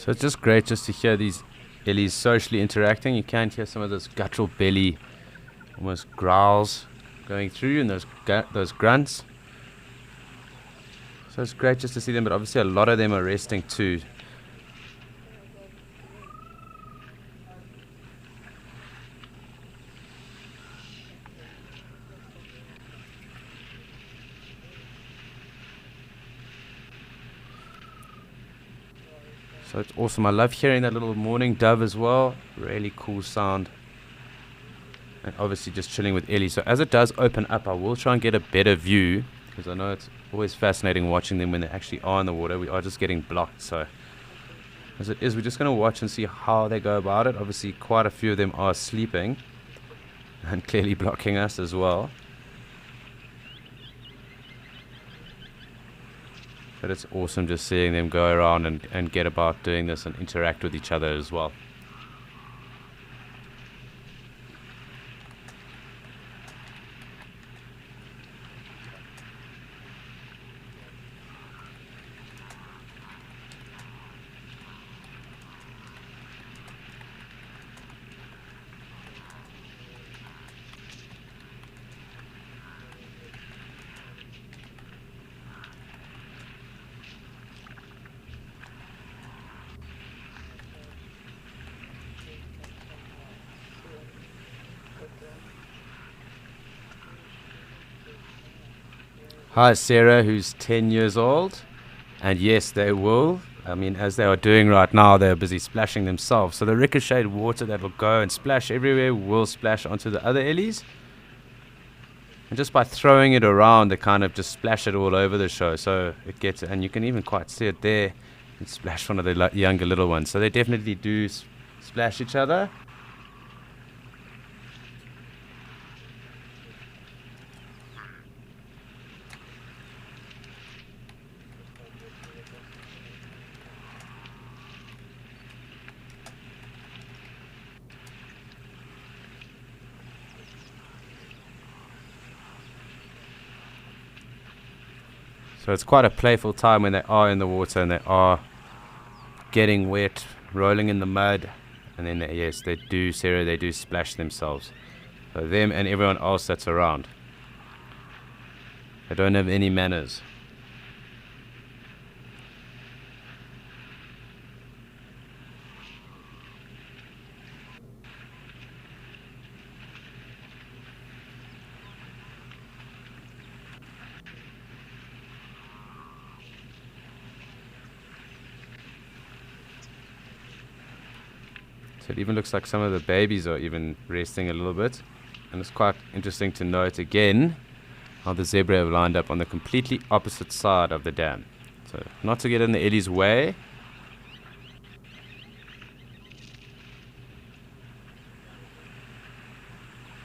So it's just great just to hear these ellies socially interacting. You can hear some of those guttural belly, almost growls going through, and those grunts. So it's great just to see them, but obviously a lot of them are resting too. So it's awesome. I love hearing that little morning dove as well. Really cool sound. And obviously just chilling with Ellie. So as it does open up, I will try and get a better view, because I know it's always fascinating watching them when they actually are in the water. We are just getting blocked. So as it is, we're just going to watch and see how they go about it. Obviously quite a few of them are sleeping and clearly blocking us as well. But it's awesome just seeing them go around and get about doing this and interact with each other as well. Hi, Sarah, who's 10 years old. And yes, they will. I mean, as they are doing right now, they're busy splashing themselves. So the ricocheted water that will go and splash everywhere will splash onto the other ellies. And just by throwing it around, they kind of just splash it all over the show. So it gets, and you can even quite see it there, and splash one of the younger little ones. So they definitely do splash each other. So it's quite a playful time when they are in the water and they are getting wet, rolling in the mud, and then yes, they do, Sarah, they do splash themselves. So them and everyone else that's around. They don't have any manners. So it even looks like some of the babies are even resting a little bit. And it's quite interesting to note again how the zebra have lined up on the completely opposite side of the dam. So not to get in the Ellie's way.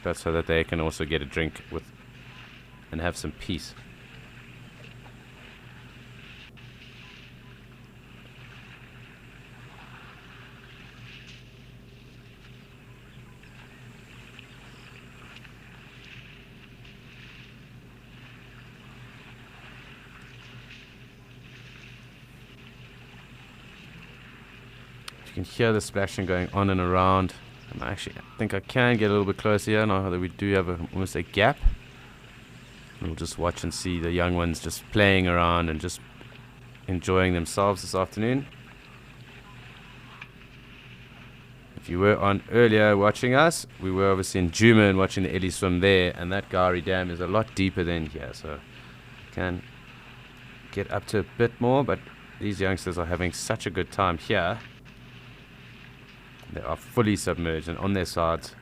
But so that they can also get a drink with and have some peace. You can hear the splashing going on and around. And I think I can get a little bit closer here now that we do have almost a gap. And we'll just watch and see the young ones just playing around and just enjoying themselves this afternoon. If you were on earlier watching us, we were obviously in Djuma and watching the Ellie swim there, and that Gari Dam is a lot deeper than here, so you can get up to a bit more, but these youngsters are having such a good time here. They are fully submerged and on their sides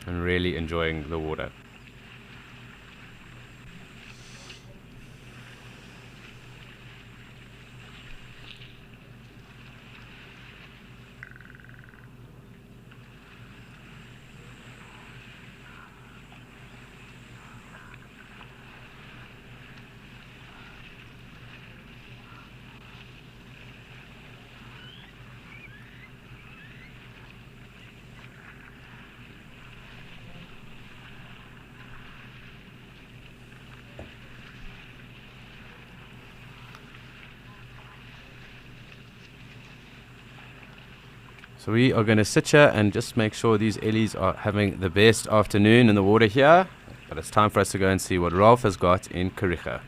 and really enjoying the water. So we are going to sit here and just make sure these Ellies are having the best afternoon in the water here. But it's time for us to go and see what Ralph has got in Kariega.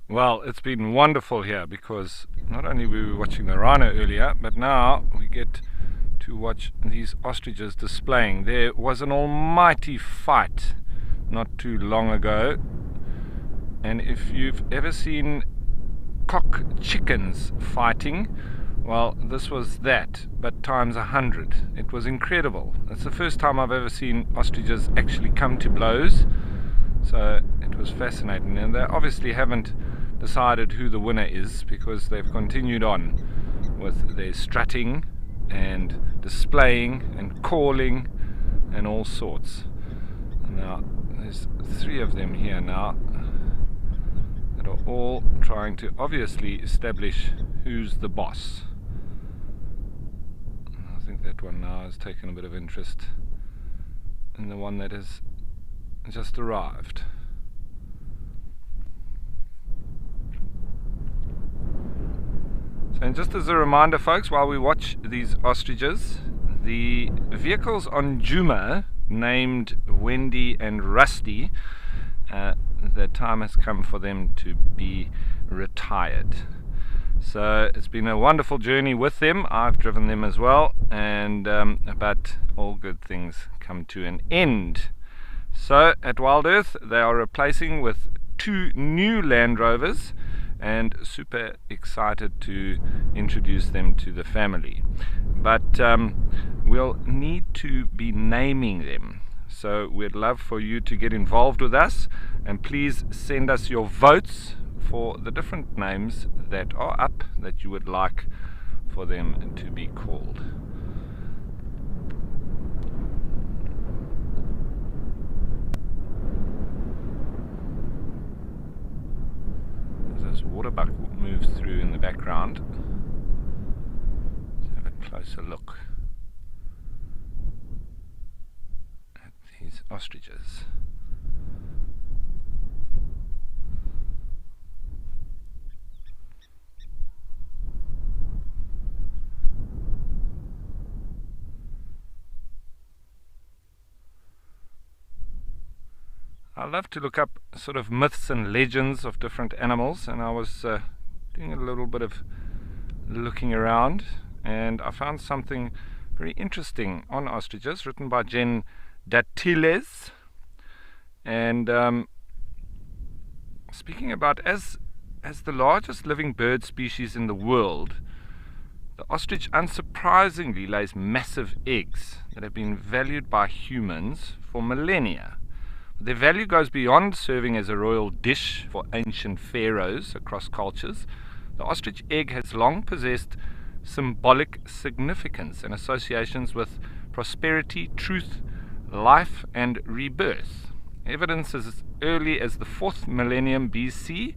Well, it's been wonderful here because not only were we watching the rhino earlier, but now we get to watch these ostriches displaying. There was an almighty fight not too long ago, and if you've ever seen cock chickens fighting, well, this was that, but times 100. It was incredible. It's the first time I've ever seen ostriches actually come to blows, so it was fascinating. And they obviously haven't decided who the winner is because they've continued on with their strutting and displaying and calling and all sorts. And now there's 3 of them here now that are all trying to obviously establish who's the boss. And I think that one now has taken a bit of interest in the one that has just arrived. And just as a reminder, folks, while we watch these ostriches, the vehicles on Djuma named Wendy and Rusty, the time has come for them to be retired. So it's been a wonderful journey with them. I've driven them as well, and but all good things come to an end. So at Wild Earth, they are replacing with 2 new Land Rovers, and super excited to introduce them to the family. But we'll need to be naming them, so we'd love for you to get involved with us, and please send us your votes for the different names that are up that you would like for them to be called. As waterbuck moves through in the background, let's have a closer look at these ostriches. I love to look up sort of myths and legends of different animals, and I was doing a little bit of looking around, and I found something very interesting on ostriches written by Jen Datiles. And speaking about as the largest living bird species in the world, the ostrich unsurprisingly lays massive eggs that have been valued by humans for millennia. Their value goes beyond serving as a royal dish for ancient pharaohs across cultures. The ostrich egg has long possessed symbolic significance and associations with prosperity, truth, life, and rebirth. Evidence as early as the 4th millennium BCE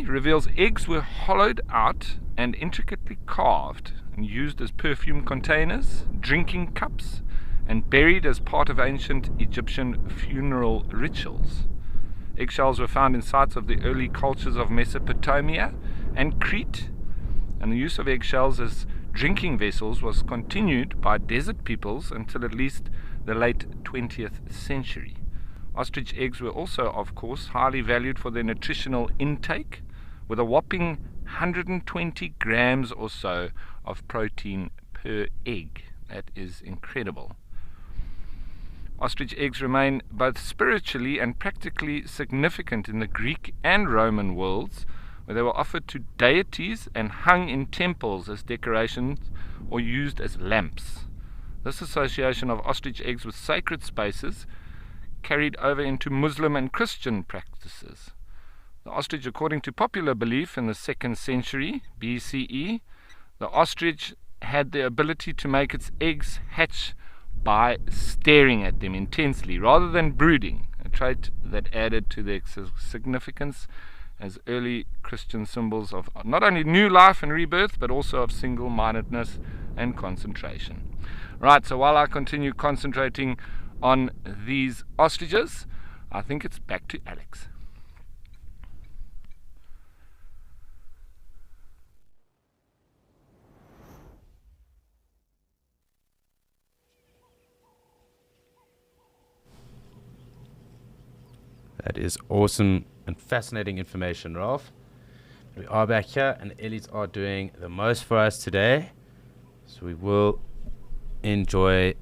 reveals eggs were hollowed out and intricately carved and used as perfume containers, drinking cups, and buried as part of ancient Egyptian funeral rituals. Eggshells were found in sites of the early cultures of Mesopotamia and Crete, and the use of eggshells as drinking vessels was continued by desert peoples until at least the late 20th century. Ostrich eggs were also, of course, highly valued for their nutritional intake, with a whopping 120 grams or so of protein per egg. That is incredible. Ostrich eggs remain both spiritually and practically significant in the Greek and Roman worlds, where they were offered to deities and hung in temples as decorations or used as lamps. This association of ostrich eggs with sacred spaces carried over into Muslim and Christian practices. The ostrich, according to popular belief in the 2nd century BCE, the ostrich had the ability to make its eggs hatch by staring at them intensely rather than brooding, a trait that added to their significance as early Christian symbols of not only new life and rebirth, but also of single-mindedness and concentration. Right, so while I continue concentrating on these ostriches, I think it's back to Alex.
That is awesome and fascinating information, Ralph. We are back here, and the Ellies are doing the most for us today. So we will enjoy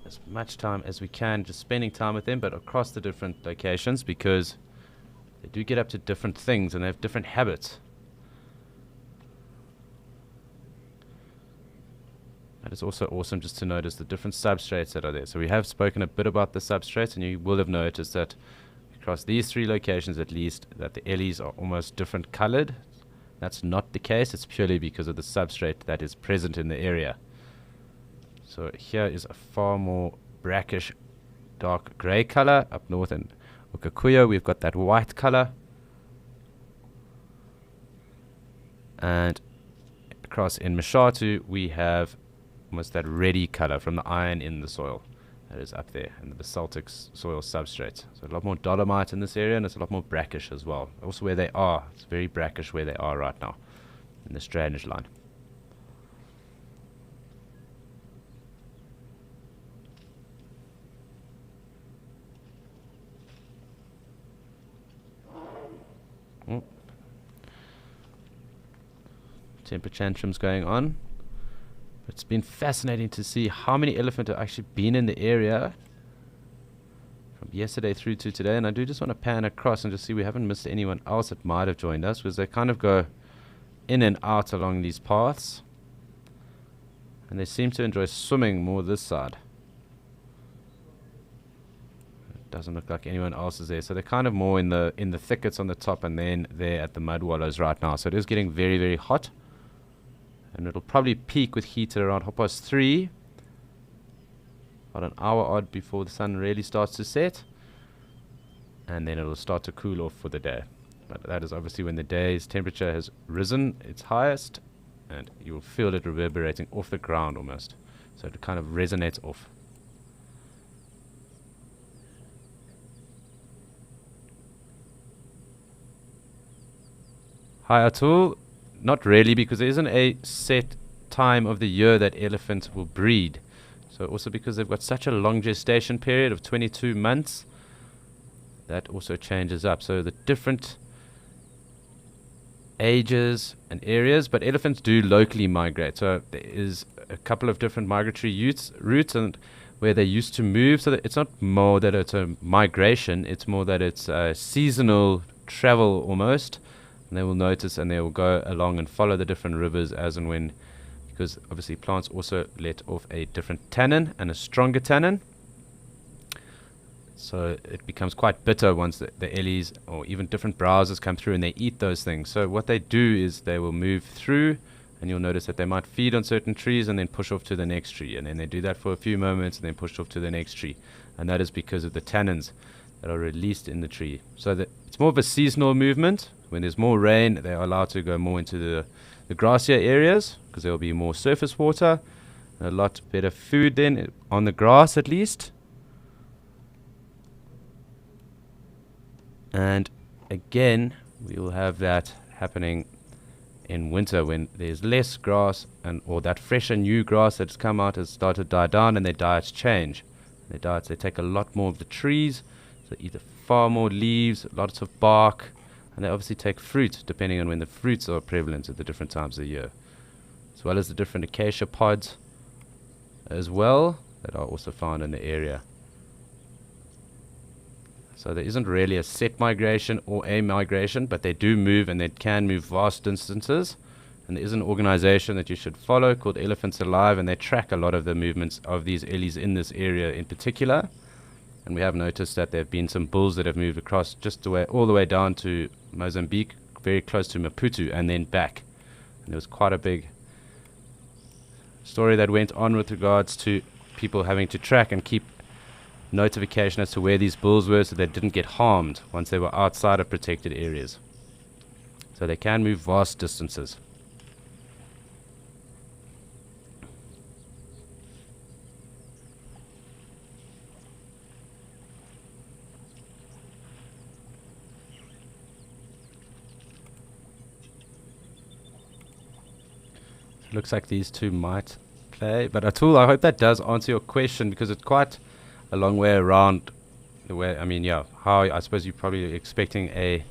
as much time as we can just spending time with them, but across the different locations, because they do get up to different things and they have different habits. That is also awesome just to notice the different substrates that are there. So we have spoken a bit about the substrates, and you will have noticed that across these 3 locations at least, that the Ellies are almost different colored. That's not the case. It's purely because of the substrate that is present in the area. So here is a far more brackish dark grey color. Up north in Okakuyo we've got that white color. And across in Mashatu we have almost that reddy color from the iron in the soil that is up there, and the basaltic soil substrate. So a lot more dolomite in this area, and it's a lot more brackish as well. Also where they are, it's very brackish where they are right now in this drainage line. Temper tantrums going on. It's been fascinating to see how many elephant have actually been in the area from yesterday through to today, and I do just want to pan across and just see we haven't missed anyone else that might have joined us, because they kind of go in and out along these paths, and they seem to enjoy swimming more this side. It doesn't look like anyone else is there, so they're kind of more in the thickets on the top, and then they're at the mud wallows right now. So it is getting very, very hot. And it'll probably peak with heat at around 3:30, about an hour odd before the sun really starts to set, and then it'll start to cool off for the day. But that is obviously when the day's temperature has risen its highest, and you'll feel it reverberating off the ground almost. So it kind of resonates off. Hi Atul. Not really, because there isn't a set time of the year that elephants will breed. So also because they've got such a long gestation period of 22 months, that also changes up. So the different ages and areas, but elephants do locally migrate. So there is a couple of different migratory routes and where they used to move. So that it's not more that it's a migration, it's more that it's a seasonal travel almost. And they will notice and they will go along and follow the different rivers as and when, because obviously plants also let off a different tannin and a stronger tannin. So it becomes quite bitter once the Ellies or even different browsers come through and they eat those things. So what they do is they will move through, and you'll notice that they might feed on certain trees and then push off to the next tree. And then they do that for a few moments and then push off to the next tree. And that is because of the tannins that are released in the tree. So that it's more of a seasonal movement. When there's more rain, they are allowed to go more into the grassier areas, because there will be more surface water, and a lot better food then, on the grass at least. And again, we will have that happening in winter when there's less grass, and or that fresher new grass that's come out has started to die down, and their diets change. Their diets, they take a lot more of the trees, so eat far more leaves, lots of bark, and they obviously take fruit depending on when the fruits are prevalent at the different times of the year, as well as the different acacia pods as well that are also found in the area. So there isn't really a set migration or a migration, but they do move, and they can move vast distances. And there is an organization that you should follow called Elephants Alive, and they track a lot of the movements of these Ellies in this area in particular. And we have noticed that there have been some bulls that have moved across just all the way down to Mozambique, very close to Maputo, and then back. And there was quite a big story that went on with regards to people having to track and keep notification as to where these bulls were so they didn't get harmed once they were outside of protected areas. So they can move vast distances. looks like these two might play. But Atul, I hope that does answer your question, because it's quite a long way around the way, I mean, yeah, how I suppose you're probably expecting a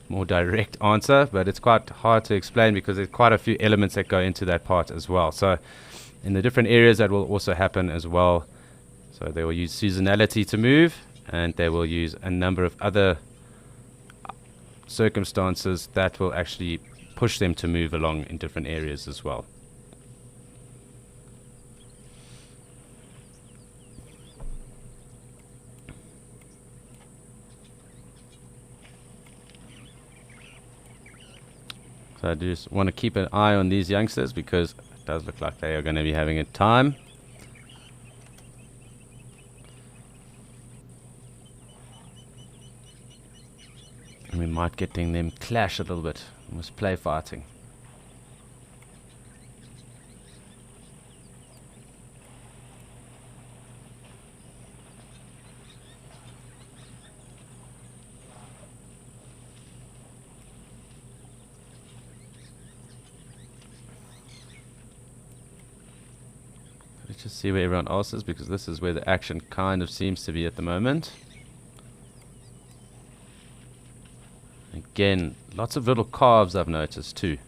more direct answer, but it's quite hard to explain because there's quite a few elements that go into that part as well. So in the different areas that will also happen as well. So they will use seasonality to move, and they will use a number of other circumstances that will actually push them to move along in different areas as well. So I just want to keep an eye on these youngsters, because it does look like they are going to be having a time. And we might get them clash a little bit. Almost play fighting. Let's just see where everyone else is, because this is where the action kind of seems to be at the moment. Again, lots of little calves I've noticed too.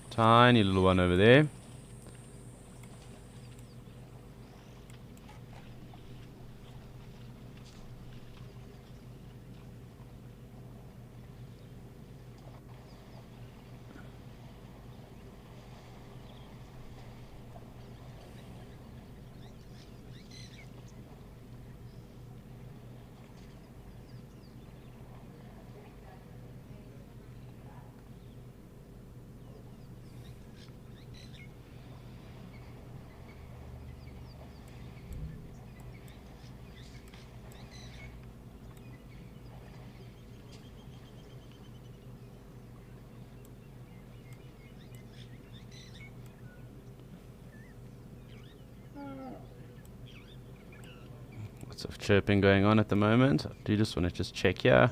Tiny little one over there. Lots of chirping going on at the moment. I do just want to check here.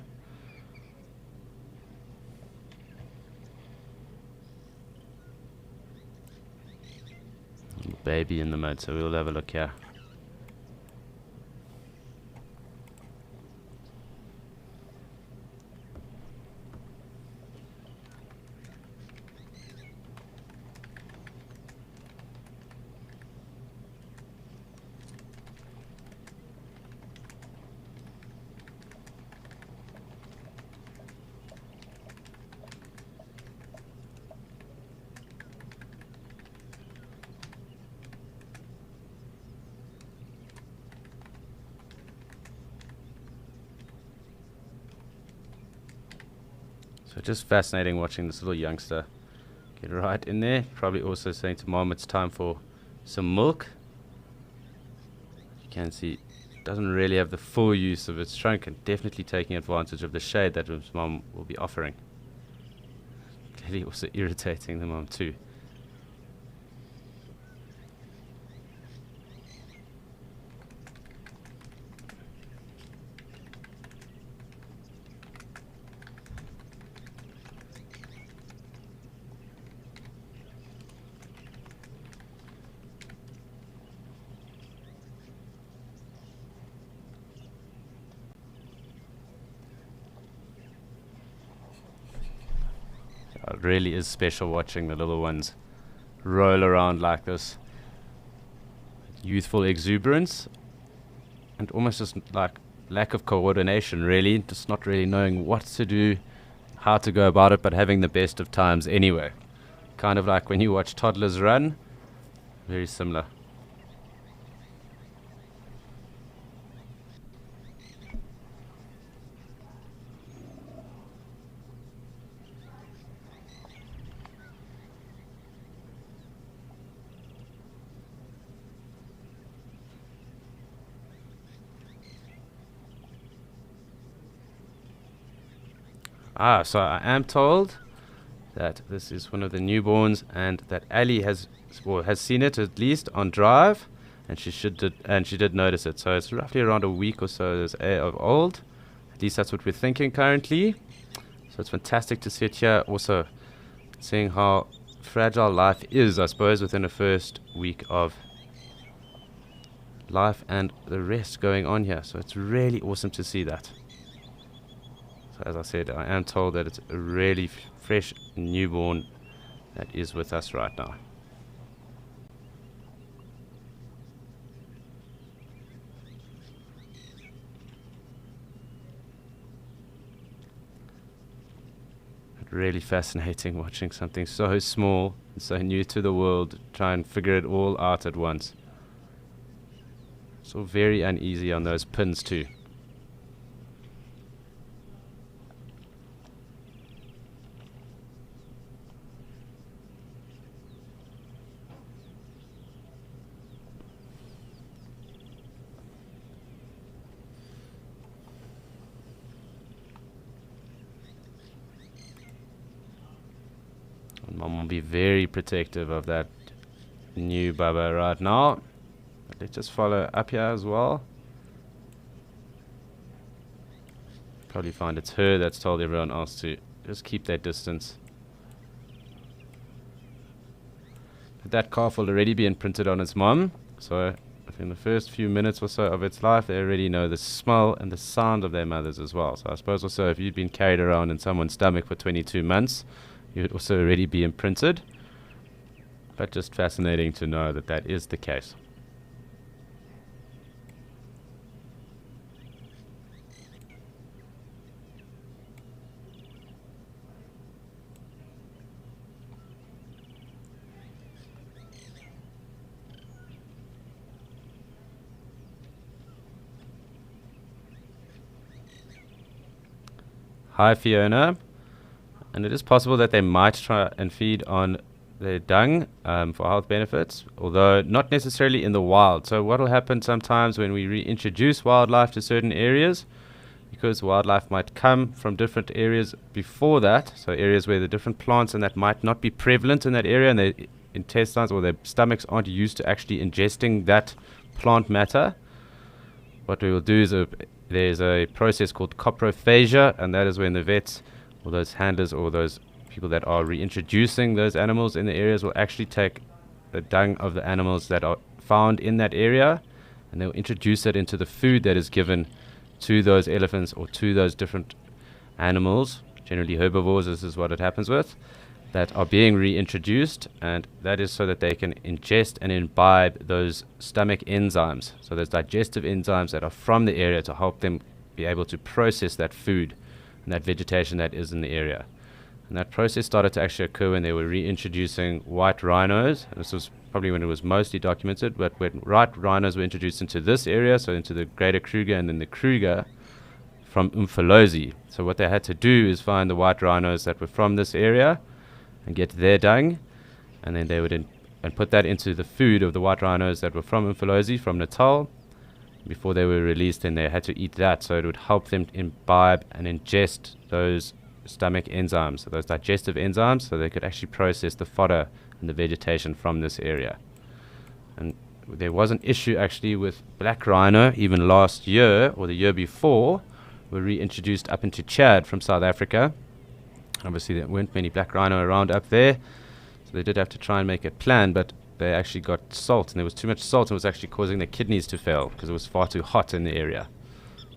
Little baby in the mud, so we'll have a look here. So just fascinating watching this little youngster get right in there. Probably also saying to mom it's time for some milk. You can see it doesn't really have the full use of its trunk, and definitely taking advantage of the shade that its mom will be offering. Clearly also irritating the mom too. It really is special watching the little ones roll around like this. Youthful exuberance, and almost just like lack of coordination, really. Just not really knowing what to do, how to go about it, but having the best of times anyway. Kind of like when you watch toddlers run. Very similar. So I am told that this is one of the newborns, and that Ali has seen it at least on drive, and she did notice it. So it's roughly around a week or so of old. At least that's what we're thinking currently. So it's fantastic to sit here, also seeing how fragile life is, I suppose, within the first week of life and the rest going on here. So it's really awesome to see that. So as I said, I am told that it's a really fresh newborn that is with us right now. Really fascinating watching something so small and so new to the world try and figure it all out at once. So very uneasy on those pins too. Mom will be very protective of that new bubba right now. But let's just follow up here as well. Probably find it's her that's told everyone else to just keep that distance. But that calf will already be imprinted on its mom, so within the first few minutes or so of its life, they already know the smell and the sound of their mothers as well. So I suppose also if you'd been carried around in someone's stomach for 22 months, you would also already be imprinted. But just fascinating to know that that is the case. Hi Fiona. And it is possible that they might try and feed on their dung for health benefits, although not necessarily in the wild. So what will happen sometimes when we reintroduce wildlife to certain areas, because wildlife might come from different areas before that, so areas where the different plants and that might not be prevalent in that area, and their intestines or their stomachs aren't used to actually ingesting that plant matter. What we will do is there's a process called coprophagia, and that is when the vets or those handlers or those people that are reintroducing those animals in the areas will actually take the dung of the animals that are found in that area, and they'll introduce it into the food that is given to those elephants or to those different animals, generally herbivores. This is what it happens with, that are being reintroduced, and that is so that they can ingest and imbibe those stomach enzymes, so those digestive enzymes that are from the area, to help them be able to process that food and that vegetation that is in the area. And that process started to actually occur when they were reintroducing white rhinos. And this was probably when it was mostly documented, but when white rhinos were introduced into this area, so into the Greater Kruger and then the Kruger from Umfolozi. So what they had to do is find the white rhinos that were from this area and get their dung, and then they would and put that into the food of the white rhinos that were from Umfolozi, from Natal. Before they were released, and they had to eat that, so it would help them imbibe and ingest those stomach enzymes, so those digestive enzymes, so they could actually process the fodder and the vegetation from this area. And there was an issue actually with black rhino even last year or the year before, were reintroduced up into Chad from South Africa. Obviously there weren't many black rhino around up there, so they did have to try and make a plan, but they actually got salt, and there was too much salt, and it was actually causing their kidneys to fail because it was far too hot in the area.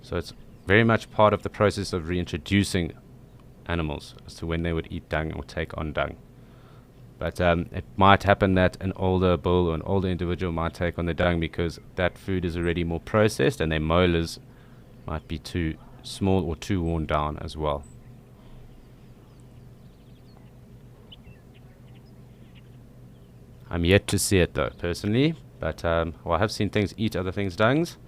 So it's very much part of the process of reintroducing animals as to when they would eat dung or take on dung. But it might happen that an older bull or an older individual might take on the dung because that food is already more processed, and their molars might be too small or too worn down as well. I'm yet to see it though, personally, but well, I have seen things eat other things' dungs,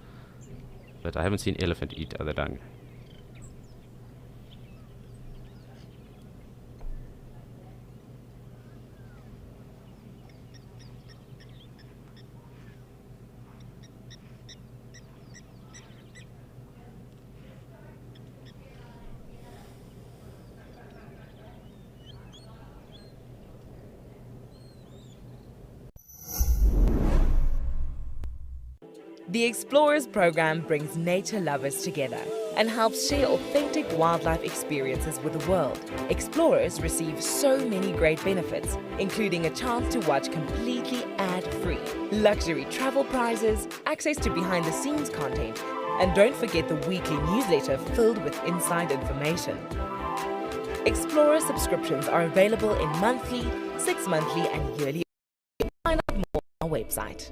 but I haven't seen elephant eat other dung.
The Explorers program brings nature lovers together. and helps share authentic wildlife experiences with the world. Explorers receive so many great benefits, including a chance to watch completely ad-free, luxury travel prizes, access to behind-the-scenes content, and don't forget the weekly newsletter filled with inside information. Explorer subscriptions are available in monthly, 6-monthly, and yearly. Find out more on our website.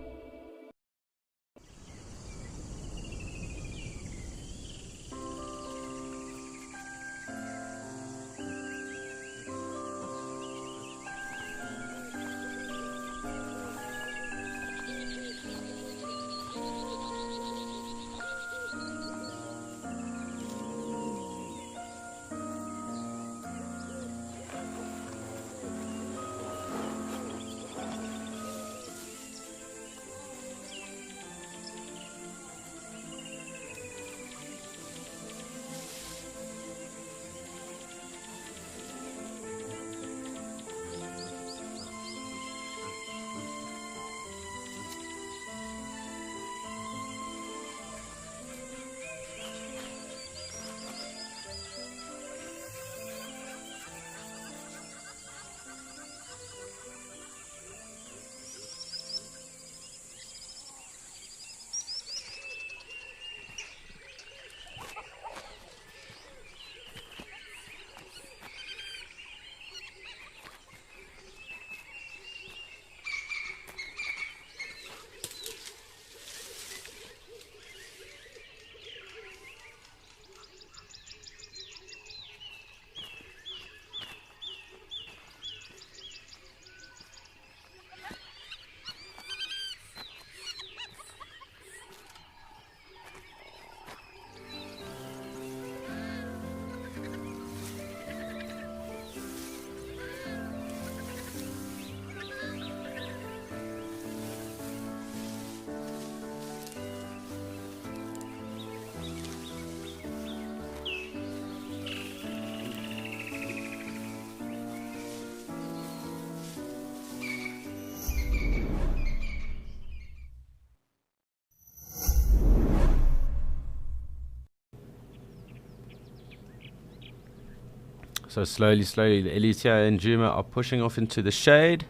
So slowly, the ellies here in Djuma are pushing off into the shade.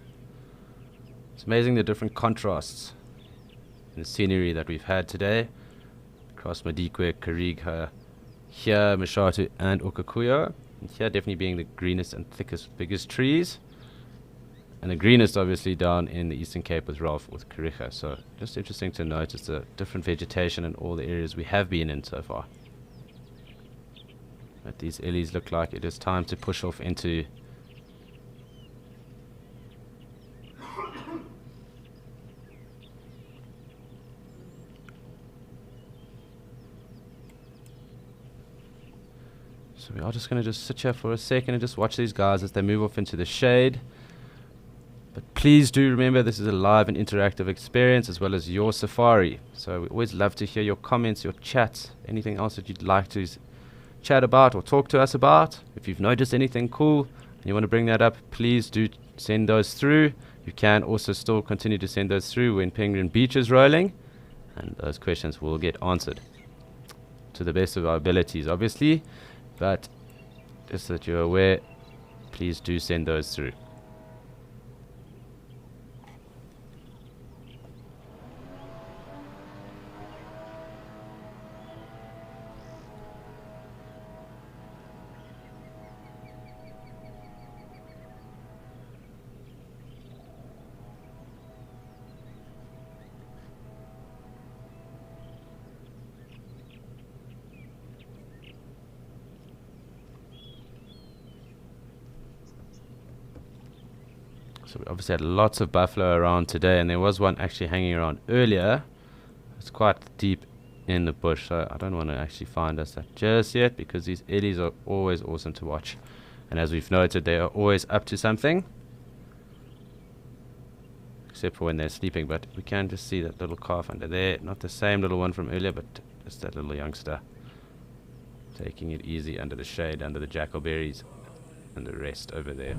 It's amazing the different contrasts in the scenery that we've had today across Madikwe, Kariga, here Mshatu and Okakuyo. And here definitely being the greenest and thickest, biggest trees. And the greenest obviously down in the Eastern Cape with Ralph with Kariga. So just interesting to notice the different vegetation in all the areas we have been in so far. But these ellies look like it is time to push off into so we are just going to just sit here for a second and just watch these guys as they move off into the shade. But please do remember this is a live and interactive experience as well as your safari. So we always love to hear your comments, your chats, anything else that you'd like to chat about or talk to us about. If you've noticed anything cool and you want to bring that up, please do send those through. You can also still continue to send those through when Penguin Beach is rolling, and those questions will get answered to the best of our abilities, obviously. But just so that you're aware, please do send those through. So we obviously had lots of buffalo around today, and there was one actually hanging around earlier. It's quite deep in the bush, so I don't want to actually find us that just yet, because these ellies are always awesome to watch. And as we've noted, they are always up to something, except for when they're sleeping. But we can just see that little calf under there, not the same little one from earlier, but just that little youngster taking it easy under the shade, under the jackalberries, and the rest over there.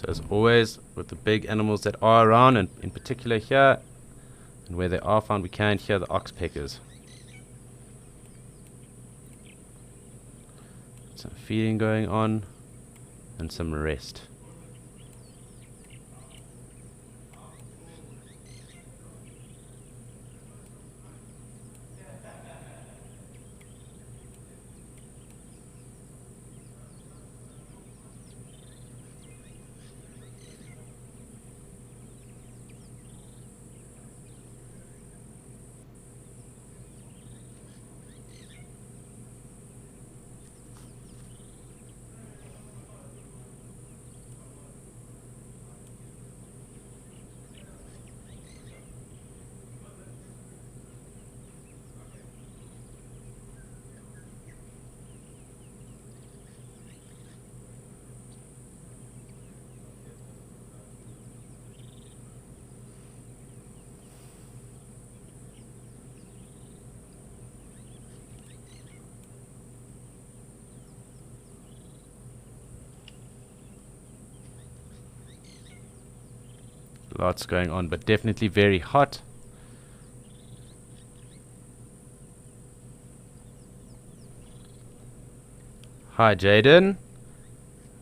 So as always, with the big animals that are around, and in particular here, and where they are found, we can hear the oxpeckers. Some feeding going on, and some rest. Lots going on, but definitely very hot. Hi, Jaden.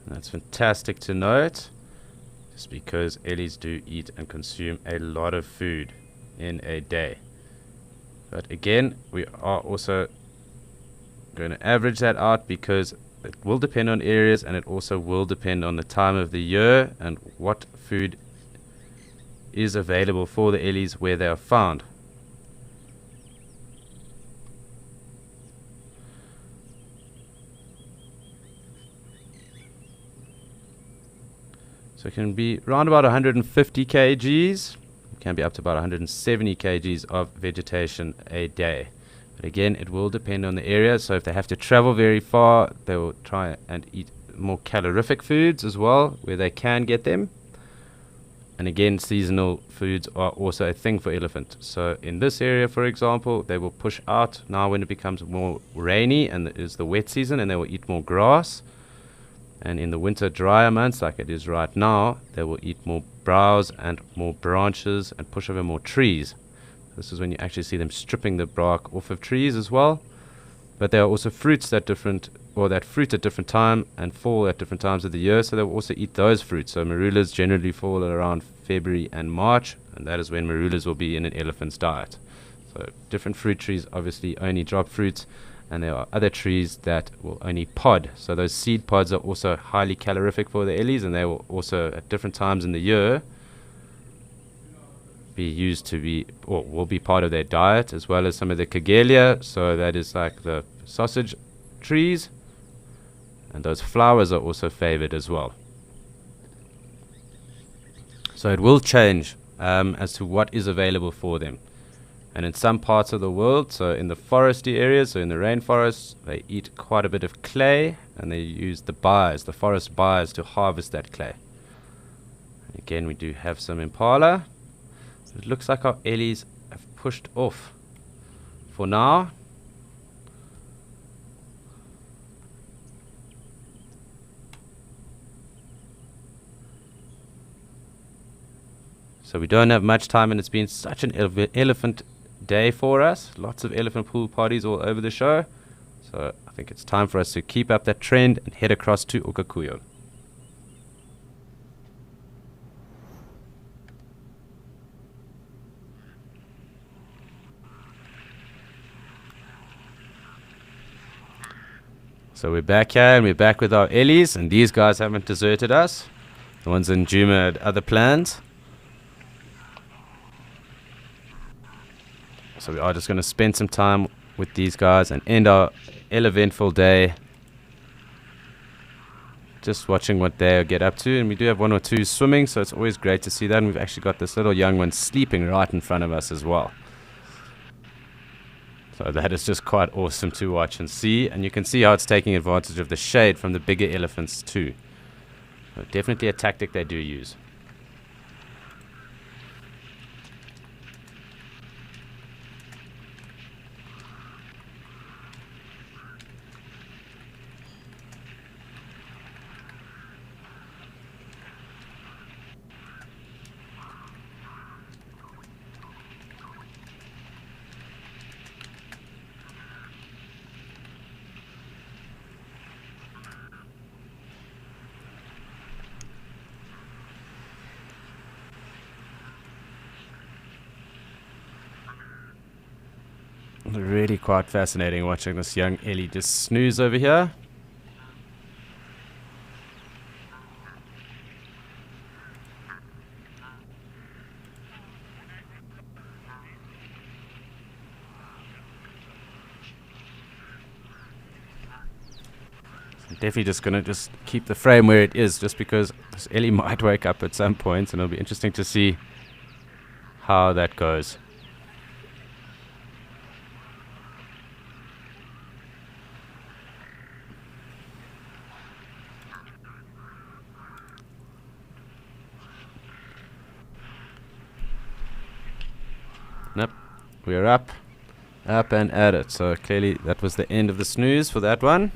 That's fantastic to note. Just because ellies do eat and consume a lot of food in a day. But again, we are also going to average that out because it will depend on areas, and it also will depend on the time of the year and what food is available for the ellies where they are found. So it can be around about 150 kgs. It can be up to about 170 kgs of vegetation a day. But again, it will depend on the area. So if they have to travel very far, they will try and eat more calorific foods as well, where they can get them. And again, seasonal foods are also a thing for elephant. So in this area, for example, they will push out now when it becomes more rainy and it is the wet season, and they will eat more grass. And in the winter drier months, like it is right now, they will eat more browse and more branches and push over more trees. This is when you actually see them stripping the bark off of trees as well. But there are also fruits that fruit at different time and fall at different times of the year, so they will also eat those fruits. So marulas generally fall around February and March, and that is when marulas will be in an elephant's diet. So different fruit trees obviously only drop fruits, and there are other trees that will only pod. So those seed pods are also highly calorific for the ellies, and they will also at different times in the year be used to be, or will be part of their diet, as well as some of the Kagelia. So that is like the sausage trees, and those flowers are also favored as well. So it will change as to what is available for them. And in some parts of the world, so in the foresty areas, so in the rainforests, they eat quite a bit of clay, and they use the forest byres, to harvest that clay. Again, we do have some impala. So it looks like our ellies have pushed off for now. So we don't have much time, and it's been such an elephant day for us. Lots of elephant pool parties all over the show. So I think it's time for us to keep up that trend and head across to Ukakuyo. So we're back here, and we're back with our ellies, and these guys haven't deserted us. The ones in Djuma had other plans. So we are just going to spend some time with these guys and end our eventful day just watching what they get up to. And we do have one or two swimming, so it's always great to see that. And we've actually got this little young one sleeping right in front of us as well. So that is just quite awesome to watch and see. And you can see how it's taking advantage of the shade from the bigger elephants too. So definitely a tactic they do use. Really quite fascinating watching this young Ellie just snooze over here. Definitely just going to keep the frame where it is, just because this Ellie might wake up at some point, and it'll be interesting to see how that goes. Nope, we're up and at it. So clearly that was the end of the snooze for that one.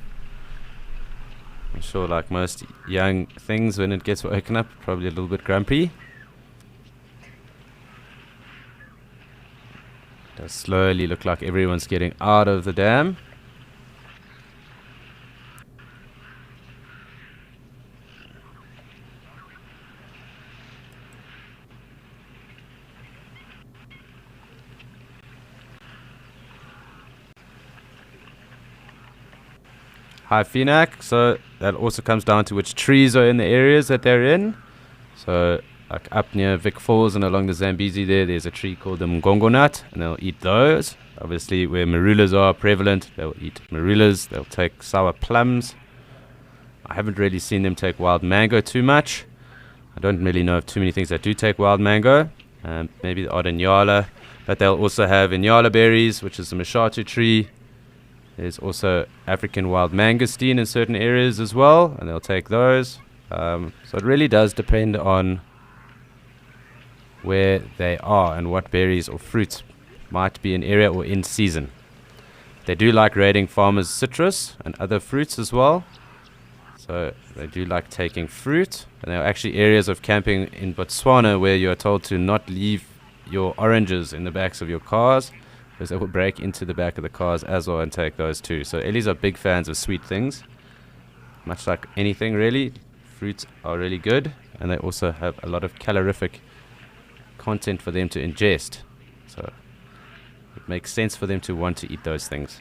I'm sure, like most young things, when it gets woken up, probably a little bit grumpy. It does slowly look like everyone's getting out of the dam. Hi Finak, so that also comes down to which trees are in the areas that they're in. So like up near Vic Falls and along the Zambezi there's a tree called the Mgongo nut, and they'll eat those. Obviously where marulas are prevalent, they'll eat marulas. They'll take sour plums. I haven't really seen them take wild mango too much. I don't really know of too many things that do take wild mango. Maybe the odd inyala, but they'll also have inyala berries, which is the mashatu tree. There's also African wild mangosteen in certain areas as well, and they'll take those. So it really does depend on where they are and what berries or fruits might be in area or in season. They do like raiding farmers' citrus and other fruits as well. So they do like taking fruit. And there are actually areas of camping in Botswana where you are told to not leave your oranges in the backs of your cars, because they will break into the back of the cars as well and take those too. So Ellies are big fans of sweet things. Much like anything really, fruits are really good, and they also have a lot of calorific content for them to ingest. So it makes sense for them to want to eat those things.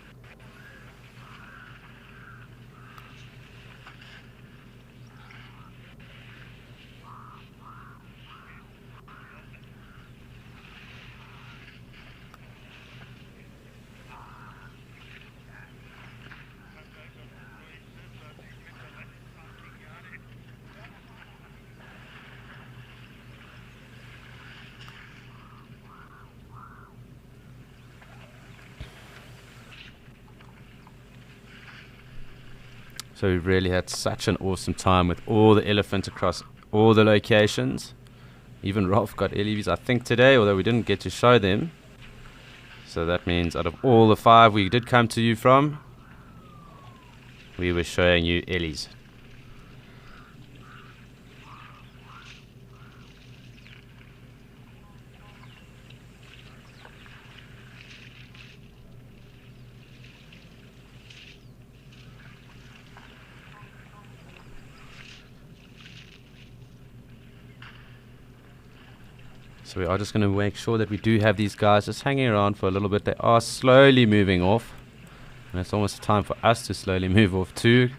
So we've really had such an awesome time with all the elephants across all the locations. Even Rolf got Ellies, I think, today, although we didn't get to show them. So that means out of all the 5 we did come to you from, we were showing you Ellies. So we are just going to make sure that we do have these guys just hanging around for a little bit. They are slowly moving off. And it's almost time for us to slowly move off too.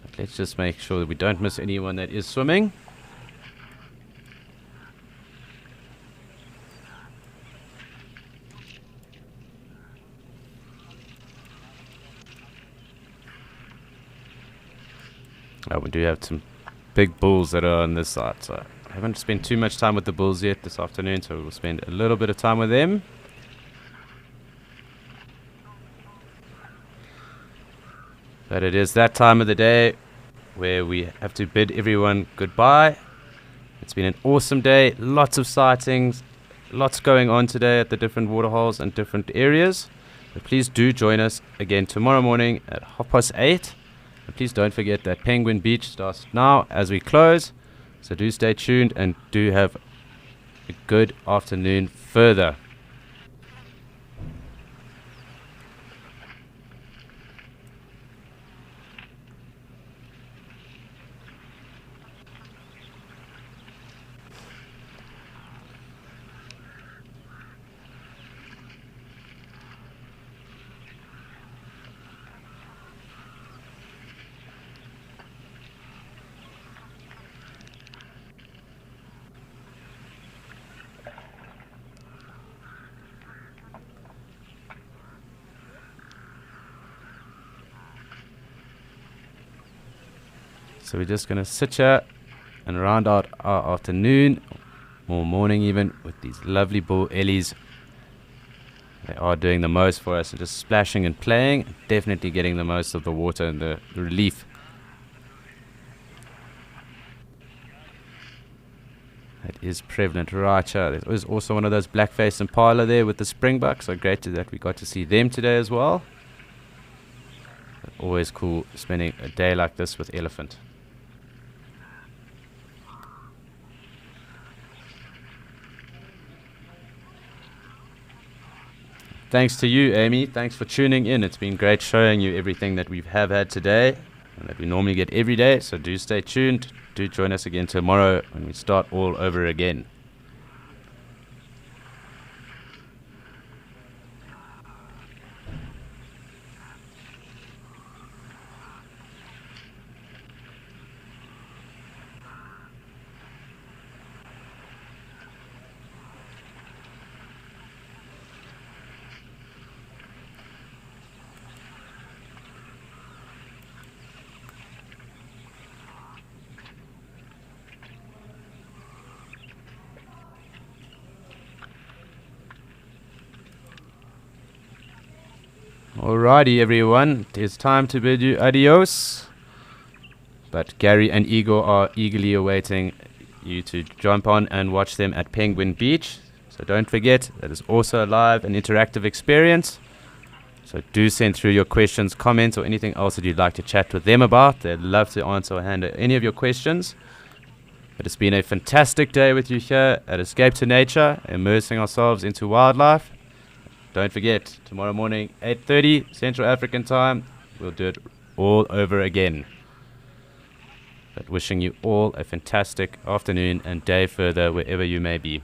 But let's just make sure that we don't miss anyone that is swimming. Oh, we do have some big bulls that are on this side, so I haven't spent too much time with the bulls yet this afternoon, so we'll spend a little bit of time with them. But it is that time of the day where we have to bid everyone goodbye. It's been an awesome day, lots of sightings, lots going on today at the different waterholes and different areas. But please do join us again tomorrow morning at 8:30. And please don't forget that Penguin Beach starts now as we close. So do stay tuned and do have a good afternoon further. So we're just going to sit here and round out our afternoon, or morning even, with these lovely bull ellies. They are doing the most for us, and just splashing and playing, definitely getting the most of the water and the relief. That is prevalent right here. There's also one of those black-faced impala there with the springbuck, so great that we got to see them today as well. But always cool spending a day like this with elephant. Thanks to you, Amy. Thanks for tuning in. It's been great showing you everything that we have had today and that we normally get every day. So do stay tuned. Do join us again tomorrow when we start all over again. Alrighty, everyone, it's time to bid you adios. But Gary and Igor are eagerly awaiting you to jump on and watch them at Penguin Beach. So don't forget, that is also a live and interactive experience. So do send through your questions, comments, or anything else that you'd like to chat with them about. They'd love to answer or handle any of your questions. But it's been a fantastic day with you here at Escape to Nature, immersing ourselves into wildlife. Don't forget, tomorrow morning, 8:30 Central African time, we'll do it all over again. But wishing you all a fantastic afternoon and day further wherever you may be.